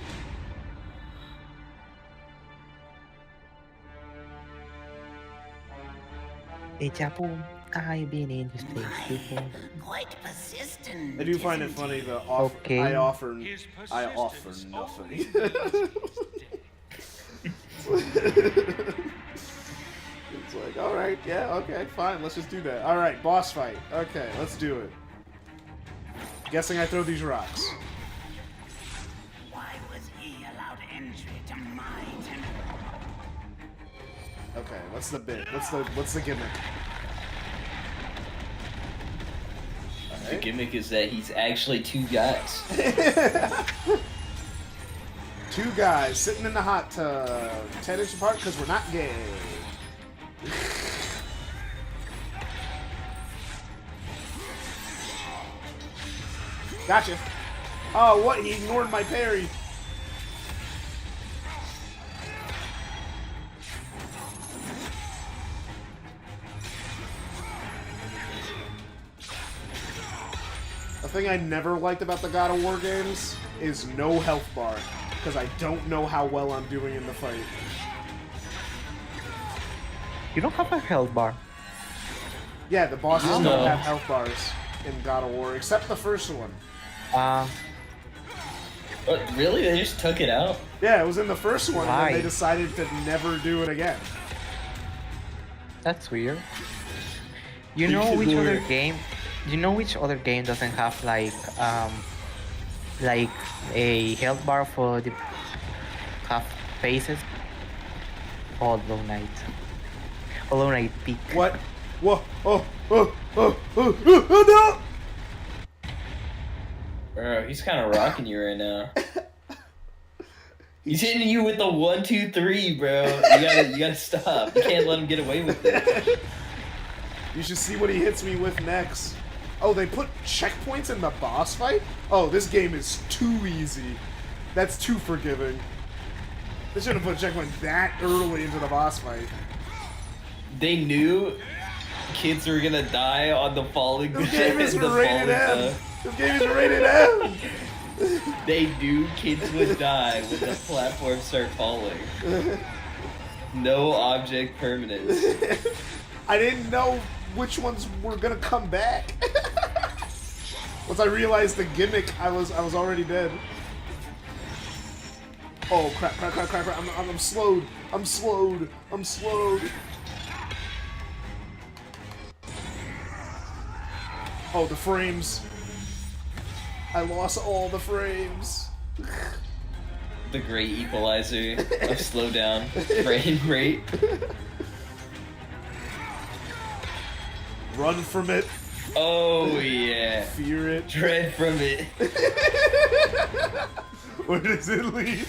Deja vu. I've been in this place before. Quite persistent. I do find it funny the offer. Okay. I offer nothing. It's like, all right, yeah, okay, fine, let's just do that. All right, boss fight. Okay, let's do it. Guessing I throw these rocks. Why was he allowed entry to my temple? Okay, what's the bit? What's the gimmick? The gimmick is that he's actually two guys. Two guys sitting in the hot tub, 10 inches apart because we're not gay. Gotcha. Oh, what? He ignored my parry. The thing I never liked about the God of War games is no health bar, because I don't know how well I'm doing in the fight. You don't have a health bar. Yeah, the bosses No. don't have health bars in God of War, except the first one. But really, they just took it out. Yeah, it was in the first one, Why? and they decided to never do it again. That's weird. You know which other game? You know which other game doesn't have like a health bar for the half faces? Hollow Knight. Hollow Knight Peak. What? Whoa! No! Bro, he's kind of rocking you right now. He's hitting you with the 1, 2, 3, bro. You gotta stop. You can't let him get away with it. You should see what he hits me with next. Oh, they put checkpoints in the boss fight? Oh, this game is too easy. That's too forgiving. They shouldn't have put a checkpoint that early into the boss fight. They knew kids were gonna die on the falling. This game is the rated falling, M. This game is rated M. They knew kids would die when the platforms start falling. No object permanence. I didn't know which ones were gonna come back. Once I realized the gimmick, I was already dead. Oh crap! I'm slowed. I'm slowed. Oh, the frames. I lost all the frames. The great equalizer of slowdown, frame rate. Run from it. Oh yeah. Fear it. Dread from it. Where does it lead?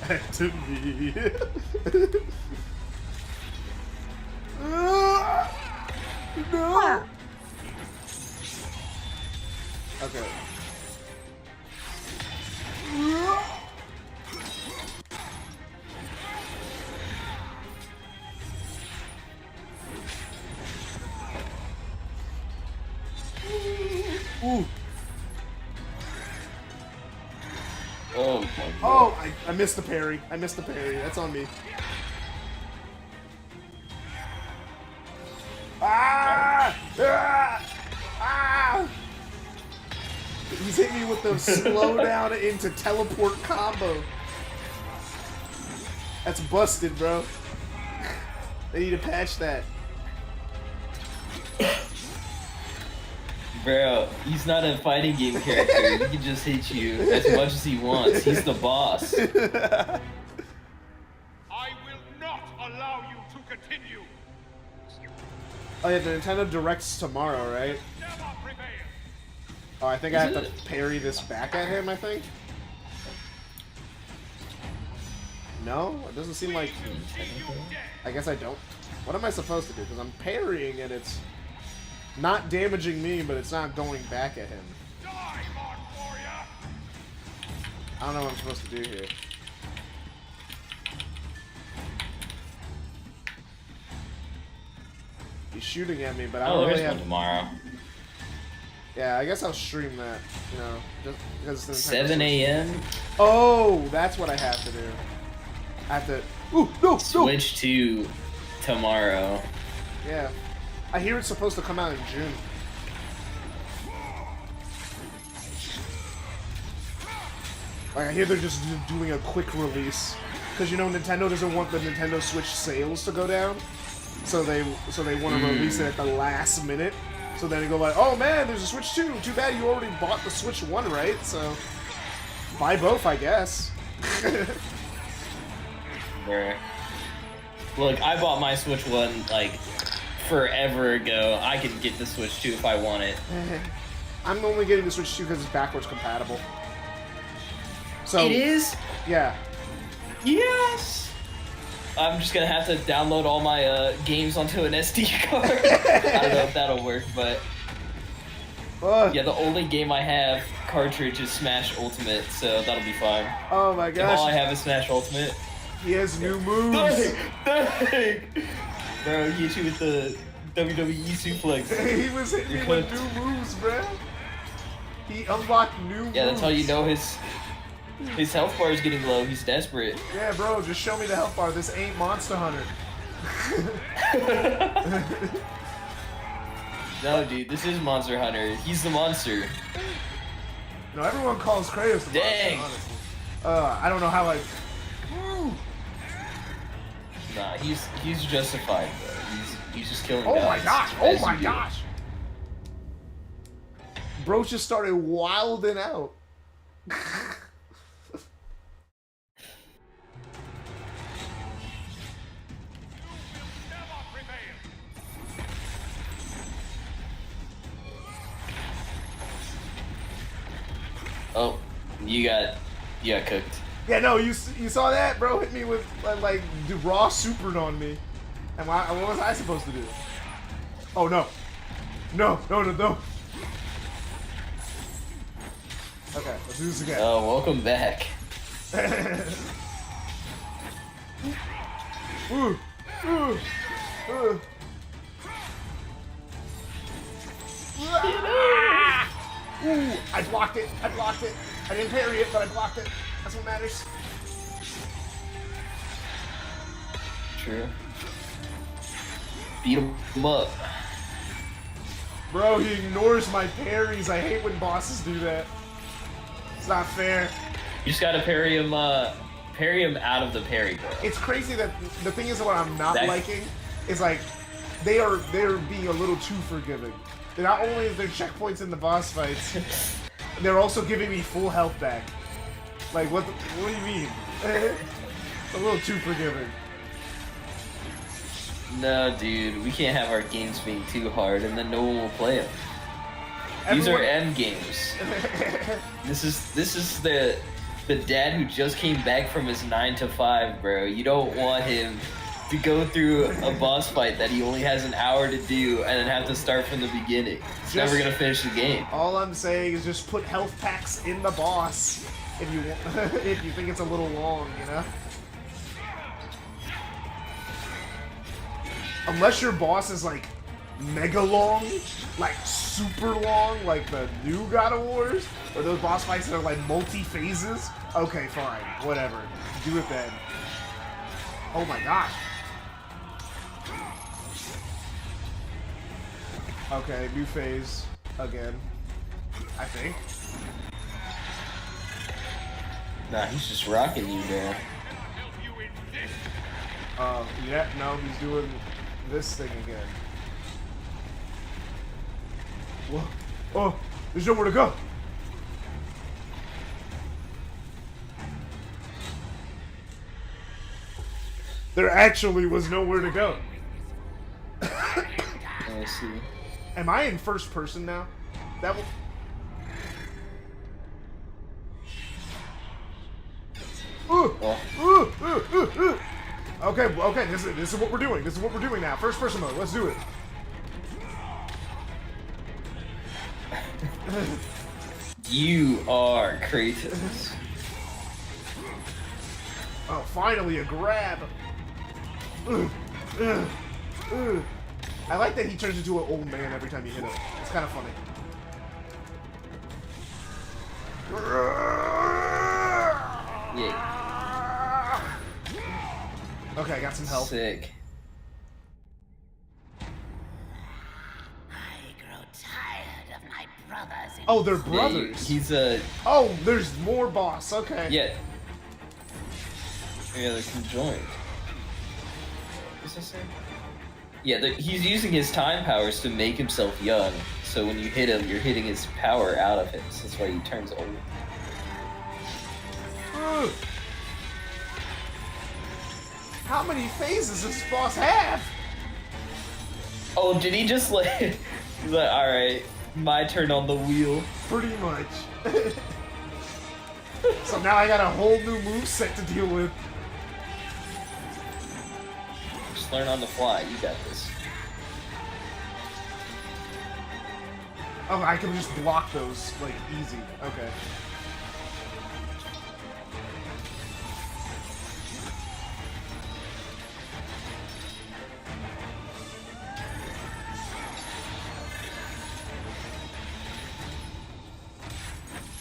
Back to me. No. Okay. Ooh. Oh my god. Oh, I missed the parry. That's on me. Ah! Ah! Ah! He's hit me with the slow down into teleport combo. That's busted, bro. They need to patch that. Bro, he's not a fighting game character. He can just hit you as much as he wants. He's the boss. I will not allow you to continue. Oh yeah, the Nintendo Direct's tomorrow, right? Oh, I think I have to parry this back at him, I think? No? It doesn't seem like... I guess I don't. What am I supposed to do? Because I'm parrying and it's not damaging me, but it's not going back at him. I don't know what I'm supposed to do here. He's shooting at me, but I don't really have... tomorrow. Yeah, I guess I'll stream that, you know, just because it's 7 a.m. Oh, that's what I have to do. I have to... Ooh, no, Switch to tomorrow. Yeah. I hear it's supposed to come out in June. Like, I hear they're just doing a quick release. Because, you know, Nintendo doesn't want the Nintendo Switch sales to go down. So they want to release it at the last minute. So then they go like, oh man, there's a Switch 2. Too bad you already bought the Switch 1, right? So, buy both, I guess. Bruh. Look, I bought my Switch 1, like, forever ago. I can get the Switch 2 if I want it. I'm only getting the Switch 2 because it's backwards compatible. So it is? Yeah. Yes! I'm just gonna have to download all my games onto an SD card. I don't know if that'll work, but... Yeah, the only game I have cartridge is Smash Ultimate, so that'll be fine. Oh my gosh. If all I have is Smash Ultimate. He has new moves. Dang. Bro, he hit you with the WWE suplex. He was hitting me with new moves, bro. He unlocked new moves. Yeah, that's how you know his health bar is getting low. He's desperate. Yeah, bro, just show me the health bar. This ain't Monster Hunter. No, dude, this is Monster Hunter. He's the monster. No, everyone calls Kratos the Dang. monster, honestly. I don't know how I... Nah, he's justified, bro. He's just killing Oh guys. my gosh! Oh my gosh! Bro just started wilding out. Oh, you got cooked. Yeah, no, you saw that, bro? Hit me with like raw supered on me, and what was I supposed to do? Oh no, no. Okay, let's do this again. Oh, welcome back. Ooh, I blocked it. I didn't parry it, but I blocked it. That's what matters. True. Beat him up. Bro, he ignores my parries. I hate when bosses do that. It's not fair. You just gotta parry him out of the parry, bro. It's crazy that the thing is what I'm not liking is like they're being a little too forgiving. Not only is there checkpoints in the boss fights, they're also giving me full health back. Like what do you mean? A little too forgiving. No, dude, we can't have our games being too hard, and then no one will play them. These are end games. This is the dad who just came back from his 9 to 5, bro. You don't want him to go through a boss fight that he only has an hour to do and then have to start from the beginning. He's never gonna finish the game. All I'm saying is just put health packs in the boss if you want, if you think it's a little long, you know. Unless your boss is like mega long, like super long, like the new God of Wars, or those boss fights that are like multi-phases, okay, fine, whatever. Do it then. Oh my gosh. Okay, new phase again, I think. Nah, he's just rocking you, man. Yeah, no, he's doing this thing again. Whoa. Oh, there's nowhere to go. There actually was nowhere to go. see. Am I in first person now? That will... Okay, this is what we're doing. This is what we're doing now. First person mode. Let's do it. You are Kratos. Oh, finally a grab. I like that he turns into an old man every time you hit him. It's kind of funny. Yeah. Okay, I got some help. Sick. I grow tired of my brothers. Oh, they're brothers. He's a. Oh, there's more boss. Okay. Yeah. Yeah, they're conjoined. What's that say? Yeah, he's using his time powers to make himself young. So when you hit him, you're hitting his power out of him. So that's why he turns old. How many phases does this boss have? Oh, did he just like... He's like, alright, my turn on the wheel. Pretty much. So now I got a whole new moveset to deal with. Just learn on the fly, you got this. Oh, I can just block those, like, easy. Okay.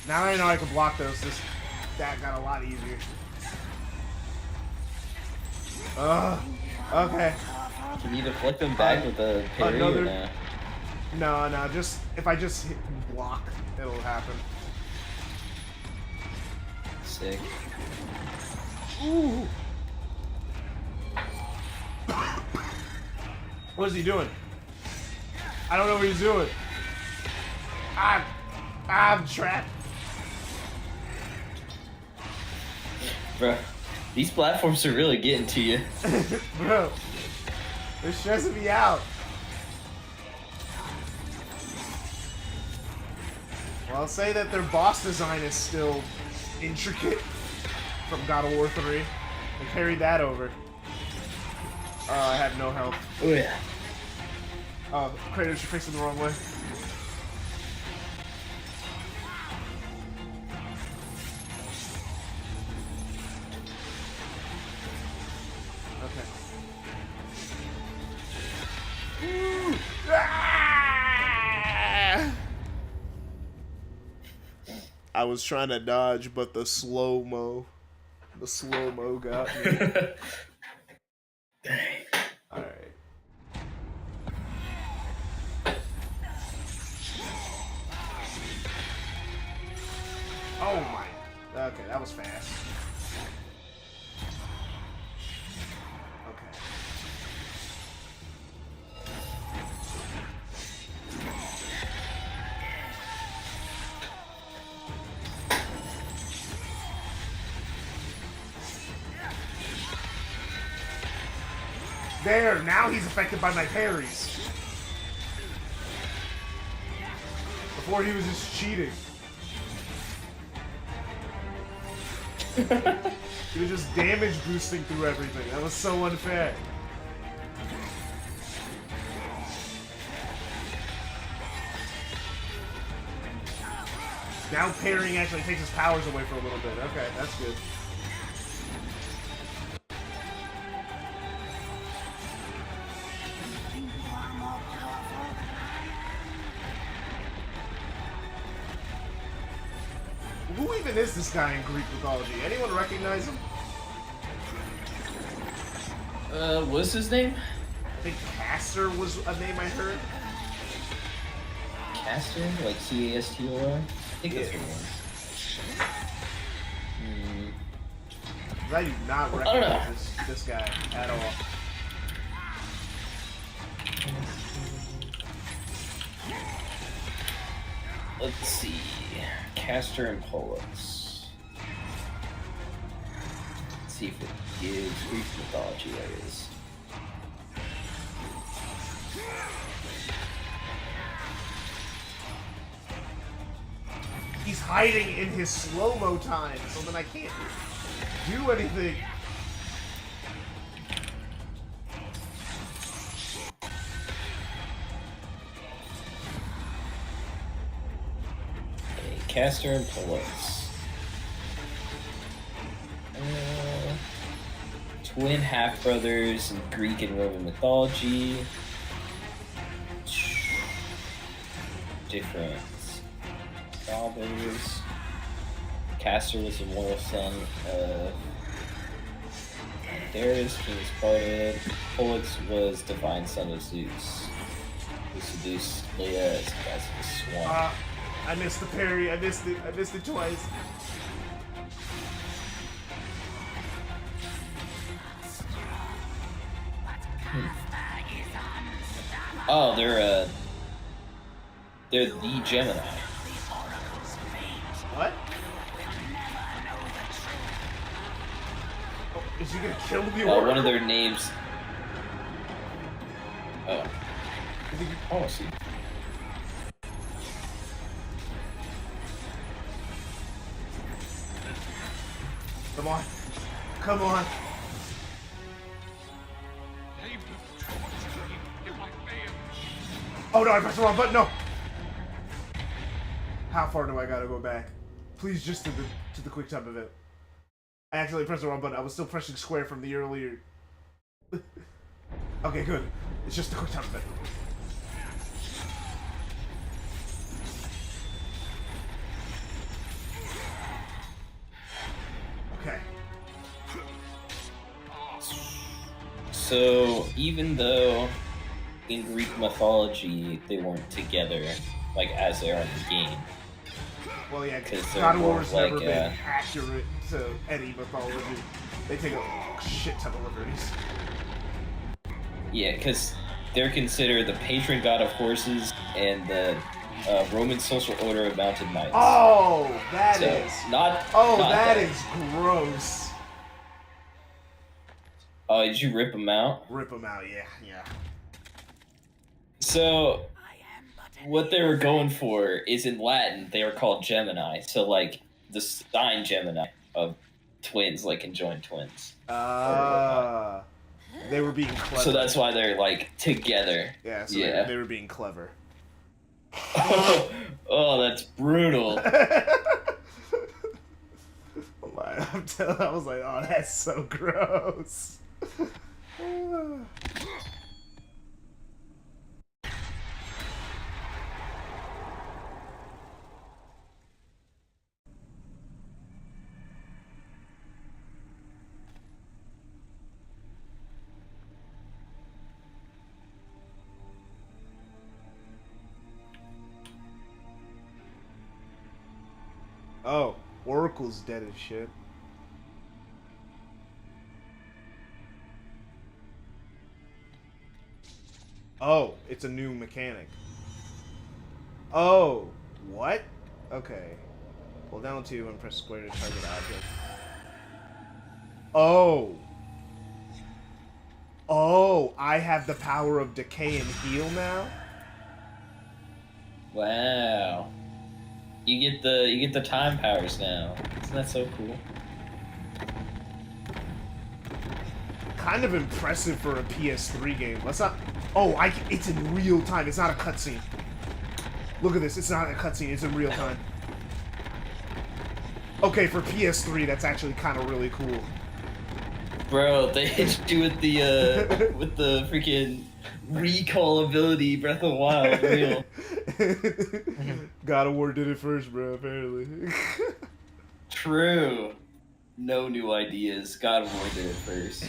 Now I know I can block those. That got a lot easier. Okay. Can you deflect them back with a parry or no? No, just if I just hit block, it'll happen. Sick. Ooh. What is he doing? I don't know what he's doing. I'm trapped. Bro, these platforms are really getting to you. Bro, they're stressing me out. Well, I'll say that their boss design is still intricate from God of War 3. They carried that over. I have no health. Oh yeah. Kratos, you're facing the wrong way. I was trying to dodge, but the slow-mo got me. Alright. Oh my. Okay, that was fast. Okay. There, now he's affected by my parries. Before he was just cheating. He was just damage boosting through everything. That was so unfair. Now parrying actually takes his powers away for a little bit. Okay, that's good. Who even is this guy in Greek mythology? Anyone recognize him? What's his name? I think Castor was a name I heard. Castor? Like C-A-S-T-O-R? I think that's what it was. I do not recognize this guy at all. Let's see. Castor and Pollux. Let's see if it gives Greek mythology, that is. He's hiding in his slow-mo time, so then I can't do anything. Okay, caster and pull-ups. Twin half-brothers in Greek and Roman mythology. Different fathers. Caster was the mortal son of Darius, king of Sparta. Pollux was divine son of Zeus, who seduced Leia as a swan. I missed the parry. I missed it. I missed it twice. Oh, they're the Gemini. What? Oh, is he gonna kill the Oracle? One of their names. Oh. Oh, I see. Come on. Come on. Oh no, I pressed the wrong button, no! How far do I gotta go back? Please, just to the quick time event. I actually pressed the wrong button. I was still pressing square from the earlier. Okay, good. It's just the quick time event. Okay. So, even though in Greek mythology they weren't together, like as they are in the game. Well, yeah, because they're God of more War's like, never been accurate to any mythology. They take a shit ton of liberties. Yeah, because they're considered the patron god of horses and the Roman social order of mounted knights. Oh, that is not. Oh, not that is gross. Oh, did you rip them out? Rip them out, yeah, yeah. So, what they were going for is in Latin, they are called Gemini. So, like, the sign Gemini of twins, like conjoined twins. They were being clever. So that's why they're, like, together. Yeah, so yeah. They were being clever. Oh, that's brutal. I was like, oh, that's so gross. Oh, Oracle's dead as shit. Oh, it's a new mechanic. Oh, what? Okay. Hold down 2 and press square to target object. Oh. Oh, I have the power of decay and heal now? Wow. You get the time powers now. Isn't that so cool? Kind of impressive for a PS3 game. Let's not. Oh, it's in real time. It's not a cutscene. Look at this. It's not a cutscene. It's in real time. Okay, for PS3, that's actually kind of really cool. Bro, they hit you with the freaking recall ability, Breath of the Wild, real. God of War did it first, bro, apparently. True. No new ideas. God of War did it first.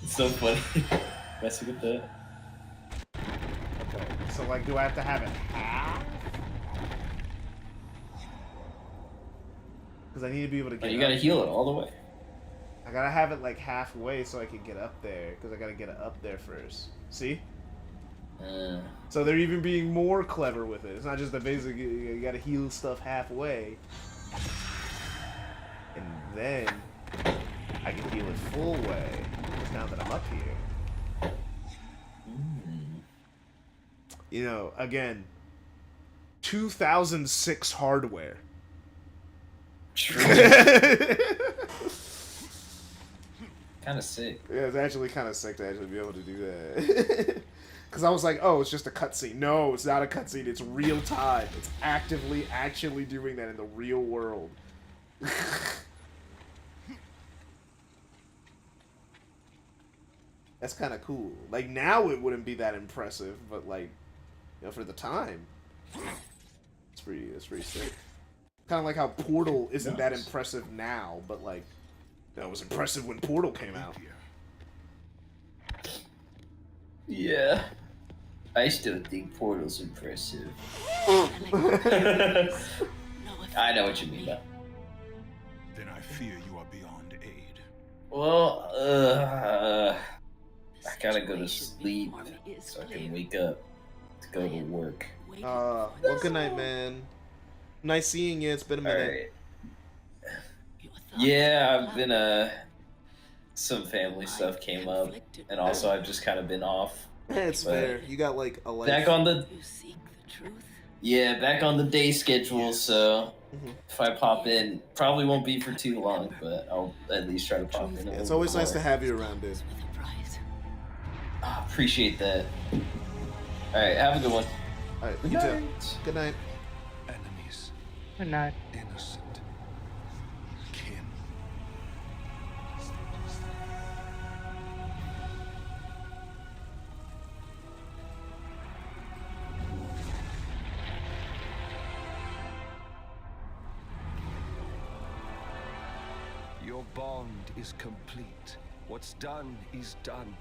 It's so funny. Messing with that. Okay, so like, do I have to have it half? Because I need to be able to get You gotta heal it all the way. I gotta have it like halfway so I can get up there, because I gotta get it up there first. See? So they're even being more clever with it. It's not just the basic, you gotta heal stuff halfway. And then I can heal it full way, now that I'm up here. again, 2006 hardware. Kind of sick. Yeah, it's actually kind of sick to actually be able to do that. Because I was like, oh, it's just a cutscene. No, it's not a cutscene. It's real time. It's actively actually doing that in the real world. That's kind of cool. Like, now it wouldn't be that impressive, but, like, for the time, it's pretty sick. Kind of like how Portal isn't that impressive now, but, like, that was impressive when Portal came out. Yeah. I still think Portal's impressive. I know what you mean, though. Then I fear you are beyond aid. Well, I gotta go to sleep so I can wake up to go to work. Well, good night, man. Nice seeing you. It's been a minute. Right. Yeah, I've been, some family stuff came up, and also I've just kind of been off. It's fair. You got, like, a life. Back on the... Yeah, back on the day schedule, so if I pop in, probably won't be for too long, but I'll at least try to pop in. It's always nice to have you around, dude. Appreciate that. Alright, have a good one. Alright, you too. Good night. Enemies. Good night. Innocent. Kin. Your bond is complete. What's done is done.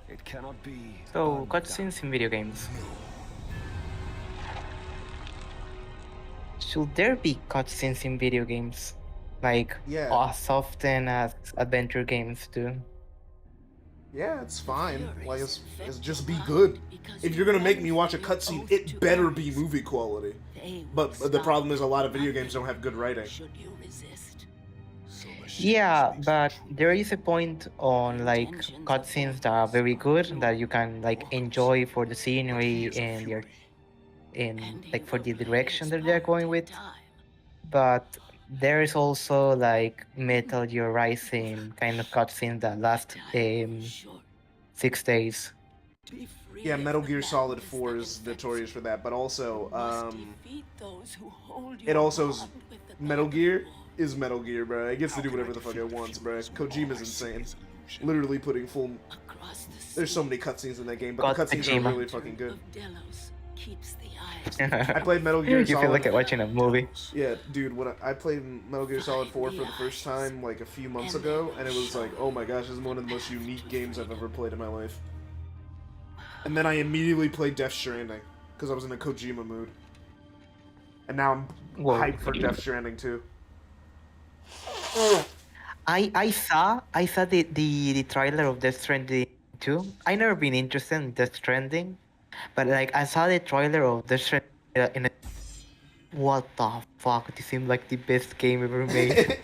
It cannot be. So, undone. cutscenes in video games. Should there be cutscenes in video games? Like, as often as adventure games do? Yeah, it's fine. Like, it's just be good. If you're gonna make me watch a cutscene, it better be movie quality. But the problem is a lot of video games don't have good writing. Yeah, but there is a point on like cutscenes that are very good that you can like enjoy for the scenery and like for the direction that they're going with. But there is also like Metal Gear Rising kind of cutscenes that last 6 days. Yeah, Metal Gear Solid 4 is notorious for that, but also Metal Gear is Metal Gear, bro. It gets to do whatever the fuck it wants, bro. Kojima's insane. Literally putting full... There's so many cutscenes in that game, but the cutscenes are really fucking good. I played Metal Gear Solid... You feel like watching a movie. Yeah, dude, when I played Metal Gear Solid 4 for the first time, like, a few months ago, and it was like, oh my gosh, this is one of the most unique games I've ever played in my life. And then I immediately played Death Stranding, because I was in a Kojima mood. And now I'm hyped for Death Stranding too. I saw the trailer of Death Stranding 2. I never been interested in Death Stranding, but like I saw the trailer of Death Stranding in a... What the fuck? It seemed like the best game ever made.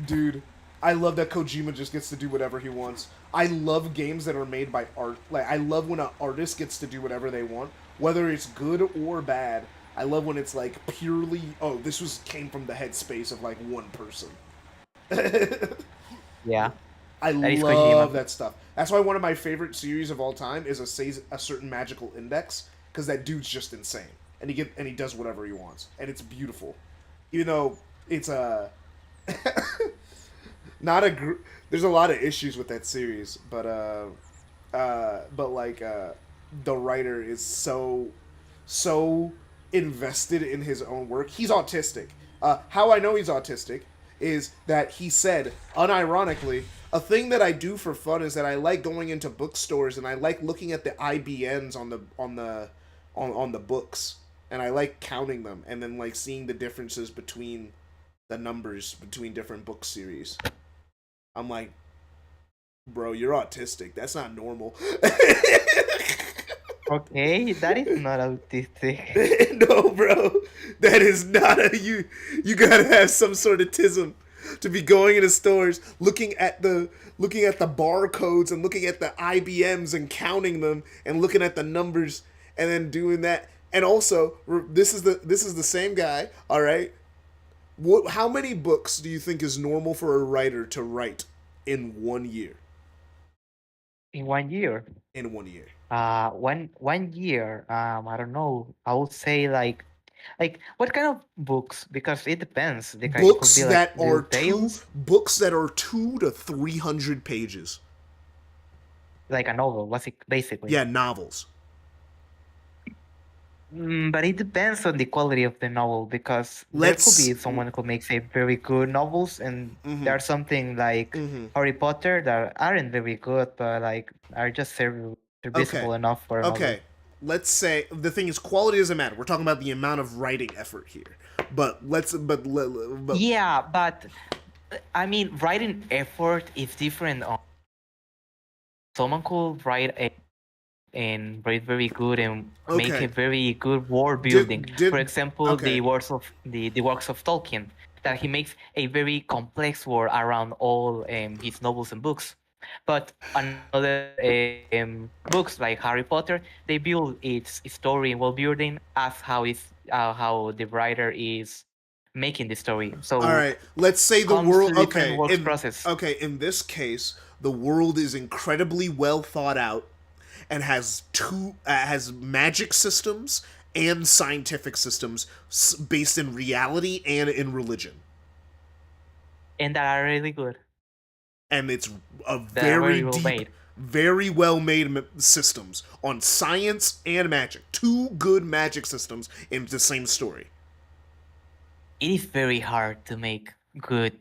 Dude, I love that Kojima just gets to do whatever he wants. I love games that are made by art. Like, I love when an artist gets to do whatever they want, whether it's good or bad. I love when it's like purely, oh, this came from the headspace of like one person. Yeah. I love that stuff. That's why one of my favorite series of all time is a certain magical index, because that dude's just insane, and he does whatever he wants, and it's beautiful. Even though it's not a there's a lot of issues with that series, but like the writer is so invested in his own work. He's autistic. How I know he's autistic is that he said, unironically, a thing that I do for fun is that I like going into bookstores and I like looking at the IBNs on the books, and I like counting them and then like seeing the differences between the numbers between different book series. I'm like, bro, you're autistic. That's not normal. Okay, that is not autistic. No, bro, that is not you gotta have some sort of tism to be going into stores, looking at the barcodes and looking at the IBMs and counting them and looking at the numbers and then doing that. And also, this is the same guy. All right. How many books do you think is normal for a writer to write in 1 year? In 1 year. In 1 year. One year. I don't know. I would say like what kind of books? Because it depends. It could be like little tales. Books that are 200 to 300 pages. Like a novel, basically. Yeah, novels. But it depends on the quality of the novel, because there could be someone who makes a very good novels, and there's something like Harry Potter that aren't very good, but like are just serviceable enough for another. Okay, let's say the thing is quality doesn't matter. We're talking about the amount of writing effort here. But yeah, but I mean, writing effort is different. Someone could write and write very good and make a very good world building. For example, the works of Tolkien, that he makes a very complex world around all his novels and books. But another books like Harry Potter, they build its story and world building as how the writer is making the story. So all right, let's say the world. Process. Okay, in this case, the world is incredibly well thought out and has magic systems and scientific systems based in reality and in religion. And that are really good. And it's a very well made systems on science and magic. 2 good magic systems in the same story. It is very hard to make good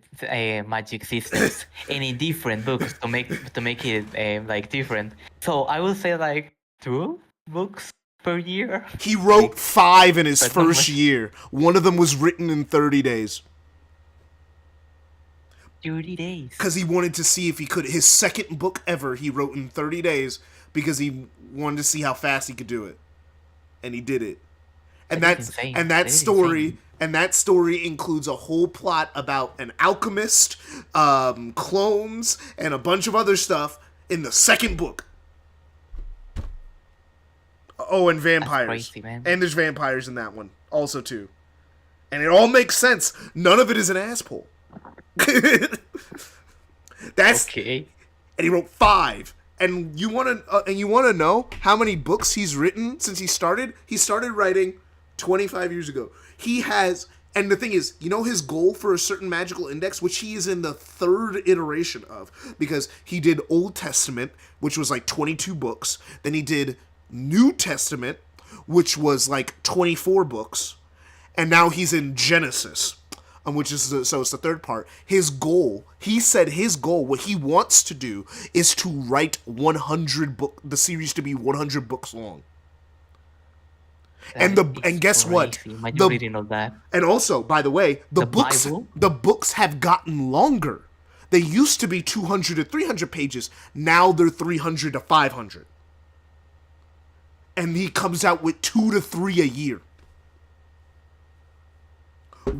magic systems and in different books to make it like different. So I will say like 2 books per year. He wrote 5 in his first year. One of them was written in 30 days. 30 days. Because he wanted to see if he could. His second book ever, he wrote in 30 days because he wanted to see how fast he could do it, and he did it. And that story includes a whole plot about an alchemist, clones, and a bunch of other stuff in the second book. Oh, and vampires. That's crazy, man. And there's vampires in that one also too. And it all makes sense. None of it is an asshole. That's okay. And he wrote 5. And you want to know how many books he's written since he started? He started writing 25 years ago. He has, and the thing is, you know his goal for a certain magical index, which he is in the 3rd iteration of, because he did Old Testament, which was like 22 books. Then he did New Testament, which was like 24 books. And now he's in Genesis, which is so it's the 3rd part. His goal, he said his goal, what he wants to do is to write 100 book, the series to be 100 books long. And guess crazy. What? Majority of that. And also, by the way, the books have gotten longer. They used to be 200 to 300 pages. Now they're 300 to 500. And he comes out with 2 to 3 a year.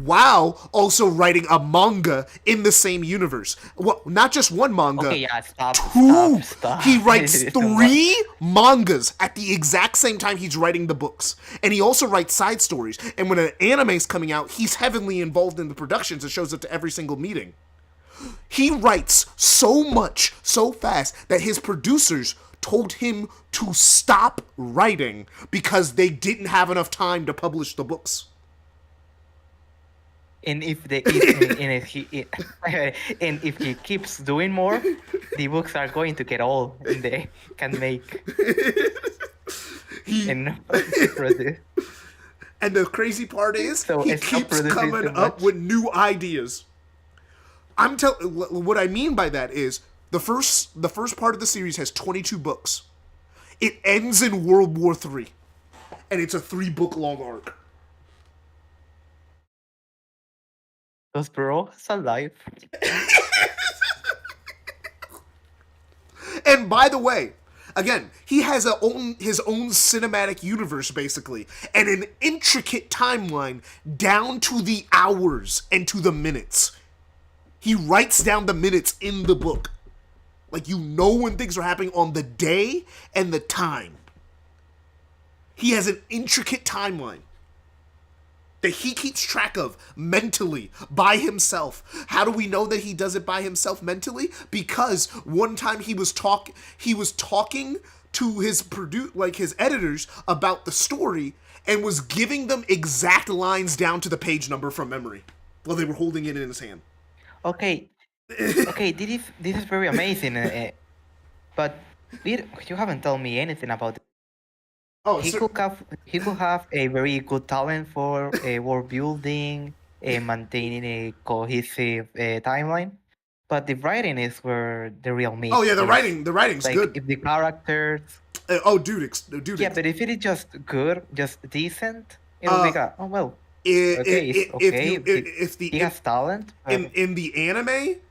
While also writing a manga in the same universe. Well, not just one manga. Okay, yeah, stop. 2. Stop. He writes 3 mangas at the exact same time he's writing the books. And he also writes side stories. And when an anime is coming out, he's heavily involved in the productions and shows up to every single meeting. He writes so much, so fast, that his producers told him to stop writing because they didn't have enough time to publish the books. And if he keeps doing more, the books are going to get old and they can make And the crazy part is he keeps coming up with new ideas. What I mean by that is the first part of the series has 22 books. It ends in World War III, and it's a 3-book long arc. Because bro, it's alive. And by the way, again, he has his own cinematic universe, basically, and an intricate timeline down to the hours and to the minutes. He writes down the minutes in the book. Like, you know when things are happening on the day and the time. He has an intricate timeline that he keeps track of mentally by himself. How do we know that he does it by himself mentally? Because one time he was talking to his his editors about the story and was giving them exact lines down to the page number from memory while they were holding it in his hand. Okay, this is very amazing, but you haven't told me anything about it. Oh, he could have a very good talent for world building, maintaining a cohesive timeline, but the writing is where the real meat. Oh yeah, the writing's like, good. If the characters. Dude. Yeah, but if it is just good, just decent, it will be like, oh well. If he has talent. In the anime,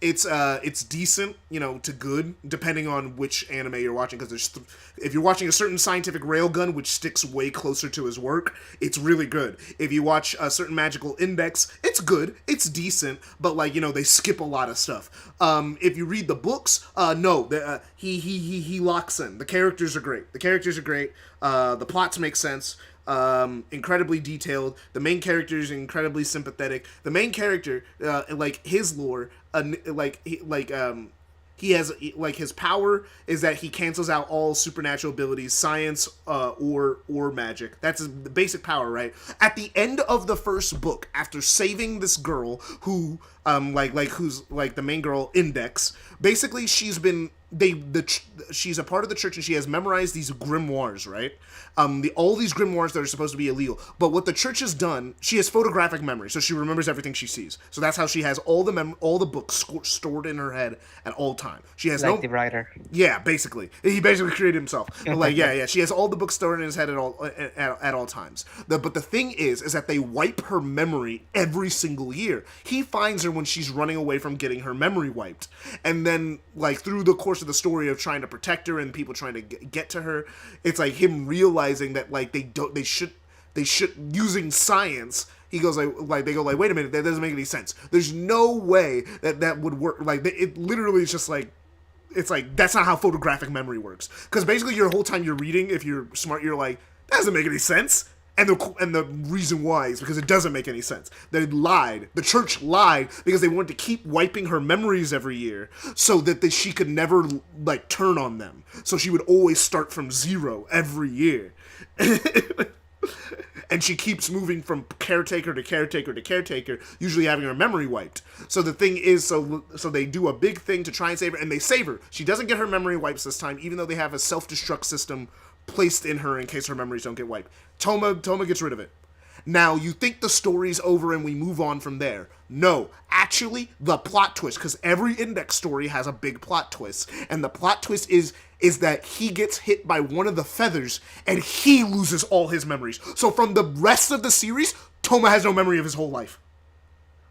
it's decent, to good, depending on which anime you're watching. Because if you're watching a certain scientific railgun, which sticks way closer to his work, it's really good. If you watch a certain magical index, it's good, it's decent, but they skip a lot of stuff. If you read the books, no, he locks in. The characters are great. The plots make sense. Incredibly detailed. The main character is incredibly sympathetic. The main character, his lore, he has his power is that he cancels out all supernatural abilities, science, or magic. That's his basic power, right? At the end of the first book, after saving this girl who, who's the main girl, Index, basically she's been she's a part of the church and she has memorized these grimoires, right? All these grimoires that are supposed to be illegal. But what the church has done, she has photographic memory, so she remembers everything she sees. So that's how she has all the books stored in her head at all time. She has the writer. Yeah, basically. He basically created himself. But she has all the books stored in his head at all times. But the thing is that they wipe her memory every single year. He finds her when she's running away from getting her memory wiped. And then through the course of the story of trying to protect her and people trying to get to her, it's him realizing that they should using science. He goes they go wait a minute, that doesn't make any sense. There's no way that would work. It literally is just it's that's not how photographic memory works. Because basically your whole time you're reading, if you're smart, you're that doesn't make any sense. And the reason why is because it doesn't make any sense. They lied. The church lied because they wanted to keep wiping her memories every year so that she could never turn on them. So she would always start from zero every year. And she keeps moving from caretaker to caretaker to caretaker, usually having her memory wiped. So the thing is, so they do a big thing to try and save her, and they save her. She doesn't get her memory wipes this time, even though they have a self-destruct system placed in her in case her memories don't get wiped. Toma gets rid of it. Now, you think the story's over and we move on from there. No, actually, the plot twist, because every Index story has a big plot twist, and the plot twist is that he gets hit by one of the feathers and he loses all his memories. So from the rest of the series, Toma has no memory of his whole life.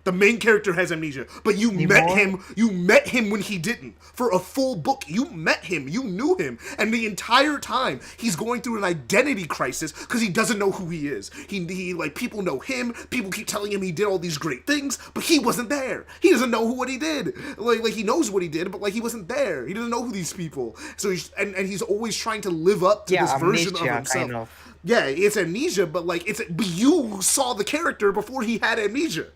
The main character has amnesia, but you met him when he didn't. For a full book, you met him, you knew him, and the entire time, he's going through an identity crisis because he doesn't know who he is. He people know him, people keep telling him he did all these great things, but he wasn't there. He doesn't know what he did. He knows what he did, but he wasn't there. He doesn't know who these people. So he's always trying to live up to this version of himself. Kind of. Yeah, it's amnesia, but but you saw the character before he had amnesia.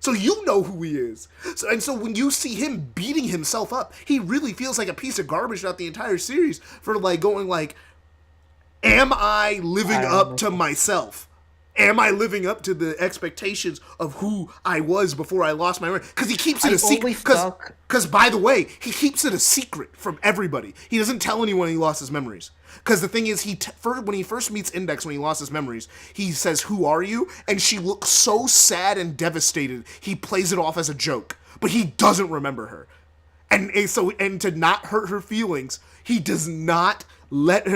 So you know who he is. So when you see him beating himself up, he really feels like a piece of garbage throughout the entire series for going am I living up to myself? Am I living up to the expectations of who I was before I lost my memory? Because he keeps it a secret. Because, by the way, he keeps it a secret from everybody. He doesn't tell anyone he lost his memories. Because the thing is, when he first meets Index, when he lost his memories, he says, "Who are you?" And she looks so sad and devastated, he plays it off as a joke. But he doesn't remember her. And to not hurt her feelings, he does not let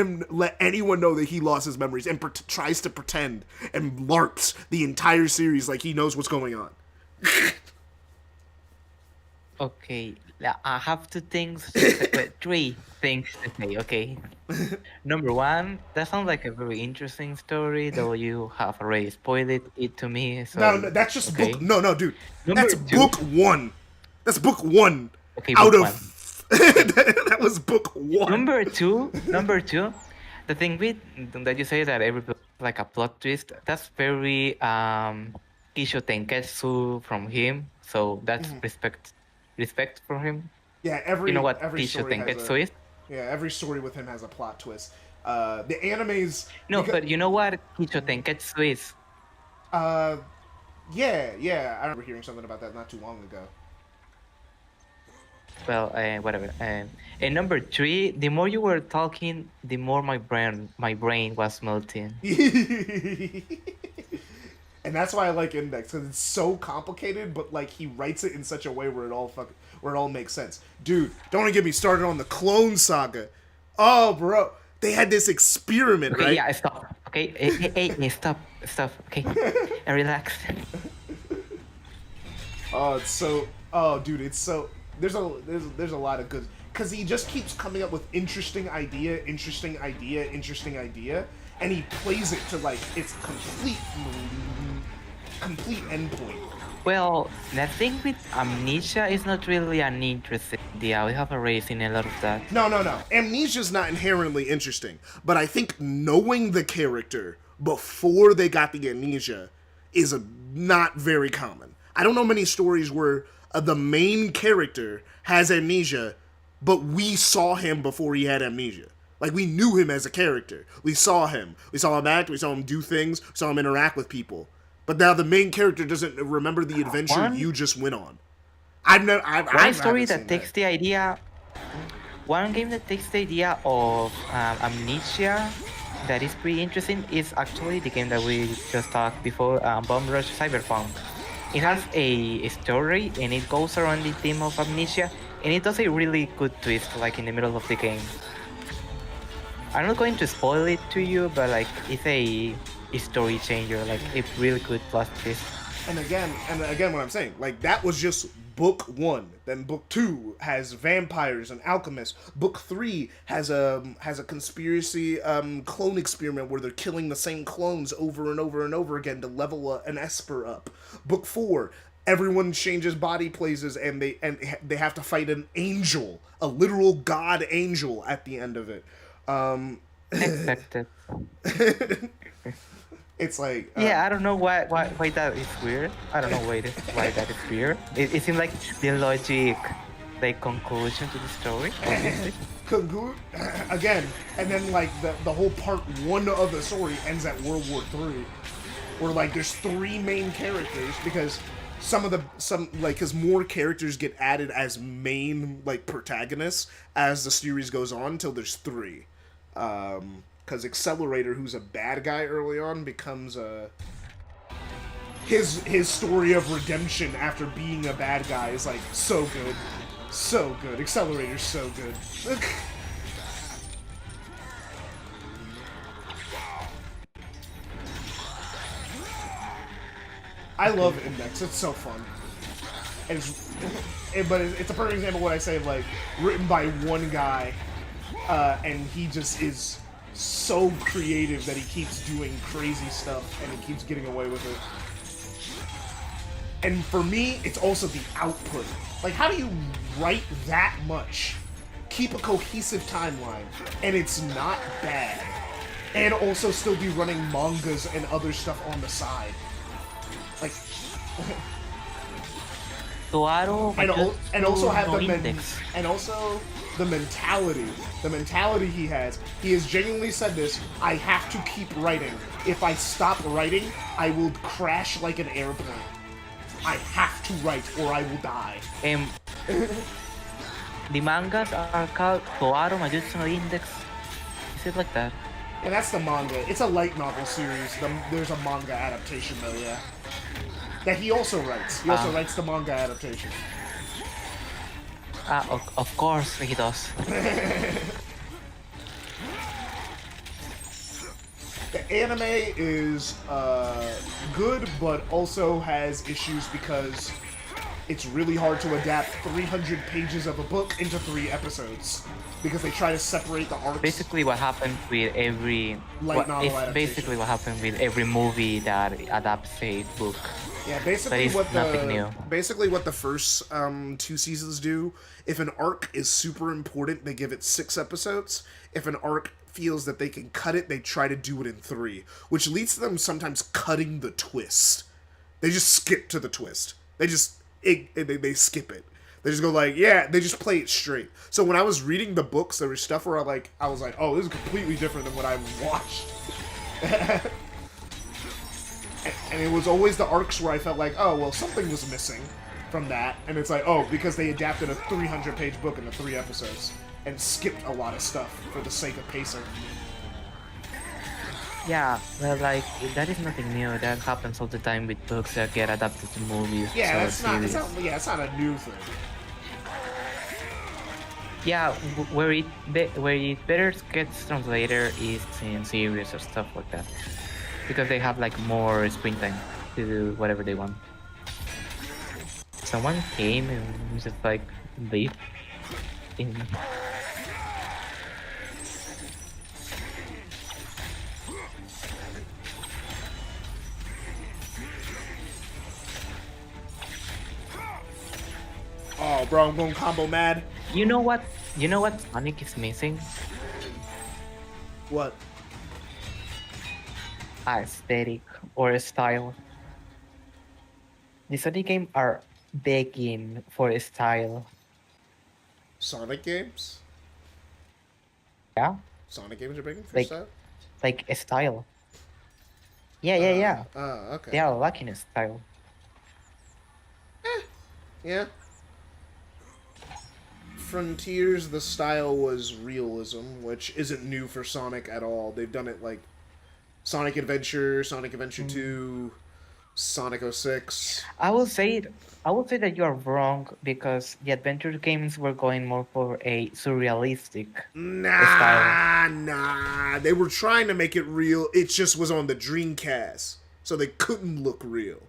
anyone know that he lost his memories and tries to pretend and LARPs the entire series like he knows what's going on. Okay, I have three things to say, okay? Number one, that sounds like a very interesting story, though you have already spoiled it to me. So, no, that's just okay. book. No, dude. That's two. book one. That's book one. Okay, out book of... that was book one. Number two, The thing with that you say that every book is like a plot twist, that's very Kisho Tenketsu from him. So that's respect from him. Yeah, You know every what every Kisho story has a Tenketsu is? yeah every story with him has a plot twist. The animes No, but you know what Kisho Tenketsu is? uh yeah I remember hearing something about that not too long ago. Well, whatever. And number three, the more you were talking, the more my brain was melting. And that's why I like Index because it's so complicated, but like he writes it in such a way where it all makes sense. Dude, don't even get me started on the Clone Saga. Oh, bro, they had this experiment, Okay, right? yeah, stop. Okay, hey, stop. Okay, and relax. Oh, it's so. Oh, dude, it's so. There's a lot of good because he just keeps coming up with interesting idea, and he plays it to like its complete endpoint. Well, the thing with Amnesia is not really an interesting idea. We have already seen a lot of that. No. Amnesia's not inherently interesting, but I think knowing the character before they got the amnesia is not very common. I don't know many stories where the main character has amnesia, but we saw him before he had amnesia. Like, we knew him as a character. We saw him. We saw him act. We saw him do things. We saw him interact with people. But now the main character doesn't remember the adventure you just went on. One story that takes the idea... One game that takes the idea of Amnesia that is pretty interesting is actually the game that we just talked before, Bomb Rush Cyberpunk. It has a story and it goes around the theme of amnesia, and it does a really good twist like in the middle of the game. I'm not going to spoil it to you, but like it's a story changer, like a really good plot twist. And again, what I'm saying, like that was just book 1. Then book 2 has vampires and alchemists. Book 3 has a conspiracy clone experiment where they're killing the same clones over and over and over again to level an Esper up. Book 4, everyone changes body places and they have to fight an angel, a literal god angel at the end of it. Expected. It's like yeah, I don't know why that is weird. I don't know why that is weird. It seems like the logic, like conclusion to the story. Again, and then like the whole part 1 of the story ends at World War III, where like there's 3 main characters because because more characters get added as main like protagonists as the series goes on until there's 3. Because Accelerator, who's a bad guy early on, becomes his story of redemption after being a bad guy is like so good. Accelerator's so good. I love Index. It's so fun. But it's a perfect example of what I say, like written by one guy, and he just is so creative that he keeps doing crazy stuff and he keeps getting away with it. And for me, it's also the output. Like, how do you write that much, keep a cohesive timeline, and it's not bad, and also still be running mangas and other stuff on the side? Like, and also have the mentality he has. He has genuinely said this: I have to keep writing. If I stop writing, I will crash like an airplane. I have to write or I will die. The mangas are called Toaro Majutsu no Index. Is it like that? Yeah, that's the manga. It's a light novel series. There's a manga adaptation though, yeah. That he also writes. He also writes the manga adaptation. Of course he does. The anime is good, but also has issues because it's really hard to adapt 300 pages of a book into 3 episodes because they try to separate the arcs. Basically, what happens with every light novel adaptation. Basically what happens with every movie that adapts a book. Yeah, basically nothing new. Basically what the first 2 seasons do, if an arc is super important, they give it 6 episodes. If an arc feels that they can cut it, they try to do it in 3, which leads to them sometimes cutting the twist. They just skip to the twist. They skip it. They just go like, yeah, they just play it straight. So when I was reading the books, there was stuff where I was like, oh, this is completely different than what I watched. And it was always the arcs where I felt like, oh, well, something was missing from that. And it's like, oh, because they adapted a 300-page book into 3 episodes and skipped a lot of stuff for the sake of pacing. Yeah, well, like, that is nothing new. That happens all the time with books that get adapted to movies. Yeah, it's not a new thing. Yeah, where it better gets translated is in series or stuff like that, because they have like more screen time to do whatever they want. Someone came and just like leave in. Oh, bro, I'm going combo mad. You know what Sonic is missing? What? Aesthetic or a style. The Sonic games are begging for a style. Sonic games? Yeah? Sonic games are begging for like, style? Like a style. Yeah. Okay. They are lacking a style. Yeah. Frontiers, the style was realism, which isn't new for Sonic at all. They've done it like Sonic Adventure 2, Sonic 06. I will say that you are wrong, because the adventure games were going more for a surrealistic style. Nah. They were trying to make it real. It just was on the Dreamcast, so they couldn't look real.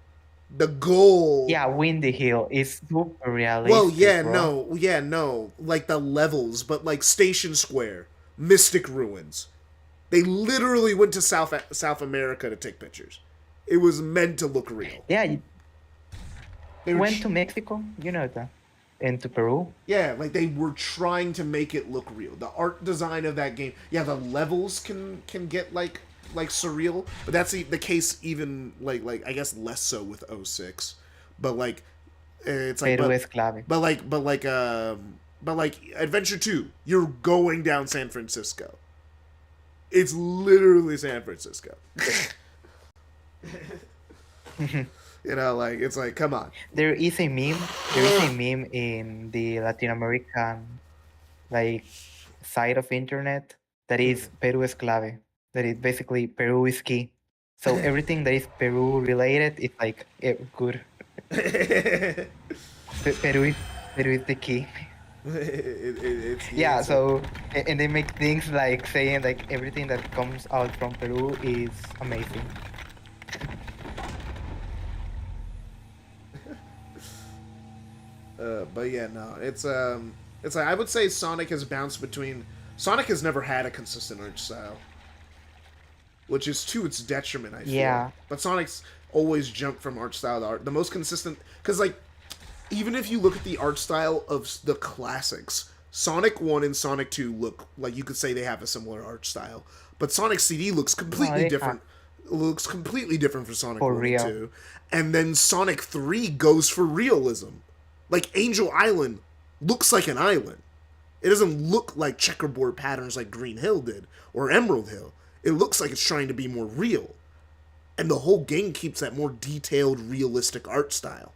The goal... Yeah, Windy Hill is super realistic. Well, bro. no. Like the levels, but like Station Square, Mystic Ruins. They literally went to South America to take pictures. It was meant to look real. Yeah, they went to Mexico, you know that, and to Peru. Yeah, like they were trying to make it look real. The art design of that game, yeah, the levels can get like surreal, but that's the case even like I guess less so with 06. But like it's like but like Adventure 2, you're going down San Francisco. It's literally San Francisco. You know, like it's like, come on. There is a meme in the Latin American like side of internet that is Peru es clave. That is basically Peru is key. So everything that is Peru related is like good. Peru is the key. Yeah, so and they make things like saying like everything that comes out from Peru is amazing. But yeah, no, it's like I would say Sonic has bounced between. Sonic has never had a consistent art style, which is to its detriment, I feel. Yeah. But Sonic's always jumped from art style to art. The most consistent, because like, even if you look at the art style of the classics, Sonic 1 and Sonic 2 look like you could say they have a similar art style. But Sonic CD looks completely different. Looks completely different for Sonic 1 and 2. And then Sonic 3 goes for realism. Like Angel Island looks like an island. It doesn't look like checkerboard patterns like Green Hill did or Emerald Hill. It looks like it's trying to be more real. And the whole game keeps that more detailed, realistic art style.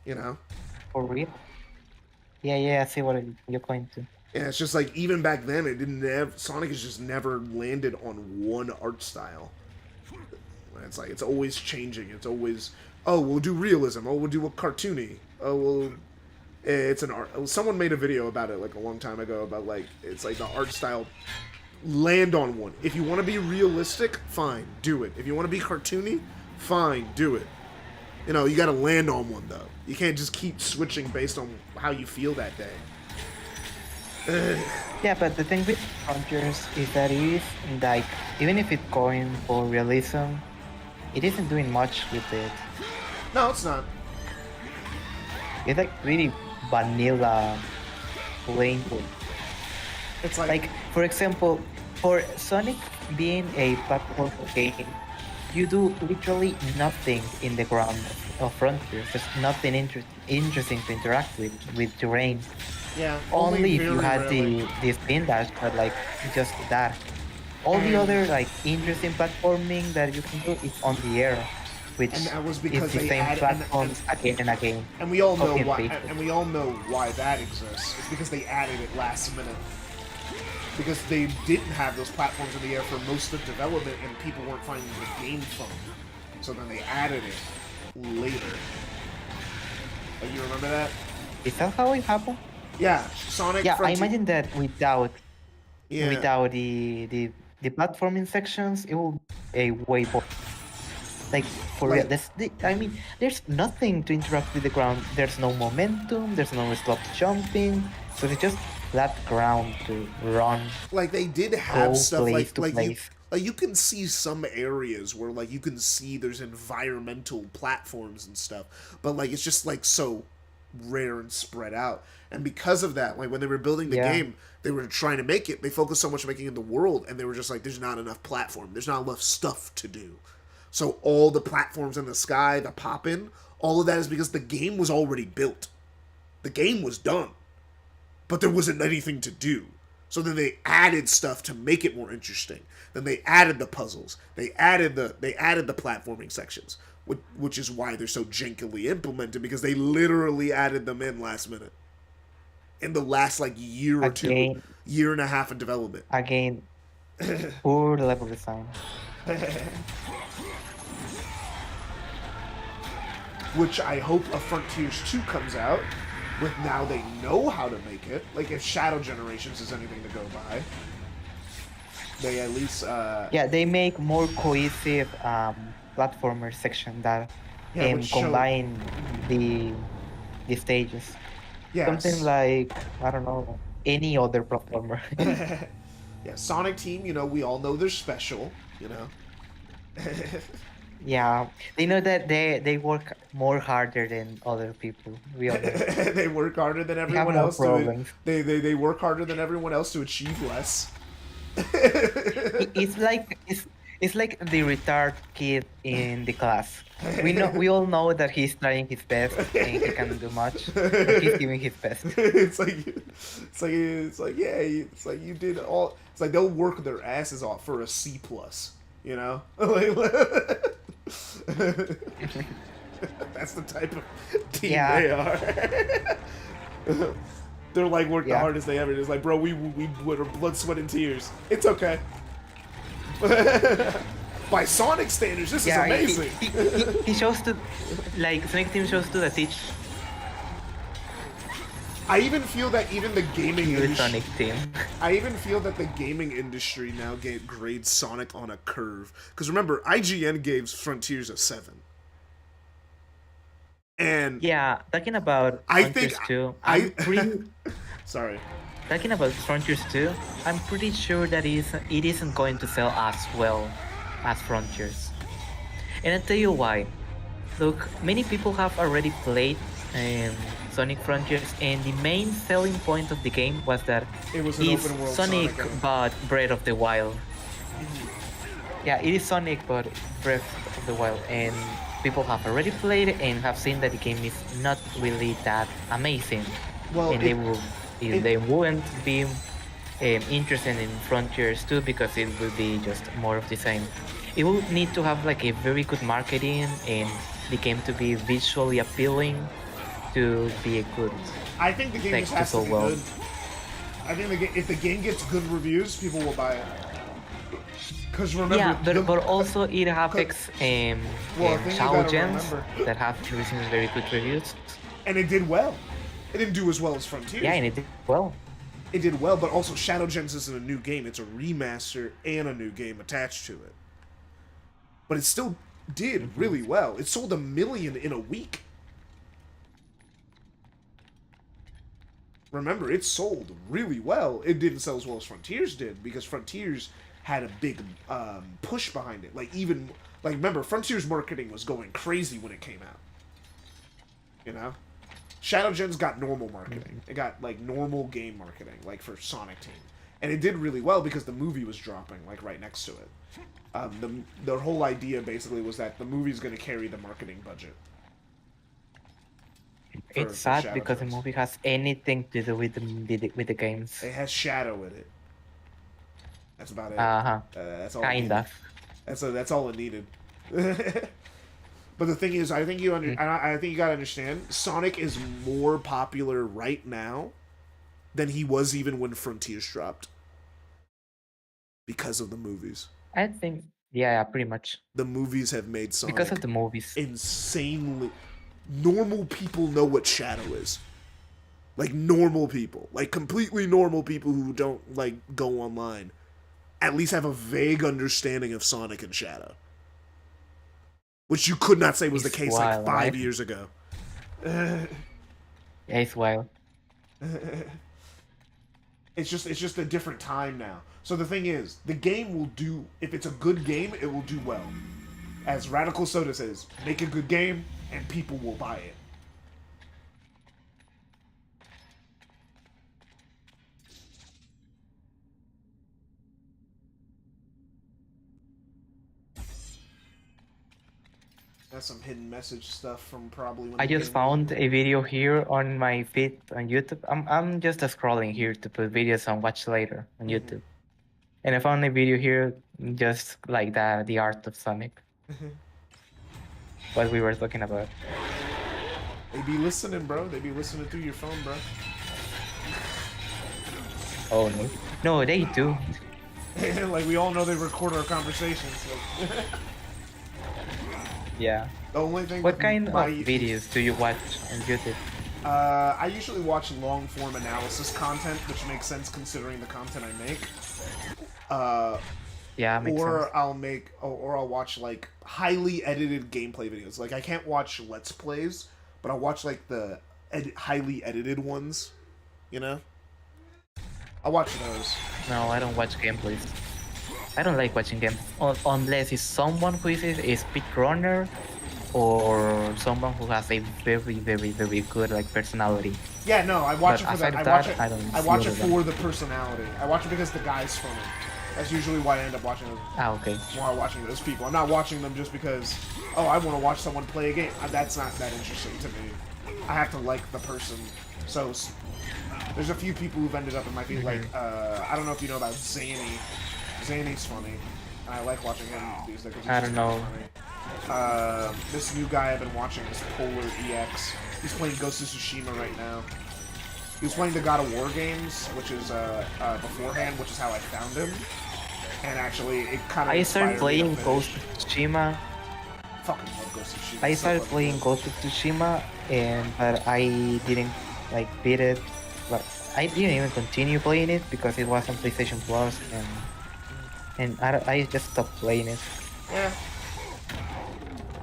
You know? For real? Yeah, I see what you're going to. Yeah, it's just like, even back then, Sonic has just never landed on one art style. It's like, it's always changing. It's always, oh, we'll do realism. Oh, we'll do a cartoony. Oh, well, it's an art. Someone made a video about it, like, a long time ago, about, like, it's like the art style, land on one. If you want to be realistic, fine, do it. If you want to be cartoony, fine, do it. You know, you gotta land on one, though. You can't just keep switching based on how you feel that day. Yeah, but the thing with Frontiers is that it is, like, even if it's going for realism, it isn't doing much with it. No, it's not. It's like really vanilla, plain. It's like for example, for Sonic being a platform game, you do literally nothing in the ground of Frontiers. There's nothing interesting to interact with terrain. Yeah, Only if you very had rarely. the spin dash, but like just that. All the other like interesting platforming that you can do is on the air, which And that was is because the they same added platforms again and again. and we all know Copy and why. paste. And we all know why that exists. It's because they added it last minute. Because they didn't have those platforms in the air for most of development, and people weren't finding the game fun. So then they added it later. Like, you remember that? Is that how it happened? Yeah, Sonic. Yeah, Frontier. I imagine that without Yeah. without the platforming sections, it will be a way more. Like for real, I mean, there's nothing to interact with the ground. There's no momentum. There's no stop jumping. So it's just flat ground to run. Like they did have stuff place like place. you can see some areas where like you can see there's environmental platforms and stuff, but like it's just like so rare and spread out. And because of that, like when they were building the game, they were trying to make it. They focused so much on making it the world, and they were just like, there's not enough platform. There's not enough stuff to do. So all the platforms in the sky, the pop-in, all of that is because the game was already built. The game was done. But there wasn't anything to do. So then they added stuff to make it more interesting. Then they added the puzzles. They added the platforming sections, which is why they're so jankily implemented, because they literally added them in last minute. In the last like year or two, year and a half of development. Again, poor level design. Which I hope a Frontiers 2 comes out with. Now they know how to make it. Like if Shadow Generations is anything to go by, they at least yeah, they make more cohesive platformer section that combine the stages. Yes. Something like, I don't know, any other platformer. Yeah, Sonic Team, you know, we all know they're special, you know. Yeah, they know that they work more harder than other people. We all know. They work harder than everyone else. They work harder than everyone else to achieve less. It's like the retard kid in the class. We all know that he's trying his best and he can't do much, but he's giving his best. It's like you did all. It's like they'll work their asses off for a C+, you know. That's the type of team they are. They're like work the hardest they ever did. It's like, bro, we were blood, sweat, and tears. It's okay. By Sonic standards, this is amazing. He shows to, like, Sonic Team shows to the teach. I even feel that even the gaming industry, Sonic Team. I even feel that the gaming industry now grades Sonic on a curve. Because remember, IGN gave Frontiers a 7. And yeah, talking about Frontiers 2, I'm pretty... Sorry. Talking about Frontiers 2, I'm pretty sure that it isn't going to sell as well as Frontiers. And I'll tell you why. Look, many people have already played Sonic Frontiers, and the main selling point of the game was that it was an open world Sonic but Breath of the Wild. Yeah, it is Sonic but Breath of the Wild, and people have already played it and have seen that the game is not really that amazing. Well, and they wouldn't be interested in Frontiers 2 because it will be just more of the same. It will need to have like a very good marketing and the game to be visually appealing to be a good. I think the game just has to be good. I think if the game gets good reviews, people will buy it. Because remember, yeah, but also it affects Shadow Gens that have received very good reviews. And it did well. It didn't do as well as Frontiers. Yeah, and it did well. It did well, but also Shadow Gens isn't a new game. It's a remaster and a new game attached to it. But it still did really well. It sold 1 million in a week. Remember, it sold really well. It didn't sell as well as Frontiers did, because Frontiers had a big push behind it. Like remember, Frontiers marketing was going crazy when it came out. You know? Shadow Gens got normal marketing. It got like normal game marketing, like for Sonic Team. And it did really well because the movie was dropping like right next to it. The whole idea basically was that the movie's going to carry the marketing budget. It's sad because the movie has anything to do with the games. It has Shadow in it. That's about it. That's all. Kind of. That's all it needed. But the thing is, I think you gotta understand. Sonic is more popular right now than he was even when Frontiers dropped, because of the movies. I think, yeah, pretty much. The movies have made Sonic because of the movies insanely. Normal people know what Shadow is. Like normal people, like completely normal people who don't like go online, at least have a vague understanding of Sonic and Shadow. Which you could not say was the case like 5 years ago. Yeah, it's wild. It's just a different time now. So the thing is, the game will do, if it's a good game, it will do well. As Radical Soda says, make a good game and people will buy it. That's some hidden message stuff from probably when I just found a video here on my feed on YouTube. I'm just scrolling here to put videos on watch later on YouTube. And I found a video here just like that, the art of Sonic. What we were talking about. They be listening, bro. They be listening through your phone, bro. Oh no. No, they do. Like we all know they record our conversations. So. Yeah. The only thing. What kind of videos do you watch on YouTube? I usually watch long-form analysis content, which makes sense considering the content I make. Yeah, makes sense. I'll watch like highly edited gameplay videos. Like I can't watch Let's Plays, but I'll watch like the highly edited ones. You know. I'll watch those. No, I don't watch gameplays. I don't like watching games unless it's someone who is a speedrunner or someone who has a very, very, very good like personality. Yeah, no, I watch it for that. I watch it for the personality. I watch it because the guy's funny. That's usually why I end up watching them. Ah, okay. While watching those people, I'm not watching them just because, oh, I want to watch someone play a game. That's not that interesting to me. I have to like the person. So there's a few people who've ended up in my feed. Like I don't know if you know about Zanny. Zanny's funny. I like watching him these days. I don't know. This new guy I've been watching is Polar EX. He's playing Ghost of Tsushima right now. He was playing the God of War games, which is beforehand, which is how I found him. And actually, it kind of. I started playing Ghost of Tsushima. Fucking love Ghost of Tsushima. I started playing Ghost of Tsushima, but I didn't like beat it. But I didn't even continue playing it because it was on PlayStation Plus, and I just stopped playing it. Yeah.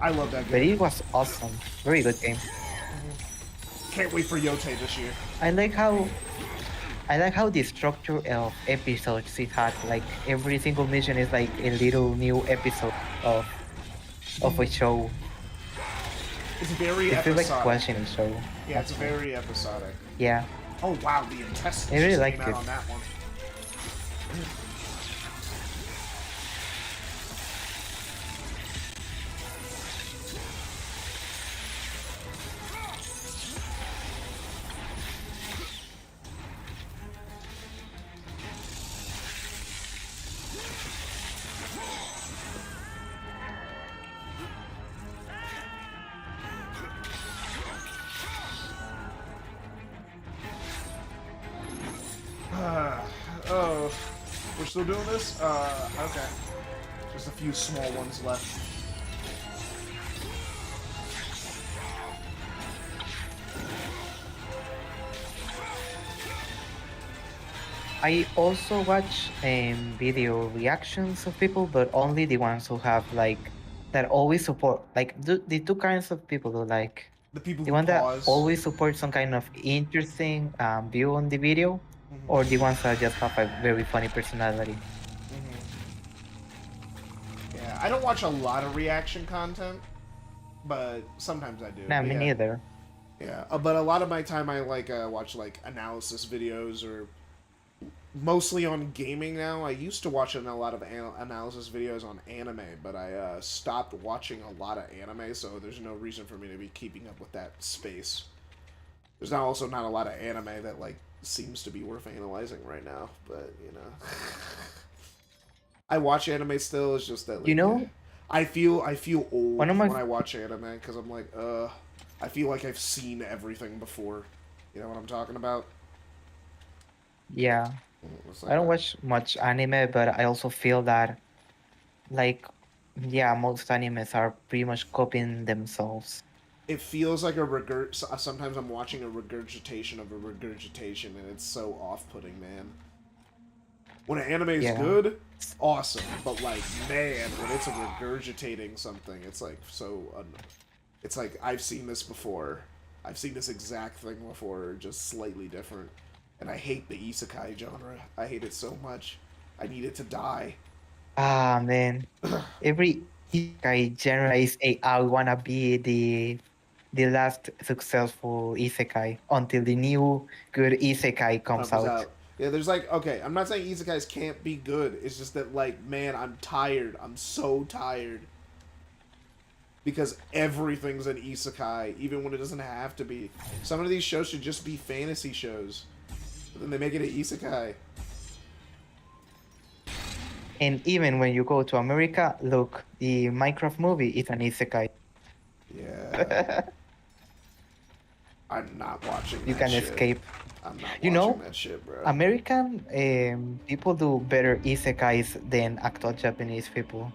I love that game. But it was awesome. Very good game. Can't wait for Yote this year. I like how the structure of episodes it had. Like every single mission is like a little new episode of a show. It's very episodic. It feels like watching a show. Yeah, it's very episodic. Yeah. Oh wow, the intestines. I really liked came out it. on that one. Oh, we're still doing this? Okay. Just a few small ones left. I also watch video reactions of people, but only the ones who have like that always support like the two kinds of people who like the people the who one pause. that always support some kind of interesting view on the video, or the ones that just have a very funny personality. Yeah, I don't watch a lot of reaction content, but sometimes I do. No, me neither. Yeah, but a lot of my time I like watch like analysis videos or mostly on gaming now. I used to watch a lot of analysis videos on anime, but I stopped watching a lot of anime, so there's no reason for me to be keeping up with that space. There's also not a lot of anime that like seems to be worth analyzing right now, but you know, I watch anime still. It's just that, like, You know, I feel old one of my when I watch anime because I'm like, I feel like I've seen everything before. You know what I'm talking about? yeah, It's I like, don't watch much anime, but I also feel that like yeah, most animes are pretty much copying themselves. it feels like sometimes I'm watching a regurgitation of a regurgitation, and it's so off-putting, man. When an anime is Yeah. good, awesome, but like, man, when it's regurgitating something, it's like it's like, I've seen this before. I've seen this exact thing before, just slightly different. And I hate the isekai genre. I hate it so much. I need it to die. Ah man, every isekai genre is a I wanna be the last successful isekai until the new good isekai comes Comes out. out. Yeah, there's like, okay, I'm not saying isekais can't be good. It's just that, like, man, I'm tired. I'm so tired. Because everything's an isekai, even when it doesn't have to be. Some of these shows should just be fantasy shows. But then they make it an isekai. And even when you go to America, look, the Minecraft movie is an isekai. Yeah. I'm not watching You that can shit. escape. I'm not You watching know, that shit, bro. American people do better isekais than actual Japanese people.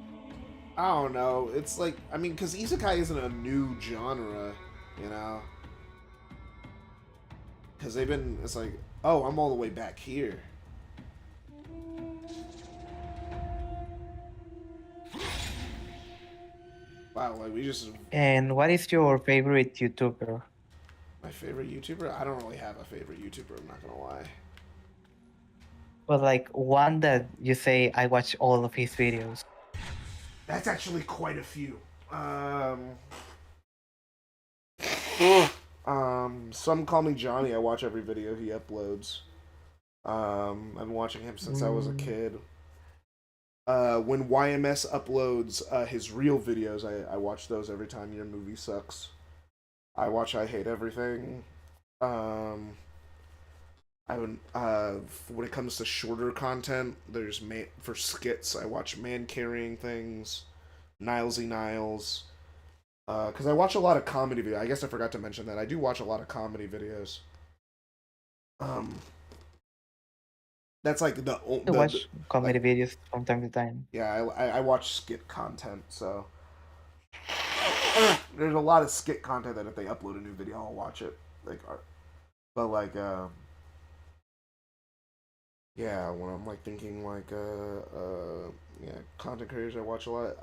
I don't know. It's like, I mean, because isekai isn't a new genre, you know? Because they've been, it's like, oh, I'm all the way back here. Wow, like, we just... And what is your favorite YouTuber? My favorite YouTuber? I don't really have a favorite YouTuber, I'm not gonna lie. But like one that you say, I watch all of his videos. That's actually quite a few. Some call me Johnny. I watch every video he uploads. I've been watching him since I was a kid. When YMS uploads his real videos, I watch those every time. Your movie sucks. I watch I Hate Everything. I would when it comes to shorter content, there's for skits. I watch Man Carrying Things, Nilesy Niles. Because I watch a lot of comedy videos. I guess I forgot to mention that I do watch a lot of comedy videos. That's like I watch comedy videos from time to time. Yeah, I watch skit content, so there's a lot of skit content that if they upload a new video, I'll watch it. Like, but like, yeah, when I'm like thinking like, yeah, content creators, I watch a lot.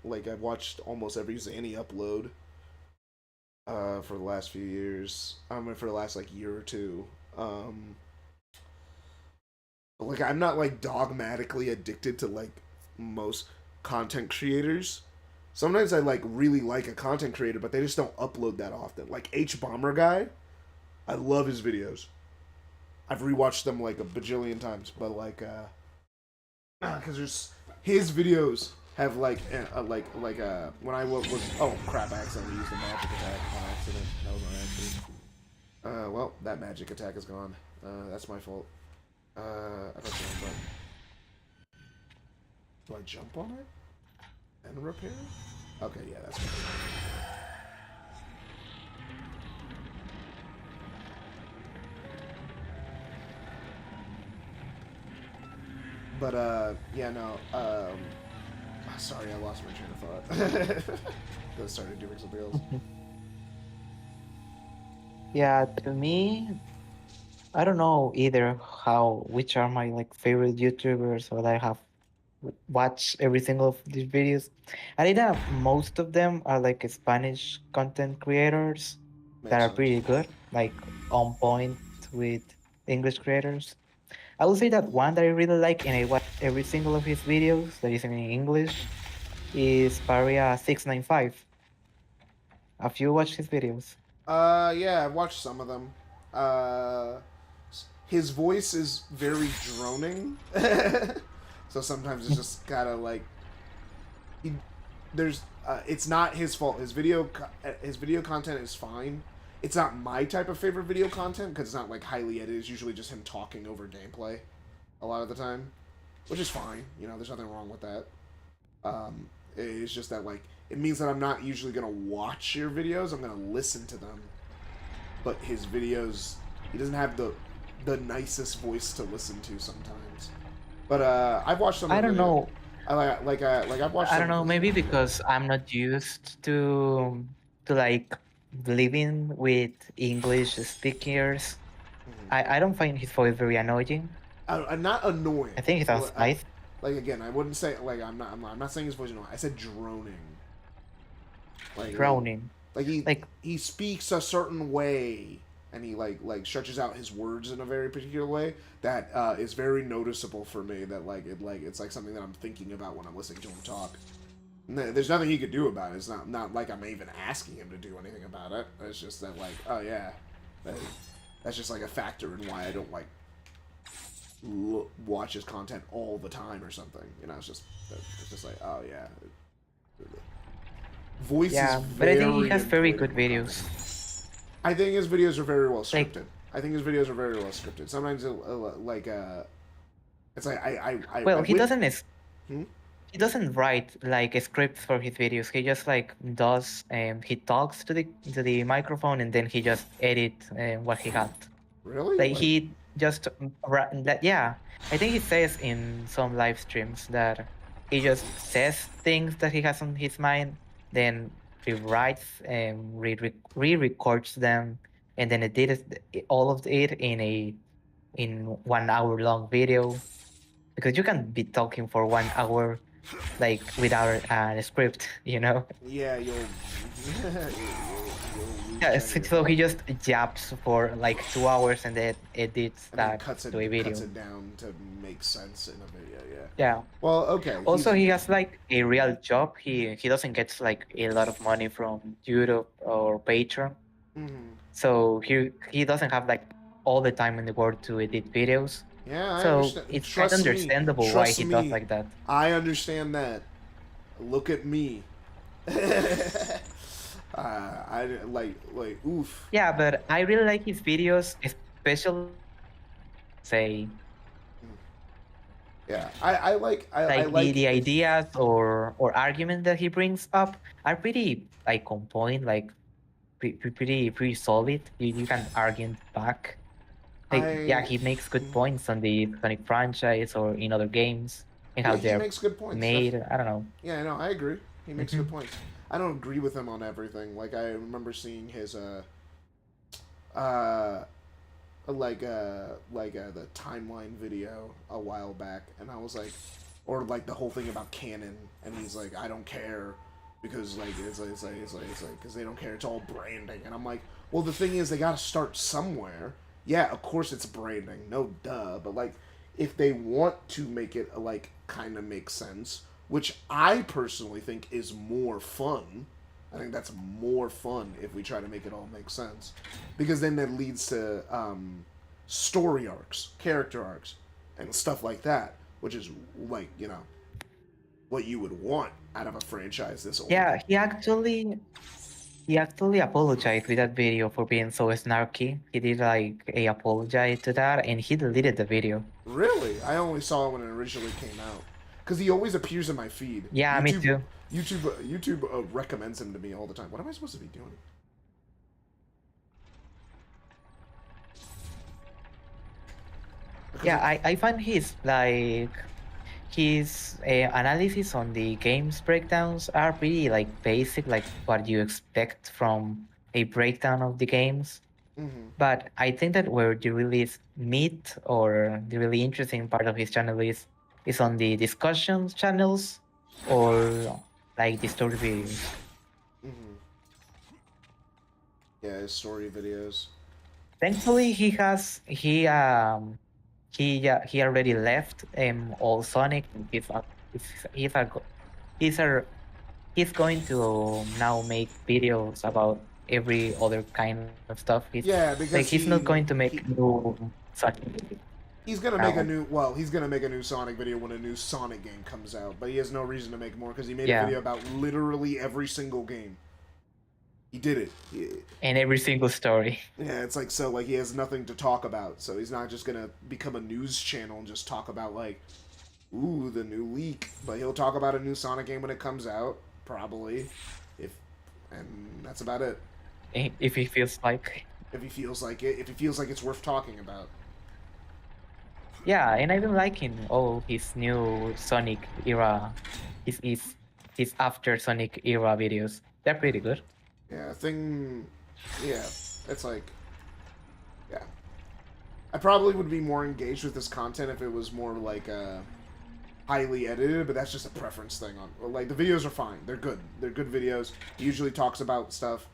Like I've watched almost every Zanny upload. For the last few years, for the last like year or two. Like, I'm not like dogmatically addicted to like most content creators. Sometimes I like really like a content creator, but they just don't upload that often. Like H Bomber Guy, I love his videos. I've rewatched them like a bajillion times, but like, because there's his videos have like when I was oh crap, I accidentally used a magic attack on accident. That was my accident. Well, that magic attack is gone. That's my fault. I don't know, do I jump on it and repair it? Okay, yeah, that's right. But yeah, no. Sorry, I lost my train of thought. I started doing something else. Yeah, to me, I don't know either which are my like favorite YouTubers or that I have watched every single of these videos. I think that most of them are like Spanish content creators that Makes are sense. pretty good, like on point with English creators. I would say that one that I really like and I watch every single of his videos that is in English is Paria695. Have you watched his videos? Yeah, I've watched some of them. Uh, his voice is very droning. So sometimes it's just gotta like it's not his fault. His video content is fine. It's not my type of favorite video content because it's not like highly edited. It's usually just him talking over gameplay a lot of the time, which is fine. You know, there's nothing wrong with that. It's just that like it means that I'm not usually gonna watch your videos. I'm gonna listen to them. But his videos, he doesn't have the nicest voice to listen to sometimes. But I've watched some. I don't know. I've watched. I don't know. Maybe because I'm not used to like living with English speakers. I don't find his voice very annoying. I'm not annoying. I think it sounds nice. Like again, I wouldn't say like I'm not saying his voice is annoying. I said droning. Like droning. Like he speaks a certain way, and he like stretches out his words in a very particular way that is very noticeable for me. That it's like something that I'm thinking about when I'm listening to him talk. And there's nothing he could do about it. It's not like I'm even asking him to do anything about it. It's just that like, oh yeah, that's just like a factor in why I don't like watch his content all the time or something. You know, it's just like, oh yeah. Voice is but I think he has very good videos. I think his videos are very well scripted. Sometimes it's like he doesn't. He doesn't write like scripts for his videos. He just like does. He talks to the microphone and then he just edits what he got. Really? Like he just yeah. I think he says in some live streams that he just says things that he has on his mind, then rewrites and re-records them, and then edits all of it in 1 hour long video. Because you can be talking for 1 hour like without a script, you know? Yeah, you'll yeah, so he just jabs for like 2 hours and then edits that to a video. Cuts it down to make sense in a video, yeah. Yeah. Well, okay. Also, he has like a real job. He doesn't get like a lot of money from YouTube or Patreon. So he doesn't have like all the time in the world to edit videos. Yeah, I so understand. It's quite understandable why he does like that. I understand that. Look at me. I like oof. Yeah, but I really like his videos, especially say. Yeah, I like the ideas or arguments that he brings up are pretty like on point, like pretty solid. You can argue back. Like, yeah, he makes good points on the Sonic franchise or in other games and how they're made. I don't know. Yeah, no, I agree. He makes good points. I don't agree with him on everything. Like I remember seeing his the timeline video a while back, and I was like, or like the whole thing about canon, and he's like, I don't care because like it's like because they don't care. It's all branding, and I'm like, well, the thing is, they got to start somewhere. Yeah, of course it's branding, no duh, but like if they want to make it like kind of make sense, which I personally think is more fun. I think that's more fun if we try to make it all make sense, because then that leads to story arcs, character arcs, and stuff like that, which is like, you know, what you would want out of a franchise this old. Yeah, he actually apologized with that video for being so snarky. He did like a apology to that, and he deleted the video. Really? I only saw it when it originally came out, because he always appears in my feed. Yeah, me too. YouTube recommends him to me all the time. What am I supposed to be doing? Yeah, I find his analysis on the game's breakdowns are pretty like basic, like what you expect from a breakdown of the games. But I think that where the really meat or the really interesting part of his channel is on the discussions channels or like the story videos. Yeah, his story videos. Thankfully, he already left all Sonic. He's going to now make videos about every other kind of stuff. Yeah, because like he's not going to make new Sonic. He's gonna make a new. Well, he's gonna make a new Sonic video when a new Sonic game comes out, but he has no reason to make more because he made a video about literally every single game. He did it. And every single story. Yeah, it's like, so, like, he has nothing to talk about, so he's not just gonna become a news channel and just talk about, like, ooh, the new leak. But he'll talk about a new Sonic game when it comes out, probably. And that's about it. If he feels like. If he feels like it. If he feels like it's worth talking about. Yeah, and I've been liking all his new Sonic era, his after Sonic era videos. They're pretty good. Yeah, it's like, yeah. I probably would be more engaged with this content if it was more like highly edited, but that's just a preference thing. Like, the videos are fine. They're good. They're good videos. He usually talks about stuff.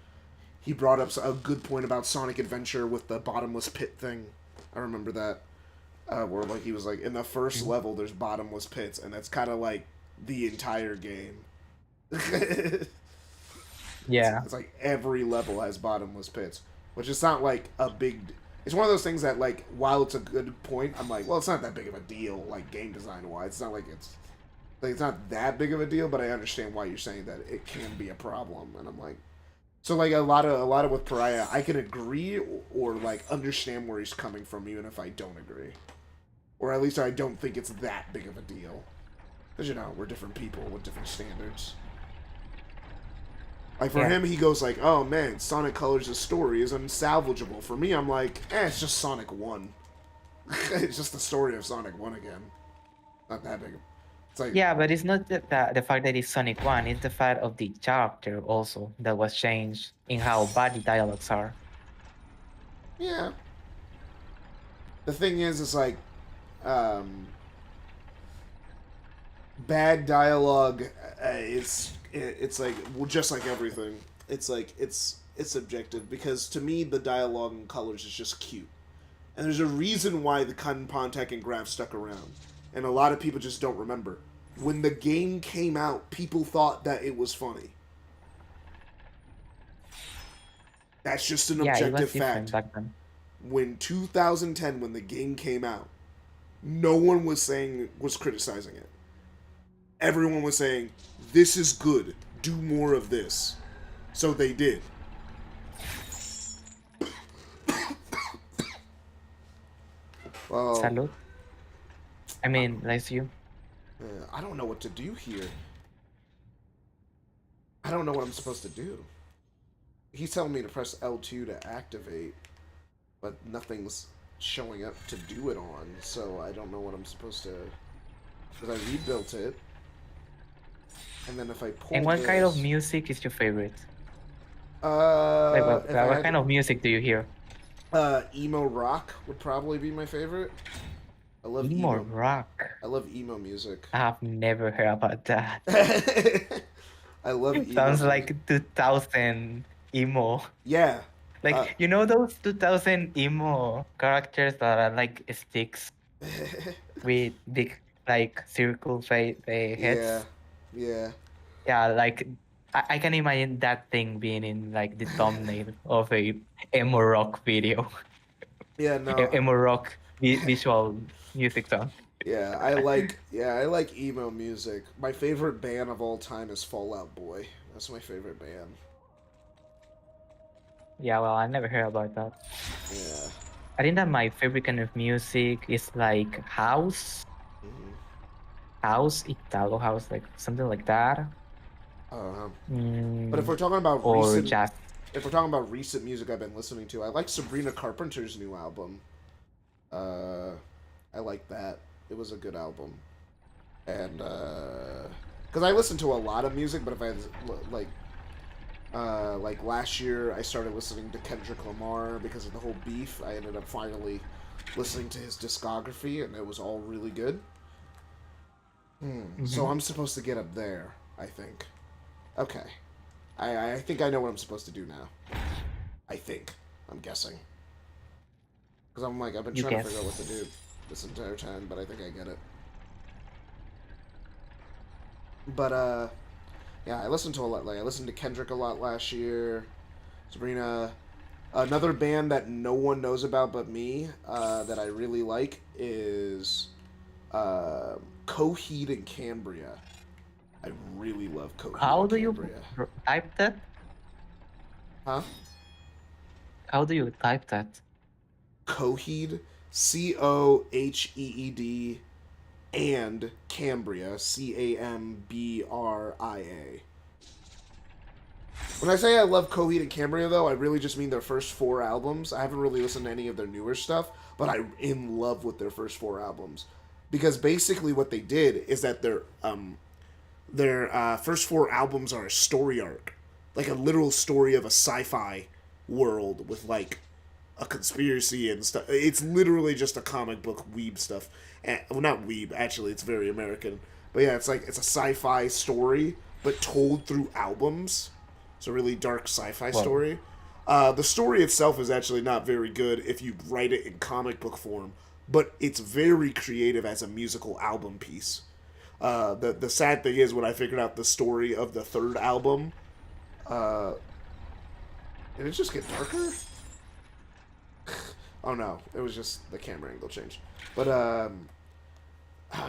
He brought up a good point about Sonic Adventure with the bottomless pit thing. I remember that. Where, like, he was like, in the first level, there's bottomless pits, and that's kind of like the entire game. Yeah. It's like every level has bottomless pits, which is not like a big. It's one of those things that, like, while it's a good point, I'm like, well, it's not that big of a deal, like, game design wise. It's not like it's not that big of a deal, but I understand why you're saying that it can be a problem, and I'm like, so, like, a lot of with Pariah, I can agree or like understand where he's coming from, even if I don't agree, or at least I don't think it's that big of a deal, because, you know, we're different people with different standards. Like, for him, he goes like, oh, man, Sonic Colors' story is unsalvageable. For me, I'm like, it's just Sonic 1. It's just the story of Sonic 1 again. Not that big. It's like, yeah, but it's not the fact that it's Sonic 1. It's the fact of the character also that was changed in how bad the dialogues are. Yeah. The thing is like, bad dialogue it's like, well, just like everything, it's like it's subjective, because to me the dialogue in Colors is just cute, and there's a reason why the Kun Pontek and Graf stuck around, and a lot of people just don't remember. When the game came out, people thought that it was funny. That's just an objective fact. Back then. When 2010, when the game came out, no one was criticizing it. Everyone was saying, this is good, do more of this. So they did. Well, Salud. I mean, bless you. I don't know what to do here. I don't know what I'm supposed to do. He's telling me to press L2 to activate, but nothing's showing up to do it on, so I don't know what I'm supposed to... Because I rebuilt it. And then if I pull And what kind of music is your favorite? What kind of music do you hear? Emo rock would probably be my favorite. I love emo rock. I love emo music. I have never heard about that. I love emo Sounds music. like 2000 emo. Yeah. Like, you know those 2000 emo characters that are like sticks with big, like, circle heads? Yeah. Yeah. Yeah, like, I can imagine that thing being in, like, the thumbnail of a emo rock video. Yeah, no. Emo rock visual music song. Yeah, I like emo music. My favorite band of all time is Fall Out Boy. That's my favorite band. Yeah, well, I never heard about that. Yeah. I think that my favorite kind of music is like house. House, Italo house, like something like that. But if we're talking about recent, jazz. If we're talking about recent music I've been listening to, I like Sabrina Carpenter's new album. I like that. It was a good album. And because I listen to a lot of music, but if I like last year I started listening to Kendrick Lamar because of the whole beef. I ended up finally listening to his discography, and it was all really good. So I'm supposed to get up there, I think. Okay. I think I know what I'm supposed to do now. I think. I'm guessing. Because I'm like, I've been trying to figure out what to do this entire time, but I think I get it. But, yeah, I listened to a lot. Like, I listened to Kendrick a lot last year. Sabrina. Another band that no one knows about but me that I really like is Coheed and Cambria. I really love Coheed How and do you Cambria. type that? Huh? How do you type that? Coheed, Coheed, and Cambria, Cambria. When I say I love Coheed and Cambria, though, I really just mean their first 4 albums. I haven't really listened to any of their newer stuff, but I'm in love with their first 4 albums. Because basically what they did is that their first 4 albums are a story arc. Like a literal story of a sci-fi world with, like, a conspiracy and stuff. It's literally just a comic book weeb stuff. Well, not weeb, actually, it's very American. But yeah, it's like, it's a sci-fi story, but told through albums. It's a really dark sci-fi story. The story itself is actually not very good if you write it in comic book form, but it's very creative as a musical album piece. The sad thing is, when I figured out the story of the 3rd album, did it just get darker? Oh no, it was just the camera angle changed. But,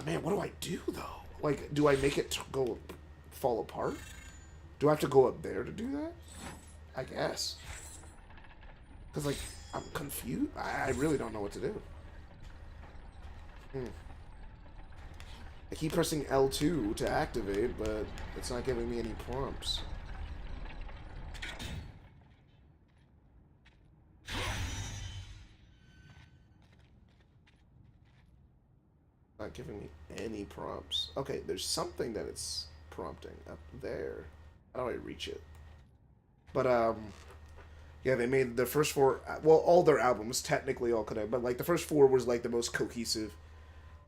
man, what do I do, though? Like, do I make it fall apart? Do I have to go up there to do that? I guess. Because, like, I'm confused. I really don't know what to do. I keep pressing L2 to activate, but it's not giving me any prompts. Not giving me any prompts. Okay, there's something that it's prompting up there. How do I reach it? But, yeah, they made the first 4, well, all their albums technically all connect, but, like, the first 4 was, like, the most cohesive.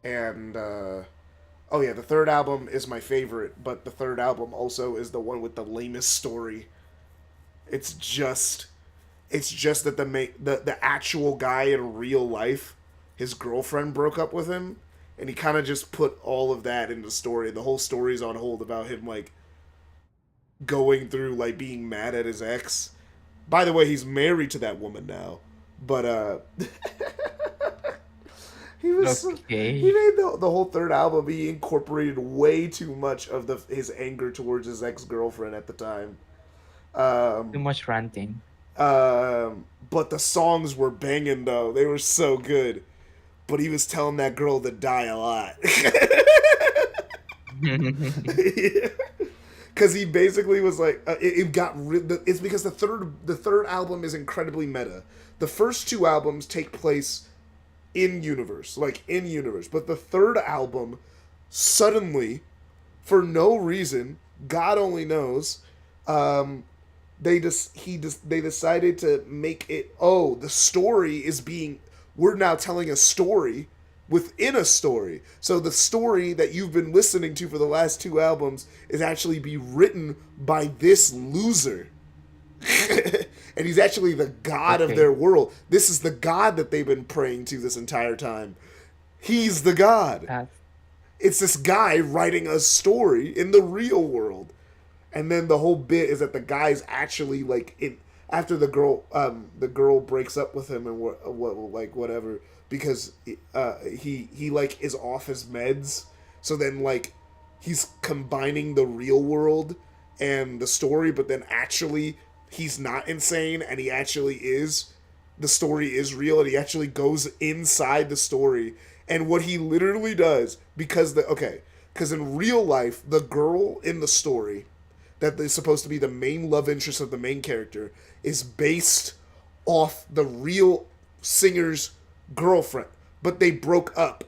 And, oh yeah, the 3rd album is my favorite, but the 3rd album also is the one with the lamest story. It's just that the actual guy in real life, his girlfriend broke up with him, and he kind of just put all of that in the story. The whole story's on hold about him, like, going through, like, being mad at his ex. By the way, he's married to that woman now. But, he was okay. He made the whole 3rd album. He incorporated way too much of his anger towards his ex-girlfriend at the time. Too much ranting. But the songs were banging, though. They were so good. But he was telling that girl to die a lot. Because he basically was like, it's because the third album is incredibly meta. The first 2 albums take place in universe, but the 3rd album, suddenly, for no reason, God only knows, they decided to make it, the story is we're now telling a story within a story. So the story that you've been listening to for the last 2 albums is actually be written by this loser. And he's actually the god of their world. This is the god that they've been praying to this entire time. He's the god. It's this guy writing a story in the real world. And then the whole bit is that the guy's actually, like, after the girl breaks up with him and whatever, because he like is off his meds. So then, like, he's combining the real world and the story, but then actually he's not insane, and he actually is. The story is real, and he actually goes inside the story. And what he literally does, because in real life, the girl in the story that is supposed to be the main love interest of the main character is based off the real singer's girlfriend, but they broke up.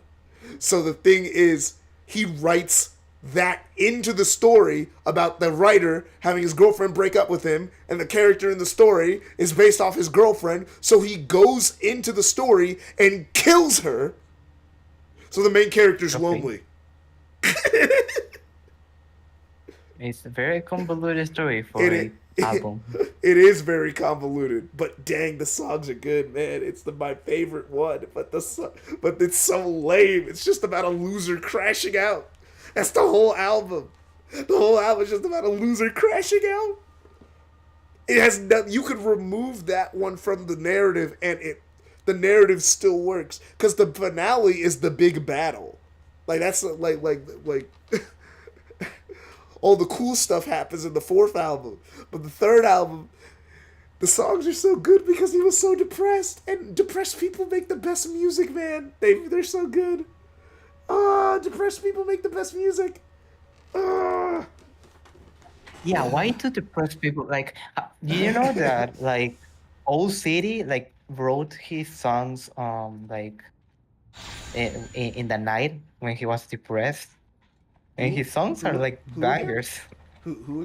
So the thing is, he writes that into the story about the writer having his girlfriend break up with him, and the character in the story is based off his girlfriend, so he goes into the story and kills her, so the main character's lonely. It's a very convoluted story for an album. It is very convoluted, but dang, the songs are good, man. It's my favorite one, but it's so lame. It's just about a loser crashing out. That's the whole album. The whole album is just about a loser crashing out. It has no, you could remove that one from the narrative, and the narrative still works because the finale is the big battle. Like that's like all the cool stuff happens in the fourth album, but the third album, the songs are so good because he was so depressed, and depressed people make the best music, man. They're so good. Depressed people make the best music. Yeah, why do depressed people like? Do you know that like Old City like wrote his songs like in the night when he was depressed, and his songs are like bangers. Who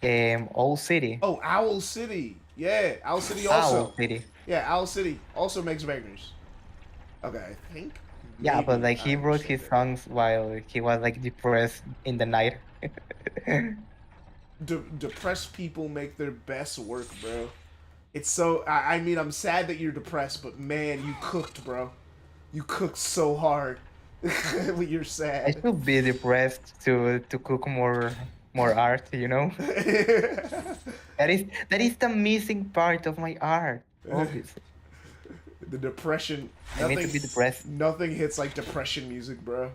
again? Old City. Oh, Owl City. Yeah, Owl City also. Owl City. Yeah, Owl City also makes bangers. Okay, I think. Yeah, but like he I wrote his understand songs while he was like depressed in the night. Depressed people make their best work, bro. It's so. I mean, I'm sad that you're depressed, but man, you cooked, bro. You cooked so hard. When you're I sad. should be depressed to cook more art, you know? That is the missing part of my art, obviously. The depression. I need to be depressed. Nothing hits like depression music, bro.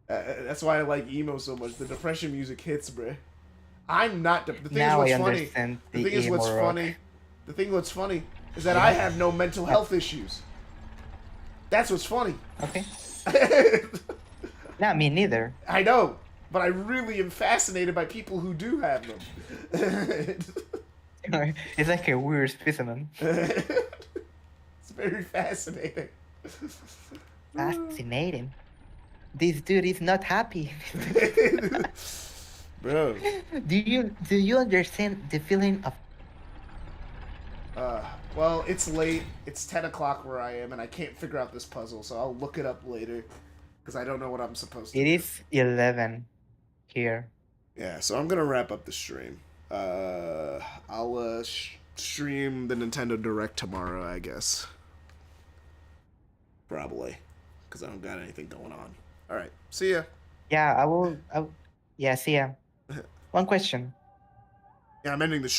That's why I like emo so much. The depression music hits, bro. I'm not. The thing Now is, I what's funny. understand The the thing is, what's emo rock. funny. The thing what's funny is that I have no mental health issues. That's what's funny. Okay. Not me neither. I know, but I really am fascinated by people who do have them. It's like a weird specimen. It's very fascinating. Fascinating. This dude is not happy. Bro. Do you understand the feeling of? Well, it's late. It's 10 o'clock where I am, and I can't figure out this puzzle, so I'll look it up later. Because I don't know what I'm supposed to do. It is 11 here. Yeah, so I'm going to wrap up the stream. I'll stream the Nintendo Direct tomorrow, I guess. Probably. Because I don't got anything going on. Alright, see ya. Yeah, I will. Yeah, see ya. One question. Yeah, I'm ending the